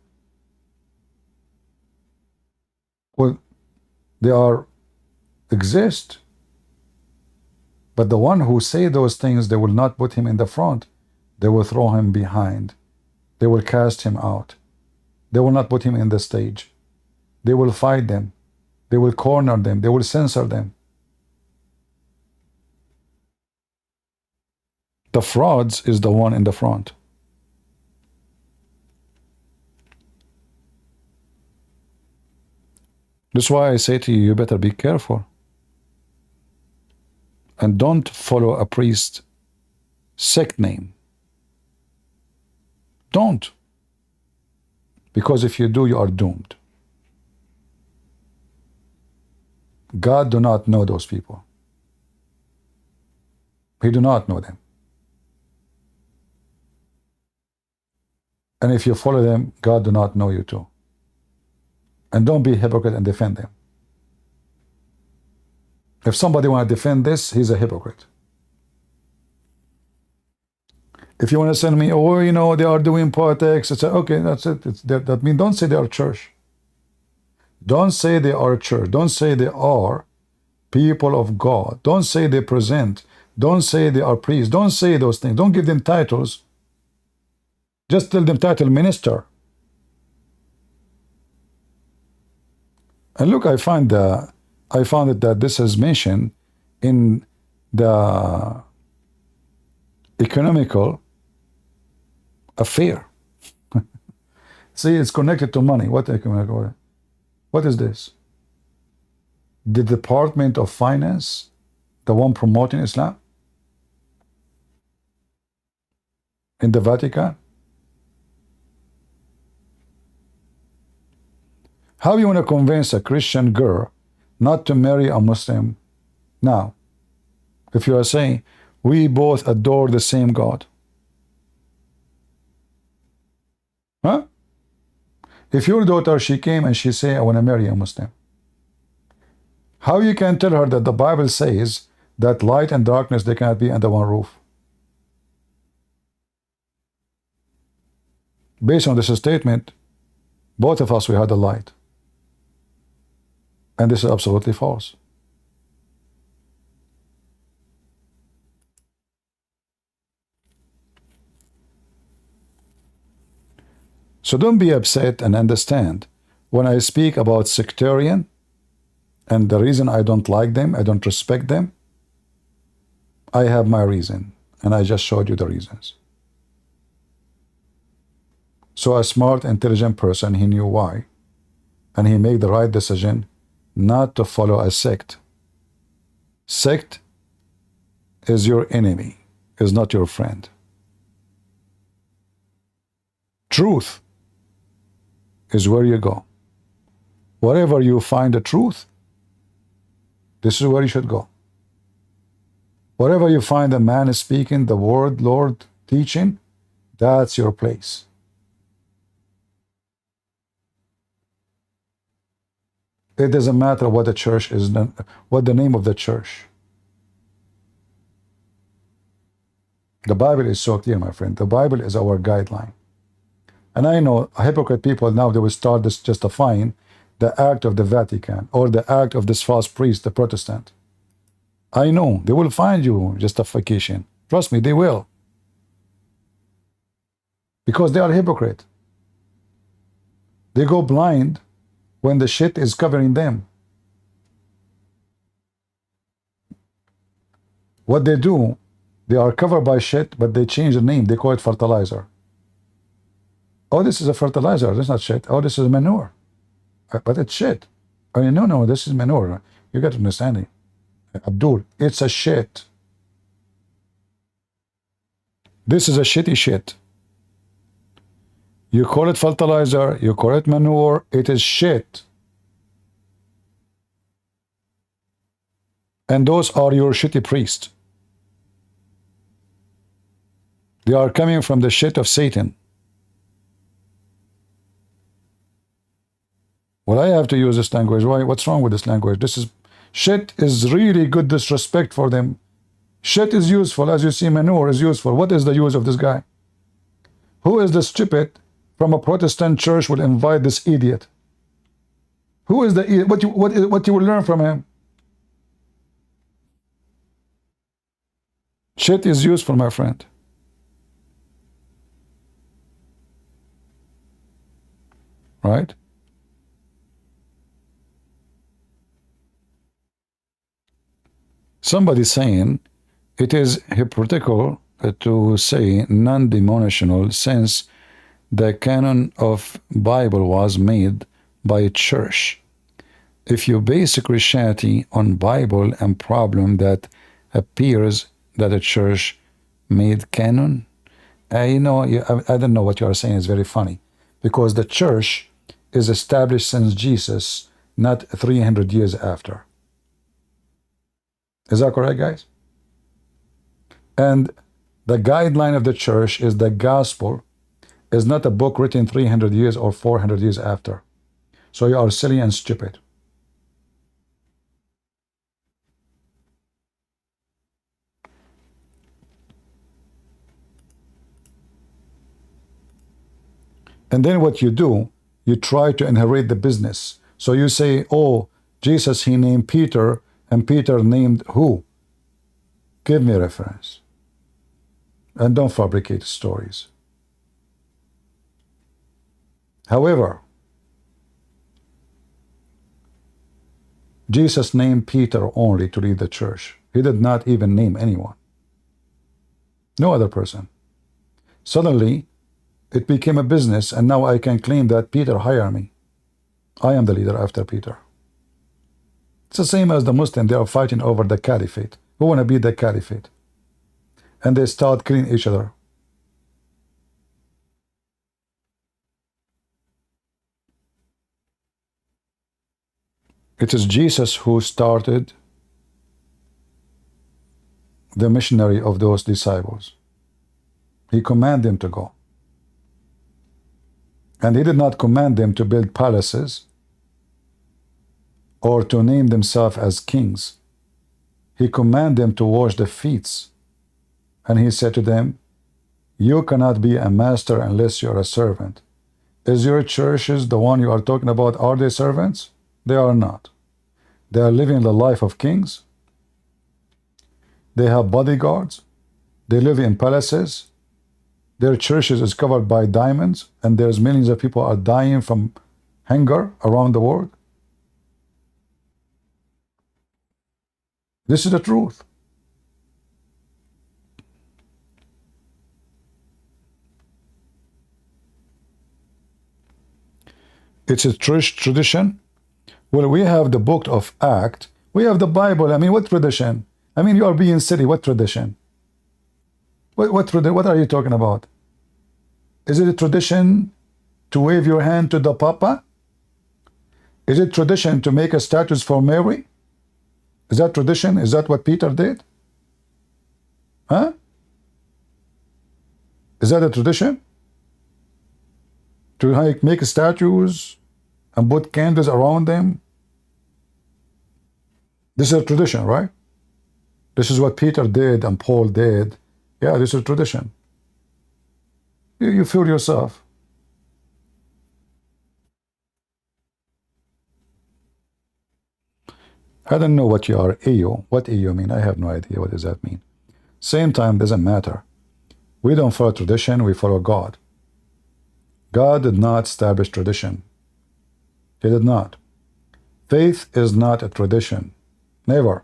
Well, they are exist, but the one who say those things, they will not put him in the front. They will throw him behind. They will cast him out. They will not put him in the stage. They will fight them. They will corner them. They will censor them. The frauds is the one in the front. That's why I say to you, you better be careful. And don't follow a priest sect name. Don't. Because if you do, you are doomed. God do not know those people. He do not know them. And if you follow them, God do not know you too. And don't be a hypocrite and defend them. If somebody want to defend this, he's a hypocrite. If you want to send me, oh, you know, they are doing politics, it's okay, that's it. That means don't say they are church. Don't say they are church. Don't say they are people of God. Don't say they present. Don't say they are priests. Don't say those things. Don't give them titles. Just tell them title minister. And look, I found it that this is mentioned in the economical affair. See, it's connected to money. What is this? The Department of Finance, the one promoting Islam in the Vatican? How you want to convince a Christian girl not to marry a Muslim now? If you are saying, we both adore the same God. Huh? If your daughter, she came and she say, I want to marry a Muslim. How you can tell her that the Bible says that light and darkness, they cannot be under one roof? Based on this statement, both of us, we had the light. And this is absolutely false. So don't be upset, and understand when I speak about sectarian and the reason I don't like them, I don't respect them, I have my reason, and I just showed you the reasons. So a smart, intelligent person, he knew why, and he made the right decision not to follow a sect. Sect is your enemy, is not your friend. Truth is where you go. Wherever you find the truth, this is where you should go. Wherever you find a man speaking the word, Lord teaching, that's your place. It doesn't matter what the church is, what the name of the church. The Bible is so clear, my friend. The Bible is our guideline. And I know hypocrite people now, they will start this justifying the act of the Vatican or the act of this false priest, the Protestant. I know they will find you justification. Trust me, they will. Because they are hypocrite. They go blind when the shit is covering them. What they do, they are covered by shit, but they change the name. They call it fertilizer. Oh, this is a fertilizer. This is not shit. Oh, this is manure. But it's shit. I mean, no, this is manure. You got to understand it. Abdul, it's a shit. This is a shitty shit. You call it fertilizer, you call it manure, it is shit. And those are your shitty priests. They are coming from the shit of Satan. Well, I have to use this language. Why? What's wrong with this language? This is Shit is really good disrespect for them. Shit is useful, as you see, manure is useful. What is the use of this guy? Who is the stupid from a Protestant church will invite this idiot? Who is the idiot? What you will learn from him? Shit is useful, my friend. Right? Somebody saying it is hypocritical to say non-denominational since the canon of Bible was made by a church. If you base Christianity on Bible and problem that appears that a church made canon, I don't know what you are saying is very funny, because the church is established since Jesus, not 300 years after. Is that correct, guys? And the guideline of the church is the gospel, is not a book written 300 years or 400 years after. So you are silly and stupid. And then what you do, you try to inherit the business. So you say, oh, Jesus, he named Peter, and Peter named who? Give me a reference. And don't fabricate stories. However, Jesus named Peter only to lead the church. He did not even name anyone. No other person. Suddenly, it became a business, and now I can claim that Peter hired me. I am the leader after Peter. It's the same as the Muslims. They are fighting over the caliphate. Who want to be the caliphate? And they start killing each other. It is Jesus who started the missionary of those disciples. He commanded them to go. And he did not command them to build palaces or to name themselves as kings. He commanded them to wash the feet. And he said to them, you cannot be a master unless you are a servant. Is your churches, the one you are talking about, are they servants? They are not. They are living the life of kings. They have bodyguards. They live in palaces. Their churches is covered by diamonds, and there's millions of people are dying from hunger around the world. This is the truth. It's a church tradition. Well, we have the book of Acts. We have the Bible. I mean, what tradition? I mean, you are being silly. What tradition? What are you talking about? Is it a tradition to wave your hand to the Papa? Is it tradition to make a statue for Mary? Is that tradition? Is that what Peter did? Huh? Is that a tradition? To make statues and put candles around them? This is a tradition, right? This is what Peter did and Paul did. Yeah, this is a tradition. You feel yourself. I don't know what you are, AO. What AO mean? I have no idea. What does that mean? Same time, doesn't matter. We don't follow tradition, we follow God. God did not establish tradition. He did not. Faith is not a tradition. Never.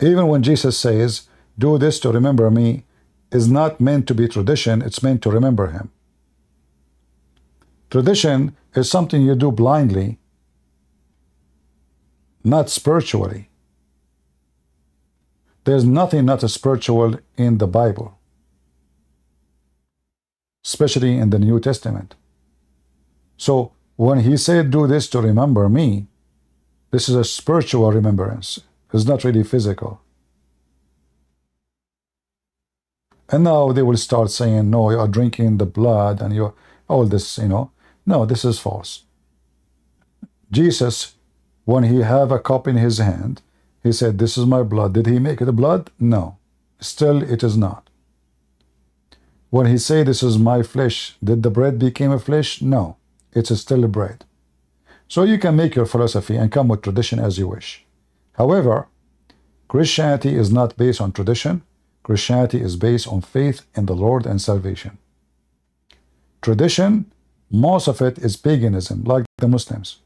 Even when Jesus says, do this to remember me, is not meant to be tradition, it's meant to remember him. Tradition is something you do blindly, not spiritually. There's nothing not spiritual in the Bible, especially in the New Testament. So when he said, do this to remember me, this is a spiritual remembrance. It's not really physical. And now they will start saying, no, you are drinking the blood and you're all this, No, this is false. Jesus, when he have a cup in his hand, he said, this is my blood. Did he make it blood? No. Still, it is not. When he said, this is my flesh, did the bread become a flesh? No. It's still a bread. So you can make your philosophy and come with tradition as you wish. However, Christianity is not based on tradition. Christianity is based on faith in the Lord and salvation. Tradition, most of it is paganism, like the Muslims.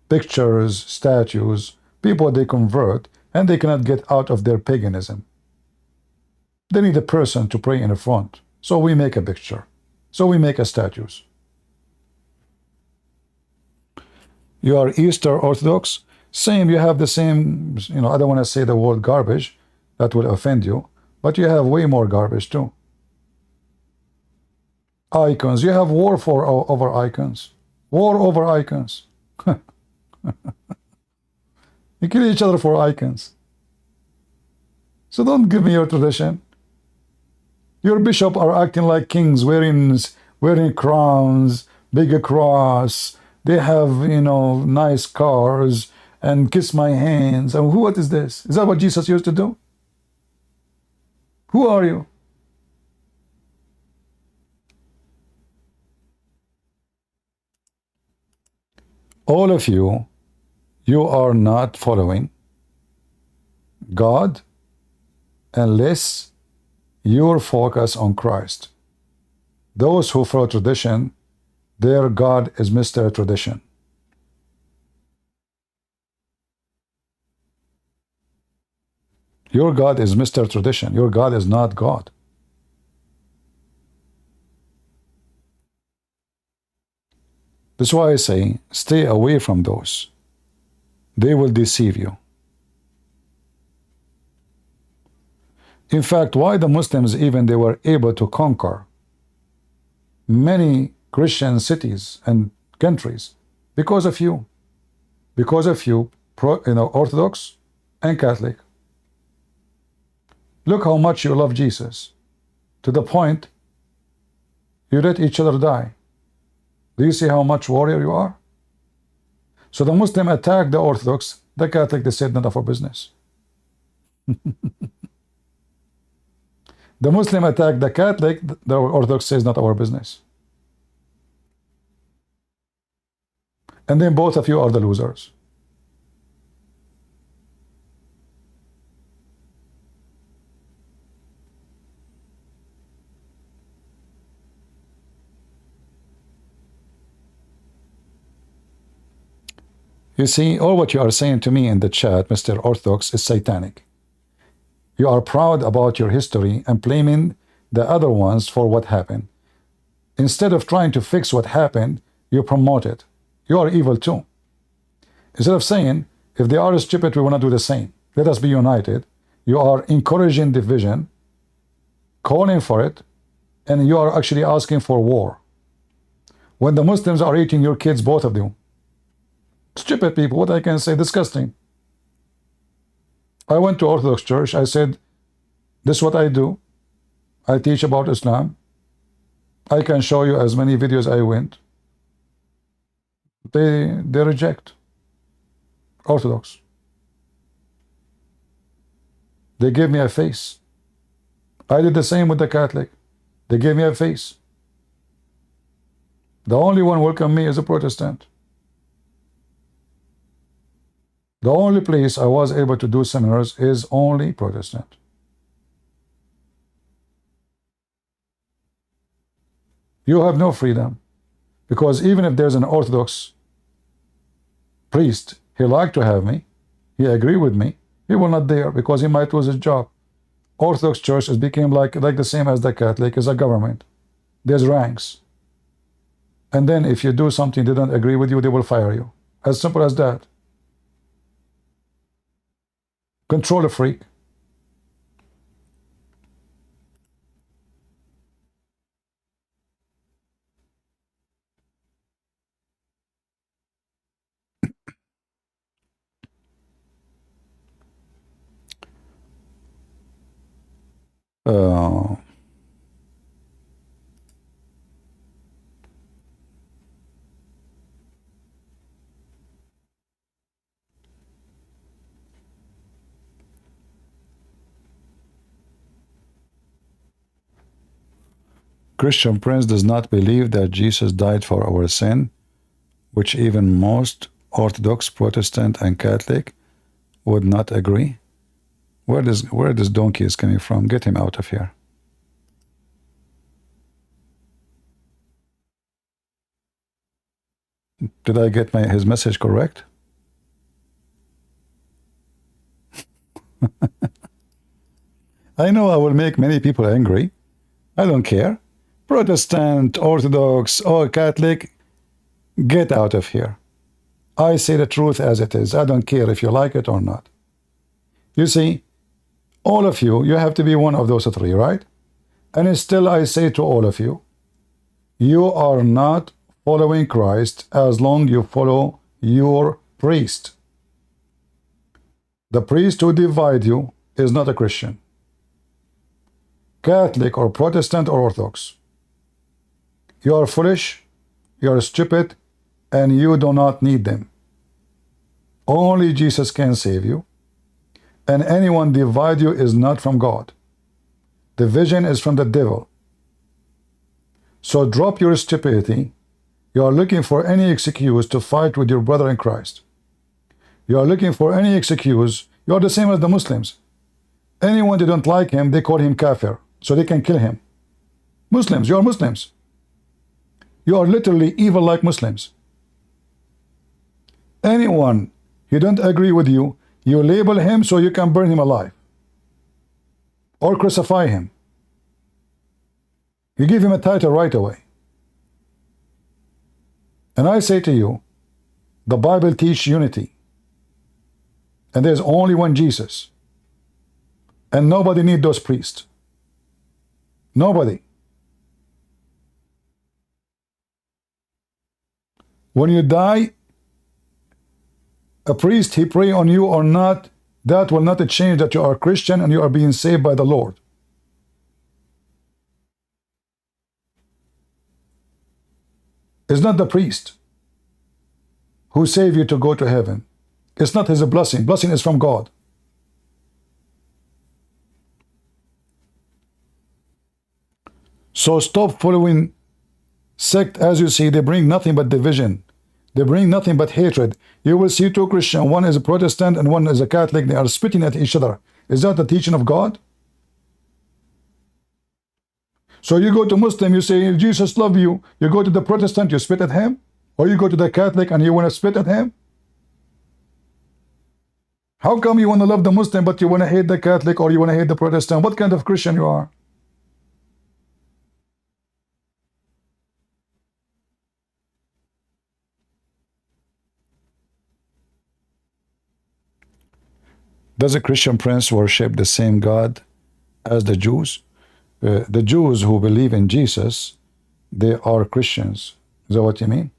Pictures, statues, people they convert, and they cannot get out of their paganism. They need a person to pray in the front. So we make a picture. So we make a statues. You are Easter Orthodox? Same, you have the same, I don't want to say the word garbage, that will offend you, but you have way more garbage too. Icons, you have war over icons. War over icons. You kill each other for icons. So don't give me your tradition. Your bishop are acting like kings, wearing crowns, big cross. They have, nice cars, and kiss my hands. And what is this? Is that what Jesus used to do? Who are you? All of you, you are not following God unless your focus on Christ. Those who follow tradition, their God is Mr. Tradition. Your God is Mr. Tradition. Your God is not God. That's why I say, stay away from those. They will deceive you. In fact, why the Muslims even they were able to conquer many Christian cities and countries? Because of you. Because of you, Orthodox and Catholic. Look how much you love Jesus, to the point you let each other die. Do you see how much warrior you are? So the Muslim attacked the Orthodox, the Catholic, they said none of our business. The Muslim attacked the Catholic, the Orthodox says not our business. And then both of you are the losers. You see, all what you are saying to me in the chat, Mr. Orthodox, is satanic. You are proud about your history and blaming the other ones for what happened. Instead of trying to fix what happened, you promote it. You are evil too. Instead of saying, if they are stupid, we will not do the same. Let us be united. You are encouraging division, calling for it, and you are actually asking for war. When the Muslims are eating your kids, both of you. Stupid people, what I can say, disgusting. I went to Orthodox Church, I said, this is what I do. I teach about Islam. I can show you as many videos I went. They reject. Orthodox. They gave me a face. I did the same with the Catholic. They gave me a face. The only one welcome me is a Protestant. The only place I was able to do seminars is only Protestant. You have no freedom, because even if there's an Orthodox priest, he liked to have me, he agreed with me, he will not dare, because he might lose his job. Orthodox Church has become like the same as the Catholic, is a government. There's ranks. And then if you do something they don't agree with you, they will fire you. As simple as that. Control a freak. Uh, Christian Prince does not believe that Jesus died for our sin, which even most Orthodox, Protestant, and Catholic would not agree. Where this donkey is coming from? Get him out of here. Did I get his message correct? I know I will make many people angry. I don't care. Protestant, Orthodox, or Catholic, get out of here. I say the truth as it is. I don't care if you like it or not. You see, all of you, you have to be one of those three, right? And still I say to all of you, you are not following Christ as long you follow your priest. The priest who divide you is not a Christian. Catholic or Protestant or Orthodox. You are foolish, you are stupid, and you do not need them. Only Jesus can save you. And anyone divide you is not from God. Division is from the devil. So drop your stupidity. You are looking for any excuse to fight with your brother in Christ. You are looking for any excuse. You are the same as the Muslims. Anyone they don't like him, they call him kafir, so they can kill him. Muslims, you are Muslims. You are literally evil like Muslims. Anyone who don't agree with you, you label him so you can burn him alive or crucify him. You give him a title right away. And I say to you, the Bible teaches unity. And there's only one Jesus. And nobody needs those priests. Nobody. When you die, a priest, he pray on you or not, that will not change that you are a Christian and you are being saved by the Lord. It's not the priest who save you to go to heaven. It's not his blessing. Blessing is from God. So stop following sect. As you see, they bring nothing but division. They bring nothing but hatred. You will see two Christians, one is a Protestant and one is a Catholic. They are spitting at each other. Is that the teaching of God? So you go to Muslim, you say, Jesus love you. You go to the Protestant, you spit at him? Or you go to the Catholic and you want to spit at him? How come you want to love the Muslim but you want to hate the Catholic or you want to hate the Protestant? What kind of Christian you are? Does a Christian prince worship the same God as the Jews? The Jews who believe in Jesus, they are Christians. Is that what you mean?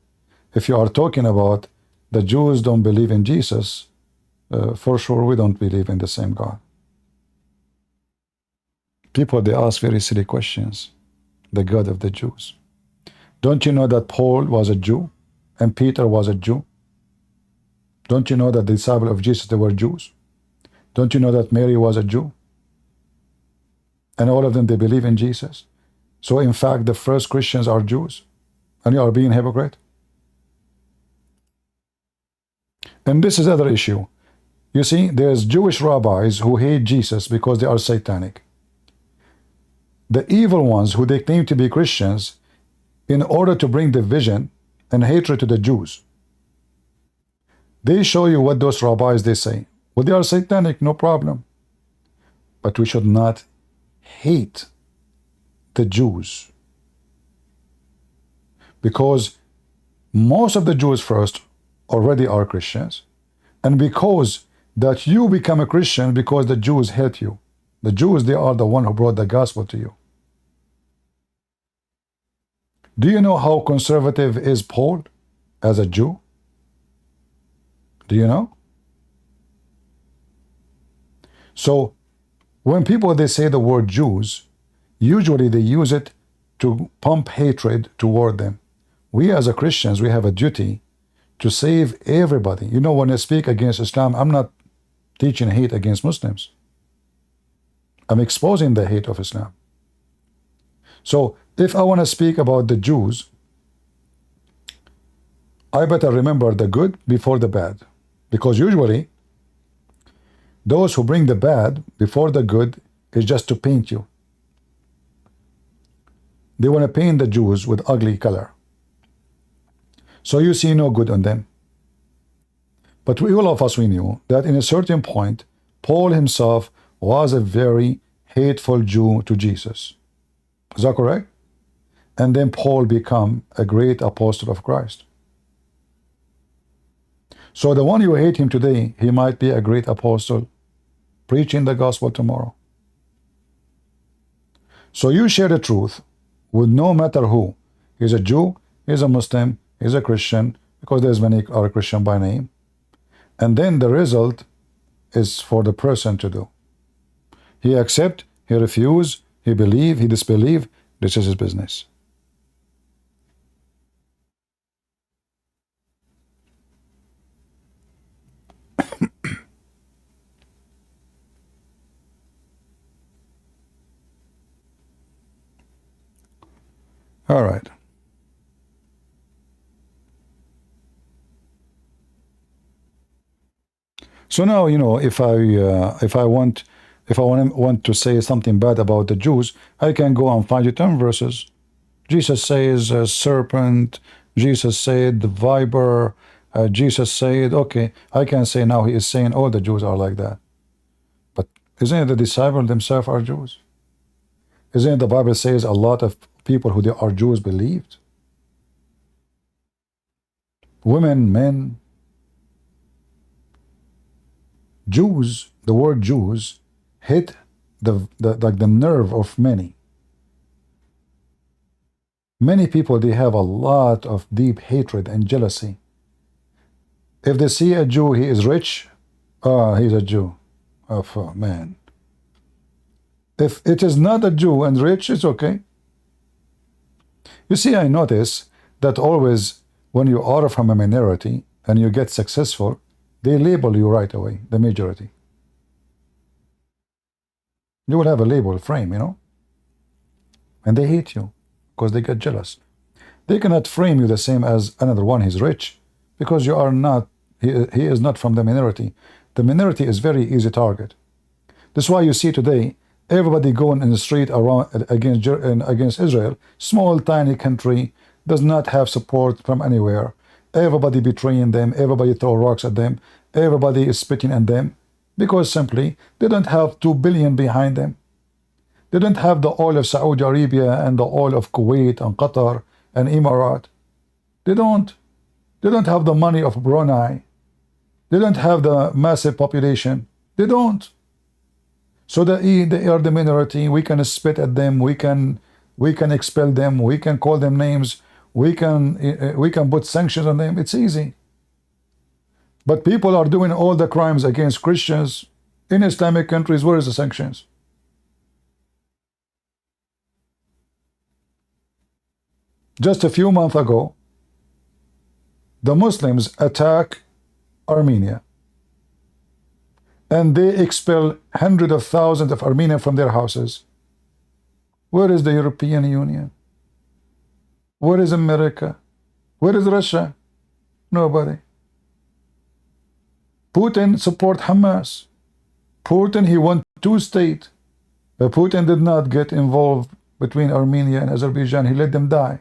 If you are talking about the Jews don't believe in Jesus, for sure we don't believe in the same God. People, they ask very silly questions. The God of the Jews. Don't you know that Paul was a Jew and Peter was a Jew? Don't you know that the disciples of Jesus, they were Jews? Don't you know that Mary was a Jew? And all of them, they believe in Jesus. So in fact, the first Christians are Jews. And you are being hypocrite. And this is another issue. You see, there's Jewish rabbis who hate Jesus because they are satanic. The evil ones who they claim to be Christians, in order to bring division and hatred to the Jews, they show you what those rabbis, they say. Well, they are satanic, no problem. But we should not hate the Jews. Because most of the Jews first already are Christians. And because that you become a Christian because the Jews hate you. The Jews, they are the one who brought the gospel to you. Do you know how conservative is Paul as a Jew? Do you know? So when people, they say the word Jews, usually they use it to pump hatred toward them. We as a Christians, we have a duty to save everybody. You know, when I speak against Islam, I'm not teaching hate against Muslims. I'm exposing the hate of Islam. So If I want to speak about the Jews, I better remember the good before the bad, because usually those who bring the bad before the good is just to paint you. They want to paint the Jews with ugly color, so you see no good on them. But all of us, we knew that in a certain point, Paul himself was a very hateful Jew to Jesus. Is that correct? And then Paul became a great apostle of Christ. So the one you hate him today, he might be a great apostle preaching the gospel tomorrow. So you share the truth with no matter who. He's a Jew, he's a Muslim, he's a Christian, because there's many are Christian by name. And then the result is for the person to do. He accept, he refuse, he believe, he disbelieve. This is his business. All right. So now, you know, if I want to say something bad about the Jews, I can go and find you 10 verses. Jesus says serpent. Jesus said the viper. Jesus said, okay, I can say now he is saying all the Jews are like that. But isn't it the disciples themselves are Jews? Isn't it the Bible says a lot of people who are Jews believed? Women, men. Jews, the word Jews hit the nerve of many. Many people, they have a lot of deep hatred and jealousy. If they see a Jew, he is rich, he's a Jew. Oh man. If it is not a Jew and rich, it's okay. You see, I notice that always when you are from a minority and you get successful, they label you right away, the majority. You will have a label frame, you know. And they hate you because they get jealous. They cannot frame you the same as another one, he's rich, because you are not, he is not from the minority. The minority is very easy target. That's why you see today, everybody going in the street around against Israel, small, tiny country, does not have support from anywhere. Everybody betraying them, everybody throw rocks at them, everybody is spitting at them, because simply they don't have 2 billion behind them. They don't have the oil of Saudi Arabia and the oil of Kuwait and Qatar and Emirat. They don't have the money of Brunei. They don't have the massive population. They don't. So they are the minority. We can spit at them. We can expel them. We can call them names. We can put sanctions on them. It's easy. But people are doing all the crimes against Christians in Islamic countries. Where is the sanctions? Just a few months ago, the Muslims attack Armenia, and they expel hundreds of thousands of Armenians from their houses. Where is the European Union? Where is America? Where is Russia? Nobody. Putin support Hamas. Putin, he want 2 states. But Putin did not get involved between Armenia and Azerbaijan. He let them die.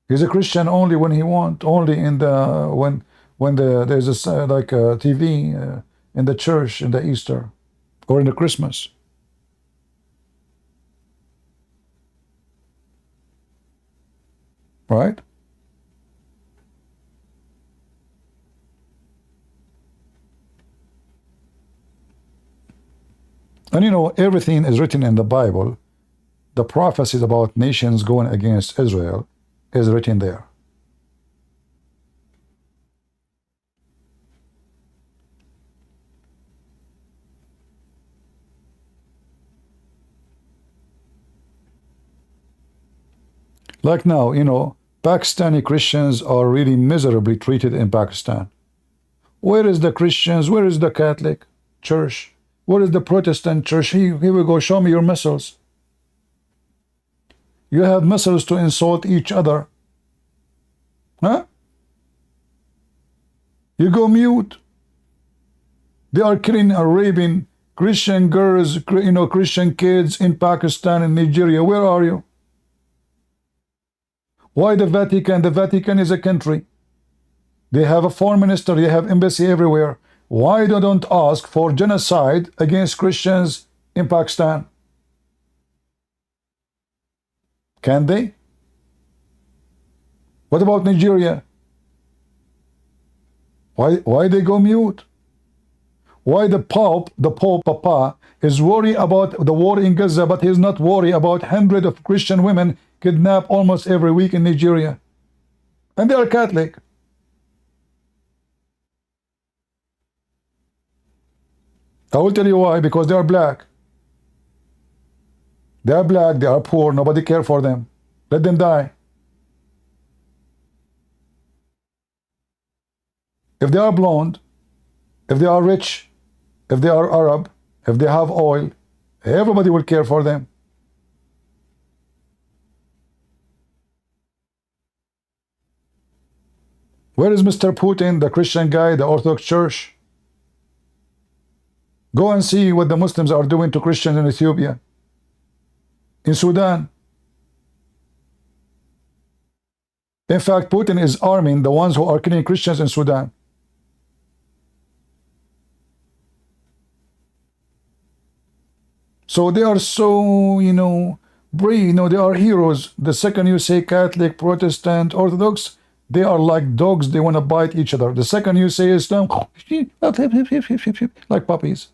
He's a Christian only when he want, only in the when there's a like a TV in the church in the Easter or in the Christmas. Right? And you know, everything is written in the Bible. The prophecies about nations going against Israel is written there. Like now, you know, Pakistani Christians are really miserably treated in Pakistan. Where is the Christians? Where is the Catholic Church? Where is the Protestant Church? Here we go, show me your missiles. You have missiles to insult each other. Huh? You go mute. They are killing and raping Christian girls, Christian kids in Pakistan and Nigeria. Where are you? Why the Vatican? The Vatican is a country. They have a foreign minister. They have embassy everywhere. Why they don't ask for genocide against Christians in Pakistan? Can they? What about Nigeria? Why they go mute? Why the Pope Papa, is worried about the war in Gaza, but he's not worried about hundreds of Christian women kidnapped almost every week in Nigeria? And they are Catholic. I will tell you why. Because they are black. They are black, they are poor, nobody cares for them. Let them die. If they are blonde, if they are rich, if they are Arab, if they have oil, everybody will care for them. Where is Mr. Putin, the Christian guy, the Orthodox Church? Go and see what the Muslims are doing to Christians in Ethiopia, in Sudan. In fact, Putin is arming the ones who are killing Christians in Sudan. So they are so, brave, they are heroes. The second you say Catholic, Protestant, Orthodox, they are like dogs, they want to bite each other. The second you say Islam, like puppies.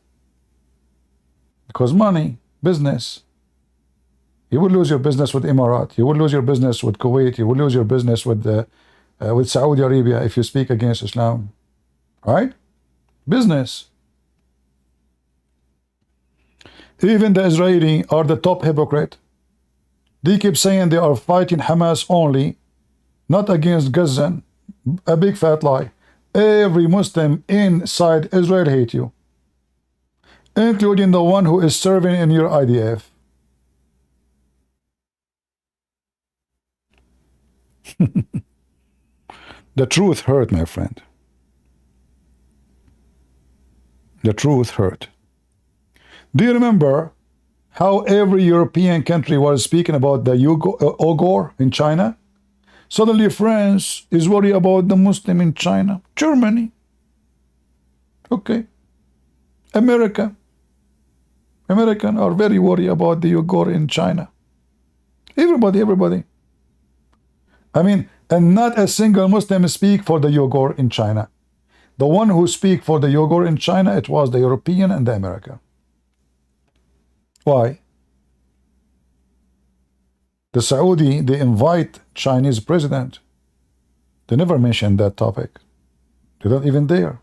Because money, business. You will lose your business with Emirat. You will lose your business with Kuwait. You will lose your business with Saudi Arabia if you speak against Islam. Right? Business. Even the Israeli are the top hypocrite. They keep saying they are fighting Hamas only, not against Gaza. A big fat lie. Every Muslim inside Israel hate you, including the one who is serving in your IDF. The truth hurt, my friend. The truth hurt. Do you remember how every European country was speaking about the Uyghur in China? Suddenly France is worried about the Muslim in China. Germany. Okay. American are very worried about the Uyghur in China. Everybody. I mean, and not a single Muslim speak for the Uyghur in China. The one who speak for the Uyghur in China, it was the European and the American. Why? The Saudi, they invite Chinese president. They never mention that topic. They're not even there.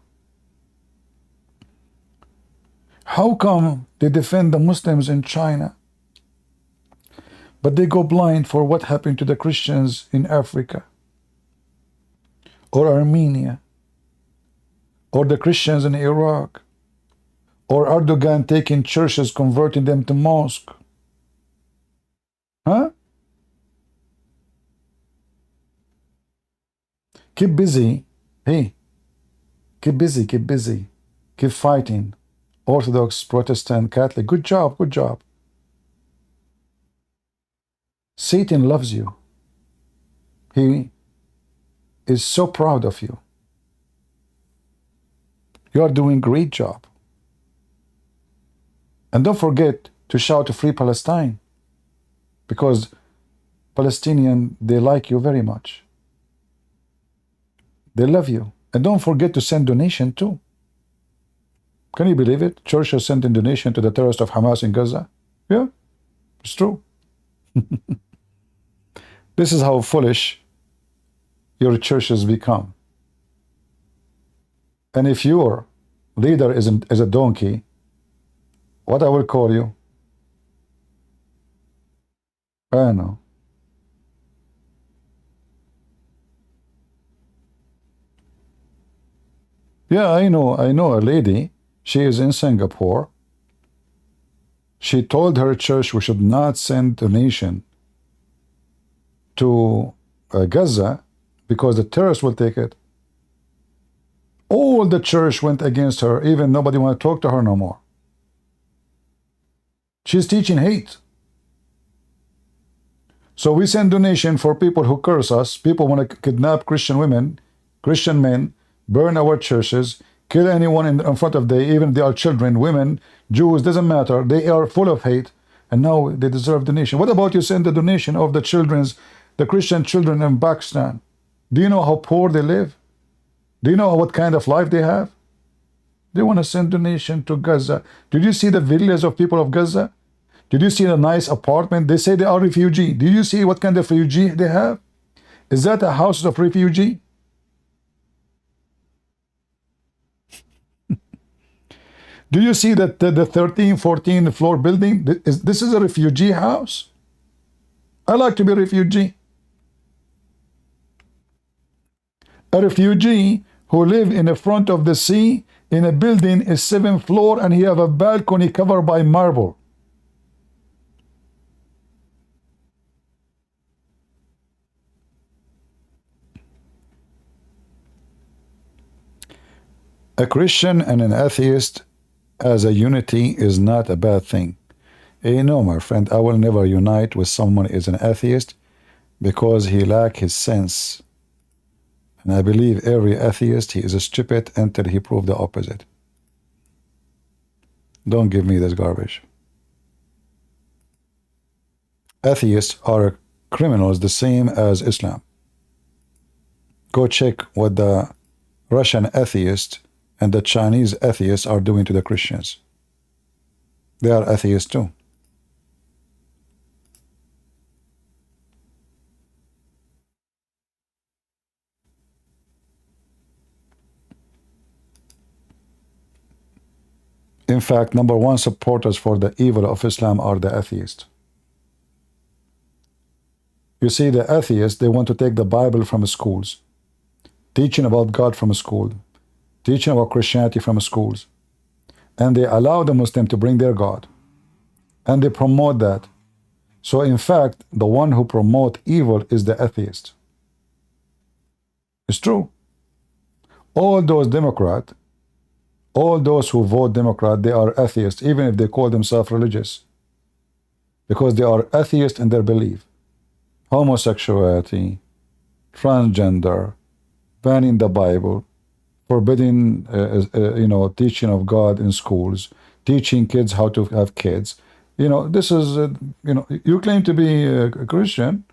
How come they defend the Muslims in China, but they go blind for what happened to the Christians in Africa, or Armenia, or the Christians in Iraq, or Erdogan taking churches, converting them to mosque? Huh? Keep busy. Hey, keep busy. Keep fighting. Orthodox, Protestant, Catholic. Good job. Satan loves you. He is so proud of you. You are doing a great job. And don't forget to shout to Free Palestine, because Palestinians, they like you very much. They love you. And don't forget to send donation too. Can you believe it? Church has sent a donation to the terrorists of Hamas in Gaza. Yeah, it's true. This is how foolish your church has become. And if your leader is a donkey, what I will call you? I know. Yeah, I know a lady. She is in Singapore. She told her church we should not send donation to Gaza because the terrorists will take it. All the church went against her. Even nobody want to talk to her no more. She's teaching hate. So we send donation for people who curse us. People want to kidnap Christian women, Christian men, burn our churches, kill anyone in front of them, even if they are children, women, Jews, doesn't matter. They are full of hate, and now they deserve donation. What about you send the donation of the Christian children in Pakistan? Do you know how poor they live? Do you know what kind of life they have? They want to send donation to Gaza. Did you see the villas of people of Gaza? Did you see the nice apartment? They say they are refugee. Do you see what kind of refugee they have? Is that a house of refugee? Do you see that the 13, 14 floor building? This is a refugee house. I like to be a refugee. A refugee who live in the front of the sea in a building is 7th floor and he have a balcony covered by marble. A Christian and an atheist as a unity is not a bad thing. No, my friend, I will never unite with someone who is an atheist because he lack his sense. And I believe every atheist, he is a stupid until he prove the opposite. Don't give me this garbage. Atheists are criminals the same as Islam. Go check what the Russian atheists and the Chinese atheists are doing to the Christians. They are atheists too. In fact, number one supporters for the evil of Islam are the atheists. You see, the atheists, they want to take the Bible from schools, teaching about God from school, teaching about Christianity from schools, and they allow the Muslim to bring their God, and they promote that. So in fact, the one who promote evil is the atheist. It's true. All those Democrats, all those who vote Democrat, they are atheists, even if they call themselves religious, because they are atheists in their belief. Homosexuality, transgender, banning the Bible, forbidding, teaching of God in schools, teaching kids how to have kids. This is, you claim to be a Christian,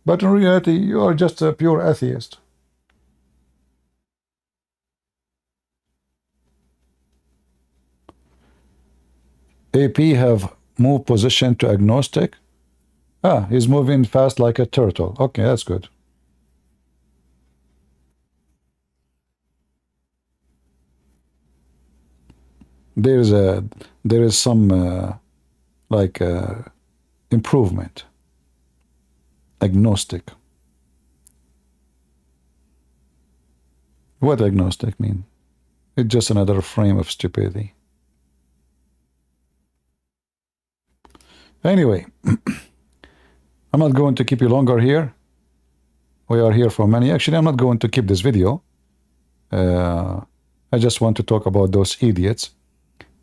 but in reality, you are just a pure atheist. AP have moved position to agnostic. He's moving fast like a turtle. Okay, that's good. There is some improvement. Agnostic. What agnostic mean? It's just another frame of stupidity. Anyway, I'm not going to keep you longer here. We are here for many. Actually, I'm not going to keep this video. I just want to talk about those idiots.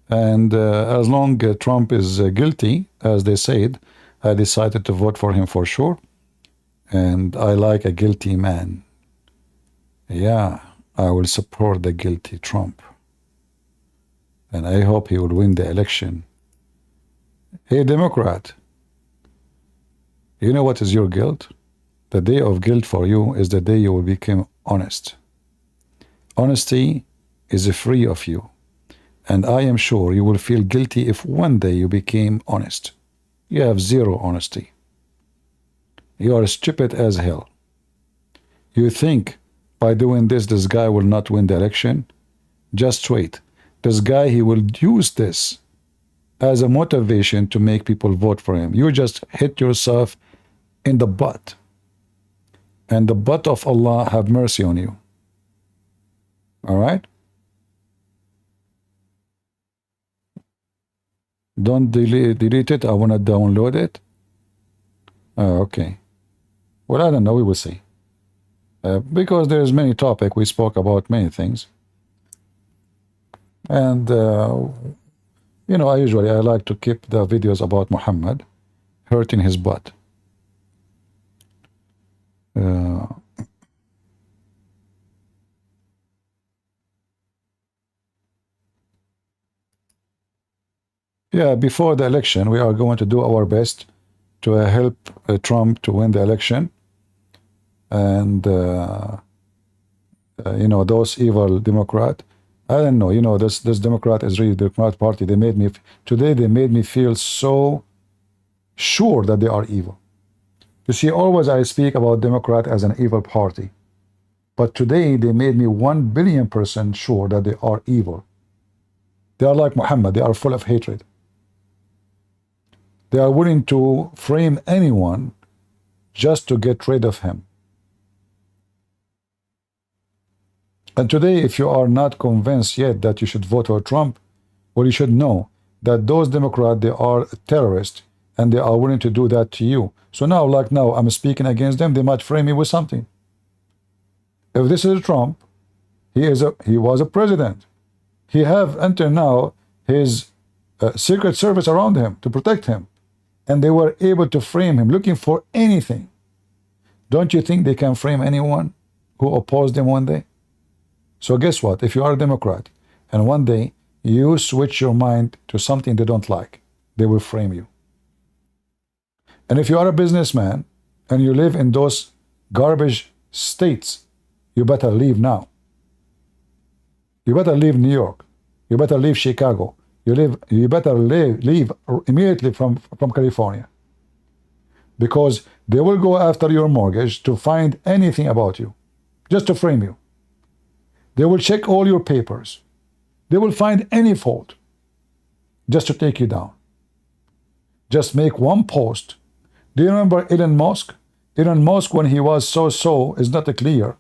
And as long as Trump is guilty, as they said, I decided to vote for him for sure. And I like a guilty man. Yeah, I will support the guilty Trump. And I hope he will win the election. Hey, Democrat, you know what is your guilt? The day of guilt for you is the day you will become honest. Honesty is free of you. And I am sure you will feel guilty if one day you became honest. You have zero honesty. You are stupid as hell. You think by doing this guy will not win the election? Just wait. This guy, he will use this as a motivation to make people vote for him. You just hit yourself in the butt. And the butt of Allah have mercy on you. All right? Don't delete it. I want to download it. Oh, okay. Well, I don't know. We will see. Because there's many topics. We spoke about many things. And, you know, I like to keep the videos about Muhammad hurting his butt. Yeah, before the election, we are going to do our best to help Trump to win the election. And, you know, those evil Democrat, I don't know, you know, this Democrat is really the Democrat Party. They made me, today they made me feel so sure that they are evil. You see, always I speak about Democrat as an evil party. But today they made me 1,000,000,000% sure that they are evil. They are like Muhammad. They are full of hatred. They are willing to frame anyone just to get rid of him. And today, if you are not convinced yet that you should vote for Trump, well, you should know that those Democrats, they are terrorists, and they are willing to do that to you. So now, like now, I'm speaking against them, they might frame me with something. If this is Trump, he was a president. He have until now his Secret Service around him to protect him. And they were able to frame him, looking for anything. Don't you think they can frame anyone who opposed them one day? So guess what? If you are a Democrat, and one day you switch your mind to something they don't like, they will frame you. And if you are a businessman, and you live in those garbage states, you better leave now. You better leave New York. You better leave Chicago. You better leave immediately from California. Because they will go after your mortgage to find anything about you, just to frame you. They will check all your papers. They will find any fault just to take you down. Just make one post. Do you remember Elon Musk? Elon Musk, when he was so is not clear.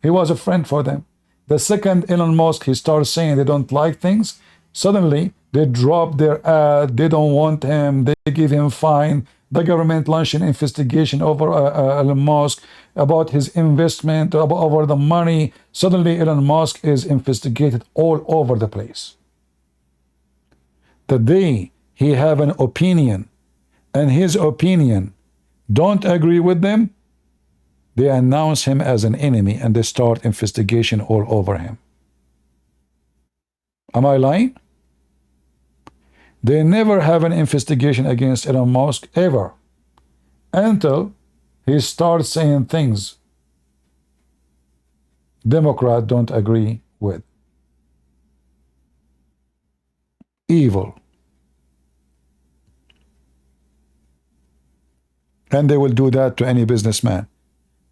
He was a friend for them. The second Elon Musk, he starts saying they don't like things, suddenly they drop their ad, they don't want him, they give him fine. The government launched an investigation over Elon Musk about his investment, over the money. Suddenly Elon Musk is investigated all over the place. The day he have an opinion and his opinion don't agree with them, they announce him as an enemy and they start investigation all over him. Am I lying? They never have an investigation against Elon Musk ever, until he starts saying things Democrats don't agree with. Evil. And they will do that to any businessman.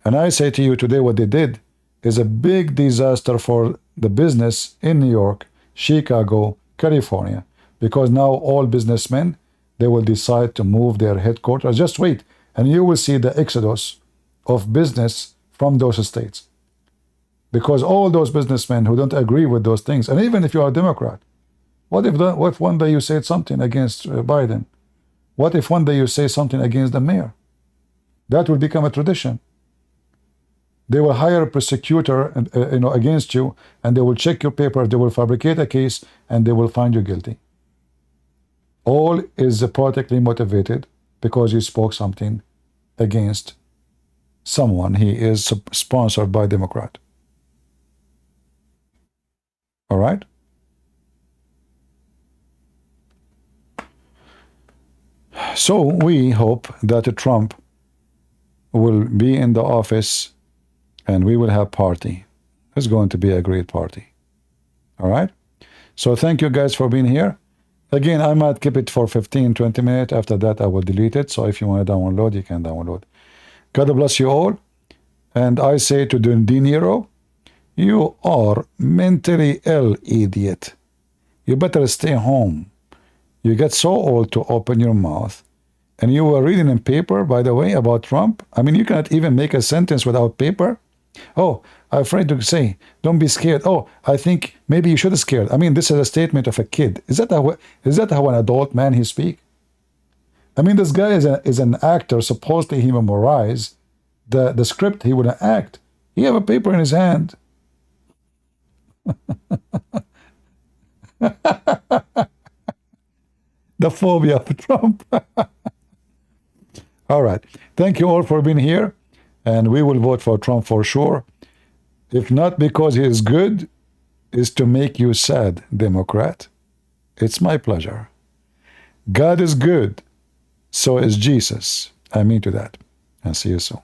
And I say to you today, what they did is a big disaster for the business in New York, Chicago, California. Because now all businessmen, they will decide to move their headquarters. Just wait, and you will see the exodus of business from those states. Because all those businessmen who don't agree with those things, and even if you are a Democrat, what if one day you said something against Biden? What if one day you say something against the mayor? That will become a tradition. They will hire a prosecutor against you, and they will check your papers, they will fabricate a case, and they will find you guilty. All is politically motivated because you spoke something against someone. He is sponsored by Democrat. All right? So we hope that Trump will be in the office and we will have party. It's going to be a great party. All right? So thank you guys for being here. Again, I might keep it for 15-20 minutes. After that, I will delete it. So if you want to download, you can download. God bless you all. And I say to Niro, you are mentally ill, idiot. You better stay home. You get so old to open your mouth. And you were reading in paper, by the way, about Trump. I mean, you cannot even make a sentence without paper. Oh, I'm afraid to say, don't be scared. Oh, I think maybe you should be scared. I mean, this is a statement of a kid. Is that how an adult man he speak? I mean, this guy is an actor. Supposedly he memorized the script, he wouldn't act. He have a paper in his hand. The phobia of Trump. All right. Thank you all for being here. And we will vote for Trump for sure. If not because he is good, is to make you sad, Democrat. It's my pleasure. God is good. So is Jesus. I mean to that. And see you soon.